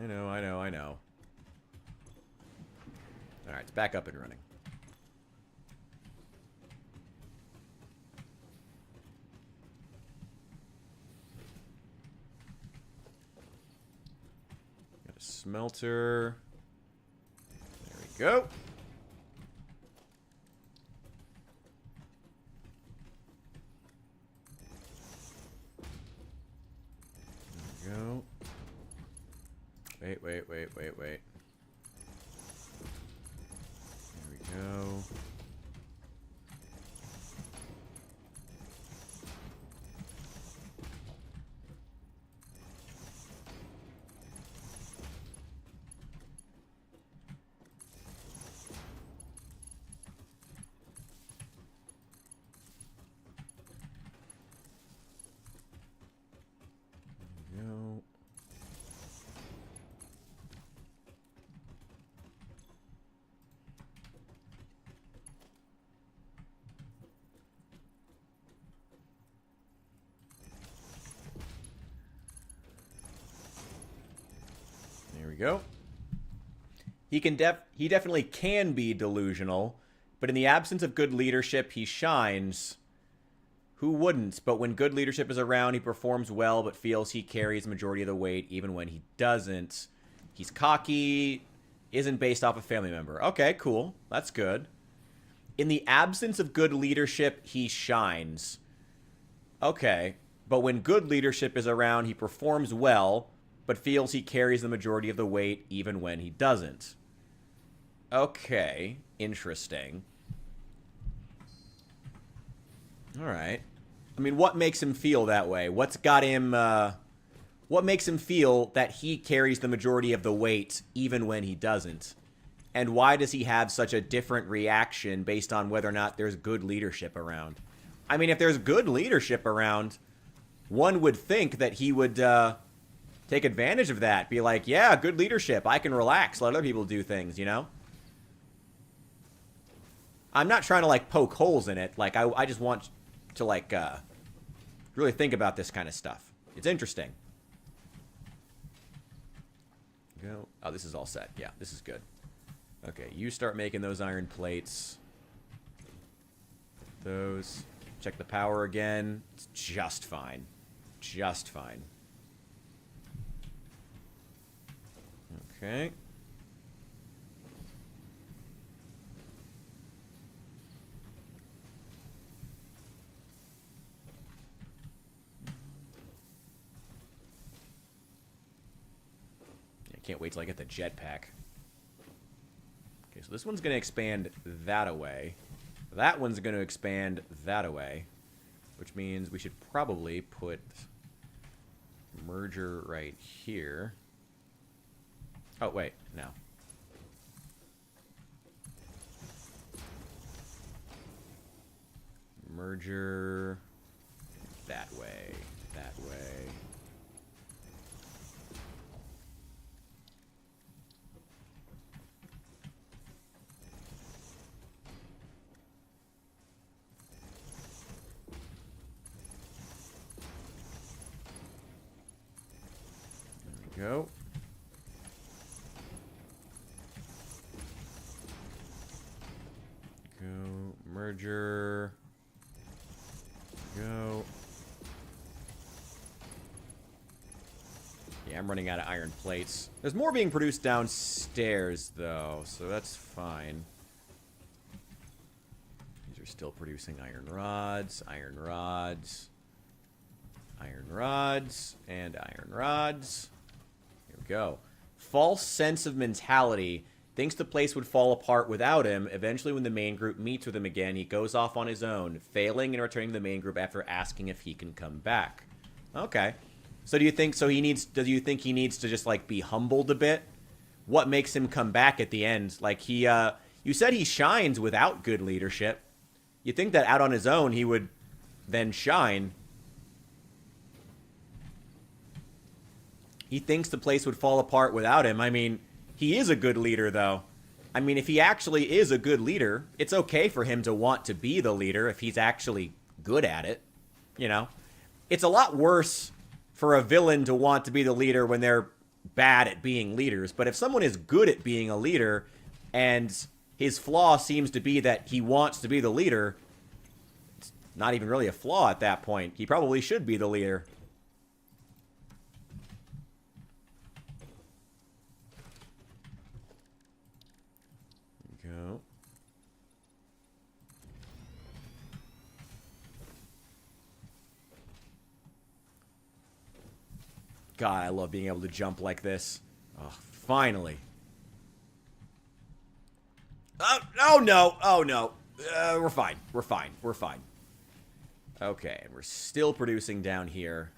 I know. Alright, it's back up and running. Smelter. There we go. There we go. Wait. There we go. Go. There we go. He definitely can be delusional, but in the absence of good leadership, he shines. Who wouldn't? But when good leadership is around, he performs well, but feels he carries the majority of the weight, even when he doesn't. He's cocky, isn't based off a family member. Okay, cool. That's good. In the absence of good leadership, he shines. Okay. But when good leadership is around, he performs well, but feels he carries the majority of the weight, even when he doesn't. Okay. Interesting. All right. I mean, what makes him feel that way? What's got him, what makes him feel that he carries the majority of the weight even when he doesn't? And why does he have such a different reaction based on whether or not there's good leadership around? I mean, if there's good leadership around, one would think that he would take advantage of that. Be like, yeah, good leadership. I can relax. Let other people do things, you know? I'm not trying to, like, poke holes in it. Like, I just want to, like, really think about this kind of stuff. It's interesting. Go. Oh, this is all set. Yeah, this is good. Okay, you start making those iron plates. Those. Check the power again. It's just fine. Just fine. Okay. Can't wait till I get the jetpack. Okay, so this one's going to expand that away. That one's going to expand that away. Which means we should probably put merger right here. Oh, wait. No. Merger that way. That way. Go. Go. Merger. Go. Yeah, I'm running out of iron plates. There's more being produced downstairs, though, so that's fine. These are still producing iron rods, iron rods, iron rods, and iron rods. Go. False sense of mentality. Thinks the place would fall apart without him. Eventually, when the main group meets with him again, he goes off on his own, failing and returning to the main group after asking if he can come back. Okay. So do you think do you think he needs to just, like, be humbled a bit? What makes him come back at the end? Like, you said he shines without good leadership. You think that out on his own he would then shine. He thinks the place would fall apart without him. I mean, he is a good leader, though. I mean, if he actually is a good leader, it's okay for him to want to be the leader if he's actually good at it. You know? It's a lot worse for a villain to want to be the leader when they're bad at being leaders. But if someone is good at being a leader and his flaw seems to be that he wants to be the leader, it's not even really a flaw at that point. He probably should be the leader. God, I love being able to jump like this. Oh, finally. Oh no. Oh, no. We're fine. We're fine. We're fine. Okay, and we're still producing down here.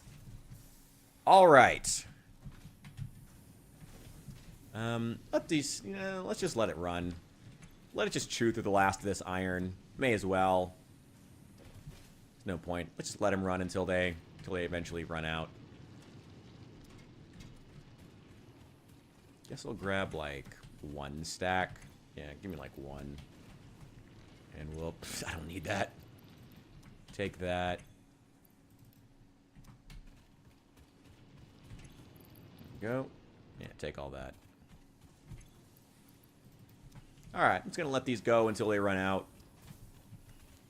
All right. Let's just let it run. Let it just chew through the last of this iron. May as well. There's no point. Let's just let them run until they eventually run out. Guess I'll grab like 1 stack. Yeah, give me like 1. And we'll... I don't need that. Take that. There we go. Yeah, take all that. Alright, I'm just going to let these go until they run out.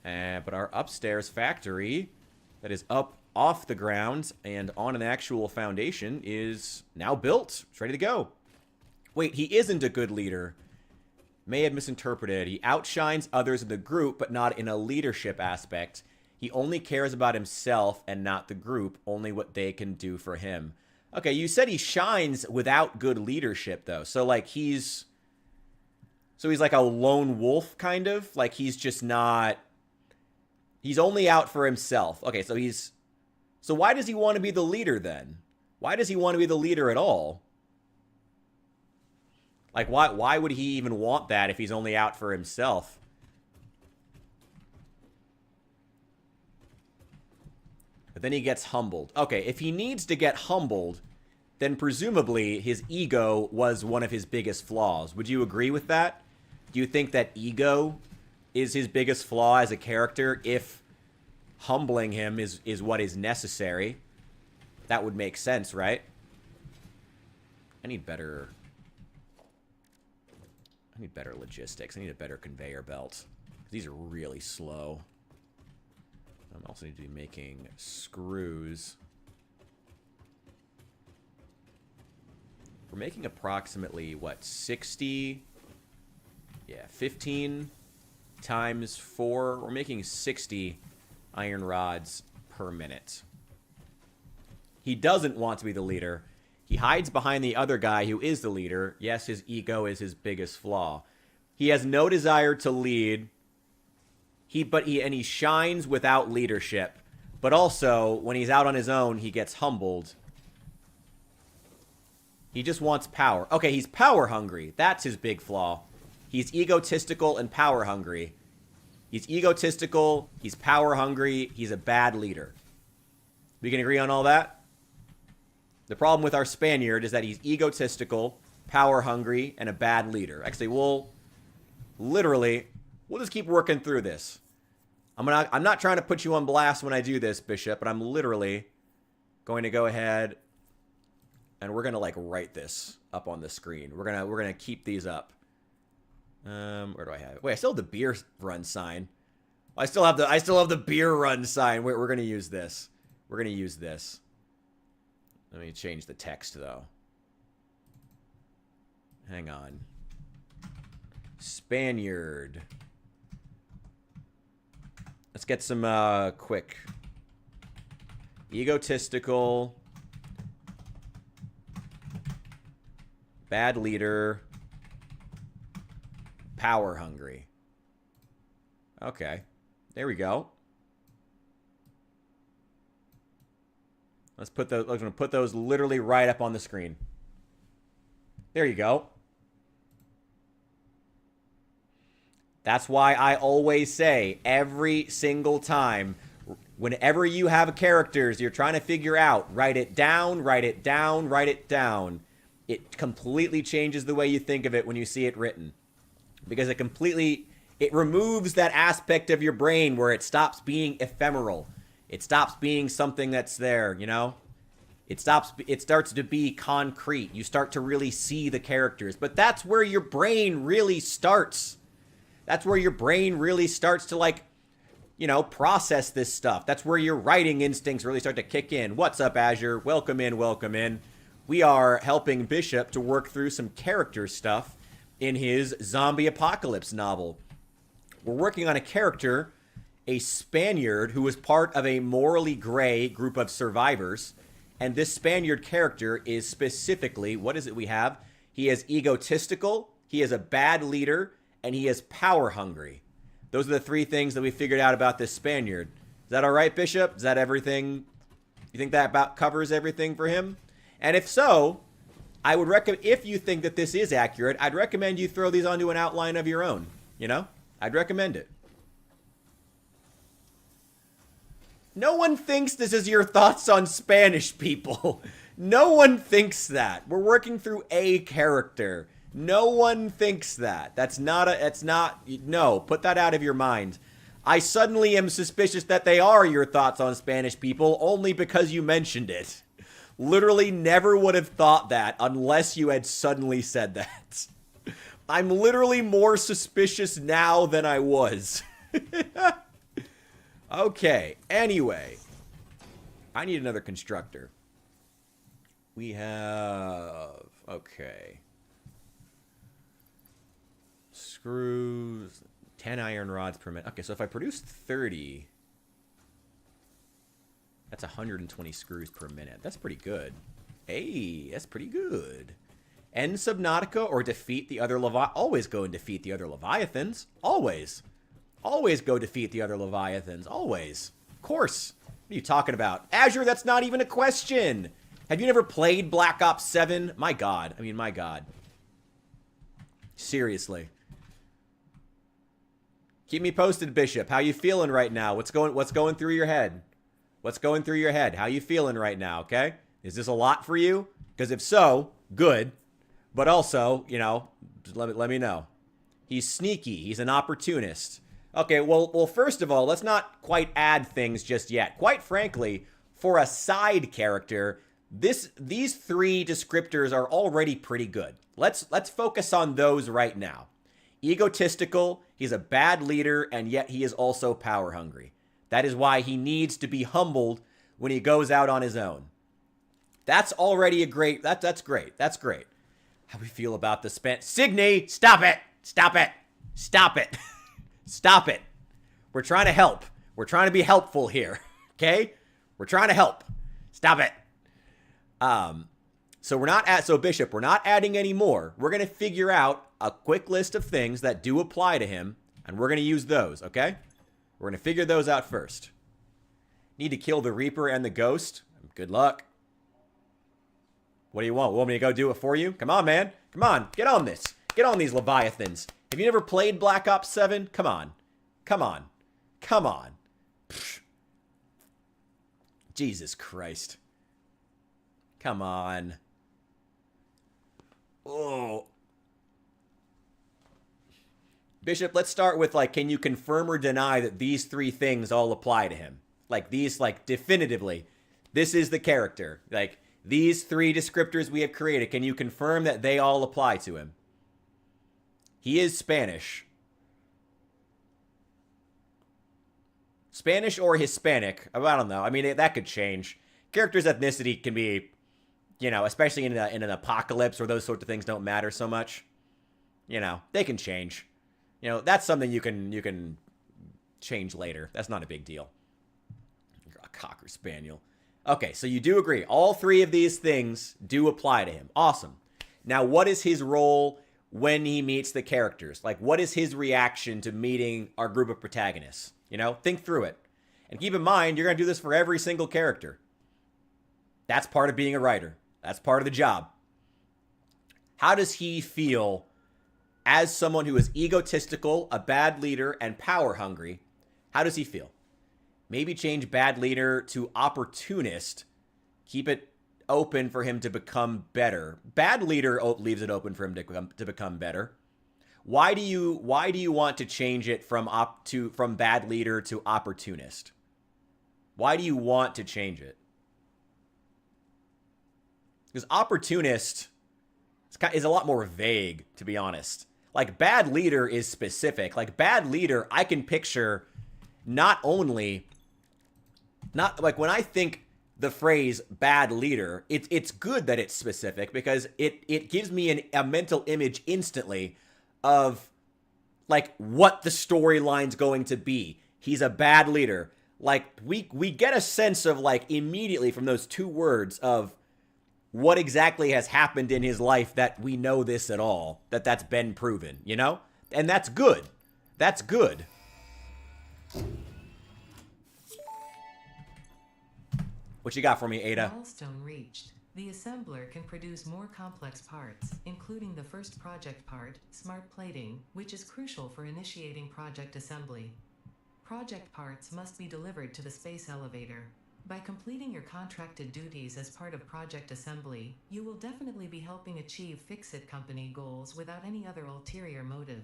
But our upstairs factory that is up off the ground and on an actual foundation is now built. It's ready to go. Wait, he isn't a good leader. May have misinterpreted. He outshines others in the group, but not in a leadership aspect. He only cares about himself and not the group, only what they can do for him. Okay, you said he shines without good leadership, though. So, like, he's like a lone wolf, kind of? Like, he's just not... He's only out for himself. Okay, so he's... So why does he want to be the leader, then? Why does he want to be the leader at all? Like, why would he even want that if he's only out for himself? But then he gets humbled. Okay, if he needs to get humbled, then presumably his ego was one of his biggest flaws. Would you agree with that? Do you think that ego is his biggest flaw as a character if humbling him is what is necessary? That would make sense, right? I need better logistics. I need a better conveyor belt. These are really slow. I also need to be making screws. We're making approximately, what, 60? Yeah, 15 times 4. We're making 60 iron rods per minute. He doesn't want to be the leader. He hides behind the other guy who is the leader. Yes, his ego is his biggest flaw. He has no desire to lead. He shines without leadership. But also, when he's out on his own, he gets humbled. He just wants power. Okay, he's power hungry. That's his big flaw. He's egotistical and power hungry. He's egotistical, he's power hungry, he's a bad leader. We can agree on all that? The problem with our Spaniard is that he's egotistical, power hungry, and a bad leader. Actually, we'll just keep working through this. I'm not trying to put you on blast when I do this, Bishop, but I'm literally going to go ahead and we're gonna like write this up on the screen. We're gonna keep these up. Where do I have it? Wait, I still have the beer run sign. I still have the beer run sign. We're gonna use this. We're gonna use this. Let me change the text though. Hang on. Spaniard. Let's get some quick. Egotistical. Bad leader. Power hungry. Okay. There we go. Let's put those. I'm going to put those literally right up on the screen. There you go. That's why I always say every single time, whenever you have characters you're trying to figure out, write it down, write it down, write it down. It completely changes the way you think of it when you see it written. Because it removes that aspect of your brain where it stops being ephemeral. It stops being something that's there, you know? It starts to be concrete. You start to really see the characters. But that's where your brain really starts. That's where your brain really starts to, like, you know, process this stuff. That's where your writing instincts really start to kick in. What's up, Azure? Welcome in, welcome in. We are helping Bishop to work through some character stuff in his zombie apocalypse novel. We're working on a character, a Spaniard, who was part of a morally gray group of survivors, And this Spaniard character is specifically, what is it we have? He is egotistical, he is a bad leader, and he is power hungry. Those are the 3 things that we figured out about this Spaniard. Is that all right, Bishop? Is that everything? You think that about covers everything for him? And if so, I would recommend, if you think that this is accurate, I'd recommend you throw these onto an outline of your own. You know? I'd recommend it. No one thinks this is your thoughts on Spanish people. No one thinks that. We're working through a character. No one thinks that. No, put that out of your mind. I suddenly am suspicious that they are your thoughts on Spanish people only because you mentioned it. Literally never would have thought that unless you had suddenly said that. I'm literally more suspicious now than I was. Okay, anyway. I need another constructor. We have... Okay. Screws... 10 iron rods per minute. Okay, so if I produce 30... That's 120 screws per minute. That's pretty good. Hey, that's pretty good. End Subnautica or defeat the other Leviathans. Always go and defeat the other Leviathans. Always. Always go defeat the other Leviathans. Always. Of course. What are you talking about? Azure, that's not even a question. Have you never played Black Ops 7? My God. I mean, my God. Seriously. Keep me posted, Bishop. How you feeling right now? What's going through your head? What's going through your head? How you feeling right now, okay? Is this a lot for you? Because if so, good. But also, you know, let me know. He's sneaky. He's an opportunist. Okay, well, first of all, let's not quite add things just yet. Quite frankly, for a side character, these 3 descriptors are already pretty good. Let's focus on those right now. Egotistical, he's a bad leader, and yet he is also power hungry. That is why he needs to be humbled when he goes out on his own. That's already a great... That's great. That's great. How we feel about the Signy, stop it! Stop it! Stop it! Stop it! We're trying to help. We're trying to be helpful here. Okay? We're trying to help. Stop it. So Bishop, we're not adding any more. We're going to figure out a quick list of things that do apply to him, and we're going to use those, okay? We're going to figure those out first. Need to kill the Reaper and the Ghost. Good luck. What do you want? Want me to go do it for you? Come on, man. Come on. Get on this. Get on these Leviathans. Have you never played Black Ops 7? Come on. Come on. Come on. Pfft. Jesus Christ. Come on. Oh. Bishop, let's start with, like, can you confirm or deny that these 3 things all apply to him? Like, these, like, definitively, this is the character. Like, these 3 descriptors we have created, can you confirm that they all apply to him? He is Spanish. Spanish or Hispanic. I don't know. I mean, that could change. Character's ethnicity can be, you know, especially in an apocalypse where those sorts of things don't matter so much. You know, they can change. You know, that's something you can change later. That's not a big deal. You're a Cocker Spaniel. Okay, so you do agree. All 3 of these things do apply to him. Awesome. Now, what is his role when he meets the characters? Like, what is his reaction to meeting our group of protagonists? You know, think through it. And keep in mind, you're going to do this for every single character. That's part of being a writer. That's part of the job. How does he feel as someone who is egotistical, a bad leader, and power hungry? How does he feel? Maybe change bad leader to opportunist. Keep it open for him to become better. Bad leader leaves it open for him to become better. Why do you want to change it from bad leader to opportunist? Why do you want to change it? Because opportunist is a lot more vague, to be honest. Like, bad leader is specific. Like, bad leader, I can picture not like when I think the phrase bad leader, it's good that it's specific because it gives me a mental image instantly of, like, what the storyline's going to be. He's a bad leader. Like, we get a sense of, like, immediately from those 2 words of what exactly has happened in his life that we know this at all. That's been proven, you know? And that's good. That's good. What you got for me, Ada? Milestone reached. The assembler can produce more complex parts, including the first project part, smart plating, which is crucial for initiating project assembly. Project parts must be delivered to the space elevator. By completing your contracted duties as part of project assembly, you will definitely be helping achieve Fix-It Company goals without any other ulterior motive.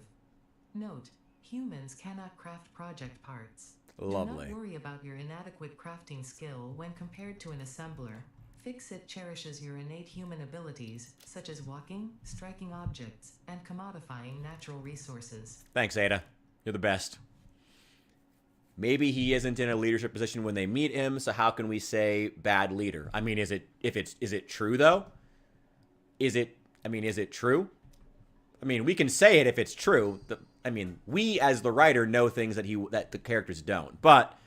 Note, humans cannot craft project parts. Lovely. Do not worry about your inadequate crafting skill when compared to an assembler. Fix-It cherishes your innate human abilities, such as walking, striking objects, and commodifying natural resources. Thanks, Ada. You're the best. Maybe he isn't in a leadership position when they meet him, so how can we say bad leader? I mean, is it true though? Is it true? I mean, we can say it if it's true. We as the writer know things that the characters don't. But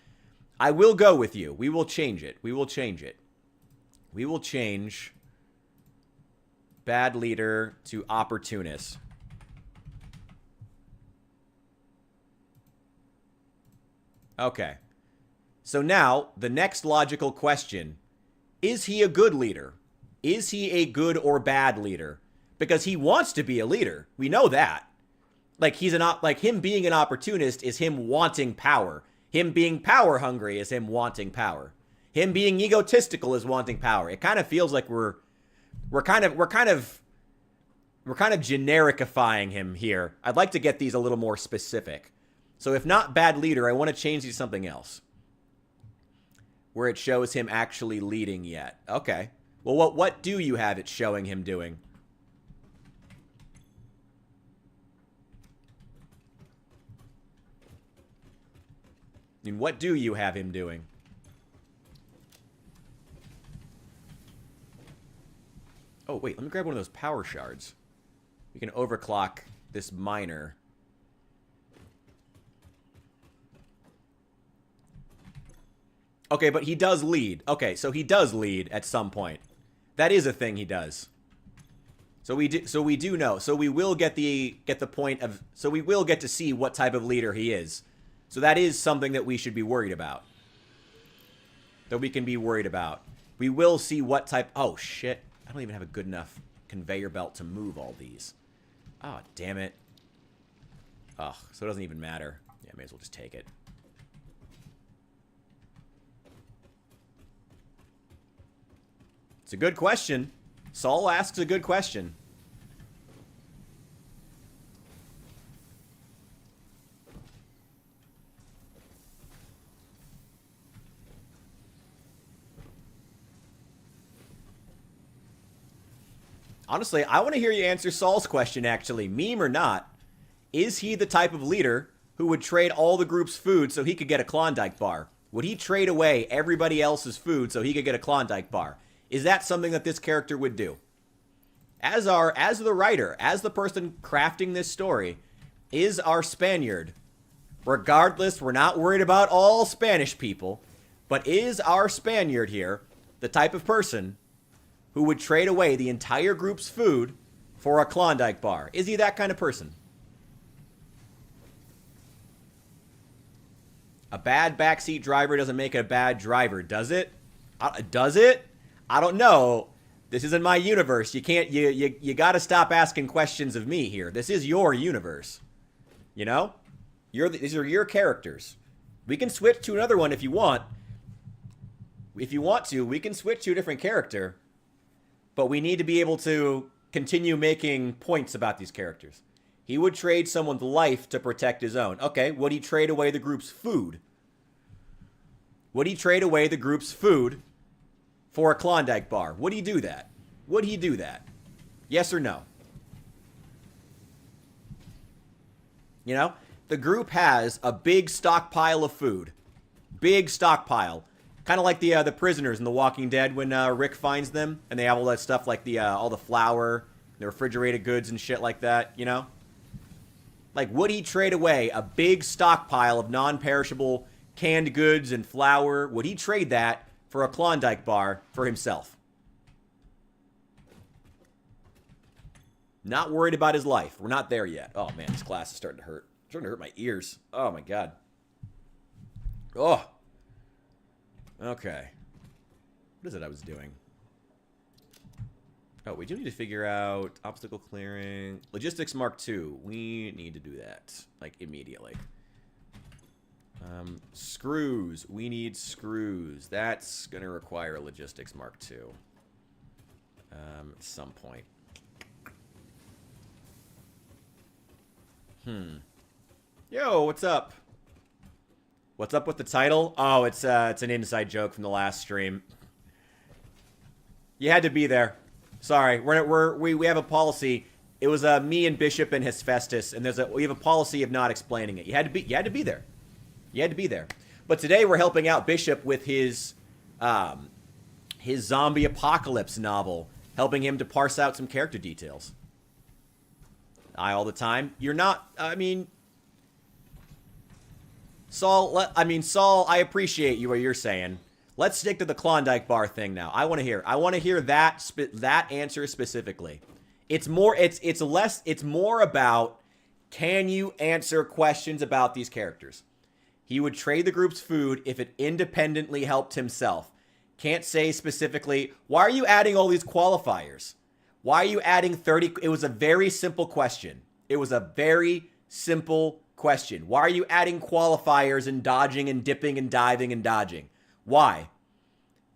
I will go with you. We will change it. We will change it. We will change bad leader to opportunist. Okay. So now, the next logical question. Is he a good leader? Is he a good or bad leader? Because he wants to be a leader. We know that. Like, him being an opportunist is him wanting power. Him being power hungry is him wanting power. Him being egotistical is wanting power. It kind of feels like we're kind of genericifying him here. I'd like to get these a little more specific. So if not bad leader, I want to change these to something else. Where it shows him actually leading yet. Okay. Well, what do you have it showing him doing? And what do you have him doing? Oh, wait. Let me grab one of those power shards. We can overclock this miner. Okay, but he does lead. Okay, so he does lead at some point. That is a thing he does. So we do know. So we will get the point of. So we will get to see what type of leader he is. So that is something that we should be worried about. That we can be worried about. We will see what type. Oh shit! I don't even have a good enough conveyor belt to move all these. Oh damn it. Ugh. So it doesn't even matter. Yeah, may as well just take it. It's a good question. Saul asks a good question. Honestly, I want to hear you answer Saul's question, actually. Meme or not, is he the type of leader who would trade all the group's food so he could get a Klondike bar? Would he trade away everybody else's food so he could get a Klondike bar? Is that something that this character would do? As the writer, as the person crafting this story, is our Spaniard, regardless, we're not worried about all Spanish people, but is our Spaniard here the type of person who would trade away the entire group's food for a Klondike bar? Is he that kind of person? A bad backseat driver doesn't make a bad driver, does it? Does it? I don't know. This isn't my universe. You can't. You got to stop asking questions of me here. This is your universe. You know, these are your characters. We can switch to another one if you want. If you want to, we can switch to a different character. But we need to be able to continue making points about these characters. He would trade someone's life to protect his own. Okay, would he trade away the group's food? Would he trade away the group's food for a Klondike bar? Would he do that? Would he do that? Yes or no? You know, the group has a big stockpile of food. Big stockpile. Kind of like the prisoners in The Walking Dead when Rick finds them. And they have all that stuff like all the flour, the refrigerated goods and shit like that, you know? Like, would he trade away a big stockpile of non-perishable canned goods and flour, would he trade that for a Klondike bar for himself? Not worried about his life. We're not there yet. Oh, man, this glass is starting to hurt. It's starting to hurt my ears. Oh, my God. Oh. Okay. What is it I was doing? Oh, we do need to figure out obstacle clearing. Logistics Mark II. We need to do that, like, immediately. Screws. We need screws. That's going to require a Logistics Mark II. At some point. Yo, what's up? What's up with the title? Oh, it's an inside joke from the last stream. You had to be there. Sorry, we have a policy. It was me and Bishop and Hephaestus, and we have a policy of not explaining it. You had to be there. You had to be there. But today we're helping out Bishop with his zombie apocalypse novel, helping him to parse out some character details. All the time. You're not. I mean, Saul, I appreciate you what you're saying. Let's stick to the Klondike bar thing now. I want to hear that answer specifically. It's more about, can you answer questions about these characters? He would trade the group's food if it independently helped himself. Can't say specifically, why are you adding all these qualifiers? Why are you adding 30? It was a very simple question. It was a very simple question. Why are you adding qualifiers and dodging and dipping and diving and dodging? Why?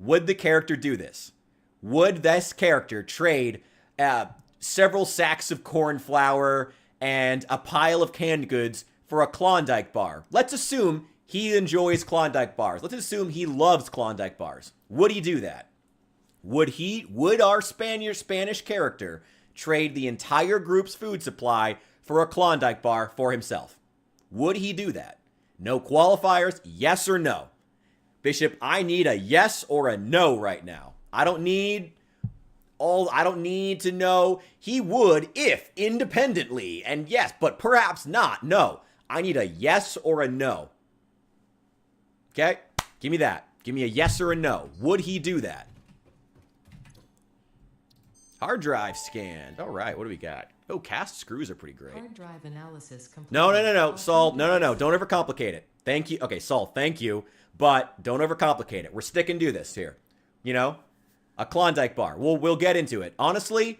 Would the character do this? Would this character trade several sacks of corn flour and a pile of canned goods for a Klondike bar? Let's assume he enjoys Klondike bars. Let's assume he loves Klondike bars. Would he do that? Would our Spanish character trade the entire group's food supply for a Klondike bar for himself? Would he do that? No qualifiers, yes or no. Bishop, I need a yes or a no right now. I don't need to know. He would if independently, and yes, but perhaps not. No. I need a yes or a no. Okay? Give me that. Give me a yes or a no. Would he do that? Hard drive scanned. All right, what do we got? Oh, cast screws are pretty great. Hard drive analysis complete. No. Saul, no. Don't overcomplicate it. Thank you. Okay, Saul, thank you. But don't overcomplicate it. We're sticking to this here. You know? A Klondike bar. We'll get into it. Honestly,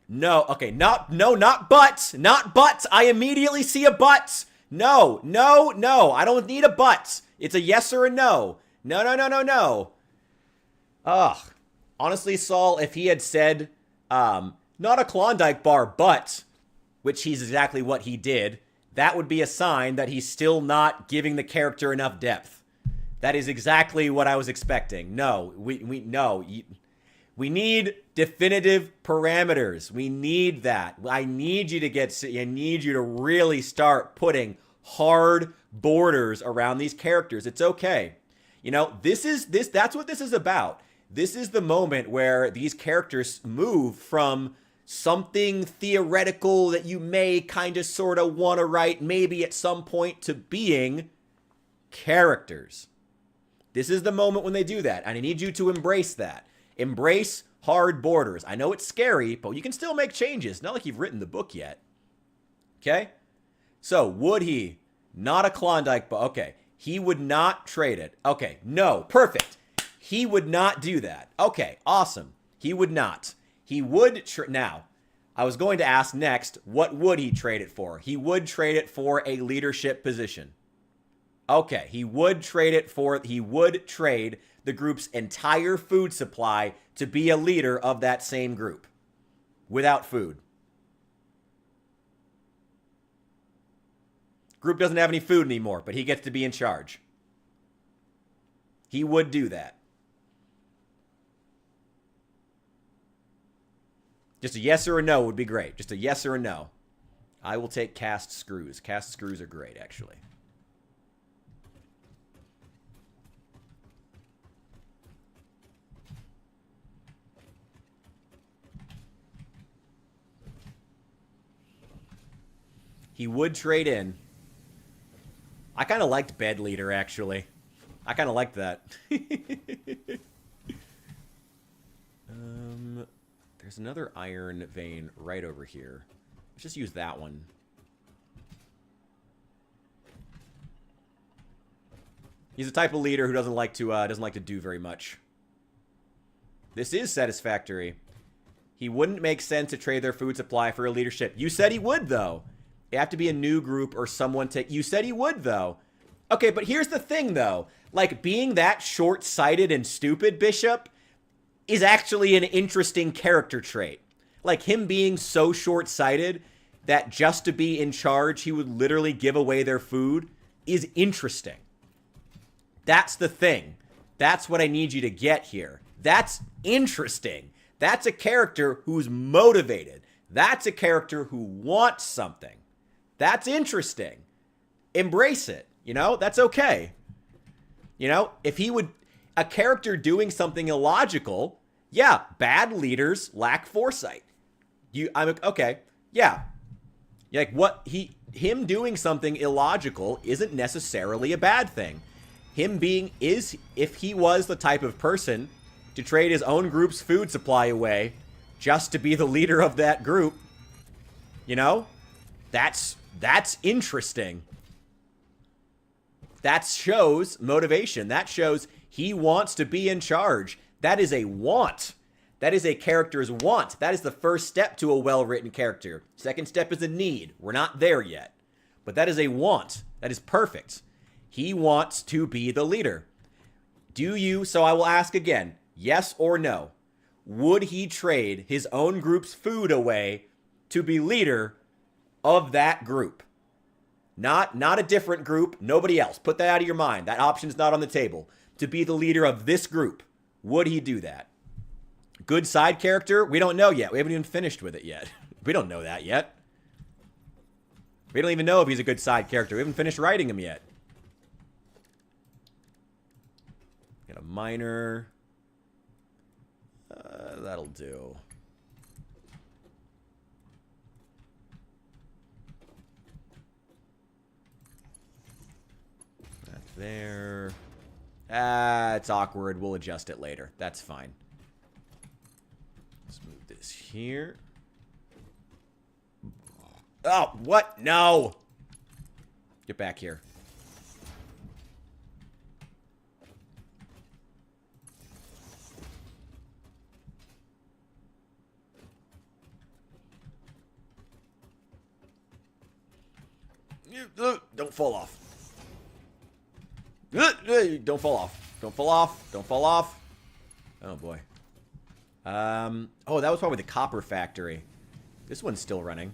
no. Okay, not but. Not but. I immediately see a but. No. I don't need a but. It's a yes or a no. No. Ugh. Honestly, Saul, if he had said, not a Klondike bar, but, which he's exactly what he did, that would be a sign that he's still not giving the character enough depth. That is exactly what I was expecting. No, we need definitive parameters. We need that. I need you to really start putting hard borders around these characters. It's okay. You know, that's what this is about. This is the moment where these characters move from something theoretical that you may kind of sort of want to write maybe at some point to being characters. This is the moment when they do that, and I need you to embrace that. Embrace hard borders. I know it's scary, but you can still make changes. Not like you've written the book yet. Okay? So, would he? Not a Klondike, but okay. He would not trade it. Okay, no, perfect. He would not do that. Okay, awesome. He would not. He would now, I was going to ask next, what would he trade it for? He would trade it for a leadership position. Okay, he would trade the group's entire food supply to be a leader of that same group without food. Group doesn't have any food anymore, but he gets to be in charge. He would do that. Just a yes or a no would be great. Just a yes or a no. I will take cast screws. Cast screws are great, actually. He would trade in. I kind of liked bed leader, actually. I kind of liked that. There's another iron vein right over here. Let's just use that one. He's the type of leader who doesn't like to do very much. This is Satisfactory. He wouldn't make sense to trade their food supply for a leadership. You said he would, though. It have to be a new group or someone to... You said he would, though. Okay, but here's the thing, though. Like, being that short-sighted and stupid, Bishop, is actually an interesting character trait. Like, him being so short-sighted that just to be in charge, he would literally give away their food is interesting. That's the thing. That's what I need you to get here. That's interesting. That's a character who's motivated. That's a character who wants something. That's interesting. Embrace it. You know, that's okay. You know, if he would, a character doing something illogical, yeah, bad leaders lack foresight. I'm okay. Yeah. Like him doing something illogical isn't necessarily a bad thing. If he was the type of person to trade his own group's food supply away just to be the leader of that group, you know, that's interesting. That shows motivation. That shows he wants to be in charge. That is a want. That is a character's want. That is the first step to a well-written character. Second step is a need. We're not there yet. But that is a want. That is perfect. He wants to be the leader. So I will ask again, yes or no. Would he trade his own group's food away to be leader of that group? Not a different group, nobody else. Put that out of your mind. That option's not on the table. To be the leader of this group, would he do that? Good side character? We don't know yet. We haven't even finished with it yet. We don't know that yet. We don't even know if he's a good side character. We haven't finished writing him yet. Got a miner. That'll do. That's there. It's awkward. We'll adjust it later. That's fine. Let's move this here. Oh, what? No. Get back here. Don't fall off. Don't fall off. Don't fall off. Don't fall off. Oh, boy. Oh, that was probably the copper factory. This one's still running.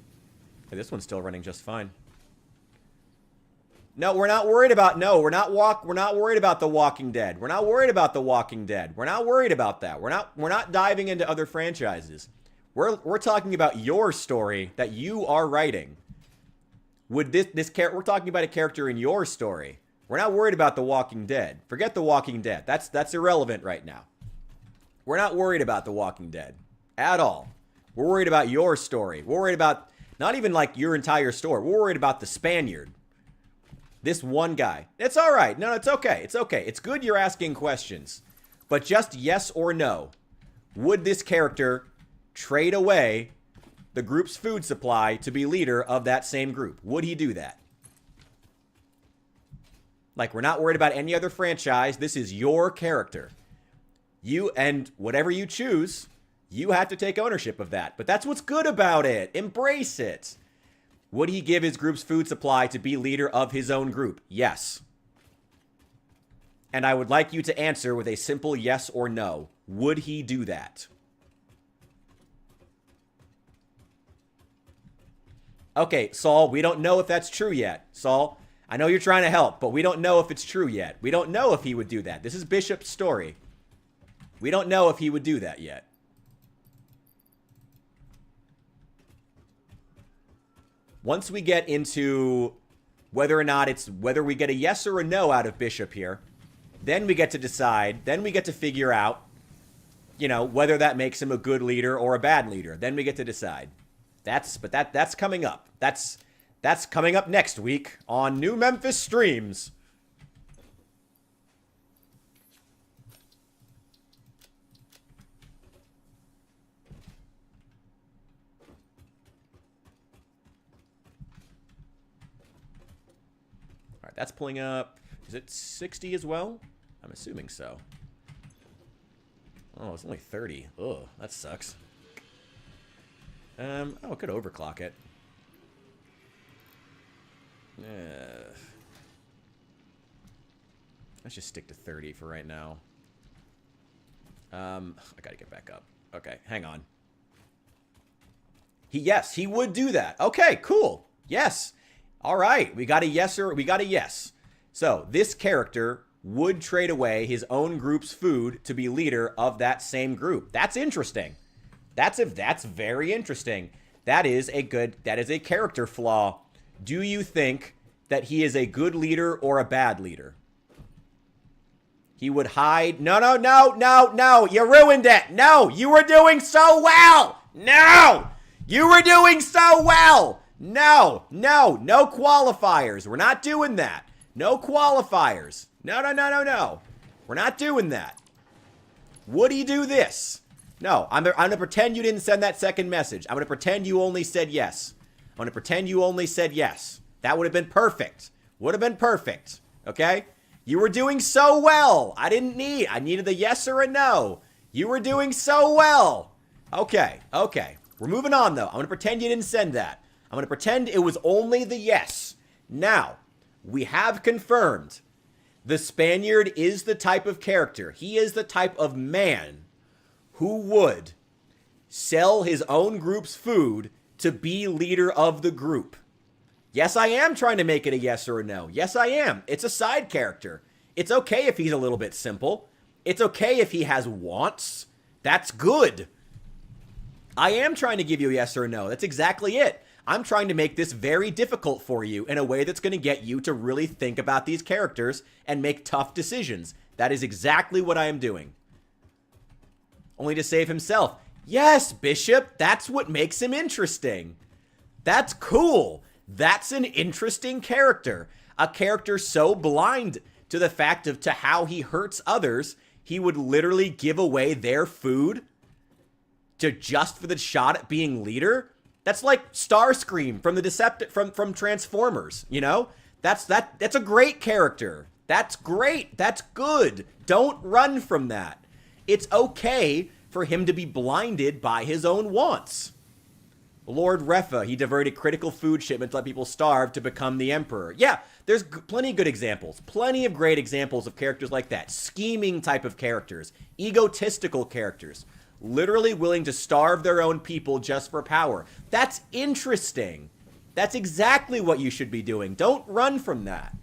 Hey, this one's still running just fine. No, we're not worried about... No, we're not worried about The Walking Dead. We're not worried about The Walking Dead. We're not worried about that. We're not diving into other franchises. We're talking about your story that you are writing. Would this character... We're talking about a character in your story. We're not worried about The Walking Dead. Forget The Walking Dead. That's irrelevant right now. We're not worried about The Walking Dead. At all. We're worried about your story. We're worried about... Not even like your entire story. We're worried about the Spaniard. This one guy. It's all right. No, it's okay. It's okay. It's good you're asking questions. But just yes or no. Would this character trade away the group's food supply to be leader of that same group? Would he do that? Like, we're not worried about any other franchise. This is your character. You, and whatever you choose, you have to take ownership of that. But that's what's good about it. Embrace it. Would he give his group's food supply to be leader of his own group? Yes. And I would like you to answer with a simple yes or no. Would he do that? Okay, Saul, we don't know if that's true yet. Saul, I know you're trying to help, but we don't know if it's true yet. We don't know if he would do that. This is Bishop's story. We don't know if he would do that yet. Once we get into whether or not whether we get a yes or a no out of Bishop here, then we get to decide, then we get to figure out, you know, whether that makes him a good leader or a bad leader. Then we get to decide. That's coming up. That's That's coming up next week on New Memphis Streams. All right, that's pulling up. Is it 60 as well? I'm assuming so. Oh, it's only 30. Ugh, that sucks. Oh, I could overclock it. Let's just stick to 30 for right now. I gotta get back up. Okay, hang on. Yes, he would do that. Okay, cool. Yes. All right, we got a yes or we got a yes. So this character would trade away his own group's food to be leader of that same group. That's interesting. That's very interesting. That is a character flaw. Do you think that he is a good leader or a bad leader? He would hide. No. You ruined it. No, you were doing so well. No, you were doing so well. No qualifiers. We're not doing that. No qualifiers. No. We're not doing that. Would he do this? No, I'm going to pretend you didn't send that second message. I'm going to pretend you only said yes. I'm going to pretend you only said yes. That would have been perfect. Would have been perfect. Okay? You were doing so well. I needed a yes or a no. You were doing so well. Okay. We're moving on, though. I'm going to pretend you didn't send that. I'm going to pretend it was only the yes. Now, we have confirmed the Spaniard is the type of character. He is the type of man who would sell his own group's food to be leader of the group. Yes, I am trying to make it a yes or a no. Yes, I am. It's a side character. It's okay if he's a little bit simple. It's okay if he has wants. That's good. I am trying to give you a yes or a no. That's exactly it. I'm trying to make this very difficult for you in a way that's going to get you to really think about these characters and make tough decisions. That is exactly what I am doing. Only to save himself. Yes, Bishop, that's what makes him interesting. That's cool. That's an interesting character. A character so blind to the fact of to how he hurts others, he would literally give away their food to just for the shot at being leader. That's like Starscream from the from Transformers, you know? That's a great character. That's great. That's good. Don't run from that. It's okay for him to be blinded by his own wants. Lord Reffa, he diverted critical food shipments to let people starve to become the emperor. Yeah, there's plenty of good examples. Plenty of great examples of characters like that. Scheming type of characters. Egotistical characters. Literally willing to starve their own people just for power. That's interesting. That's exactly what you should be doing. Don't run from that.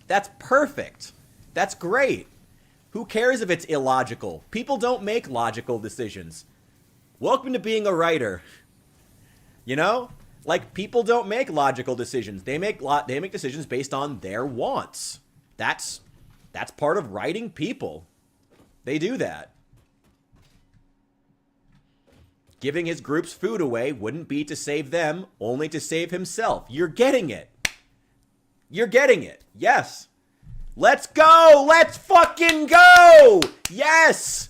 That's perfect. That's great. Who cares if it's illogical? People don't make logical decisions. Welcome to being a writer. You know? Like, people don't make logical decisions. They make decisions based on their wants. That's part of writing people. They do that. Giving his group's food away wouldn't be to save them, only to save himself. You're getting it. You're getting it. Yes. Let's go. Let's fucking go. Yes.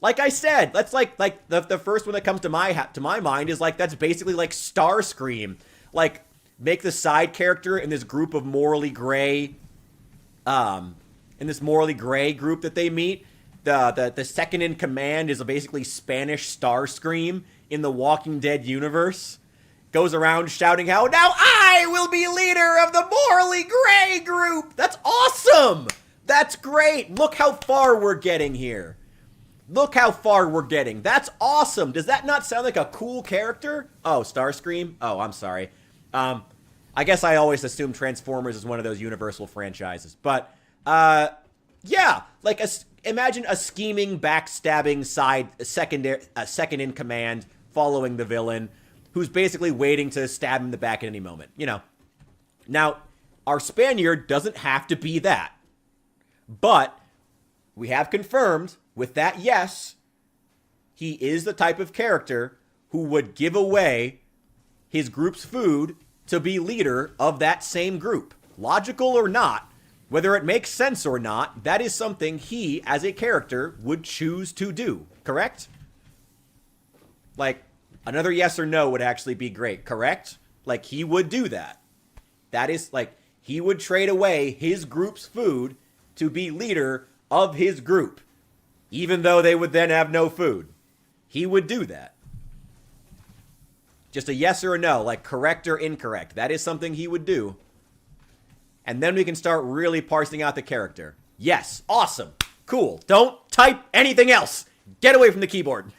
Like I said, that's like the first one that comes to my mind is like, that's basically like Starscream. Like, make the side character in this group of morally gray, in this morally gray group that they meet. The second in command is basically Spanish Starscream in the Walking Dead universe. Goes around shouting how, now I will be leader of the morally gray group. That's awesome. That's great. Look how far we're getting here. Look how far we're getting. That's awesome. Does that not sound like a cool character? Oh, Starscream? Oh, I'm sorry. I guess I always assumed Transformers is one of those Universal franchises. But, yeah. Like, imagine a scheming, backstabbing second in command following the villain who's basically waiting to stab him in the back at any moment. You know. Now, our Spaniard doesn't have to be that. But we have confirmed with that yes, he is the type of character who would give away his group's food to be leader of that same group. Logical or not, whether it makes sense or not, that is something he, as a character, would choose to do. Correct? Like, another yes or no would actually be great. Correct? Like, he would do that. That is, like, he would trade away his group's food to be leader of his group, even though they would then have no food. He would do that. Just a yes or a no, like correct or incorrect. That is something he would do. And then we can start really parsing out the character. Yes, awesome, cool. Don't type anything else. Get away from the keyboard.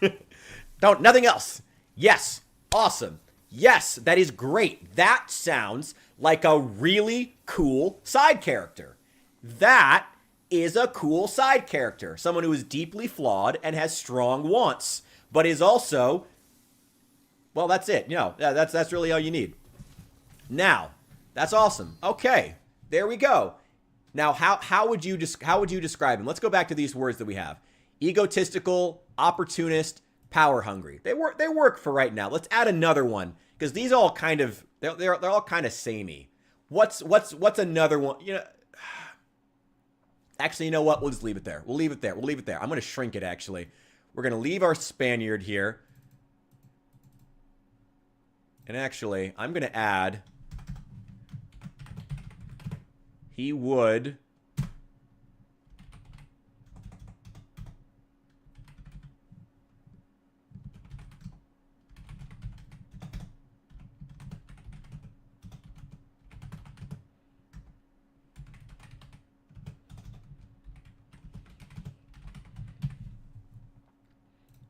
Nothing else. Yes, awesome. Yes, that is great. That sounds like a really cool side character. That is a cool side character. Someone who is deeply flawed and has strong wants, but is also, well, that's it. That's really all you need. Now, that's awesome. Okay, there we go. Now, how would you describe him? Let's go back to these words that we have: egotistical, opportunist, power hungry. They work for right now. Let's add another one, because these all kind of they're all kind of samey. What's another one? Actually, you know what? We'll just leave it there. We'll leave it there. I'm going to shrink it, actually. We're going to leave our Spaniard here. And actually, I'm going to add, he would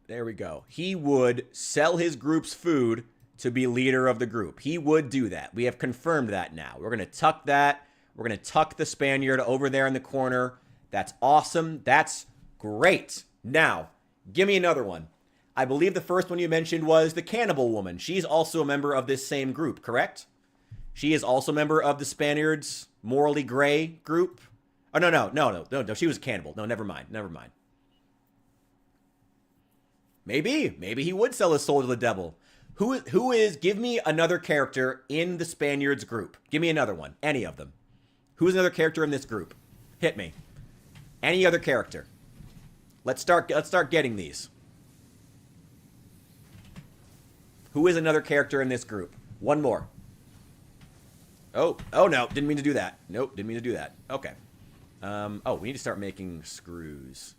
there we go. He would sell his group's food to be leader of the group. He would do that. We have confirmed that now. We're going to tuck that. We're going to tuck the Spaniard over there in the corner. That's awesome. That's great. Now, give me another one. I believe the first one you mentioned was the cannibal woman. She's also a member of this same group, correct? She is also a member of the Spaniards' morally gray group. Oh, no. She was a cannibal. No, never mind. Maybe he would sell his soul to the devil. Who is, give me another character in the Spaniards group. Give me another one. Any of them. Who's another character in this group? Hit me. Any other character. Let's start getting these. Who is another character in this group? One more. Oh no, didn't mean to do that. Nope, didn't mean to do that. Okay. We need to start making screws.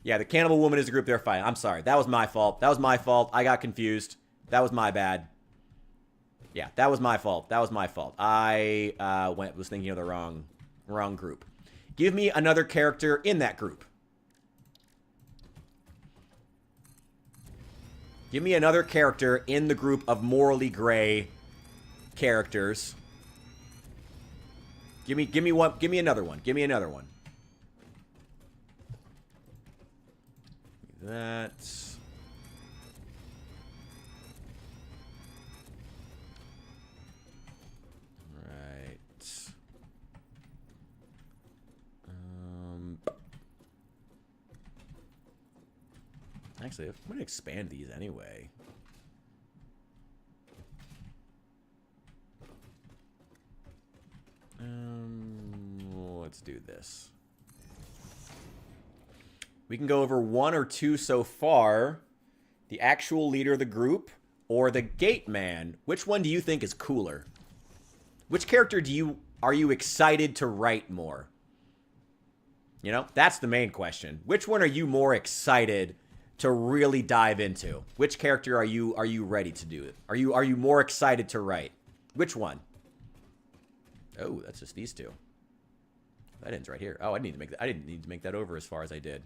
Yeah, the cannibal woman is a group. They're fine. I'm sorry. That was my fault. I got confused. That was my bad. Yeah, that was my fault. I was thinking of the wrong group. Give me another character in that group. Give me another character in the group of morally gray characters. Give me one. Give me another one. That's right. Actually, I'm going to expand these anyway. Let's do this. We can go over one or two so far. The actual leader of the group or the gate man. Which one do you think is cooler? Which character are you excited to write more? You know, that's the main question. Which one are you more excited to really dive into? Which character are you ready to do it? Are you more excited to write? Which one? Oh, that's just these two. That ends right here. Oh, I didn't need to make that over as far as I did.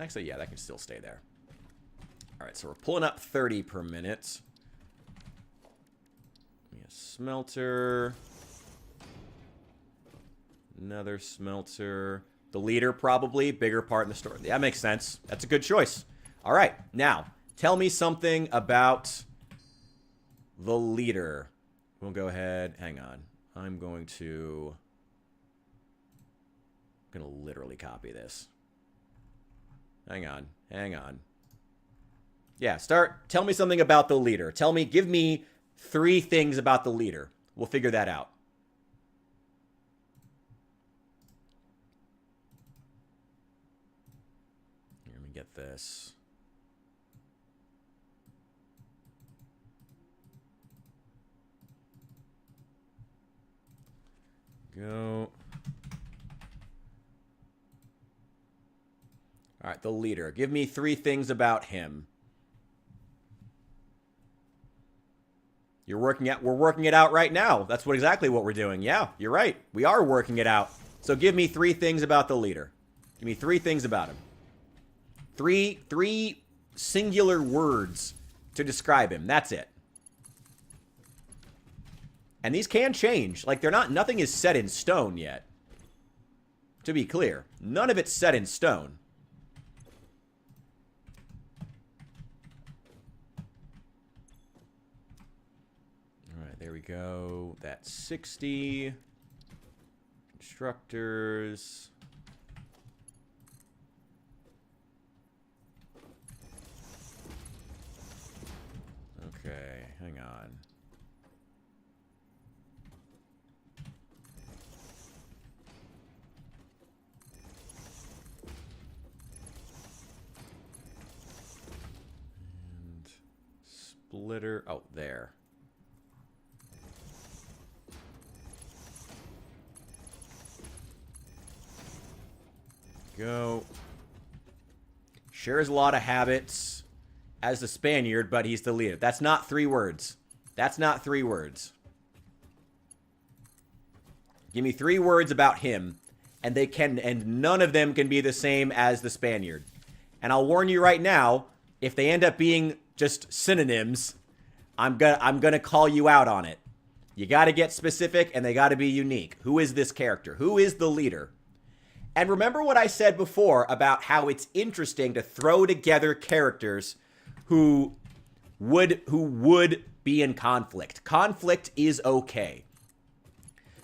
Actually, yeah, that can still stay there. All right, so we're pulling up 30 per minute. A smelter. Another smelter. The leader, probably. Bigger part in the story. That makes sense. That's a good choice. All right, now, tell me something about the leader. We'll go ahead. Hang on. I'm going to literally copy this. Hang on. Yeah, tell me something about the leader. Give me 3 things about the leader. We'll figure that out. Let me get this. Go. All right, the leader. Give me 3 things about him. We're working it out right now. That's exactly what we're doing. Yeah, you're right. We are working it out. So give me 3 things about the leader. Give me 3 things about him. Three singular words to describe him. That's it. And these can change. Like, nothing is set in stone yet. To be clear, none of it's set in stone. All right, there we go. That's 60. Constructors. Okay, hang on. And splitter. Oh, there. Go. Shares a lot of habits as the Spaniard, but he's the leader. That's not 3 words. That's not 3 words. Give me 3 words about him, and none of them can be the same as the Spaniard. And I'll warn you right now, if they end up being just synonyms, I'm gonna call you out on it. You got to get specific, and they got to be unique. Who is this character? Who is the leader? And remember what I said before about how it's interesting to throw together characters who would be in conflict. Conflict is okay.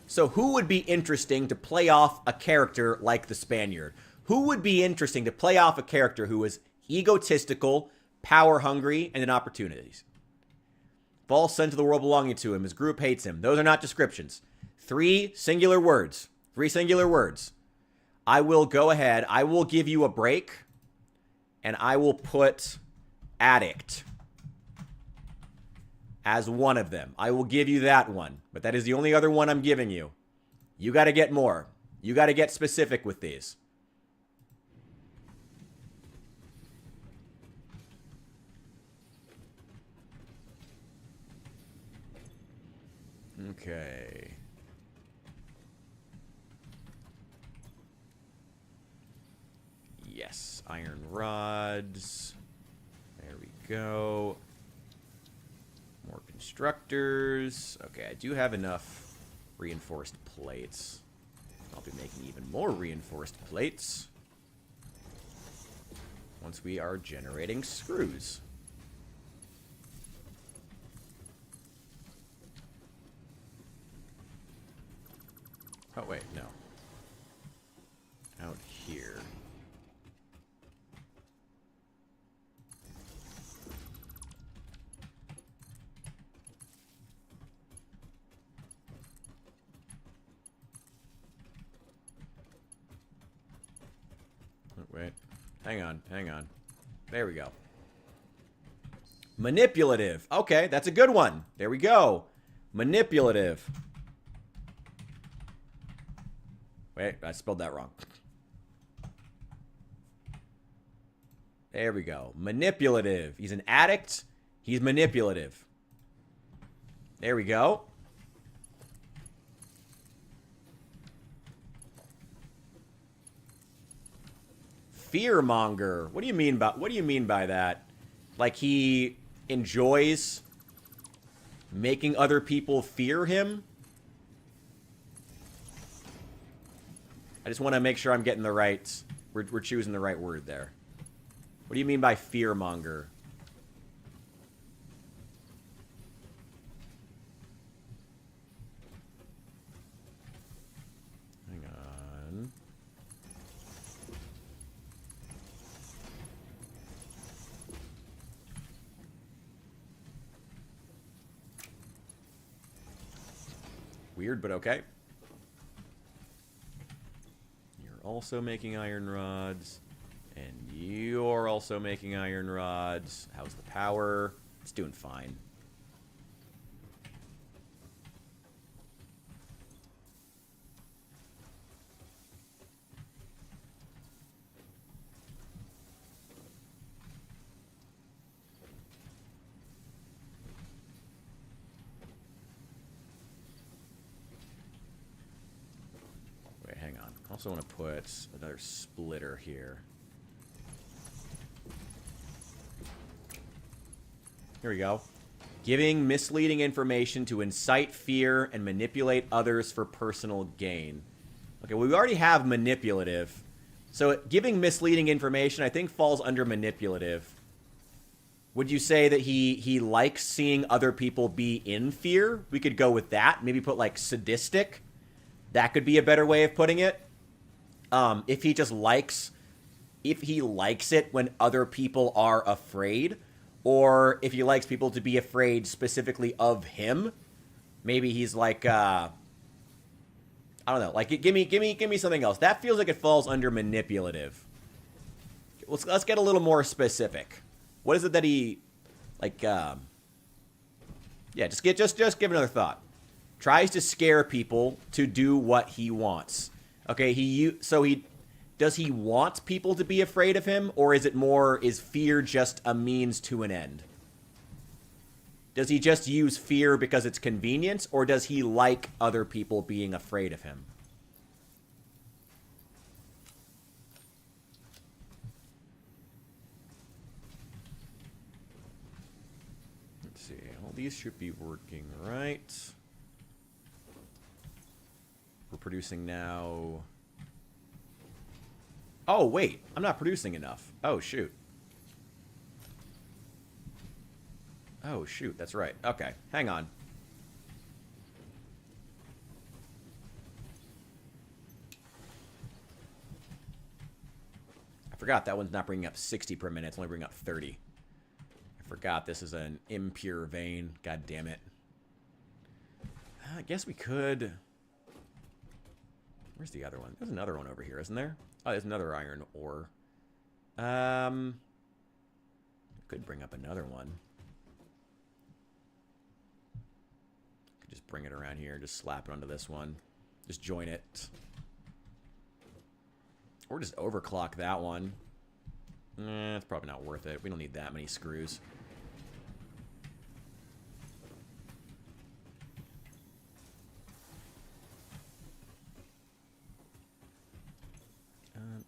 So who would be interesting to play off a character like the Spaniard? Who would be interesting to play off a character who is egotistical, power-hungry, and in opportunities? False sent to the world belonging to him. His group hates him. Those are not descriptions. 3 singular words. 3 singular words. I will go ahead. I will give you a break. And I will put addict as one of them. I will give you that one. But that is the only other one I'm giving you. You got to get more. You got to get specific with these. Okay. Yes, iron rods. There we go. More constructors. Okay, I do have enough reinforced plates. I'll be making even more reinforced plates once we are generating screws. Oh, wait, no. Out here. Oh, wait. Hang on, hang on. There we go. Manipulative. Okay, that's a good one. There we go. Manipulative. Wait, I spelled that wrong. There we go. Manipulative. He's an addict. He's manipulative. There we go. Fearmonger. What do you mean by that? Like he enjoys making other people fear him? I just want to make sure I'm getting the right... We're choosing the right word there. What do you mean by fearmonger? Hang on. Weird, but okay. You're also making iron rods. And you're also making iron rods. How's the power? It's doing fine. Wait, hang on. I also want to put another splitter here. Here we go. Giving misleading information to incite fear and manipulate others for personal gain. Okay, well, we already have manipulative. So giving misleading information, I think, falls under manipulative. Would you say that he likes seeing other people be in fear? We could go with that. Maybe put, like, sadistic. That could be a better way of putting it. If he just likes... If he likes it when other people are afraid... Or if he likes people to be afraid specifically of him, maybe he's like, I don't know, like give me something else. That feels like it falls under manipulative. Let's get a little more specific. What is it that he, like, yeah, just give another thought. Tries to scare people to do what he wants. Okay, does he want people to be afraid of him, or is it more, is fear just a means to an end? Does he just use fear because it's convenience, or does he like other people being afraid of him? Let's see. All these should be working right. We're producing now... Oh, wait. I'm not producing enough. Oh, shoot. Oh, shoot. That's right. Okay. Hang on. I forgot that one's not bringing up 60 per minute. It's only bringing up 30. I forgot this is an impure vein. God damn it. I guess we could... Where's the other one? There's another one over here, isn't there? Oh, there's another iron ore. Could bring up another one. Could just bring it around here. Just slap it onto this one. Just join it. Or just overclock that one. It's probably not worth it. We don't need that many screws.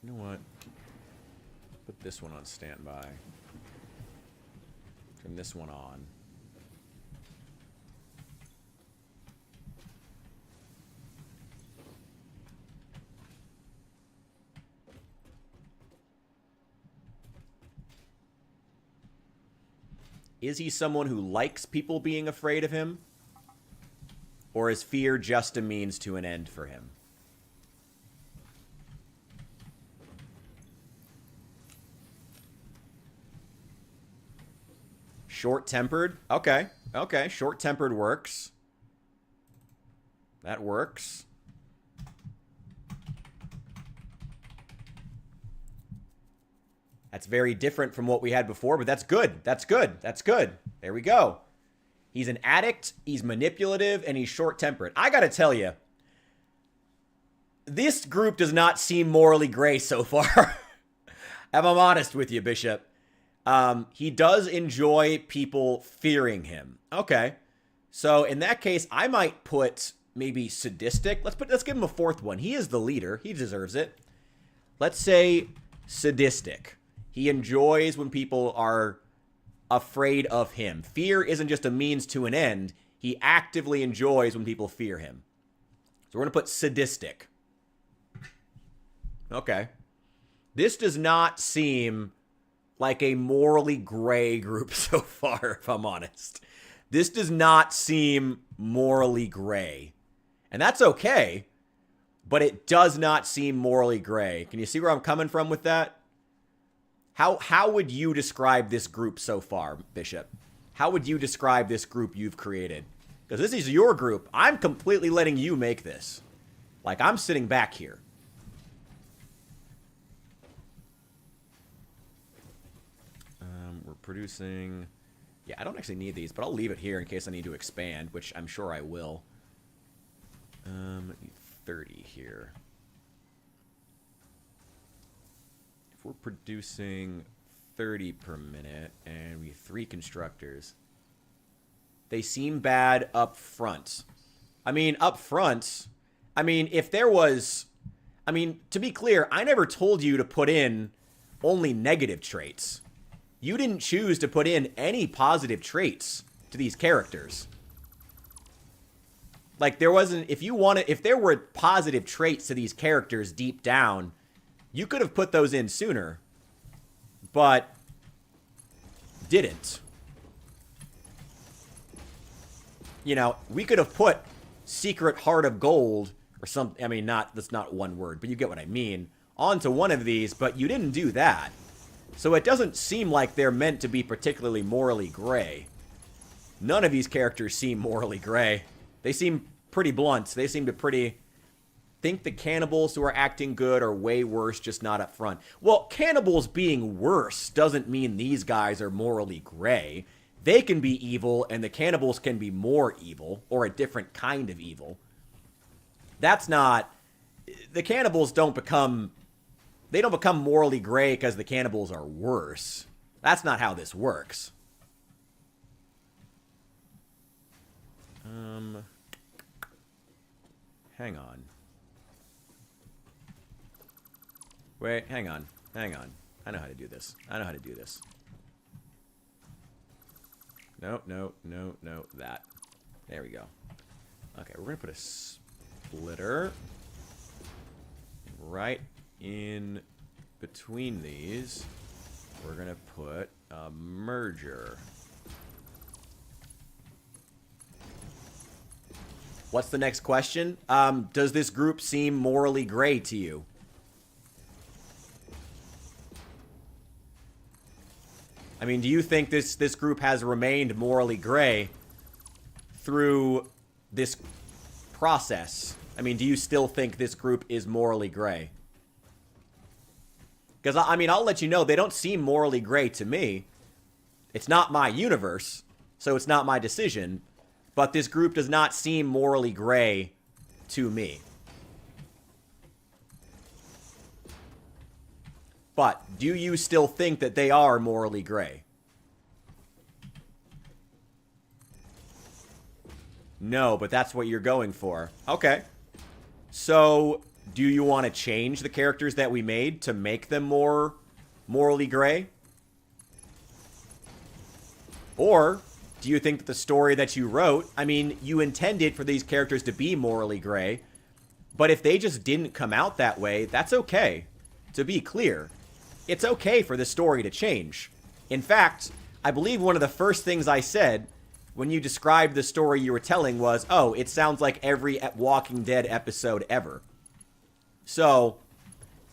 You know what? Put this one on standby. Turn this one on. Is he someone who likes people being afraid of him? Or is fear just a means to an end for him? Short-tempered? Okay. Okay. Short-tempered works. That works. That's very different from what we had before, but that's good. That's good. That's good. There we go. He's an addict, he's manipulative, and he's short-tempered. I gotta tell you, this group does not seem morally gray so far. If I'm honest with you, Bishop. He does enjoy people fearing him. Okay. So in that case, I might put maybe sadistic. Let's give him a fourth one. He is the leader. He deserves it. Let's say sadistic. He enjoys when people are afraid of him. Fear isn't just a means to an end. He actively enjoys when people fear him. So we're going to put sadistic. Okay. This does not seem like a morally gray group so far, if I'm honest. This does not seem morally gray. And that's okay, but it does not seem morally gray. Can you see where I'm coming from with that? How would you describe this group so far, Bishop? How would you describe this group you've created? Because this is your group. I'm completely letting you make this. Like, I'm sitting back here. We're producing... Yeah, I don't actually need these, but I'll leave it here in case I need to expand, which I'm sure I will. 30 here. If we're producing 30 per minute, and we have 3 constructors... They seem bad up front. I mean, up front... I mean, if there was... I mean, to be clear, I never told you to put in only negative traits. You didn't choose to put in any positive traits to these characters. Like, there wasn't... If there were positive traits to these characters deep down, you could have put those in sooner. But... didn't. You know, we could have put Secret Heart of Gold... or something, I mean, that's not one word, but you get what I mean, onto one of these, but you didn't do that. So it doesn't seem like they're meant to be particularly morally gray. None of these characters seem morally gray. They seem pretty blunt. They seem to think the cannibals who are acting good are way worse, just not up front. Well, cannibals being worse doesn't mean these guys are morally gray. They can be evil, and the cannibals can be more evil, or a different kind of evil. That's not... The cannibals don't become... They don't become morally gray because the cannibals are worse. That's not how this works. Hang on. Wait, hang on. Hang on. I know how to do this. I know how to do this. No, no, no, no, that. There we go. Okay, we're going to put a splitter right in between these. We're going to put a merger. What's the next question? Does this group seem morally gray to you? I mean, do you think this group has remained morally gray through this process? I mean, do you still think this group is morally gray? Because, I mean, I'll let you know, they don't seem morally gray to me. It's not my universe, so it's not my decision. But this group does not seem morally gray to me. But, do you still think that they are morally gray? No, but that's what you're going for. Okay. So, do you want to change the characters that we made to make them more morally gray? Or, do you think that the story that you wrote, I mean, you intended for these characters to be morally gray, but if they just didn't come out that way, that's okay. To be clear, it's okay for the story to change. In fact, I believe one of the first things I said when you described the story you were telling was, oh, it sounds like every Walking Dead episode ever. So,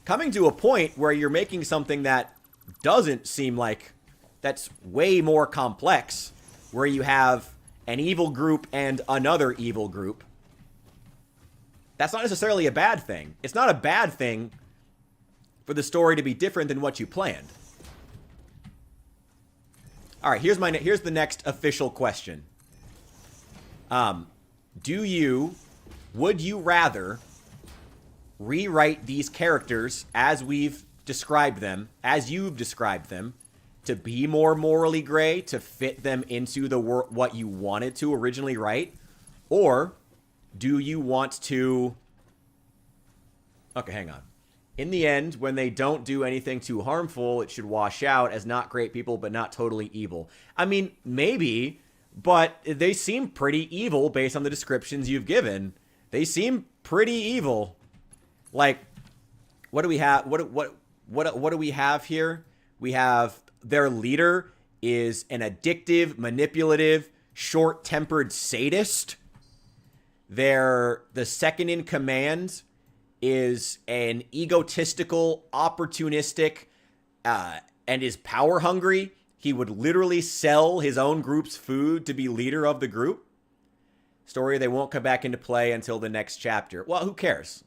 coming to a point where you're making something that doesn't seem like, that's way more complex, where you have an evil group and another evil group, that's not necessarily a bad thing. It's not a bad thing for the story to be different than what you planned. All right, here's the next official question. Would you rather rewrite these characters as we've described them, as you've described them, to be more morally gray, to fit them into what you wanted to originally write? Or do you want to... Okay, hang on. In the end, when they don't do anything too harmful, it should wash out as not great people, but not totally evil. I mean, maybe, but they seem pretty evil based on the descriptions you've given. They seem pretty evil. Like, what do we have? What do we have here? We have their leader is an addictive, manipulative, short-tempered sadist. The second in command is an egotistical, opportunistic, and is power hungry. He would literally sell his own group's food to be leader of the group. Story they won't come back into play until the next chapter. Well, who cares?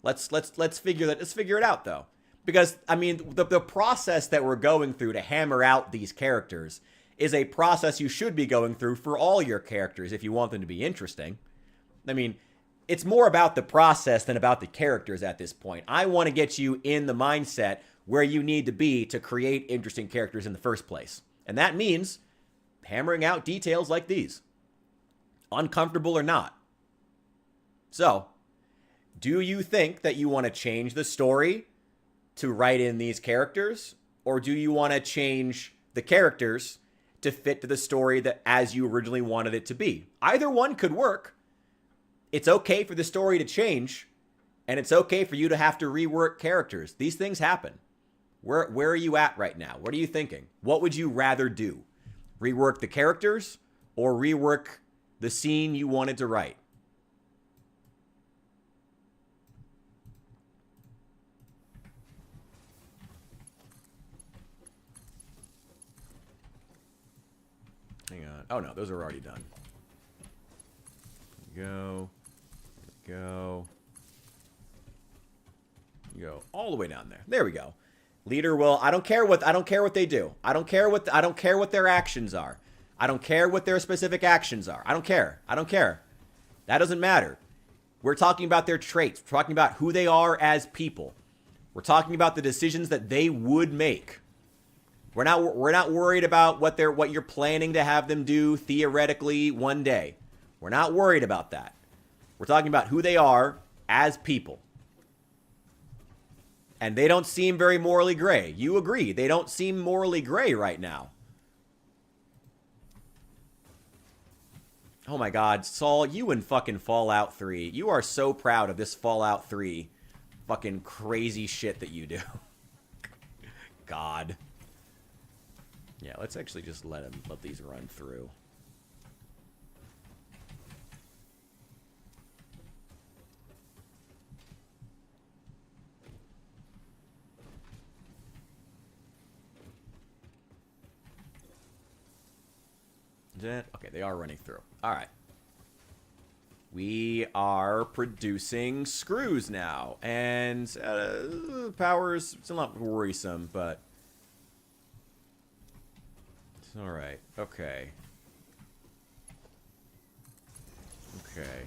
Let's figure it out though. Because I mean, the process that we're going through to hammer out these characters is a process you should be going through for all your characters if you want them to be interesting. I mean, it's more about the process than about the characters at this point. I want to get you in the mindset where you need to be to create interesting characters in the first place. And that means hammering out details like these, uncomfortable or not. So, do you think that you want to change the story to write in these characters? Or do you want to change the characters to fit to the story that as you originally wanted it to be? Either one could work. It's okay for the story to change, and it's okay for you to have to rework characters. These things happen. Where are you at right now? What are you thinking? What would you rather do? Rework the characters or rework the scene you wanted to write? Hang on. Oh, no, those are already done. Go. Go. Go all the way down there. There we go. Leader will. I don't care what they do. I don't care what their actions are. I don't care what their specific actions are. I don't care. That doesn't matter. We're talking about their traits. We're talking about who they are as people. We're talking about the decisions that they would make. We're not worried about what you're planning to have them do theoretically one day. We're not worried about that. We're talking about who they are as people. And they don't seem very morally gray. You agree. They don't seem morally gray right now. Oh my God, Saul, you and fucking Fallout 3. You are so proud of this Fallout 3 fucking crazy shit that you do. God. Yeah, let's actually just let these run through. Okay, they are running through. All right. We are producing screws now. And power's still not worrisome, but it's all right. Okay. Okay.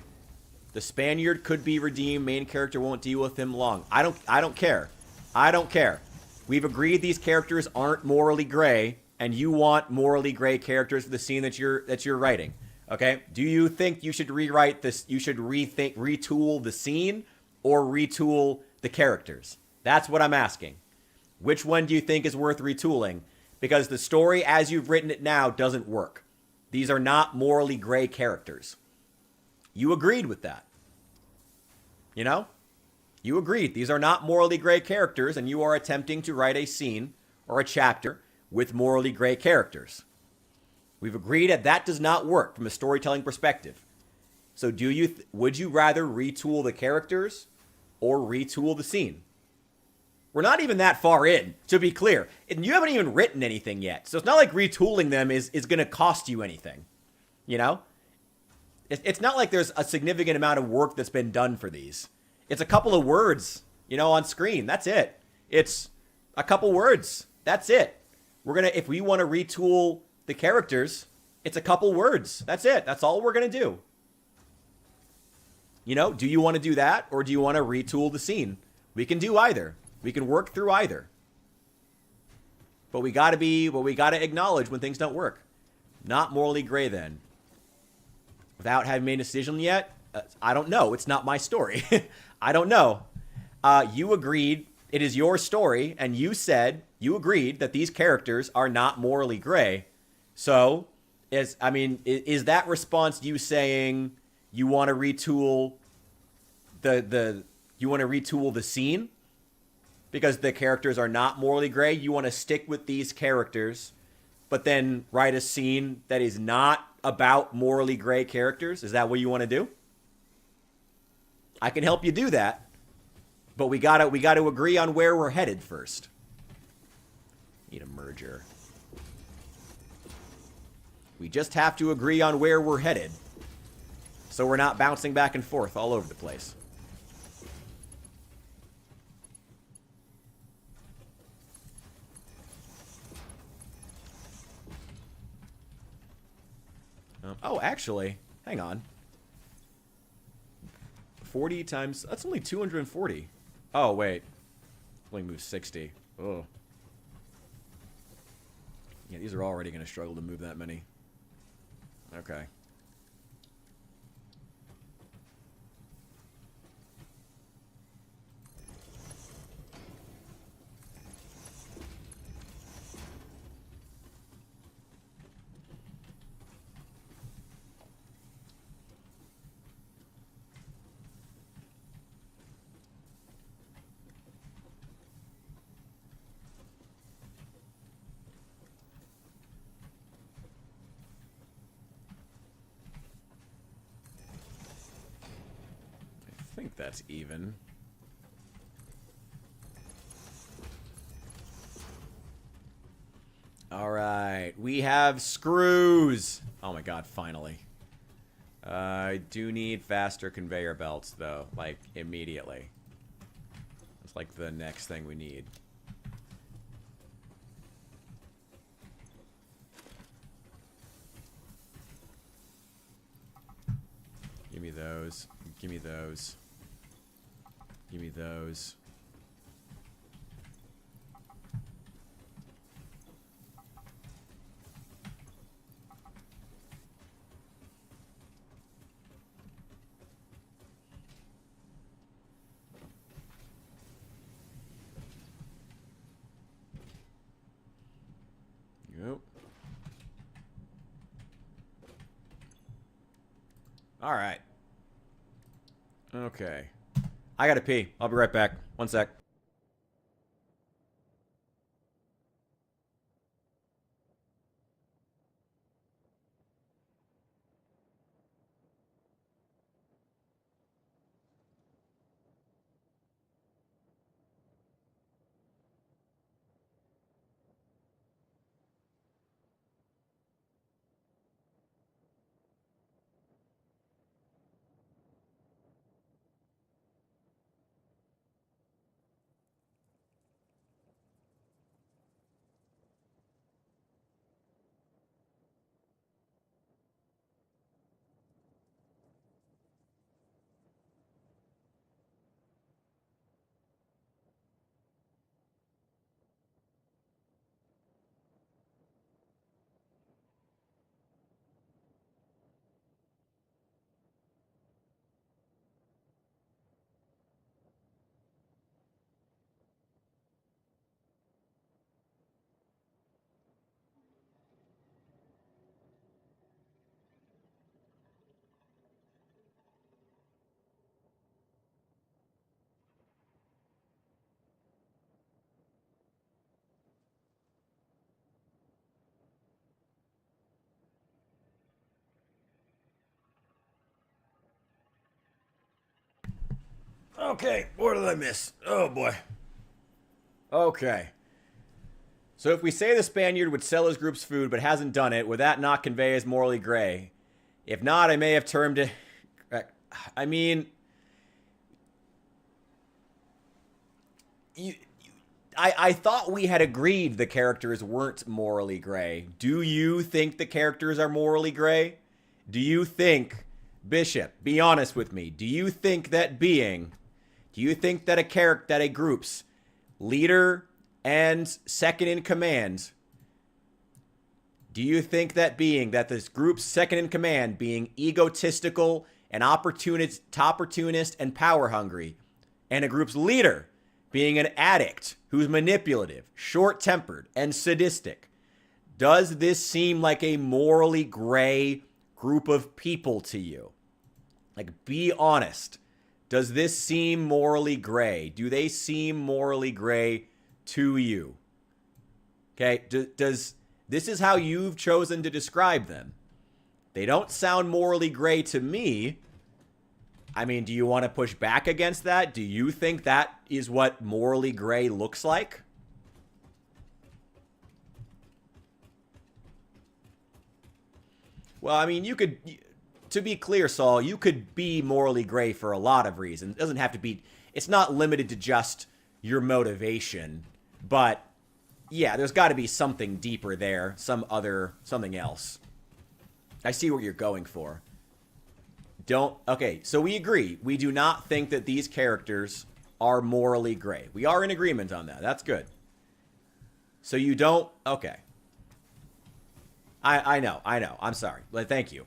The Spaniard could be redeemed. Main character won't deal with him long. I don't care. I don't care. We've agreed these characters aren't morally gray. And you want morally gray characters for the scene that you're writing, okay? Do you think you should rewrite this? You should retool the scene, or retool the characters? That's what I'm asking. Which one do you think is worth retooling? Because the story, as you've written it now, doesn't work. These are not morally gray characters. You agreed with that. You know, you agreed these are not morally gray characters, and you are attempting to write a scene or a chapter with morally gray characters. We've agreed that does not work from a storytelling perspective. So would you rather retool the characters or retool the scene? We're not even that far in, to be clear. And you haven't even written anything yet. So it's not like retooling them is going to cost you anything. You know? It's not like there's a significant amount of work that's been done for these. It's a couple of words, on screen. That's it. It's a couple words. That's it. If we want to retool the characters, it's a couple words. That's it. That's all we're going to do. Do you want to do that, or do you want to retool the scene? We can do either. We can work through either. But we got to acknowledge when things don't work. Not morally gray then. Without having made a decision yet, I don't know. It's not my story. I don't know. You agreed. It is your story, and you agreed that these characters are not morally gray. So, is that response you saying you want to retool the scene because the characters are not morally gray? You want to stick with these characters, but then write a scene that is not about morally gray characters? Is that what you want to do? I can help you do that. But we gotta agree on where we're headed first. Need a merger. We just have to agree on where we're headed. So we're not bouncing back and forth all over the place. Oh, actually, hang on. 40 times... That's only 240. Oh, wait. Only moves 60. Oh. Yeah, these are already going to struggle to move that many. Okay. I think that's even. Alright, we have screws! Oh my god, finally. I do need faster conveyor belts, though. Like, immediately. It's like the next thing we need. Give me those. Give me those. Give me those. Yep. All right. Okay. I gotta pee. I'll be right back. One sec. Okay, what did I miss? Oh boy. Okay. So if we say the Spaniard would sell his group's food but hasn't done it, would that not convey as morally gray? If not, I may have termed it... I mean... I thought we had agreed the characters weren't morally gray. Do you think the characters are morally gray? Do you think... Bishop, be honest with me. Do you think that being... Do you think that a group's leader and second in command, do you think that this group's second in command being egotistical and opportunist and power hungry, and a group's leader being an addict who's manipulative, short-tempered, and sadistic, does this seem like a morally gray group of people to you? Like, be honest. Does this seem morally gray? Do they seem morally gray to you? Okay, does this is how you've chosen to describe them? They don't sound morally gray to me. I mean, do you want to push back against that? Do you think that is what morally gray looks like? Well, I mean, you could... to be clear, Saul, you could be morally gray for a lot of reasons. It doesn't have to be, it's not limited to just your motivation, but yeah, there's got to be something deeper there, something else. I see what you're going for. Okay, so we agree. We do not think that these characters are morally gray. We are in agreement on that. That's good. So you don't, okay. I know. I'm sorry. Thank you.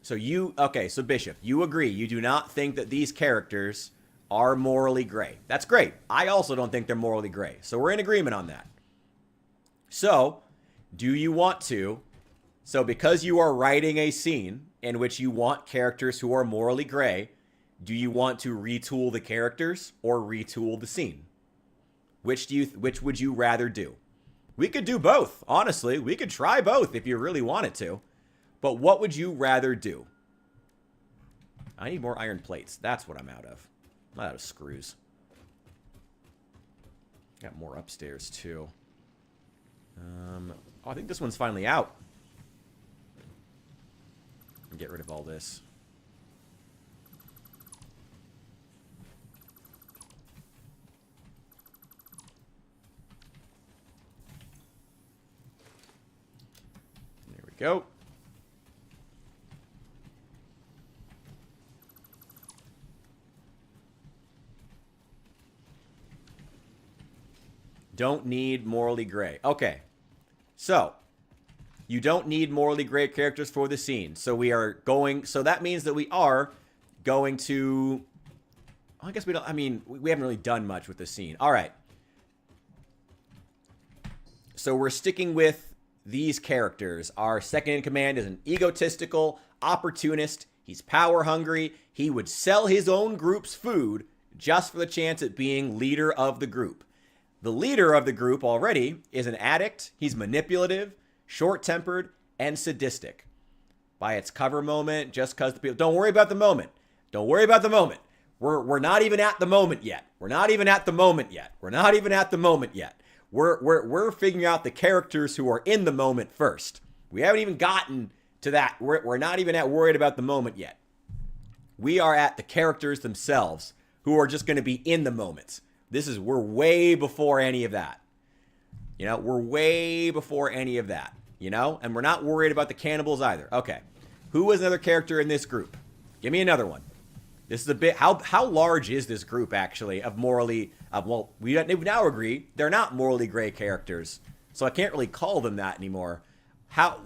So Bishop, you agree. You do not think that these characters are morally gray. That's great. I also don't think they're morally gray. So we're in agreement on that. So, do you want to, so because you are writing a scene in which you want characters who are morally gray, do you want to retool the characters or retool the scene? Which would you rather do? We could do both, honestly. We could try both if you really wanted to. But what would you rather do? I need more iron plates. That's what I'm out of. I'm out of screws. Got more upstairs, too. I think this one's finally out. Get rid of all this. There we go. Don't need morally gray. Okay. So, you don't need morally gray characters for the scene. So so that means that we are going to, I guess we haven't really done much with the scene. All right. So we're sticking with these characters. Our second in command is an egotistical opportunist. He's power hungry. He would sell his own group's food just for the chance at being leader of the group. The leader of the group already is an addict. He's manipulative, short-tempered, and sadistic. By its cover moment, just because the people... Don't worry about the moment. Don't worry about the moment. We're not even at the moment yet. We're not even at the moment yet. We're not even at the moment yet. We're figuring out the characters who are in the moment first. We haven't even gotten to that. We're not even worried about the moment yet. We are at the characters themselves who are just going to be in the moment. We're way before any of that. We're way before any of that. And we're not worried about the cannibals either. Okay. Who is another character in this group? Give me another one. This is a bit, how large is this group actually of morally, we now agree they're not morally gray characters. So I can't really call them that anymore. How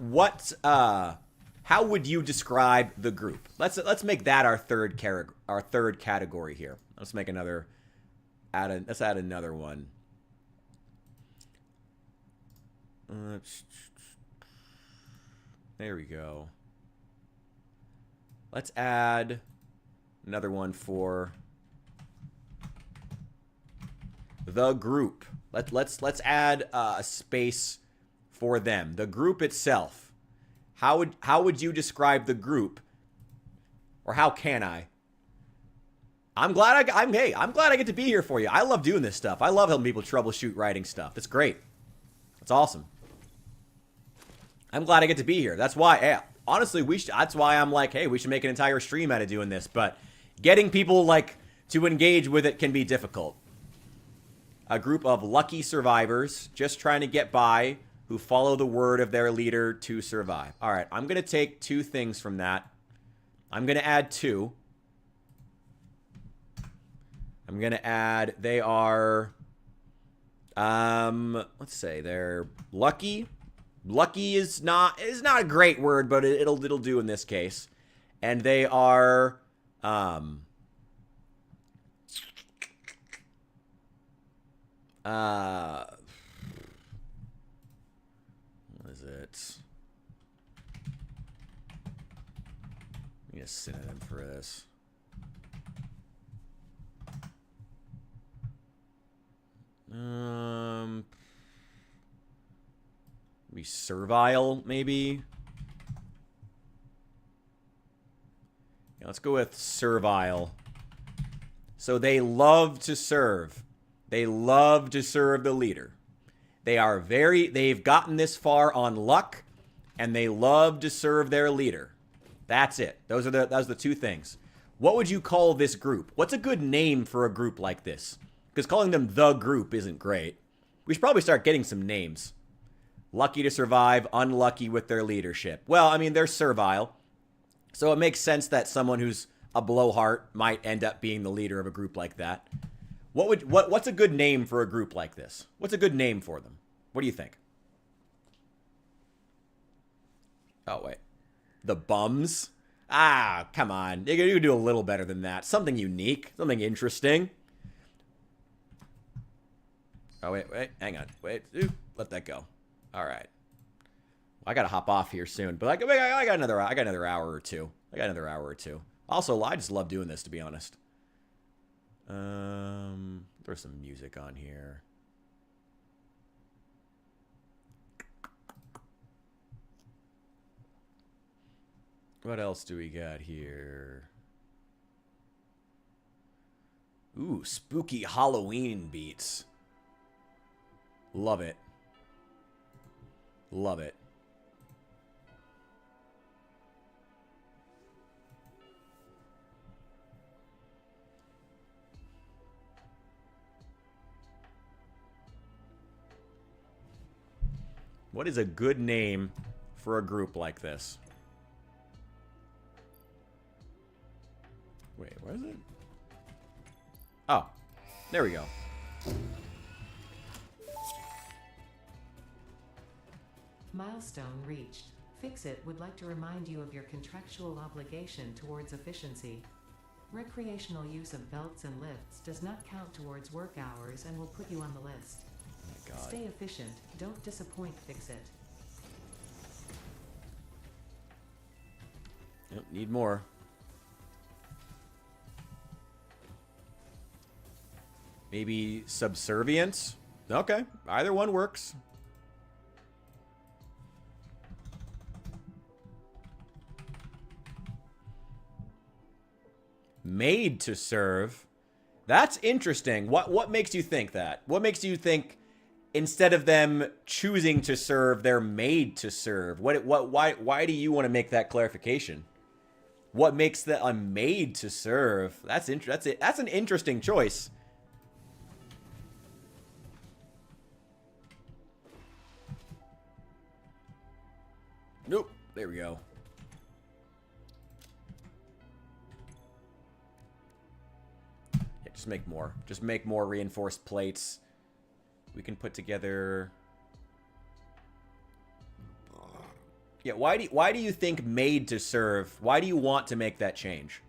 would you describe the group? Let's make that our third category here. Let's make another. Let's add another one. There we go. Let's add another one for the group. Let's add a space for them. The group itself. How would you describe the group? Or how can I? I'm glad I get to be here for you. I love doing this stuff. I love helping people troubleshoot writing stuff. That's great. That's awesome. I'm glad I get to be here. That's why, honestly, that's why I'm like, hey, we should make an entire stream out of doing this. But getting people to engage with it can be difficult. A group of lucky survivors just trying to get by who follow the word of their leader to survive. All right, I'm going to take 2 things from that. I'm going to add 2. I'm going to add, they are, let's say they're lucky. Lucky is not a great word, but it'll do in this case. And they are, what is it? I need a synonym for this. Be servile, maybe. Yeah, let's go with servile. So they love to serve. They love to serve the leader. They've gotten this far on luck. and they love to serve their leader. That's it. Those are the two things. What would you call this group? What's a good name for a group like this? Because calling them the group isn't great. We should probably start getting some names. Lucky to survive, unlucky with their leadership. Well, I mean, they're servile. So it makes sense that someone who's a blowhard might end up being the leader of a group like that. What's a good name for a group like this? What's a good name for them? What do you think? Oh, wait. The Bums? Ah, come on. You can do a little better than that. Something unique. Something interesting. Oh, wait. Hang on. Wait. Ooh, let that go. All right. I got to hop off here soon. But I got another hour or two. Also, I just love doing this, to be honest. There's some music on here. What else do we got here? Ooh, spooky Halloween beats. Love it. Love it. What is a good name for a group like this? Wait, where is it? Oh, there we go. Milestone reached. Fix-It would like to remind you of your contractual obligation towards efficiency. Recreational use of belts and lifts does not count towards work hours and will put you on the list. Oh my God. Stay efficient. Don't disappoint Fix-It. Yep, need more. Maybe subservience? Okay, either one works. Made to serve. That's interesting. What makes you think that? What makes you think instead of them choosing to serve, they're made to serve? Why do you want to make that clarification? What makes that a made to serve? That's an interesting choice. Nope. There we go. Yeah, just make more. Just make more reinforced plates. We can put together... Yeah, why do you think made to serve? Why do you want to make that change?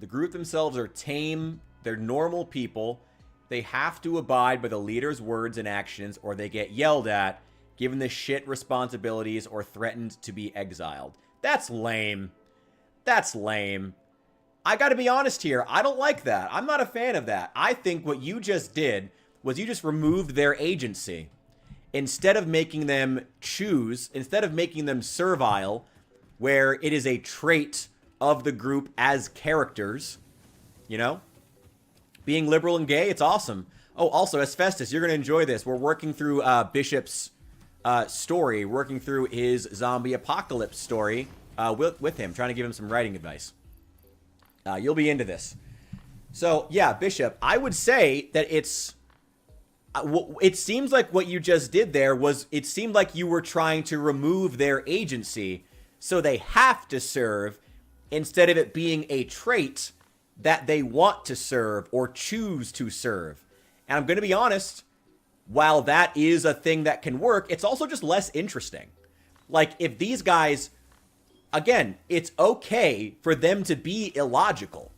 The group themselves are tame. They're normal people. They have to abide by the leader's words and actions or they get yelled at, given the shit responsibilities, or threatened to be exiled. That's lame. That's lame. I gotta be honest here. I don't like that. I'm not a fan of that. I think what you just did was you just removed their agency. Instead of making them choose, instead of making them servile, where it is a trait of the group as characters, you know? Being liberal and gay, it's awesome. Oh, also, as Festus, you're going to enjoy this. We're working through Bishop's story, working through his zombie apocalypse story with him, trying to give him some writing advice. You'll be into this. So, yeah, Bishop, I would say that it's... it seems like what you just did there was... It seemed like you were trying to remove their agency, so they have to serve, instead of it being a trait that they want to serve or choose to serve. And I'm going to be honest, while that is a thing that can work, it's also just less interesting. Like, if these guys, again, it's okay for them to be illogical.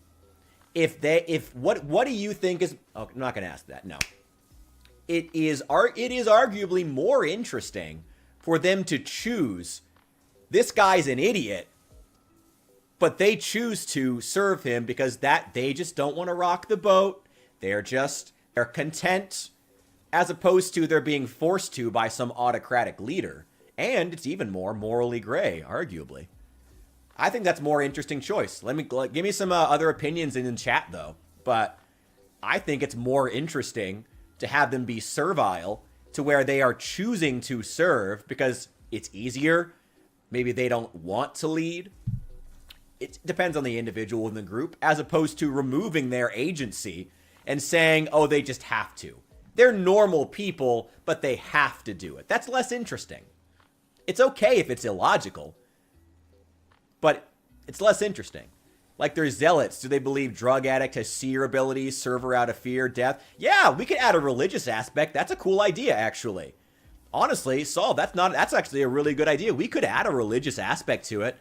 What do you think is... Oh, I'm not going to ask that, no. it is arguably more interesting for them to choose, this guy's an idiot, but they choose to serve him because they just don't want to rock the boat. They're content, as opposed to they're being forced to by some autocratic leader. And it's even more morally gray, arguably. I think that's a more interesting choice. Give me some other opinions in chat, though. But I think it's more interesting to have them be servile to where they are choosing to serve because it's easier. Maybe they don't want to lead. It depends on the individual in the group, as opposed to removing their agency and saying, oh, they just have to. They're normal people, but they have to do it. That's less interesting. It's okay if it's illogical, but it's less interesting. Like their zealots. Do they believe drug addict has seer abilities, server out of fear, death? Yeah, we could add a religious aspect. That's a cool idea, actually. Honestly, Saul, that's actually a really good idea. We could add a religious aspect to it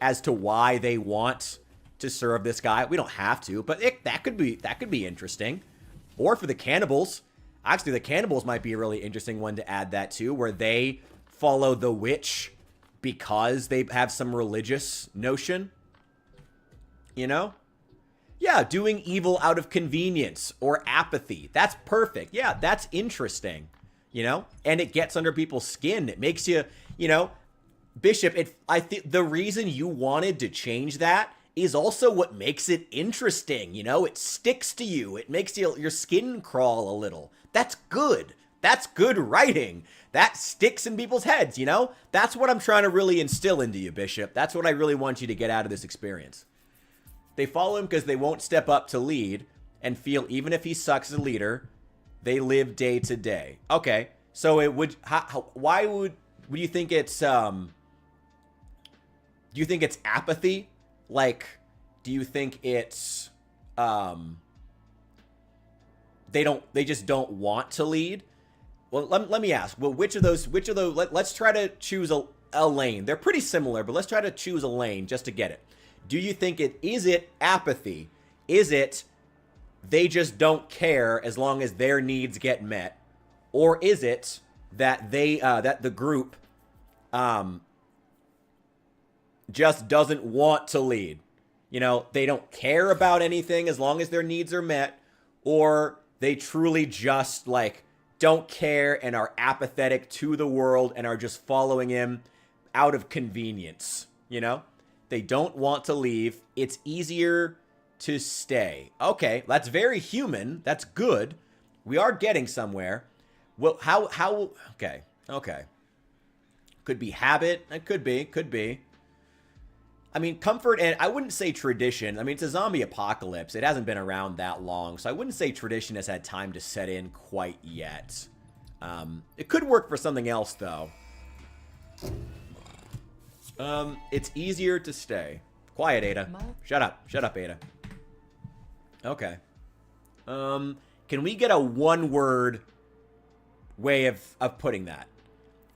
as to why they want to serve this guy. We don't have to, but that could be interesting. Or for the cannibals. Actually, the cannibals might be a really interesting one to add that to, where they follow the witch because they have some religious notion. You know? Yeah, doing evil out of convenience or apathy. That's perfect. Yeah, that's interesting. You know? And it gets under people's skin. It makes you, you know, Bishop, I think the reason you wanted to change that is also what makes it interesting. You know, it sticks to you. It makes your skin crawl a little. That's good. That's good writing. That sticks in people's heads, you know? That's what I'm trying to really instill into you, Bishop. That's what I really want you to get out of this experience. They follow him because they won't step up to lead and feel even if he sucks as a leader, they live day to day. Okay, so it would. Why would you think it's? Do you think it's apathy? Like, do you think it's? They just don't want to lead. Well, let me ask. Well, which of those? Let's try to choose a lane. They're pretty similar, but let's try to choose a lane just to get it. Do you think is it apathy? Is it they just don't care as long as their needs get met? Or is it that that the group just doesn't want to lead? You know, they don't care about anything as long as their needs are met, or they truly just like don't care and are apathetic to the world and are just following him out of convenience, you know? They don't want to leave. It's easier to stay. Okay, that's very human. That's good. We are getting somewhere. Well, how, okay. Could be habit. It could be. I mean, comfort, and I wouldn't say tradition. I mean, it's a zombie apocalypse. It hasn't been around that long, so I wouldn't say tradition has had time to set in quite yet. It could work for something else, though. It's easier to stay. Quiet, Ada. Shut up, Ada. Okay. Can we get a one-word way of putting that?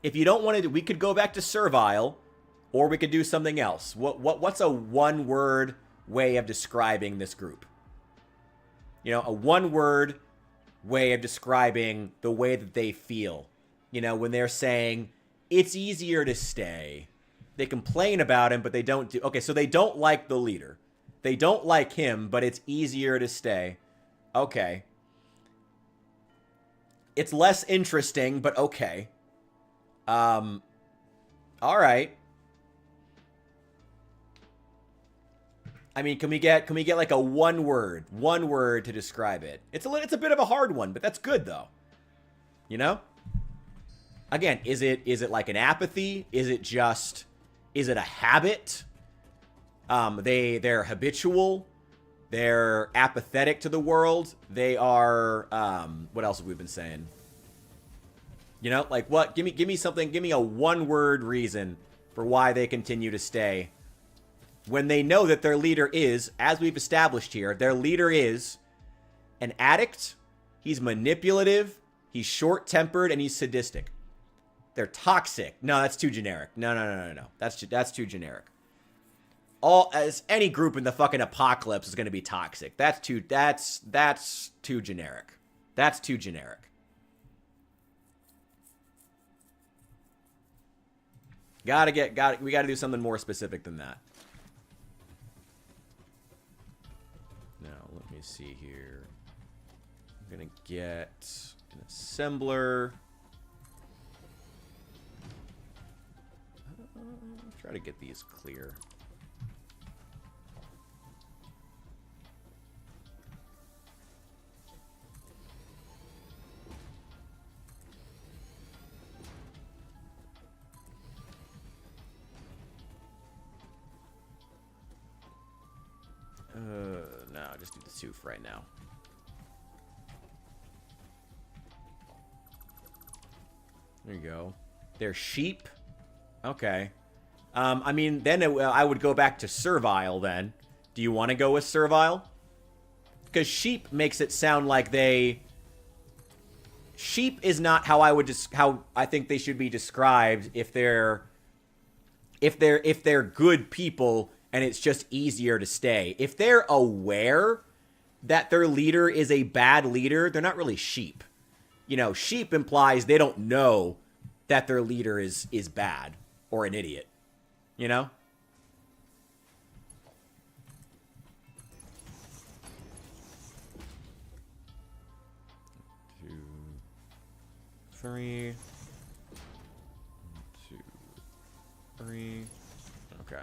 If you don't want to, we could go back to servile, or we could do something else. What's a one-word way of describing this group? You know, a one-word way of describing the way that they feel. You know, when they're saying, it's easier to stay. They complain about him, but they don't do... Okay, so they don't like the leader. They don't like him, but it's easier to stay. Okay. It's less interesting, but okay. All right. I mean, can we get like a one word to describe it? It's a bit of a hard one, but that's good though. You know? Again, is it like an apathy? Is it a habit? They're habitual. They're apathetic to the world. They are what else have we been saying? You know, like what? Give me something. Give me a one-word reason for why they continue to stay. When they know that their leader is, as we've established here, their leader is an addict, he's manipulative, he's short-tempered, and he's sadistic. They're toxic. No, that's too generic. No. That's too generic. As any group in the fucking apocalypse is going to be toxic. That's too generic. That's too generic. We gotta do something more specific than that. Now, let me see here. I'm gonna get an assembler. Try to get these clear. No, just do the tooth right now. There you go. They're sheep. Okay. I mean, then I would go back to servile then. Do you want to go with servile? Because sheep makes it sound like they... Sheep is not how I think they should be described if they're good people and it's just easier to stay. If they're aware that their leader is a bad leader, they're not really sheep. You know, sheep implies they don't know that their leader is bad or an idiot. You know? 2, 3. 1, 2, 3. Okay.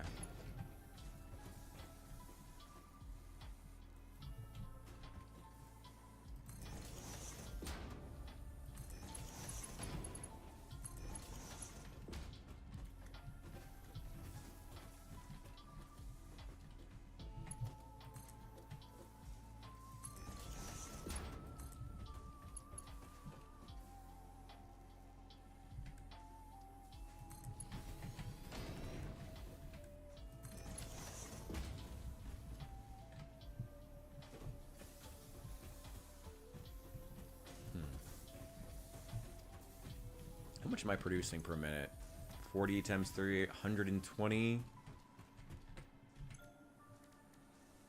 How much am I producing per minute? 40 times 3, 120.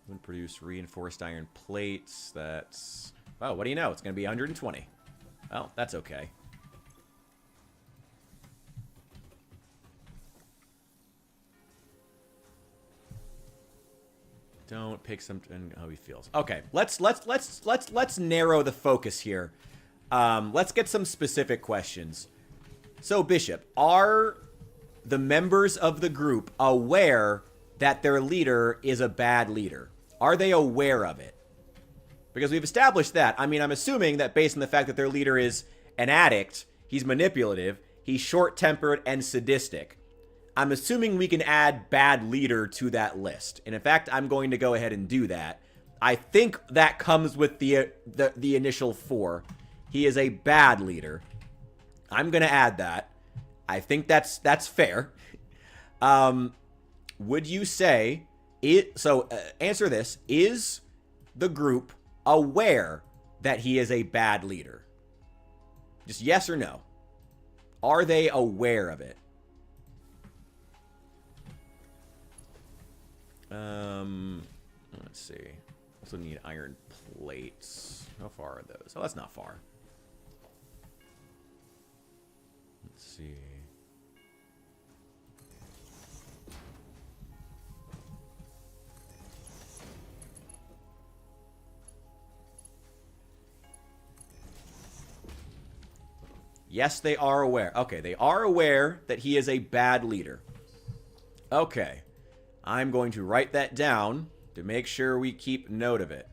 Would produce reinforced iron plates. That's... Oh, what do you know? It's going to be 120. Well, that's okay. Don't pick something. How he feels. Okay, let's narrow the focus here. Let's get some specific questions. So, Bishop, are the members of the group aware that their leader is a bad leader? Are they aware of it? Because we've established that. I mean, I'm assuming that based on the fact that their leader is an addict, he's manipulative, he's short-tempered and sadistic. I'm assuming we can add bad leader to that list. And in fact, I'm going to go ahead and do that. I think that comes with the initial 4. He is a bad leader. I'm going to add that. I think that's fair. Would you say it? So answer this. Is the group aware that he is a bad leader? Just yes or no. Are they aware of it? Let's see. Also need iron plates. How far are those? Oh, that's not far. Let's see. Yes, they are aware. Okay, they are aware that he is a bad leader. Okay. I'm going to write that down to make sure we keep note of it.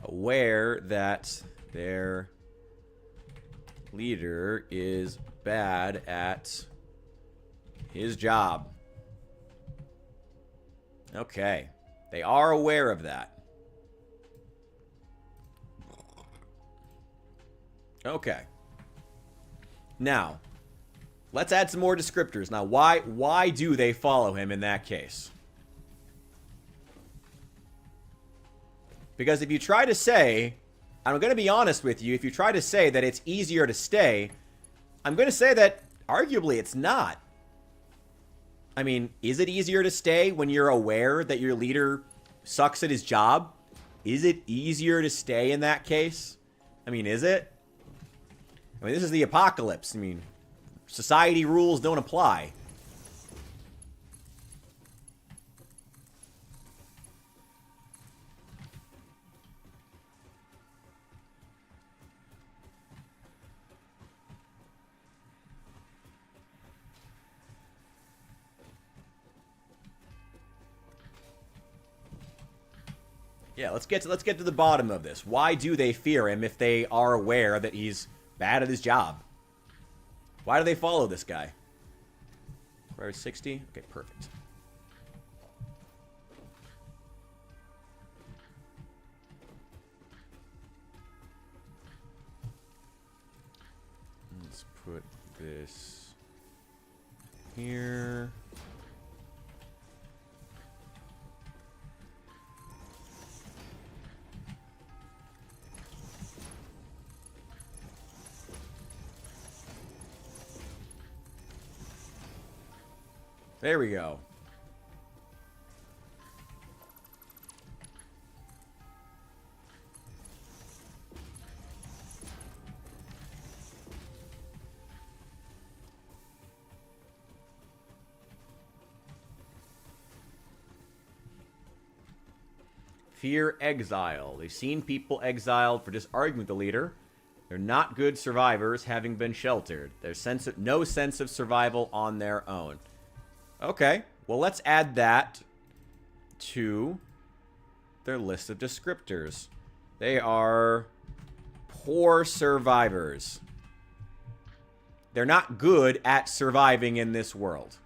Aware that their leader is bad at his job. Okay. They are aware of that. Okay. Now, let's add some more descriptors. Now, why do they follow him in that case? Because if you try to say, I'm going to be honest with you, if you try to say that it's easier to stay, I'm going to say that arguably it's not. I mean, is it easier to stay when you're aware that your leader sucks at his job? Is it easier to stay in that case? I mean, is it? I mean, this is the apocalypse. I mean, society rules don't apply. Yeah, let's get to the bottom of this. Why do they fear him if they are aware that he's bad at his job? Why do they follow this guy? Where is 60? Okay, perfect. Let's put this here. There we go. Fear exile. They've seen people exiled for just arguing with the leader. They're not good survivors, having been sheltered. There's no sense of survival on their own. Okay, well, let's add that to their list of descriptors. They are poor survivors. They're not good at surviving in this world.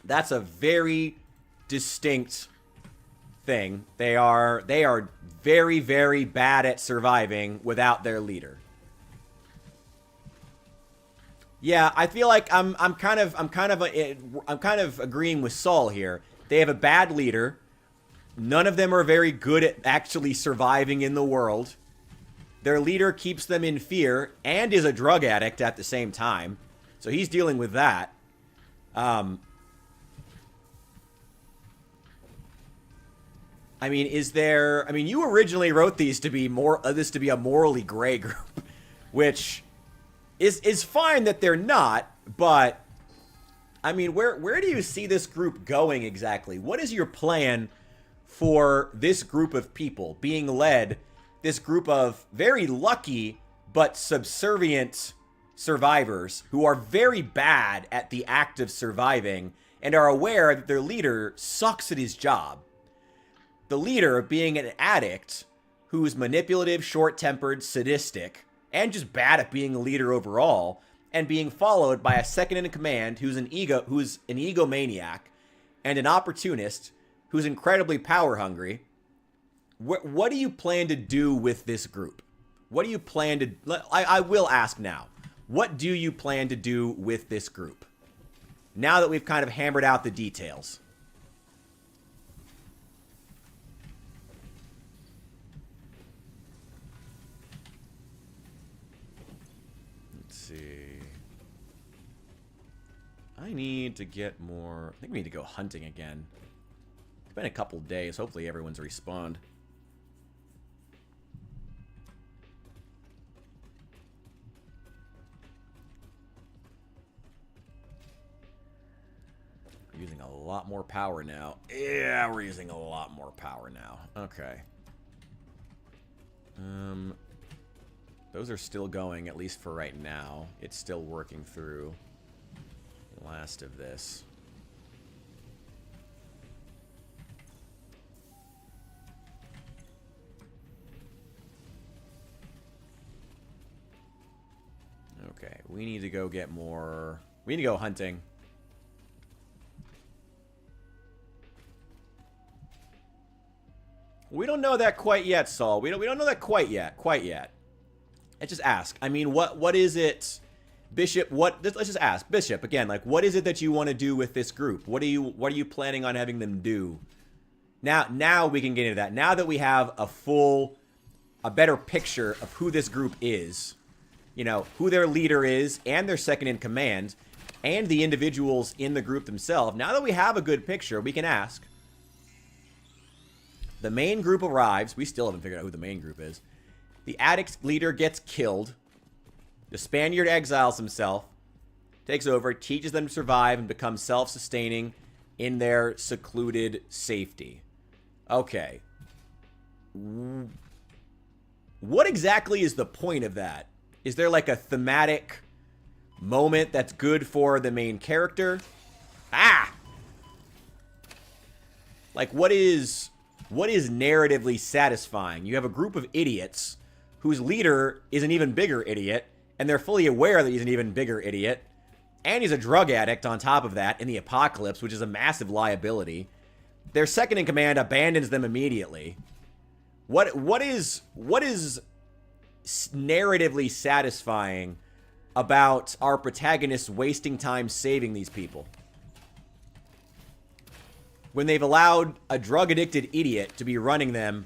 That's a very distinct thing. They are very, very bad at surviving without their leader. Yeah, I feel like I'm kind of agreeing with Saul here. They have a bad leader. None of them are very good at actually surviving in the world. Their leader keeps them in fear and is a drug addict at the same time. So he's dealing with that. I mean, you originally wrote these to be this to be a morally gray group, which is fine that they're not, but I mean, where do you see this group going exactly? What is your plan for this group of people being led, this group of very lucky but subservient survivors who are very bad at the act of surviving and are aware that their leader sucks at his job? The leader being an addict who's manipulative, short-tempered, sadistic, and just bad at being a leader overall, and being followed by a second-in-command who's an egomaniac and an opportunist who's incredibly power-hungry. What do you plan to do with this group? What do you plan to... I will ask now. What do you plan to do with this group? Now that we've kind of hammered out the details. I need to get more... I think we need to go hunting again. It's been a couple days. Hopefully everyone's respawned. We're using a lot more power now. Yeah, we're using a lot more power now. Okay. Those are still going, at least for right now. It's still working through last of this. Okay, we need to go get more... We need to go hunting. We don't know that quite yet, Saul. We don't know that quite yet. Let's just ask. I mean, what is it... Bishop, let's just ask. Bishop, again, like, what is it that you want to do with this group? What are you planning on having them do? Now we can get into that. Now that we have a better picture of who this group is, you know, who their leader is and their second in command and the individuals in the group themselves. Now that we have a good picture, we can ask. The main group arrives. We still haven't figured out who the main group is. The addict leader gets killed. The Spaniard exiles himself, takes over, teaches them to survive, and become self-sustaining in their secluded safety. Okay. What exactly is the point of that? Is there like a thematic moment that's good for the main character? Ah! Like, what is narratively satisfying? You have a group of idiots whose leader is an even bigger idiot, and they're fully aware that he's an even bigger idiot, and he's a drug addict on top of that in the apocalypse, which is a massive liability. Their second in command abandons them immediately. What is narratively satisfying about our protagonists wasting time saving these people when they've allowed a drug-addicted idiot to be running them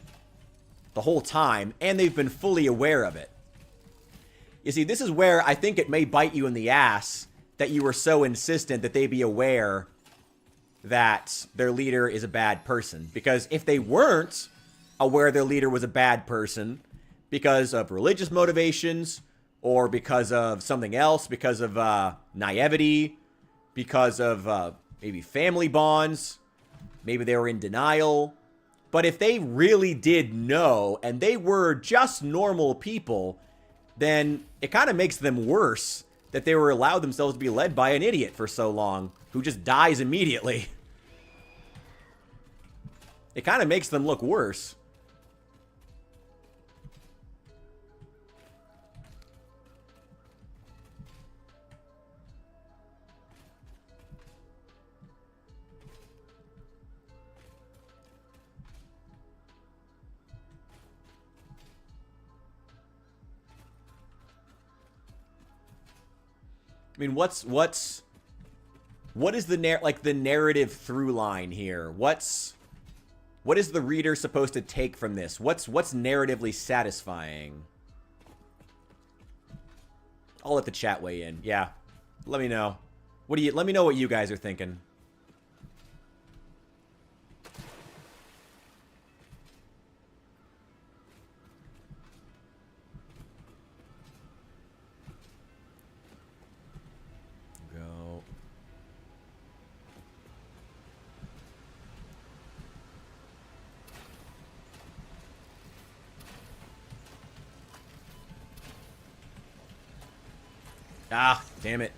the whole time, and they've been fully aware of it? You see, this is where I think it may bite you in the ass that you were so insistent that they be aware that their leader is a bad person. Because if they weren't aware their leader was a bad person because of religious motivations, or because of something else, because of naivety, because of maybe family bonds, maybe they were in denial. But if they really did know, and they were just normal people, then it kind of makes them worse that they were allowed themselves to be led by an idiot for so long, who just dies immediately. It kind of makes them look worse. I mean, what is the narrative through line here? What is the reader supposed to take from this? What's narratively satisfying? I'll let the chat weigh in. Yeah, let me know. Let me know what you guys are thinking. Ah, damn it.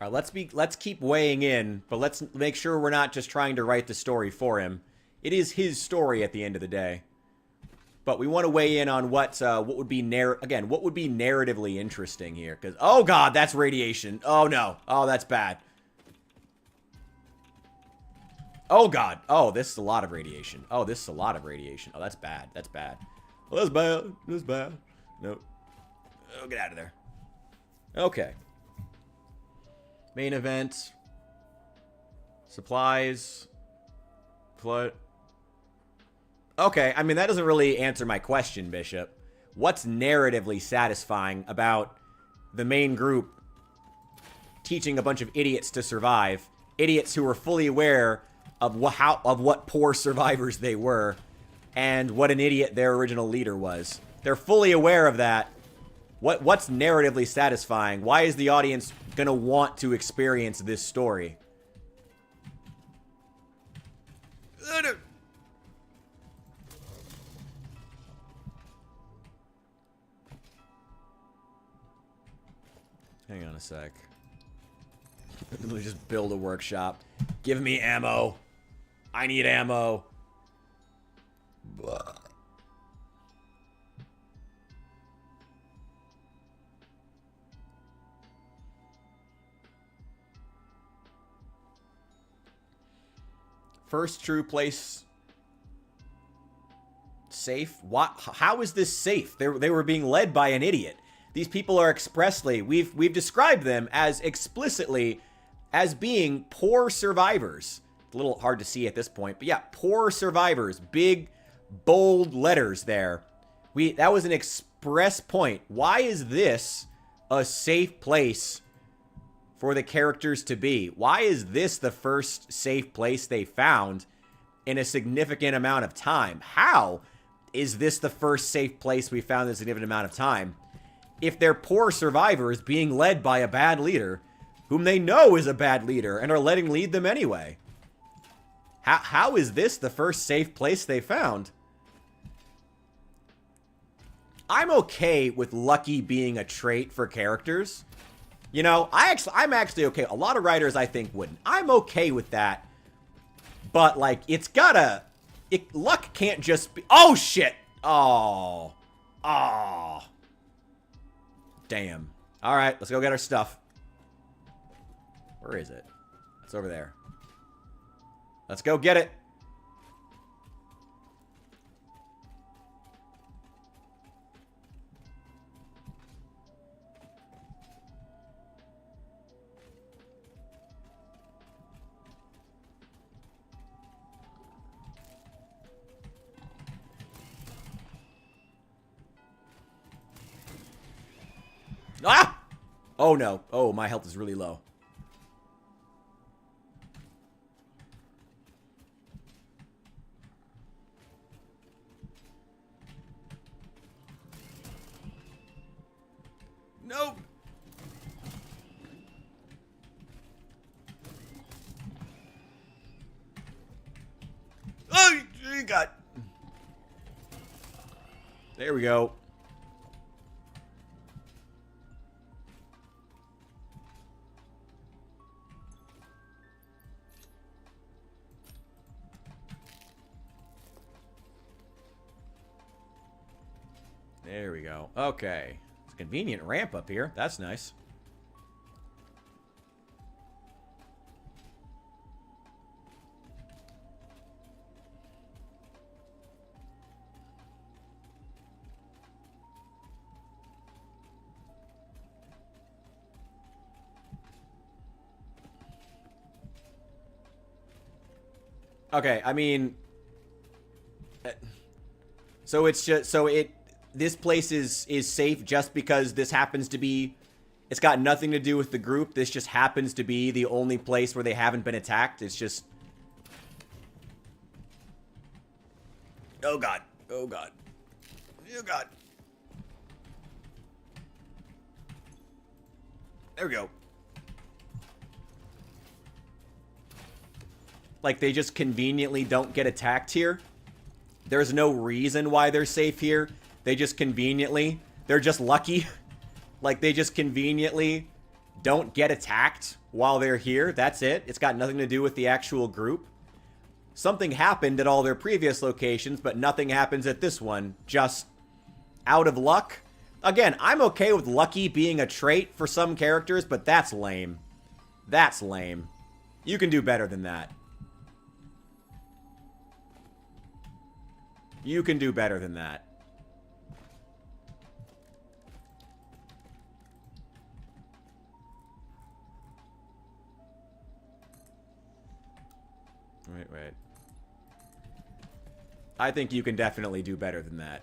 All right, let's keep weighing in, but let's make sure we're not just trying to write the story for him. It is his story at the end of the day. But we want to weigh in on what would be narratively interesting here. Because, oh god, that's radiation. Oh no. Oh, that's bad. Oh god. Oh, this is a lot of radiation. Oh, this is a lot of radiation. Oh, that's bad. That's bad. Oh, that's bad. That's bad. Nope. Oh, get out of there. Okay. Main event. Supplies. Flood. Okay, I mean, that doesn't really answer my question, Bishop. What's narratively satisfying about the main group teaching a bunch of idiots to survive? Idiots who were fully aware of what poor survivors they were and what an idiot their original leader was. They're fully aware of that. What's narratively satisfying? Why is the audience gonna want to experience this story? Hang on a sec. Let me just build a workshop. Give me ammo. I need ammo. First true place safe? What? How is this safe? They were being led by an idiot. These people are expressly, we've described them as explicitly as being poor survivors. It's a little hard to see at this point, but yeah, poor survivors. Big, bold letters there. That was an express point. Why is this a safe place for the characters to be? Why is this the first safe place they found in a significant amount of time? How is this the first safe place we found in a significant amount of time? If they're poor survivors being led by a bad leader, whom they know is a bad leader, and are letting lead them anyway. How is this the first safe place they found? I'm okay with lucky being a trait for characters. You know, I'm actually okay. A lot of writers, I think, wouldn't. I'm okay with that. But, like, luck can't just be... Oh, shit! Oh. Damn. Alright, let's go get our stuff. Where is it? It's over there. Let's go get it. Ah! Oh no. Oh, my health is really low. No. Oh, you got. There we go. There we go. Okay. It's a convenient ramp up here. That's nice. Okay, I mean... So it's just... This place is safe just because this happens to be... It's got nothing to do with the group. This just happens to be the only place where they haven't been attacked. It's just... Oh god. Oh god. Oh god. There we go. Like, they just conveniently don't get attacked here. There's no reason why they're safe here. They just conveniently, they're just lucky. Like, they just conveniently don't get attacked while they're here. That's it. It's got nothing to do with the actual group. Something happened at all their previous locations, but nothing happens at this one. Just out of luck. Again, I'm okay with lucky being a trait for some characters, but that's lame. That's lame. You can do better than that. You can do better than that. Wait. I think you can definitely do better than that.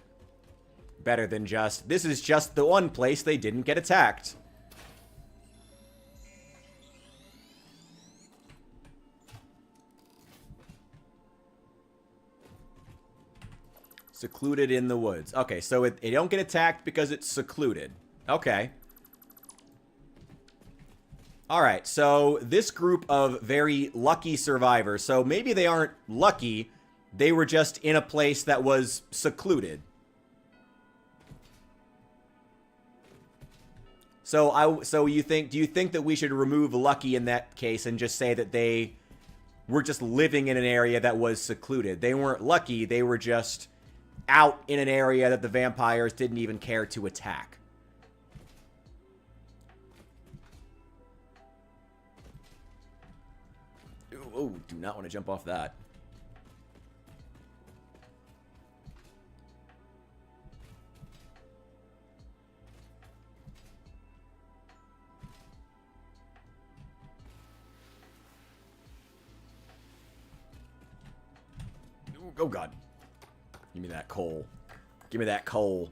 Better than just... This is just the one place they didn't get attacked. Secluded in the woods. Okay, so it don't get attacked because it's secluded. Okay. Alright, so this group of very lucky survivors, so maybe they aren't lucky, they were just in a place that was secluded. So do you think that we should remove lucky in that case and just say that they were just living in an area that was secluded. They weren't lucky. They were just out in an area that the vampires didn't even care to attack. Oh, do not want to jump off that. Oh, God. Give me that coal. Give me that coal.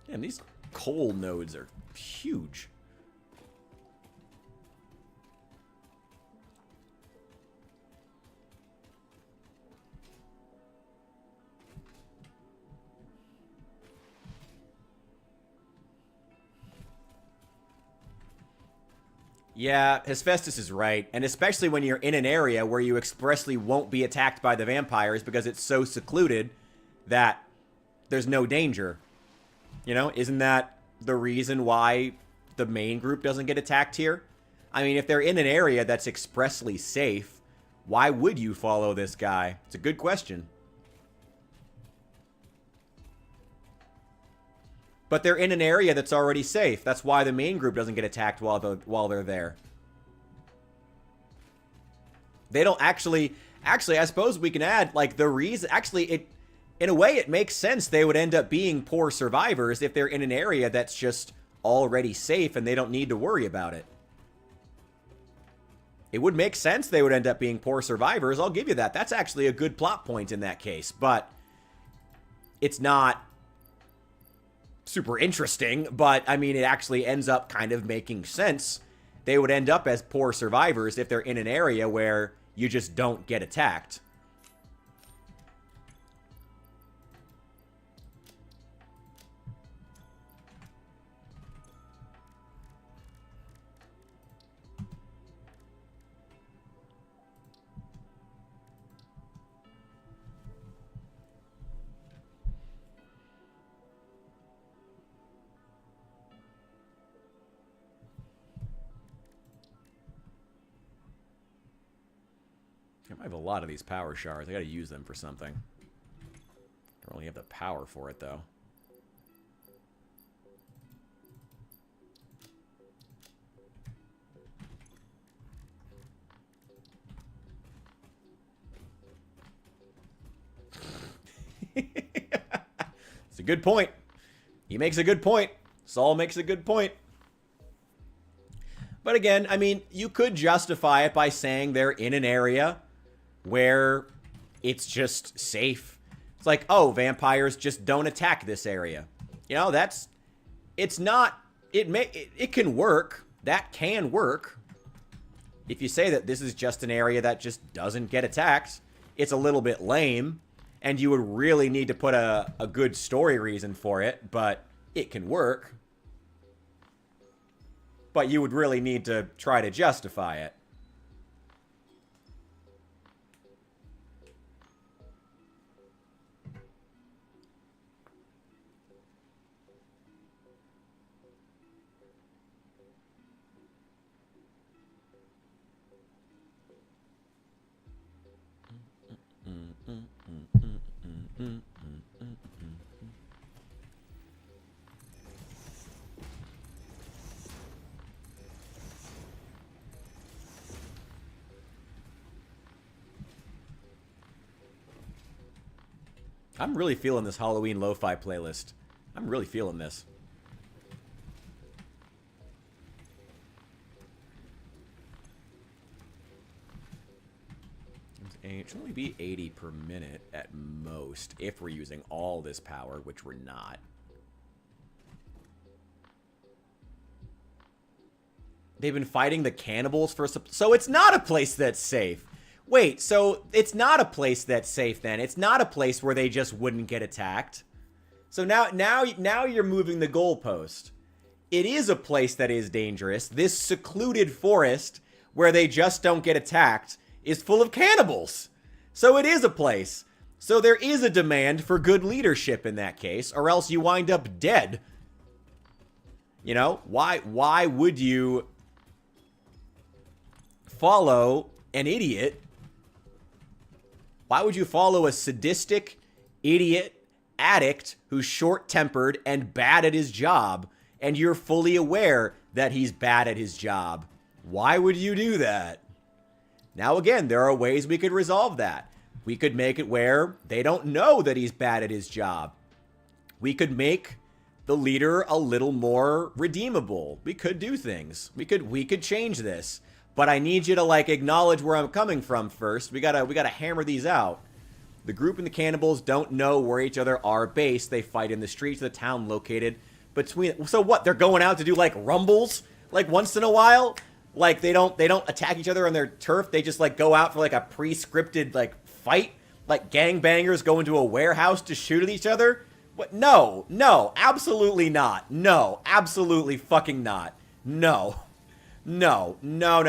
Damn, these coal nodes are huge. Yeah, Hephaestus is right, and especially when you're in an area where you expressly won't be attacked by the vampires because it's so secluded that there's no danger. You know, isn't that the reason why the main group doesn't get attacked here? I mean, if they're in an area that's expressly safe, why would you follow this guy? It's a good question. But they're in an area that's already safe. That's why the main group doesn't get attacked while they're there. They don't actually, I suppose we can add, like, the reason, actually, in a way, it makes sense they would end up being poor survivors if they're in an area that's just already safe and they don't need to worry about it. It would make sense they would end up being poor survivors. I'll give you that. That's actually a good plot point in that case. But it's not super interesting. But, I mean, it actually ends up kind of making sense. They would end up as poor survivors if they're in an area where you just don't get attacked. I have a lot of these power shards. I gotta use them for something. Don't really have the power for it, though. It's a good point. He makes a good point. Saul makes a good point. But again, I mean, you could justify it by saying they're in an area where it's just safe. It's like, oh, vampires just don't attack this area. You know, it's not, it can work. That can work. If you say that this is just an area that just doesn't get attacked, it's a little bit lame, and you would really need to put a good story reason for it, but it can work. But you would really need to try to justify it. I'm really feeling this Halloween lo-fi playlist. I'm really feeling this. It should only be 80 per minute at most if we're using all this power, which we're not. They've been fighting the cannibals for... So it's not a place that's safe. Wait, so it's not a place that's safe then. It's not a place where they just wouldn't get attacked. So now you're moving the goalpost. It is a place that is dangerous. This secluded forest where they just don't get attacked is full of cannibals. So it is a place. So there is a demand for good leadership in that case, or else you wind up dead. You know, why would you follow an idiot? Why would you follow a sadistic, idiot, addict who's short-tempered and bad at his job, and you're fully aware that he's bad at his job? Why would you do that? Now, again, there are ways we could resolve that. We could make it where they don't know that he's bad at his job. We could make the leader a little more redeemable. We could do things. We could change this. But I need you to, like, acknowledge where I'm coming from first. We gotta hammer these out. The group and the cannibals don't know where each other are based. They fight in the streets of the town located between. So what? They're going out to do, like, rumbles, like, once in a while. Like, they don't attack each other on their turf. They just, like, go out for, like, a pre-scripted, like, fight. Like, gangbangers go into a warehouse to shoot at each other. What? No, absolutely not. No, absolutely fucking not. No. No. No.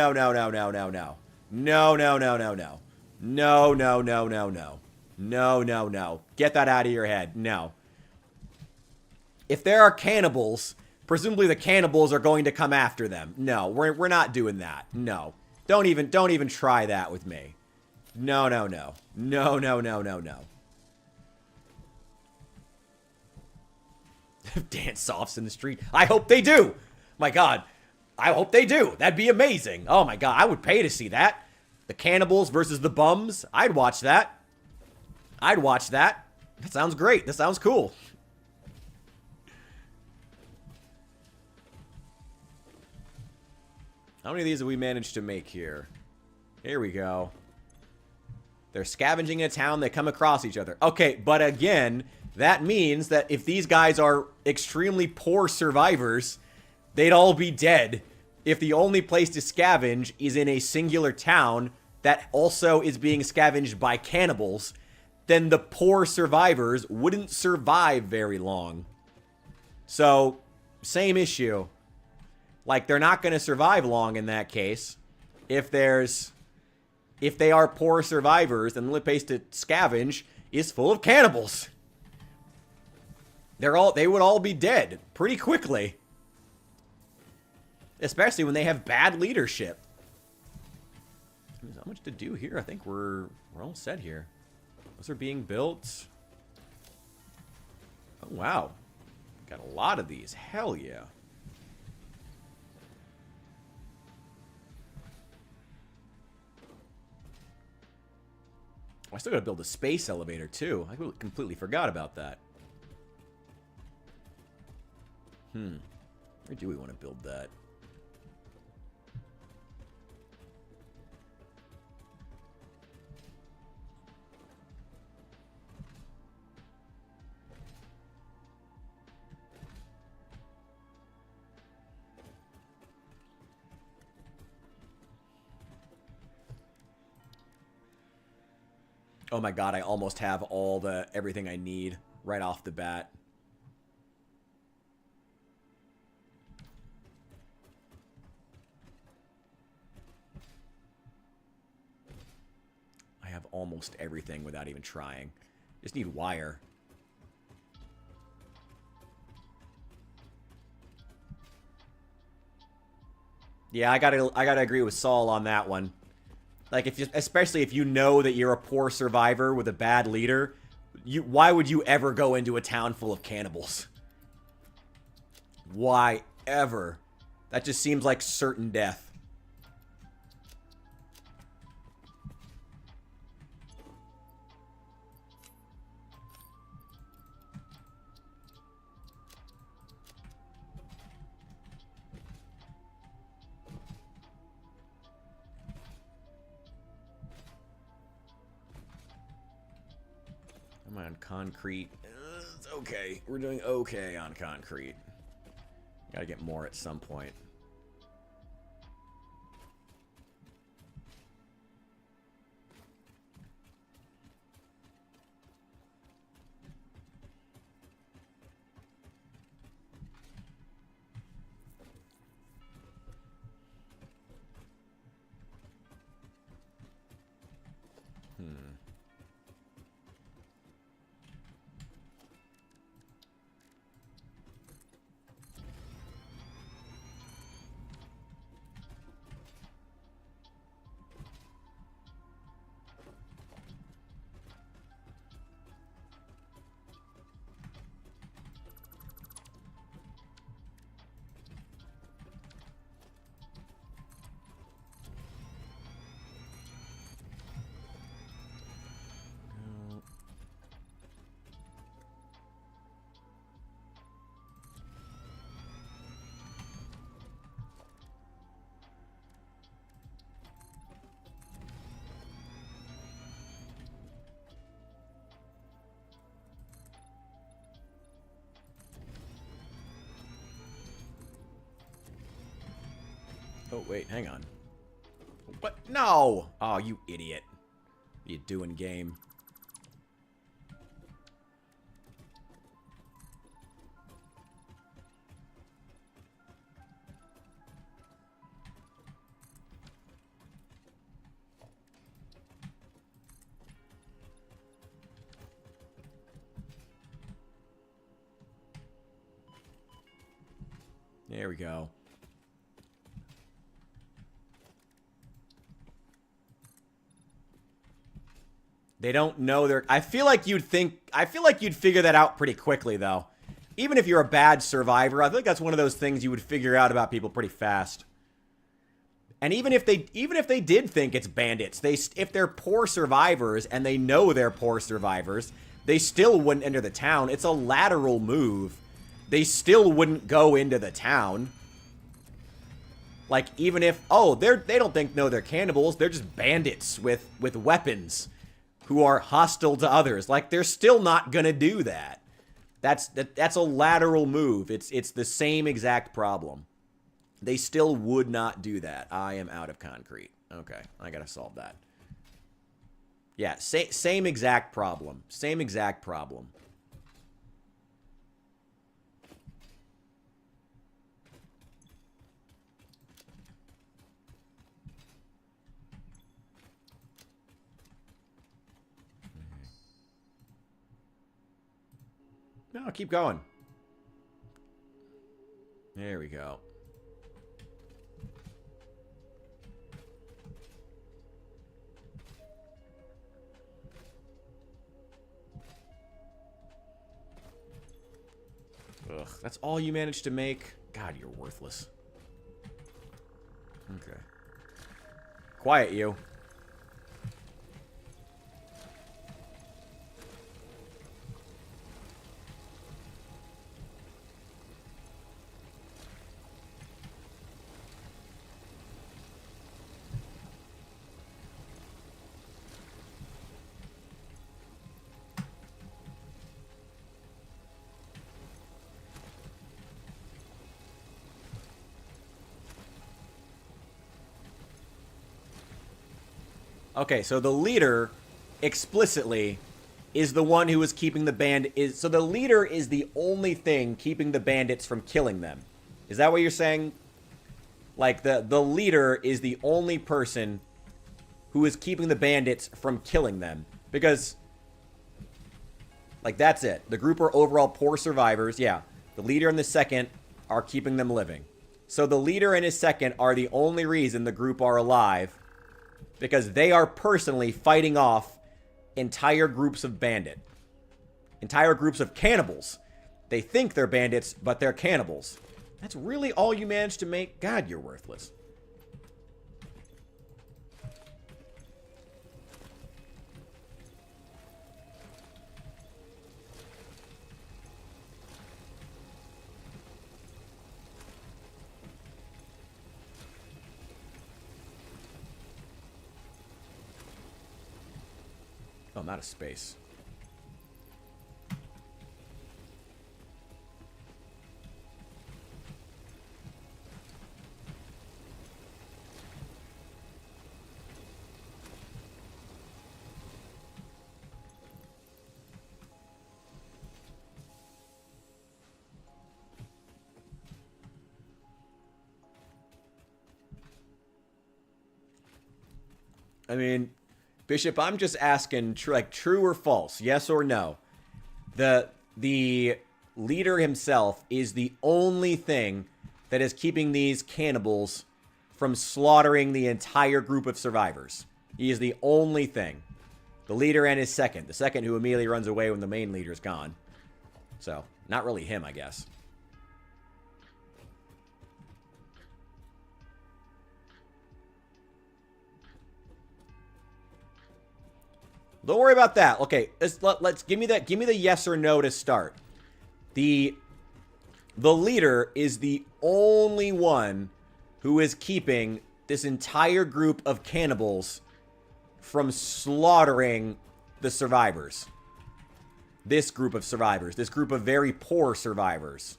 Get that out of your head. No. If there are cannibals, presumably the cannibals are going to come after them. No, we're not doing that. No. Don't even try that with me. No. Dance-offs in the street. I hope they do. My God. I hope they do. That'd be amazing. Oh my God. I would pay to see that. The cannibals versus the bums. I'd watch that. That sounds great. That sounds cool. How many of these have we managed to make here? Here we go. They're scavenging in a town. They come across each other. Okay, but again, that means that if these guys are extremely poor survivors, they'd all be dead. If the only place to scavenge is in a singular town that also is being scavenged by cannibals, then the poor survivors wouldn't survive very long. So, same issue. Like, they're not going to survive long in that case. If they are poor survivors, then the only place to scavenge is full of cannibals. They would all be dead pretty quickly. Especially when they have bad leadership. There's not much to do here. I think we're all set here. Those are being built. Oh, wow. Got a lot of these. Hell yeah. I still gotta build a space elevator, too. I completely forgot about that. Where do we want to build that? Oh my God, I almost have everything I need right off the bat. I have almost everything without even trying. Just need wire. Yeah, I gotta agree with Saul on that one. Like, especially if you know that you're a poor survivor with a bad leader, why would you ever go into a town full of cannibals? Why ever? That just seems like certain death. On concrete. It's okay. We're doing okay on concrete. Gotta get more at some point. Oh, wait, hang on. What? No! Oh, you idiot. What are you doing, game? There we go. They don't know they're... I feel like you'd figure that out pretty quickly, though. Even if you're a bad survivor, I feel like that's one of those things you would figure out about people pretty fast. And even if they did think it's bandits, if they're poor survivors and they know they're poor survivors, they still wouldn't enter the town. It's a lateral move. They still wouldn't go into the town. Like, even if... Oh, they don't think, no, they're cannibals. They're just bandits with weapons who are hostile to others. Like, they're still not gonna do that. That's a lateral move. It's the same exact problem. They still would not do that. I am out of concrete. Okay, I gotta solve that. Yeah, same exact problem. Same exact problem. No, keep going. There we go. Ugh, that's all you managed to make? God, you're worthless. Okay. Quiet, you. Okay, so the leader explicitly is the one who is keeping the so the leader is the only thing keeping the bandits from killing them. Is that what you're saying? Like, the leader is the only person who is keeping the bandits from killing them. Because, like, that's it. The group are overall poor survivors. Yeah, the leader and the second are keeping them living. So the leader and his second are the only reason the group are alive. Because they are personally fighting off entire groups of bandit. Entire groups of cannibals. They think they're bandits, but they're cannibals. That's really all you managed to make? God, you're worthless. Oh, I'm out of space. I mean, Bishop, I'm just asking, true or false, yes or no. The leader himself is the only thing that is keeping these cannibals from slaughtering the entire group of survivors. He is the only thing. The leader and his second. The second who immediately runs away when the main leader's gone. So, not really him, I guess. Don't worry about that. Okay, let's give me that. Give me the yes or no to start. The leader is the only one who is keeping this entire group of cannibals from slaughtering the survivors. This group of survivors. This group of very poor survivors.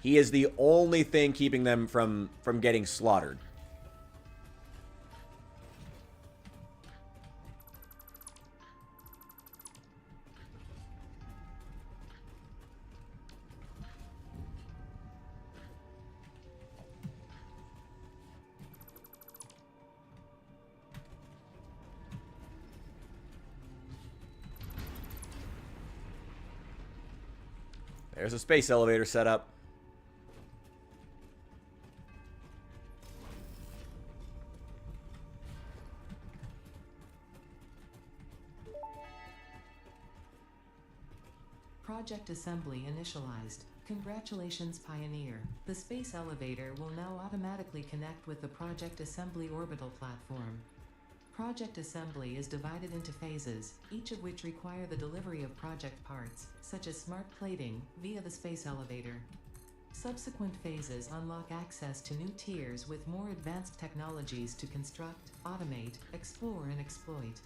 He is the only thing keeping them from getting slaughtered. There's a space elevator set up. Project assembly initialized. Congratulations, Pioneer. The space elevator will now automatically connect with the Project Assembly orbital platform. Project assembly is divided into phases, each of which require the delivery of project parts, such as smart plating, via the space elevator. Subsequent phases unlock access to new tiers with more advanced technologies to construct, automate, explore, and exploit.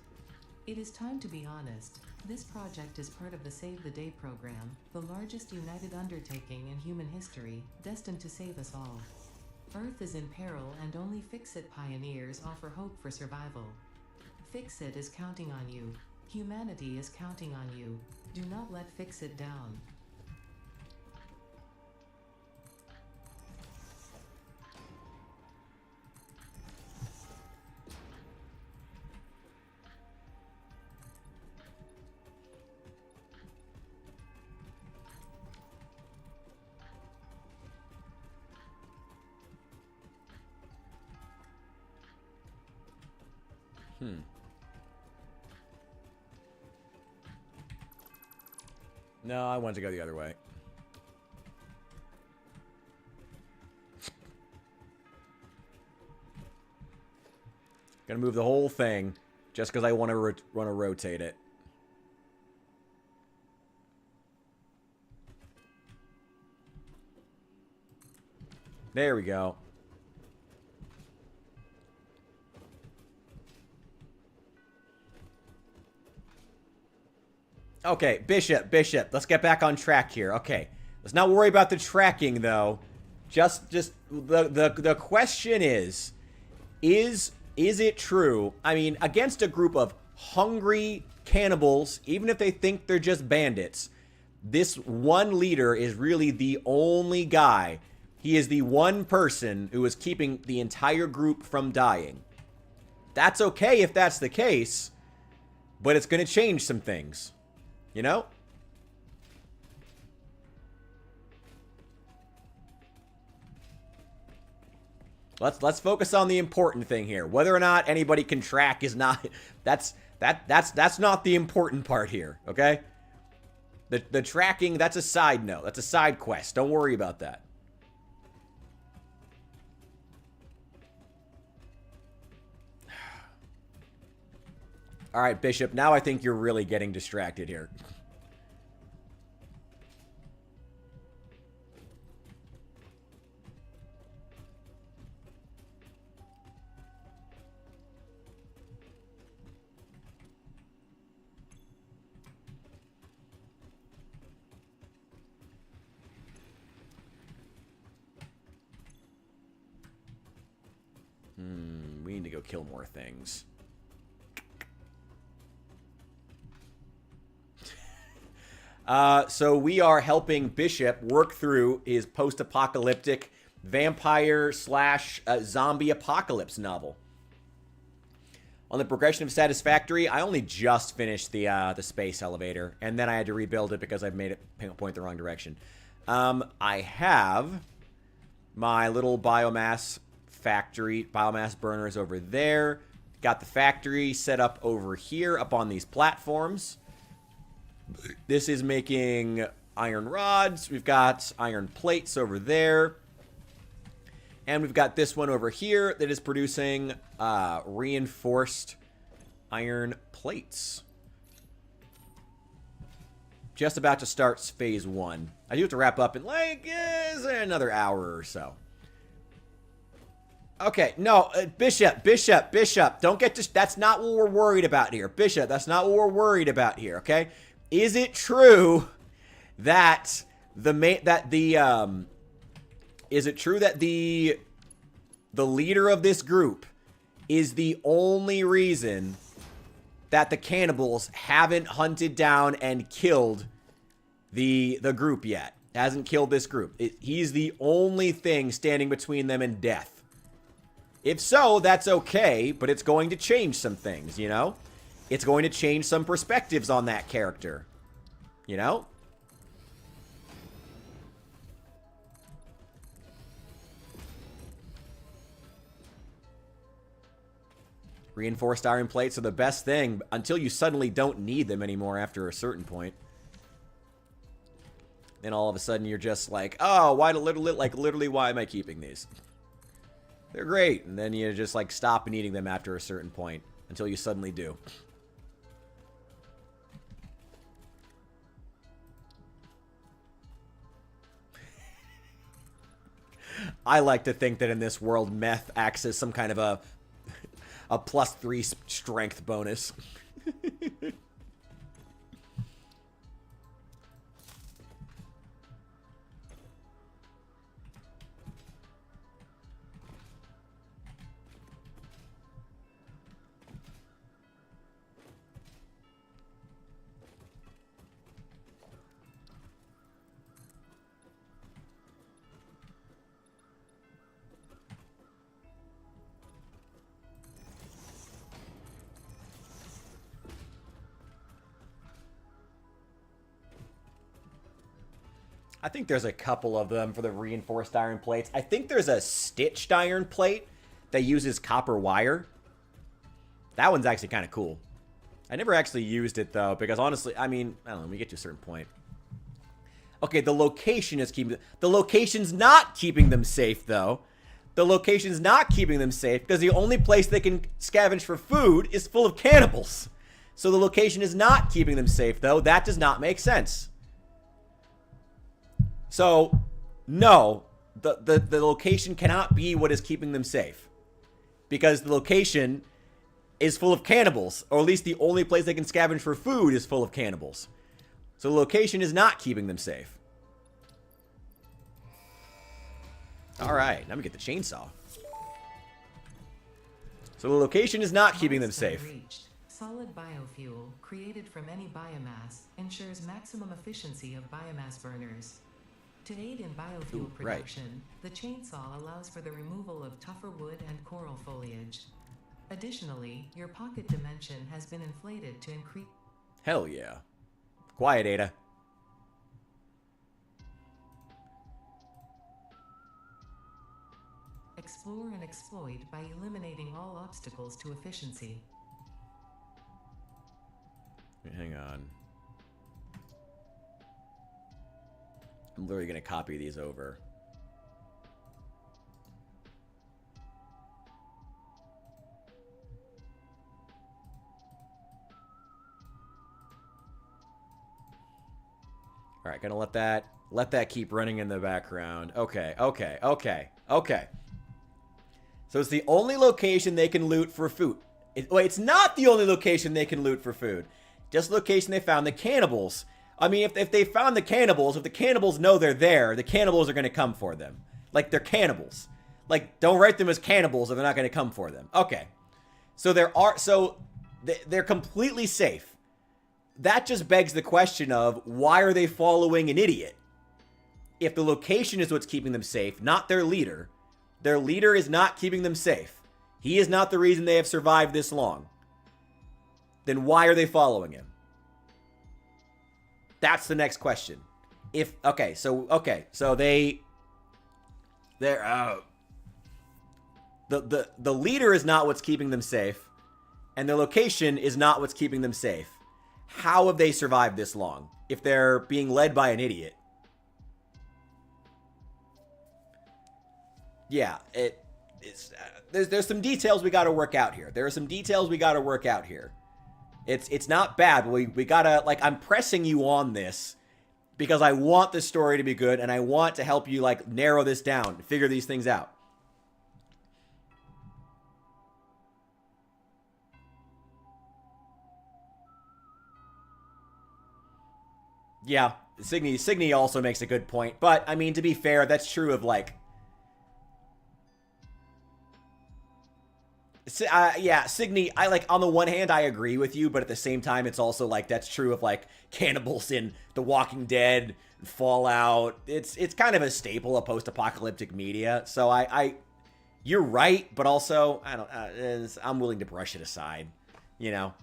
It is time to be honest. This project is part of the Save the Day program, the largest united undertaking in human history, destined to save us all. Earth is in peril and only Fix-It pioneers offer hope for survival. Fix-It is counting on you. Humanity is counting on you. Do not let Fix-It down. No, I wanted to go the other way. Gonna move the whole thing just because I want to rotate it. There we go. Okay, Bishop. Let's get back on track here. Okay. Let's not worry about the tracking, though. Just the question is it true? I mean, against a group of hungry cannibals, even if they think they're just bandits, this one leader is really the only guy. He is the one person who is keeping the entire group from dying. That's okay if that's the case, but it's going to change some things. You know? Let's focus on the important thing here. Whether or not anybody can track is not that's not the important part here, okay? The tracking, that's a side note. That's a side quest. Don't worry about that. All right, Bishop, now I think you're really getting distracted here. We need to go kill more things. So we are helping Bishop work through his post-apocalyptic vampire slash zombie apocalypse novel. On the progression of Satisfactory, I only just finished the space elevator, and then I had to rebuild it because I've made it point the wrong direction. I have my little biomass factory, biomass burners over there. Got the factory set up over here up on these platforms. This is making iron rods. We've got iron plates over there. And we've got this one over here that is producing reinforced iron plates. Just about to start phase 1. I do have to wrap up in like another hour or so. Okay, no, Bishop. Don't get to... That's not what we're worried about here. Bishop, that's not what we're worried about here, okay? Is it true that is it true that the leader of this group is the only reason that the cannibals haven't hunted down and killed the group yet? Hasn't killed this group. He's the only thing standing between them and death. If so, that's okay, but it's going to change some things, you know? It's going to change some perspectives on that character. You know? Reinforced iron plates are the best thing until you suddenly don't need them anymore after a certain point. Then all of a sudden you're just like, oh, literally, why am I keeping these? They're great. And then you just like stop needing them after a certain point until you suddenly do. I like to think that in this world, meth acts as some kind of a +3 strength bonus. I think there's a couple of them for the reinforced iron plates. I think there's a stitched iron plate that uses copper wire. That one's actually kind of cool. I never actually used it, though, because honestly, I mean, I don't know, when we get to a certain point. Okay, the location is keeping... The location's not keeping them safe, though. The location's not keeping them safe because the only place they can scavenge for food is full of cannibals. So the location is not keeping them safe, though. That does not make sense. So, no, the location cannot be what is keeping them safe. Because the location is full of cannibals. Or at least the only place they can scavenge for food is full of cannibals. So the location is not keeping them safe. Alright, now we get the chainsaw. So the location is not keeping them safe. Reached. Solid biofuel, created from any biomass, ensures maximum efficiency of biomass burners. To aid in biofuel production, the chainsaw allows for the removal of tougher wood and coral foliage. Additionally, your pocket dimension has been inflated to increase... Hell yeah. Quiet, Ada. Explore and exploit by eliminating all obstacles to efficiency. Hang on. I'm literally going to copy these over. All right, gonna let that keep running in the background. Okay. So it's the only location they can loot for food. It's not the only location they can loot for food. Just the location they found the cannibals. I mean, if they found the cannibals, if the cannibals know they're there, the cannibals are going to come for them. Like, they're cannibals. Like, don't write them as cannibals if they're not going to come for them. Okay. So they're completely safe. That just begs the question of, why are they following an idiot? If the location is what's keeping them safe, not their leader is not keeping them safe. He is not the reason they have survived this long. Then why are they following him? That's the next question. The leader is not what's keeping them safe, and the location is not what's keeping them safe. How have they survived this long if they're being led by an idiot? Yeah, there's some details we got to work out here. There are some details we got to work out here. It's not bad. We gotta, like, I'm pressing you on this because I want this story to be good and I want to help you, like, narrow this down, figure these things out. Yeah, Signy also makes a good point, but I mean, to be fair, that's true of, like, yeah, Signy, on the one hand, I agree with you, but at the same time, it's also, like, that's true of, like, cannibals in The Walking Dead, Fallout. It's kind of a staple of post-apocalyptic media, so you're right, but also, I'm willing to brush it aside, you know?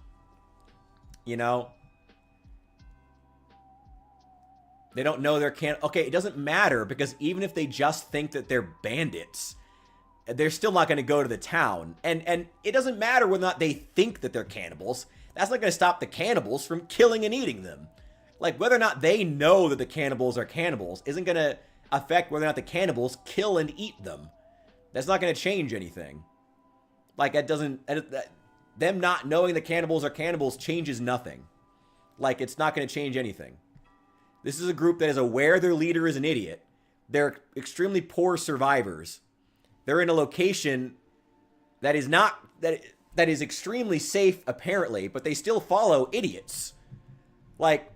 They don't know they're okay, it doesn't matter, because even if they just think that they're bandits, they're still not going to go to the town. And it doesn't matter whether or not they think that they're cannibals. That's not going to stop the cannibals from killing and eating them. Like, whether or not they know that the cannibals are cannibals isn't going to affect whether or not the cannibals kill and eat them. That's not going to change anything. Like, them not knowing the cannibals are cannibals changes nothing. Like, it's not going to change anything. This is a group that is aware their leader is an idiot. They're extremely poor survivors. They're in a location that is not, that is extremely safe, apparently, but they still follow idiots. Like,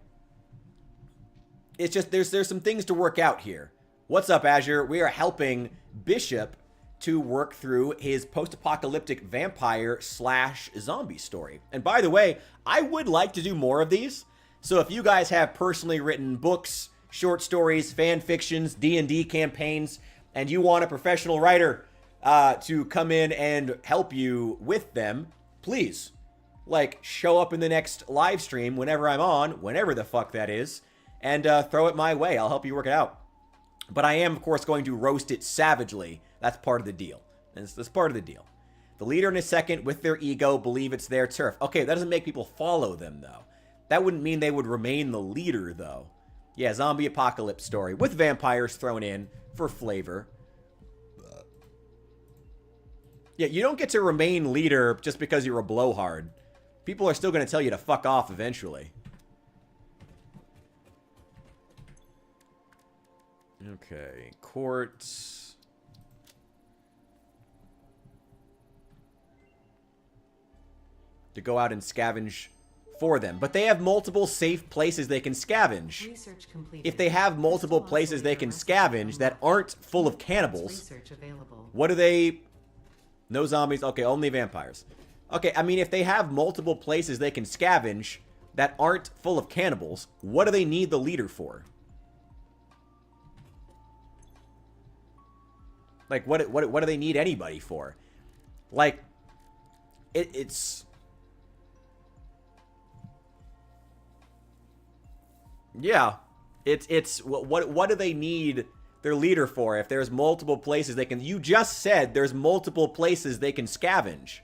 it's just, there's some things to work out here. What's up, Azure? We are helping Bishop to work through his post-apocalyptic vampire/zombie story. And by the way, I would like to do more of these. So if you guys have personally written books, short stories, fan fictions, D&D campaigns, and you want a professional writer to come in and help you with them, please, like, show up in the next live stream whenever I'm on, whenever the fuck that is, and throw it my way. I'll help you work it out. But I am, of course, going to roast it savagely. That's part of the deal. That's part of the deal. The leader and his second, with their ego, believe it's their turf. Okay, that doesn't make people follow them, though. That wouldn't mean they would remain the leader, though. Yeah, zombie apocalypse story with vampires thrown in for flavor. Yeah, you don't get to remain leader just because you're a blowhard. People are still going to tell you to fuck off eventually. Okay, courts. To go out and scavenge for them. But they have multiple safe places they can scavenge. Research completed. If they have multiple places they can scavenge that aren't full of cannibals, Research available. what do they... No zombies. Okay, only vampires. Okay, I mean, if they have multiple places they can scavenge that aren't full of cannibals, what do they need the leader for? Like, what do they need anybody for? Like, it's... Yeah. It's what do they need their leader for if there's multiple places they can... You just said there's multiple places they can scavenge.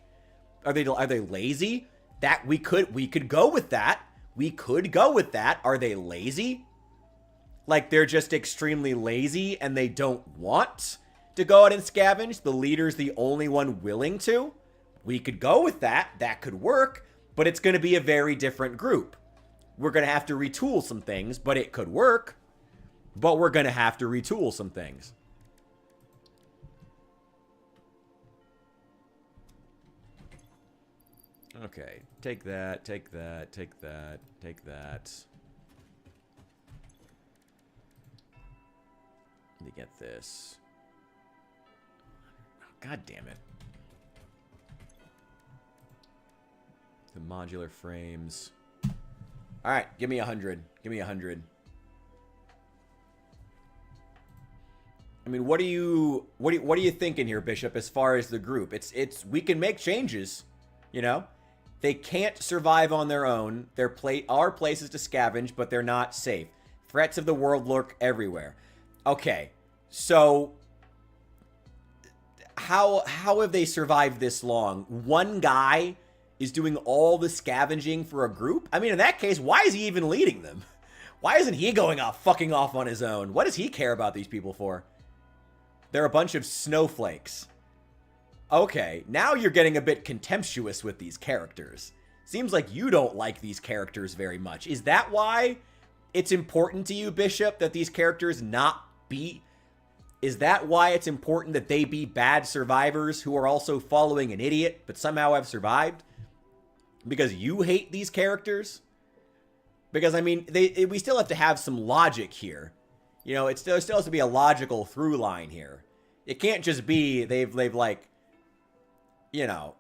Are they lazy? That we could go with that. We could go with that. Are they lazy? Like, they're just extremely lazy and they don't want to go out and scavenge? The leader's the only one willing to? We could go with that. That could work, but it's going to be a very different group. We're going to have to retool some things, but it could work. But we're going to have to retool some things. Okay, take that, take that, take that, take that. Let me get this. Oh, God damn it. The modular frames. All right, give me 100. Give me 100. I mean, what are you thinking here, Bishop? As far as the group, it's we can make changes. You know, they can't survive on their own. There are places to scavenge, but they're not safe. Threats of the world lurk everywhere. Okay, so how have they survived this long? One guy is doing all the scavenging for a group? I mean, in that case, why is he even leading them? Why isn't he going off, fucking off on his own? What does he care about these people for? They're a bunch of snowflakes. Okay, now you're getting a bit contemptuous with these characters. Seems like you don't like these characters very much. Is that why it's important to you, Bishop, that these characters not be... Is that why it's important that they be bad survivors who are also following an idiot, but somehow have survived? Because you hate these characters? Because, I mean, we still have to have some logic here. You know, it still has to be a logical through line here. It can't just be they've like, you know,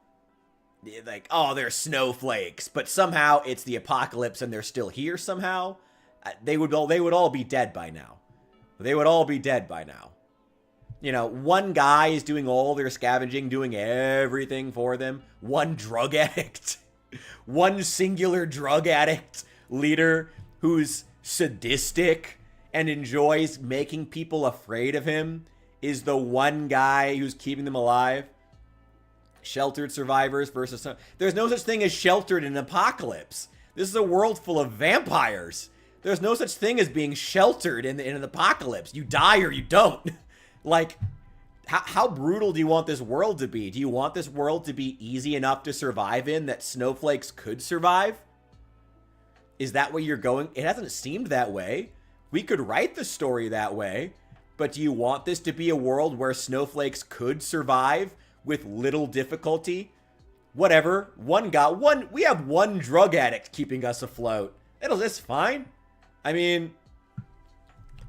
like, oh, they're snowflakes, but somehow it's the apocalypse and they're still here somehow. They would all be dead by now. They would all be dead by now. You know, one guy is doing all their scavenging, doing everything for them. One drug addict. One singular drug addict leader who's sadistic and enjoys making people afraid of him is the one guy who's keeping them alive. Sheltered survivors versus... There's no such thing as sheltered in an apocalypse. This is a world full of vampires. There's no such thing as being sheltered in an apocalypse. You die or you don't. Like, how brutal do you want this world to be? Do you want this world to be easy enough to survive in that snowflakes could survive? Is that where you're going? It hasn't seemed that way. We could write the story that way. But do you want this to be a world where snowflakes could survive with little difficulty? Whatever. We have one drug addict keeping us afloat. That's fine. I mean,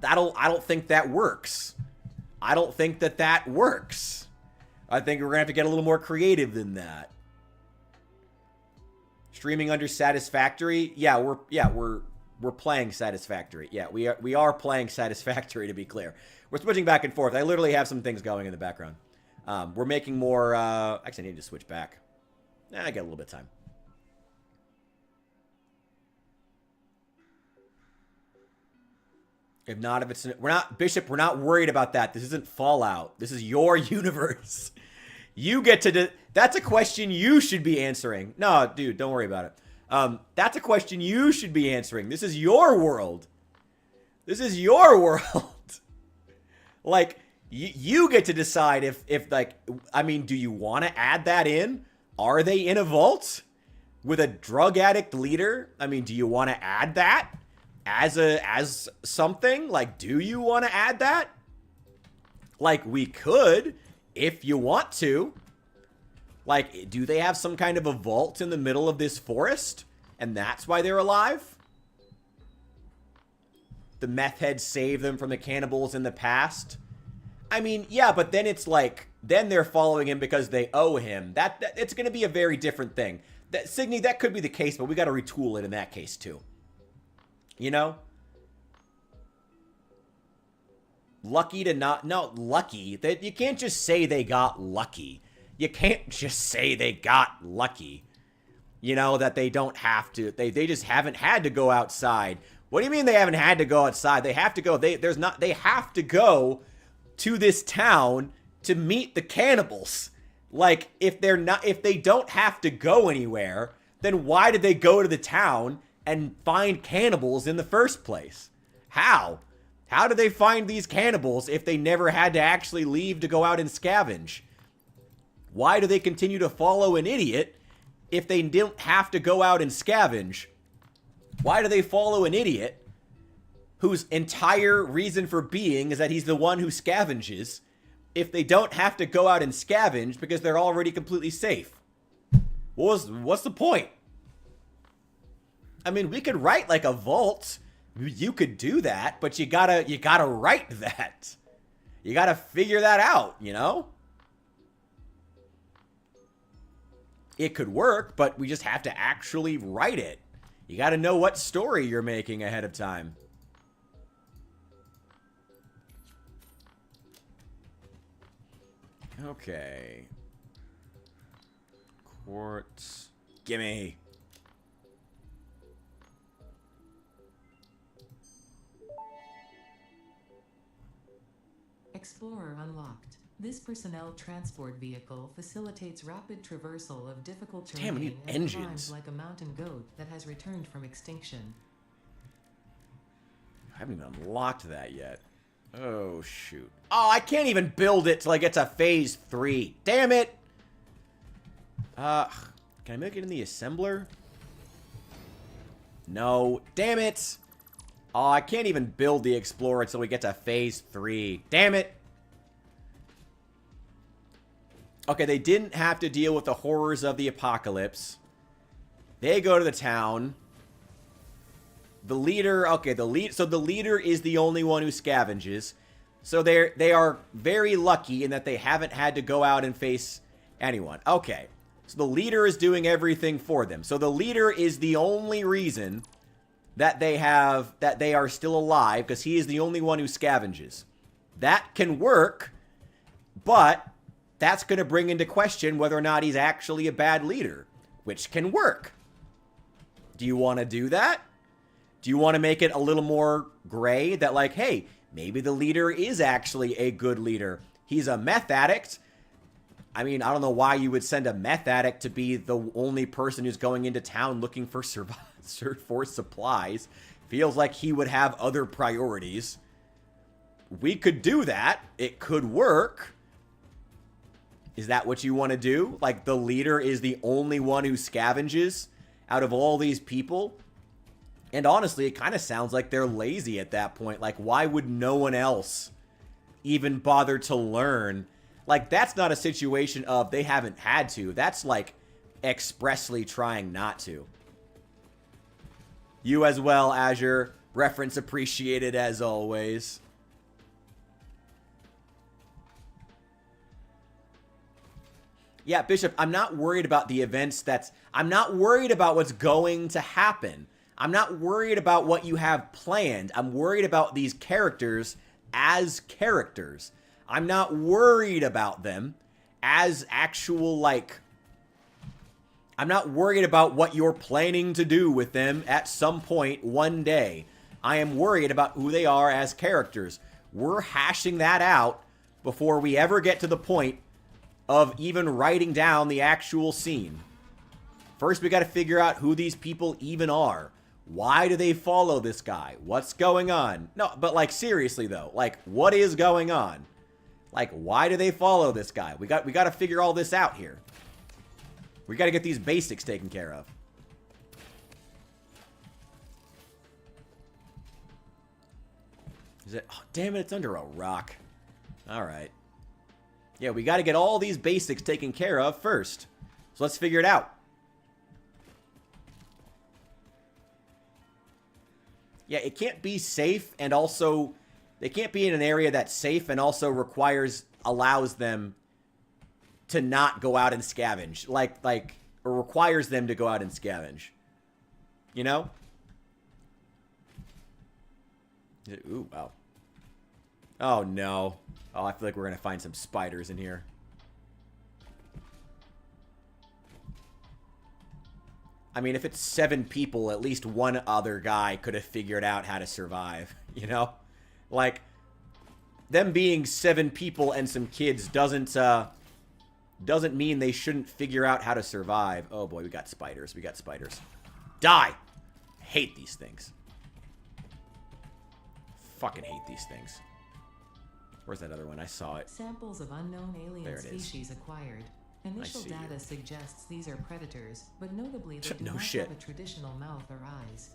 I don't think that works. I don't think that works. I think we're gonna have to get a little more creative than that. Streaming under Satisfactory. Yeah, we're playing Satisfactory. Yeah, we are playing Satisfactory, to be clear. We're switching back and forth. I literally have some things going in the background. We're making more... actually, I need to switch back. I got a little bit of time. If not, if it's... We're not... Bishop, we're not worried about that. This isn't Fallout. This is your universe. You get to... That's a question you should be answering. No, dude, don't worry about it. That's a question you should be answering. This is your world. This is your world. Like, you get to decide if like... I mean, do you want to add that in? Are they in a vault with a drug addict leader? I mean, do you want to add that as something? Like, do you want to add that? Like, we could if you want to. Like, do they have some kind of a vault in the middle of this forest? And that's why they're alive? The meth heads saved them from the cannibals in the past? I mean, yeah, but then it's like... Then they're following him because they owe him. That it's going to be a very different thing. Signy, that could be the case, but we got to retool it in that case too. You know? Lucky to not... No, lucky. You can't just say they got lucky. You can't just say they got lucky. You know, that they don't have to. They just haven't had to go outside. What do you mean they haven't had to go outside? They have to go. They have to go to this town to meet the cannibals. Like, if they don't have to go anywhere, then why did they go to the town and find cannibals in the first place? How? How did they find these cannibals if they never had to actually leave to go out and scavenge? Why do they continue to follow an idiot if they didn't have to go out and scavenge? Why do they follow an idiot whose entire reason for being is that he's the one who scavenges if they don't have to go out and scavenge because they're already completely safe? What's the point? I mean, we could write like a vault. You could do that, but you gotta write that. You gotta figure that out, you know? It could work, but we just have to actually write it. You gotta know what story you're making ahead of time. Okay. Quartz. Gimme. Explorer unlocked. This personnel transport vehicle facilitates rapid traversal of difficult terrain. Damn, we need and engines. climbs like a mountain goat that has returned from extinction. I haven't even unlocked that yet. Oh, shoot. Oh, I can't even build it till I get to phase 3. Damn it! Can I make it in the assembler? No. Damn it! Oh, I can't even build the Explorer until we get to phase 3. Damn it! Okay, they didn't have to deal with the horrors of the apocalypse. They go to the town. The leader, okay, so the leader is the only one who scavenges. So they are very lucky in that they haven't had to go out and face anyone. Okay, so the leader is doing everything for them. So the leader is the only reason that they are still alive, because he is the only one who scavenges. That can work, but that's going to bring into question whether or not he's actually a bad leader, which can work. Do you want to do that? Do you want to make it a little more gray that, like, hey, Maybe the leader is actually a good leader. He's a meth addict. I mean, I don't know why you would send a meth addict to be the only person who's going into town looking for supplies. Feels like he would have other priorities. We could do that. It could work. Is that what you want to do? Like, the leader is the only one who scavenges out of all these people? And honestly, it kind of sounds like they're lazy at that point. Like, why would no one else even bother to learn? Like, that's not a situation of they haven't had to. That's, like, expressly trying not to. You as well, Azure. Reference appreciated as always. Yeah, Bishop, I'm not worried about the events I'm not worried about what's going to happen. I'm not worried about what you have planned. I'm worried about these characters as characters. I'm not worried about them as actual, like... I'm not worried about what you're planning to do with them at some point one day. I am worried about who they are as characters. We're hashing that out before we ever get to the point of even writing down the actual scene. First, we got to figure out who these people even are. Why do they follow this guy? What's going on? No, but like seriously though, like what is going on? Like why do they follow this guy? We got to figure all this out here. We got to get these basics taken care of. Is it? Oh, damn it, it's under a rock. All right. Yeah, we got to get all these basics taken care of first. So let's figure it out. Yeah, it can't be safe and also... They can't be in an area that's safe and also allows them to not go out and scavenge. Or requires them to go out and scavenge. You know? Ooh, wow. Oh, no. Oh, I feel like we're going to find some spiders in here. I mean, if it's 7 people, at least one other guy could have figured out how to survive, you know? Like, them being 7 people and some kids doesn't mean they shouldn't figure out how to survive. Oh boy, we got spiders. We got spiders. Die! Hate these things. Fucking hate these things. Where's that other one? I saw it. Samples of unknown alien species acquired. Initial data suggests these are predators, but notably they do not have a traditional mouth or eyes.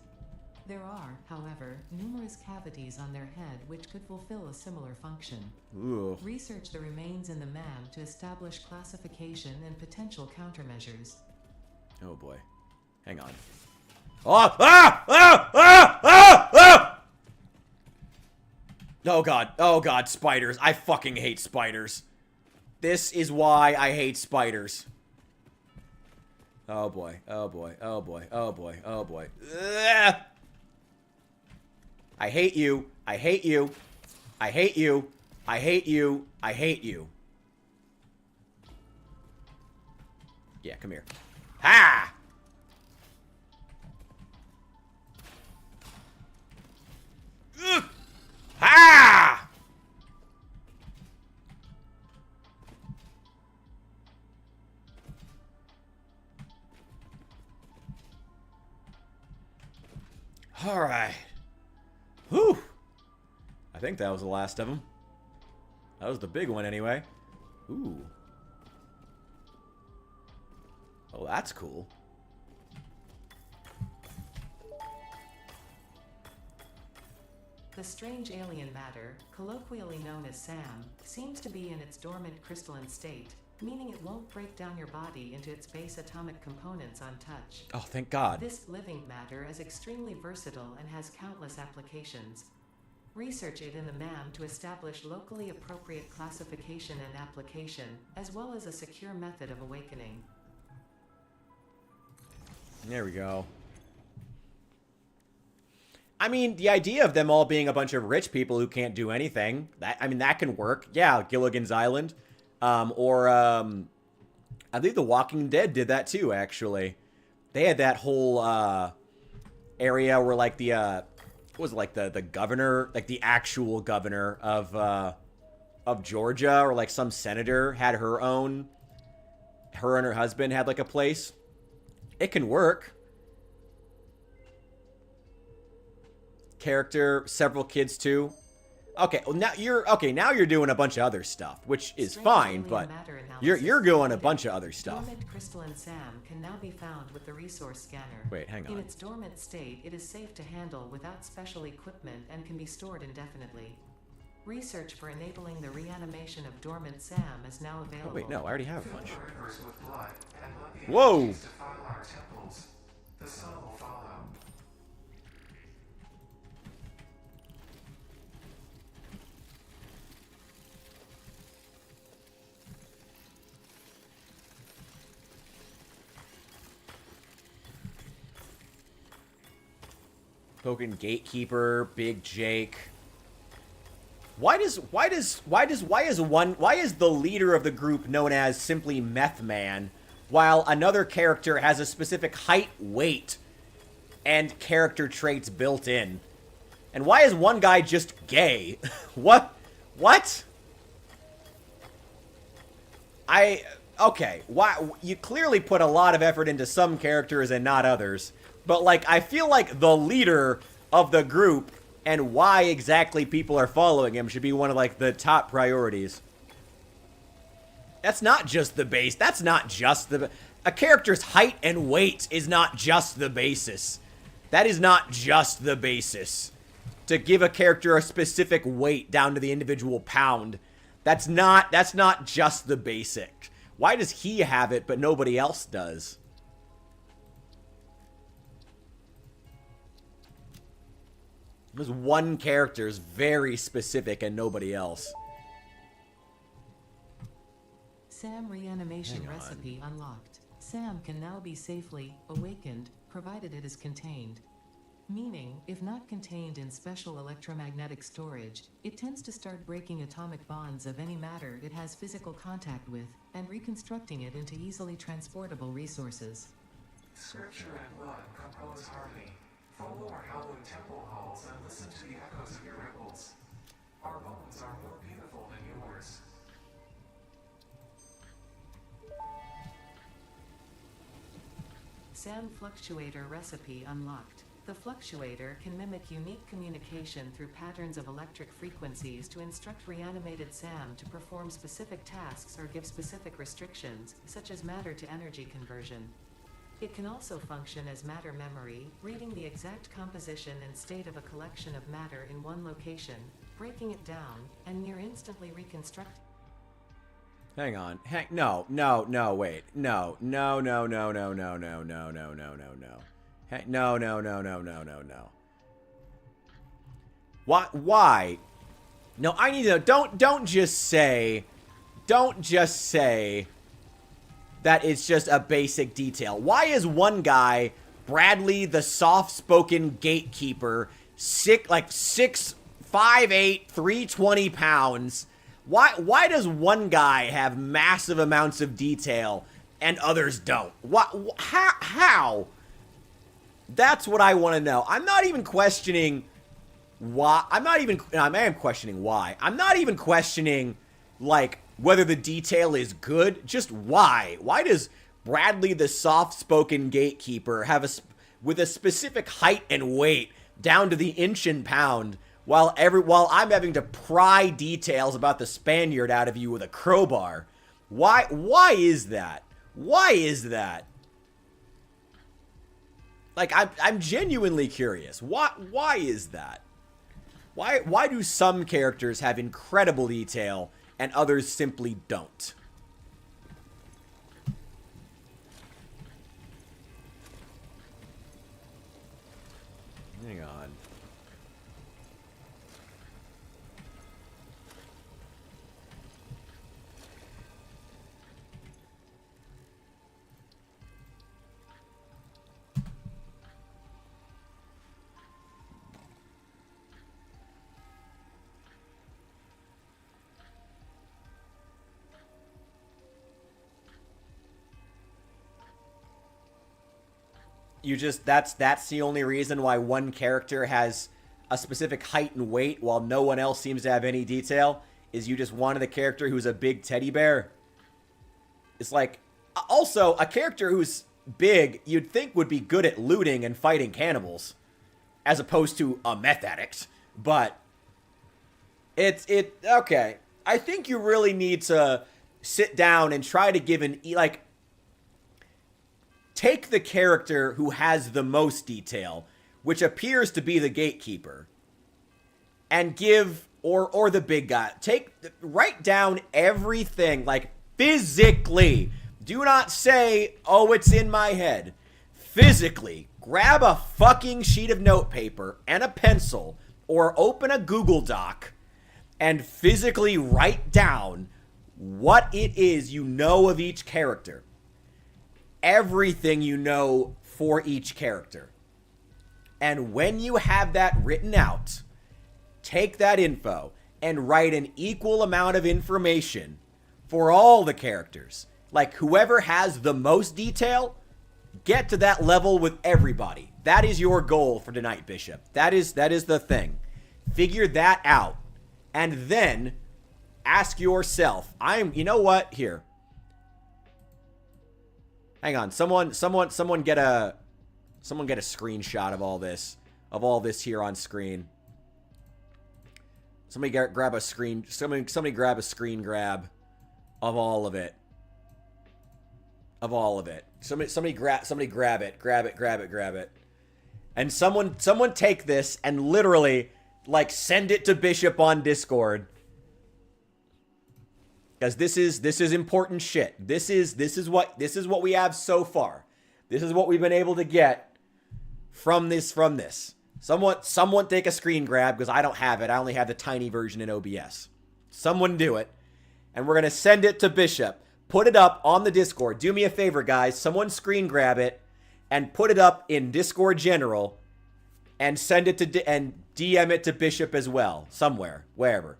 There are, however, numerous cavities on their head which could fulfill a similar function. Ooh. Research the remains in the MAM to establish classification and potential countermeasures. Oh boy. Hang on. Oh! Ah! Ah! Ah! Ah! Ah! Oh god. Oh god, spiders. I fucking hate spiders. This is why I hate spiders. Oh boy. Oh boy. Oh boy. Oh boy. Oh boy. Ugh! I hate you. I hate you. I hate you. I hate you. I hate you. Yeah, come here. Ha! Ugh! Ha! All right. Whew. I think that was the last of them. That was the big one anyway. Ooh. Oh, that's cool. The strange alien matter, colloquially known as SAM, seems to be in its dormant crystalline state, meaning it won't break down your body into its base atomic components on touch. Oh, thank God. This living matter is extremely versatile and has countless applications. Research it in the MAM to establish locally appropriate classification and application, as well as a secure method of awakening. There we go. I mean, the idea of them all being a bunch of rich people who can't do anything, that can work. Yeah, Gilligan's Island. I think The Walking Dead did that too, actually. They had that whole area where, like, the was it, like the governor, like the actual governor of Georgia, or like some senator had her own. Her and her husband had like a place. It can work. Character, several kids too. Okay, well now you're doing a bunch of other stuff, which is fine, but you're doing a bunch of other stuff. Dormant crystalline SAM can now be found with the resource scanner. Wait, hang on. In its dormant state, it is safe to handle without special equipment and can be stored indefinitely. Research for enabling the reanimation of dormant SAM is now available. Oh wait, no, I already have a bunch. Fill the rivers with blood and let the Whoa! energies defile our temples. The sun will follow. Token Gatekeeper, Big Jake. Why is the leader of the group known as simply Meth Man, while another character has a specific height, weight, and character traits built in? And why is one guy just gay? What? Okay, why? You clearly put a lot of effort into some characters and not others. But, like, I feel like the leader of the group and why exactly people are following him should be one of, like, the top priorities. That's not just the base. That's not just the... A character's height and weight is not just the basis. That is not just the basis. To give a character a specific weight down to the individual pound. That's not just the basic. Why does he have it but nobody else does? This one character is very specific and nobody else. SAM reanimation recipe unlocked. SAM can now be safely awakened, provided it is contained. Meaning, if not contained in special electromagnetic storage, it tends to start breaking atomic bonds of any matter it has physical contact with, and reconstructing it into easily transportable resources. Scripture and blood compose harmony. Follow our hallowed temple halls and listen to the echoes of your ripples. Our bones are more beautiful than yours. SAM Fluctuator recipe unlocked. The fluctuator can mimic unique communication through patterns of electric frequencies to instruct reanimated SAM to perform specific tasks or give specific restrictions, such as matter to energy conversion. It can also function as matter memory, reading the exact composition and state of a collection of matter in one location, breaking it down, and near instantly reconstruct. Hang on. Wait. No. Why? No, I need to don't just say that it's just a basic detail. Why is one guy, Bradley, the soft-spoken gatekeeper, 6'5", 320 pounds? Why does one guy have massive amounts of detail and others don't? How? That's what I want to know. I'm not even questioning why. I am questioning why. I'm not even questioning, like, whether the detail is good. Just why? Why does Bradley, the soft-spoken gatekeeper, have with a specific height and weight down to the inch and pound, while I'm having to pry details about the Spaniard out of you with a crowbar? Why is that? Why is that? Like, I'm genuinely curious. Why is that? Why do some characters have incredible detail and others simply don't? Hang on. That's the only reason why one character has a specific height and weight while no one else seems to have any detail is you just wanted a character who's a big teddy bear. It's like, also, a character who's big, you'd think would be good at looting and fighting cannibals, as opposed to a meth addict. But okay. I think you really need to sit down and try to give take the character who has the most detail, which appears to be the gatekeeper, and give, or the big guy, write down everything, like, physically. Do not say, oh, it's in my head. Physically, grab a fucking sheet of notepaper and a pencil, or open a Google Doc, and physically write down what it is you know of each character. Everything you know for each character. And when you have that written out, take that info and write an equal amount of information for all the characters. Like, whoever has the most detail, get to that level with everybody. That is your goal for tonight, Bishop. That is the thing. Figure that out. And then ask yourself, you know what? Here. Hang on. Someone get a screenshot of all this here on screen. Somebody grab a screen. Somebody grab a screen grab of all of it. Of all of it. Somebody grab it. And someone take this and literally, like, send it to Bishop on Discord. Because this is important shit. This is what we have so far. This is what we've been able to get from this. Someone take a screen grab, because I don't have it. I only have the tiny version in OBS. Someone do it. And we're going to send it to Bishop. Put it up on the Discord. Do me a favor, guys. Someone screen grab it and put it up in Discord General and send it to and DM it to Bishop as well. Somewhere. Wherever.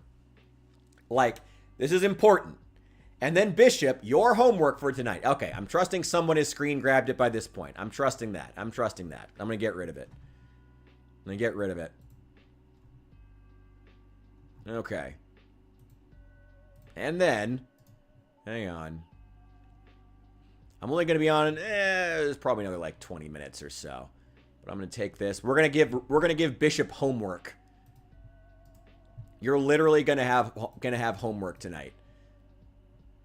Like, this is important. And then Bishop, your homework for tonight. Okay, I'm trusting someone has screen grabbed it by this point. I'm trusting that. I'm going to get rid of it. Okay. And then, hang on. I'm only going to be on, there's probably another like 20 minutes or so. But I'm going to take this. We're going to give Bishop homework. You're literally going to have homework tonight.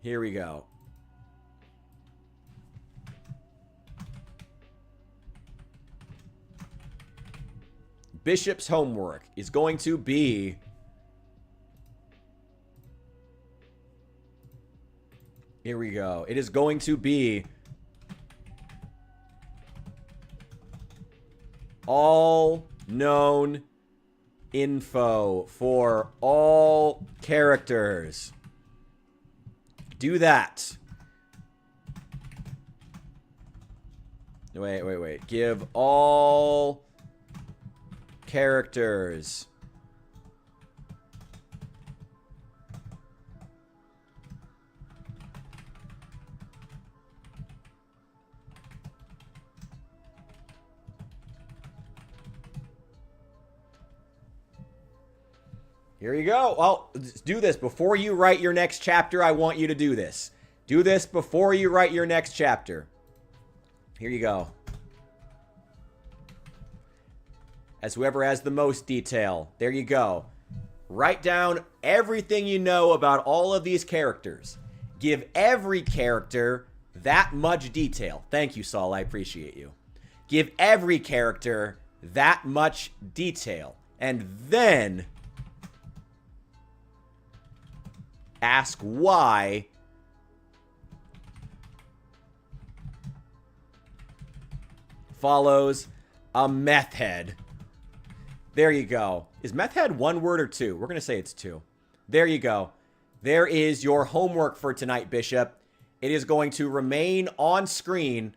Here we go. Bishop's homework is going to be here we go. It is going to be all known info for all characters. Do that. Wait. Give all characters here you go. Well, do this before you write your next chapter. I want you to do this. Do this before you write your next chapter. Here you go. As whoever has the most detail. There you go. Write down everything you know about all of these characters. Give every character that much detail. Thank you, Saul. I appreciate you. Give every character that much detail. And then ask why follows a meth head. There you go. Is meth head one word or two? We're going to say it's two. There you go. There is your homework for tonight, Bishop. It is going to remain on screen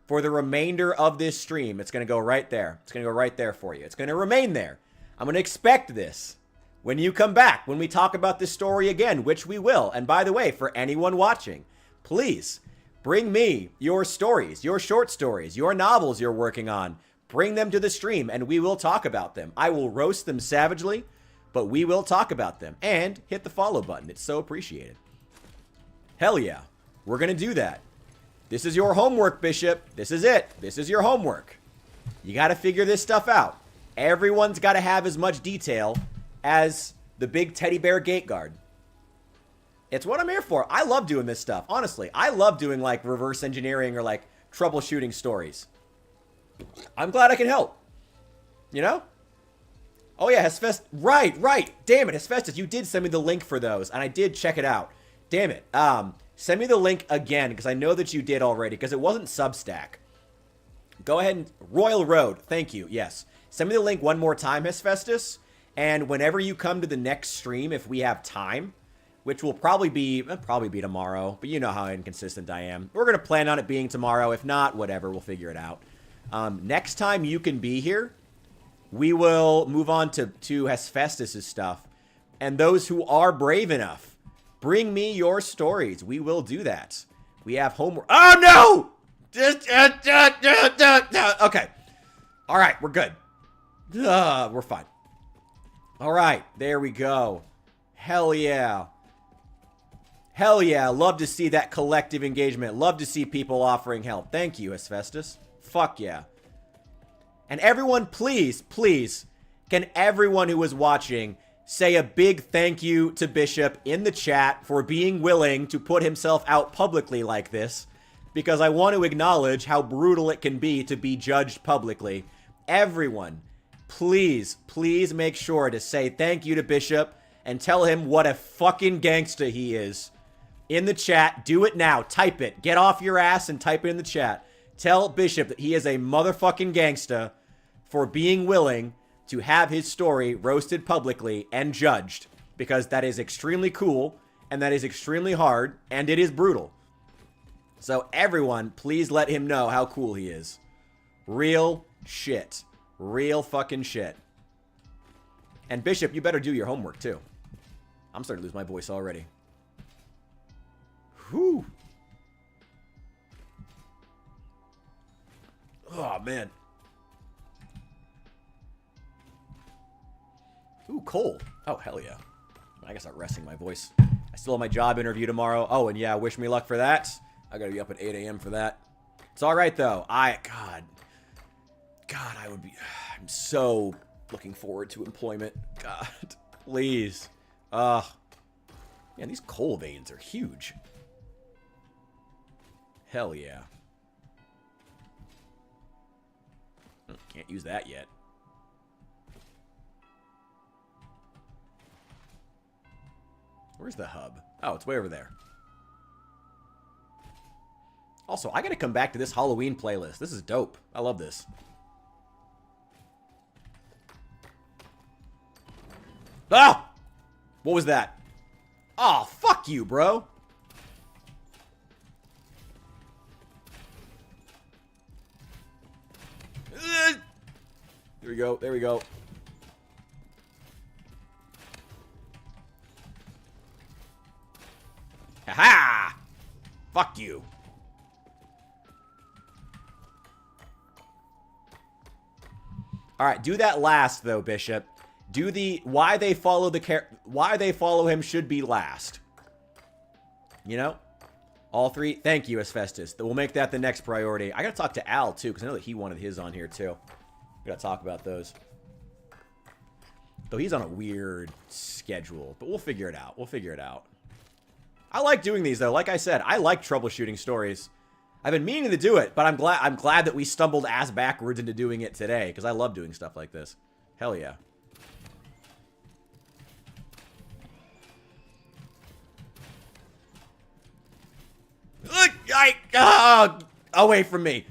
for the remainder of this stream. It's going to go right there. It's going to go right there for you. It's going to remain there. I'm going to expect this when you come back, when we talk about this story again, which we will. And by the way, for anyone watching, please bring me your stories, your short stories, your novels you're working on. bring them to the stream and we will talk about them. I will roast them savagely, but we will talk about them. And hit the follow button. It's so appreciated. Hell yeah. We're going to do that. This is your homework, Bishop. This is it. This is your homework. You got to figure this stuff out. Everyone's got to have as much detail as the big teddy bear gate guard. It's what I'm here for. I love doing this stuff. Honestly, I love doing like reverse engineering or like troubleshooting stories. I'm glad I can help. You know? Oh yeah, Hesfest. Right. Damn it, Hesfestus, you did send me the link for those, and I did check it out. Damn it. Send me the link again, because I know that you did already, because it wasn't Substack. Go ahead and... Royal Road. Thank you. Yes. Send me the link one more time, Hesfestus. And whenever you come to the next stream, if we have time, which will probably be tomorrow, but you know how inconsistent I am. We're going to plan on it being tomorrow. If not, whatever. We'll figure it out. Next time you can be here, we will move on to Hesfestus' stuff. And those who are brave enough, bring me your stories. We will do that. We have homework. Oh, no! Okay. All right, we're good. We're fine. All right, there we go. Hell yeah. Hell yeah. Love to see that collective engagement. Love to see people offering help. Thank you, Hesfestus. Fuck yeah. And everyone, please, can everyone who is watching say a big thank you to Bishop in the chat for being willing to put himself out publicly like this, because I want to acknowledge how brutal it can be to be judged publicly. Everyone, please make sure to say thank you to Bishop and tell him what a fucking gangsta he is. In the chat, do it now. Type it. Get off your ass and type it in the chat. Tell Bishop that he is a motherfucking gangsta for being willing to have his story roasted publicly and judged, because that is extremely cool, and that is extremely hard, and it is brutal. So everyone, please let him know how cool he is. Real shit. Real fucking shit. And Bishop, you better do your homework too. I'm starting to lose my voice already. Whew. Oh, man. Ooh, cold. Oh, hell yeah. I gotta start resting my voice. I still have my job interview tomorrow. Oh, and yeah, wish me luck for that. I gotta be up at 8 a.m. for that. It's alright, though. God, I would be... I'm so looking forward to employment. God, please. Man, these coal veins are huge. Hell yeah. Can't use that yet. Where's the hub? Oh, it's way over there. Also, I gotta come back to this Halloween playlist. This is dope. I love this. Ah! What was that? Oh, fuck you, bro. There we go. There we go. Ha-ha! Fuck you. Alright, do that last, though, Bishop. Do the... Why they follow him should be last. You know? All three? Thank you, Asbestos. We'll make that the next priority. I gotta talk to Al, too, because I know that he wanted his on here, too. We gotta talk about those. Though he's on a weird schedule. But we'll figure it out. We'll figure it out. I like doing these, though. Like I said, I like troubleshooting stories. I've been meaning to do it, but I'm glad that we stumbled ass backwards into doing it today, because I love doing stuff like this. Hell yeah. Away from me.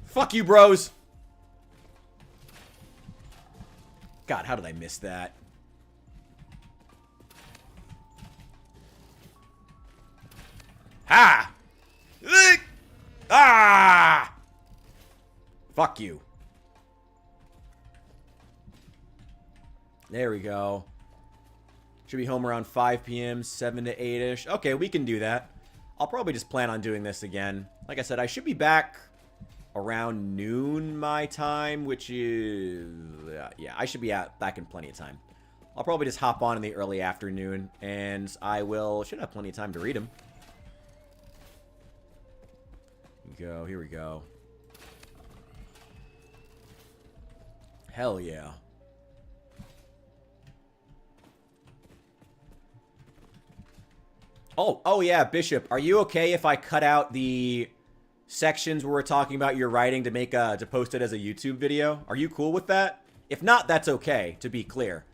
Fuck you, bros. God, how did I miss that? Ha! Ah! Fuck you. There we go. Should be home around 5 p.m., 7 to 8-ish. Okay, we can do that. I'll probably just plan on doing this again. Like I said, I should be back around noon my time, which is... yeah, I should be back in plenty of time. I'll probably just hop on in the early afternoon, and I should have plenty of time to read them. Here we go. Hell yeah. Oh yeah, Bishop, are you okay if I cut out the sections where we're talking about your writing to post it as a YouTube video? Are you cool with that? If not, that's okay, to be clear.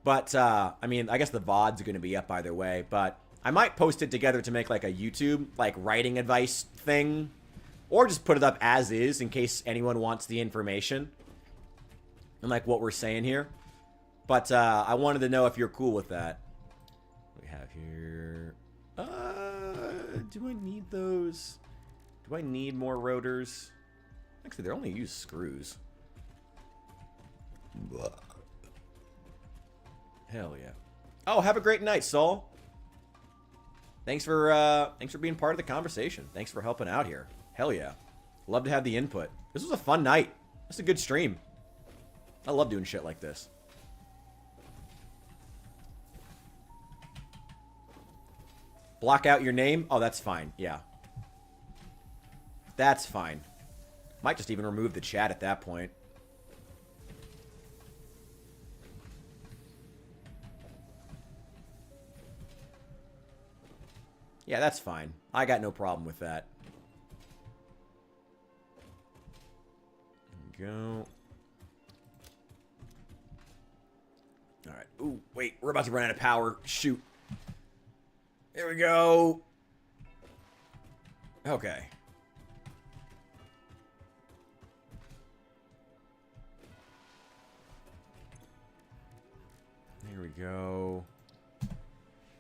But, I mean, I guess the VOD's going to be up either way, but I might post it together to make, like, a YouTube, like, writing advice thing. Or just put it up as is in case anyone wants the information. And, like, what we're saying here. But, I wanted to know if you're cool with that. What we have here... do I need those? Do I need more rotors? Actually, they're only used screws. Blah. Hell yeah. Oh, have a great night, Saul. Thanks for being part of the conversation. Thanks for helping out here. Hell yeah. Love to have the input. This was a fun night. This is a good stream. I love doing shit like this. Block out your name? Oh, that's fine. Yeah. That's fine. Might just even remove the chat at that point. Yeah, that's fine. I got no problem with that. There we go. Alright. Ooh, wait. We're about to run out of power. Shoot. There we go. Okay. There we go.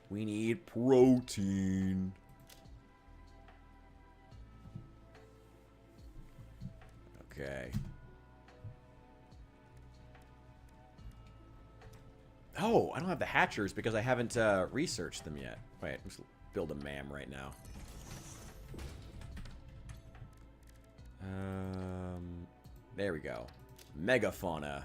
We need protein. Okay. Oh, I don't have the hatchers because I haven't researched them yet. Wait, let's build a MAM right now. There we go. Megafauna.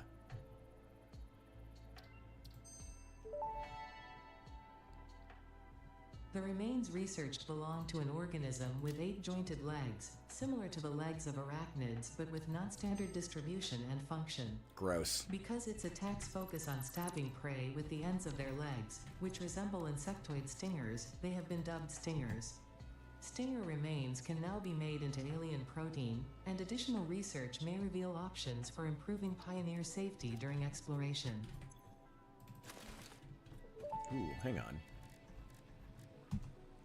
The remains researched belong to an organism with 8 jointed legs, similar to the legs of arachnids but with non-standard distribution and function. Gross. Because its attacks focus on stabbing prey with the ends of their legs, which resemble insectoid stingers, they have been dubbed stingers. Stinger remains can now be made into alien protein, and additional research may reveal options for improving Pioneer safety during exploration. Ooh, hang on.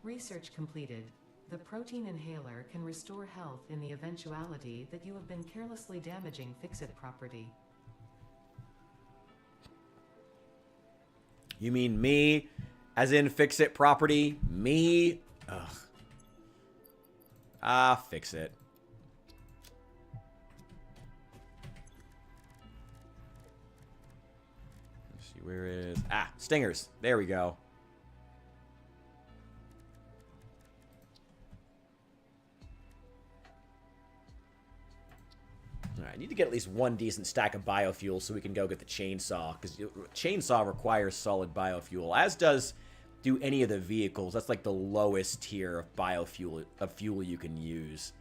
Research completed. The protein inhaler can restore health in the eventuality that you have been carelessly damaging Fix-It property. You mean me? As in Fix-It property? Me? Ugh. Ah, fix it. Let's see, where is... Ah, stingers. There we go. Alright, I need to get at least one decent stack of biofuel so we can go get the chainsaw, because chainsaw requires solid biofuel, as do any of the vehicles. That's like the lowest tier of biofuel, of fuel you can use.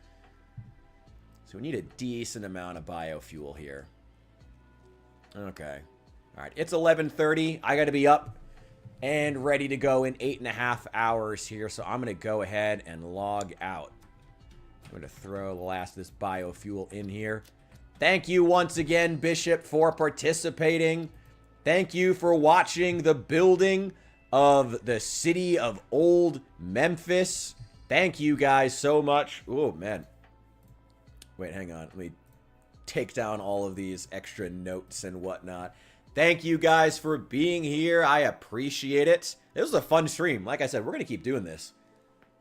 So we need a decent amount of biofuel here. Okay. Alright, it's 11:30. I gotta be up and ready to go in 8.5 hours here, so I'm gonna go ahead and log out. I'm gonna throw the last of this biofuel in here. Thank you once again, Bishop, for participating. Thank you for watching the building of the city of Old Memphis. Thank you guys so much. Oh, man. Wait, hang on. Let me take down all of these extra notes and whatnot. Thank you guys for being here. I appreciate it. This was a fun stream. Like I said, we're going to keep doing this.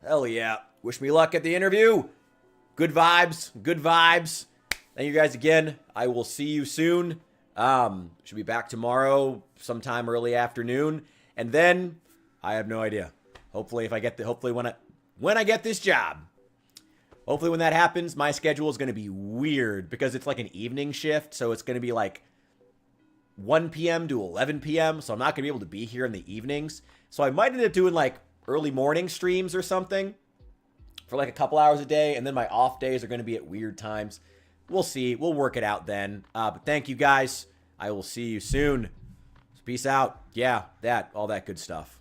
Hell yeah. Wish me luck at the interview. Good vibes. Good vibes. Thank you guys again. I will see you soon. Should be back tomorrow sometime early afternoon. And then, I have no idea. Hopefully, if I get the, hopefully when when I get this job. Hopefully when that happens, my schedule is going to be weird because it's like an evening shift. So it's going to be like 1 p.m. to 11 p.m. So I'm not going to be able to be here in the evenings. So I might end up doing like early morning streams or something for like a couple hours a day. And then my off days are going to be at weird times. We'll see. We'll work it out then. But thank you guys. I will see you soon. Peace out. Yeah, all that good stuff.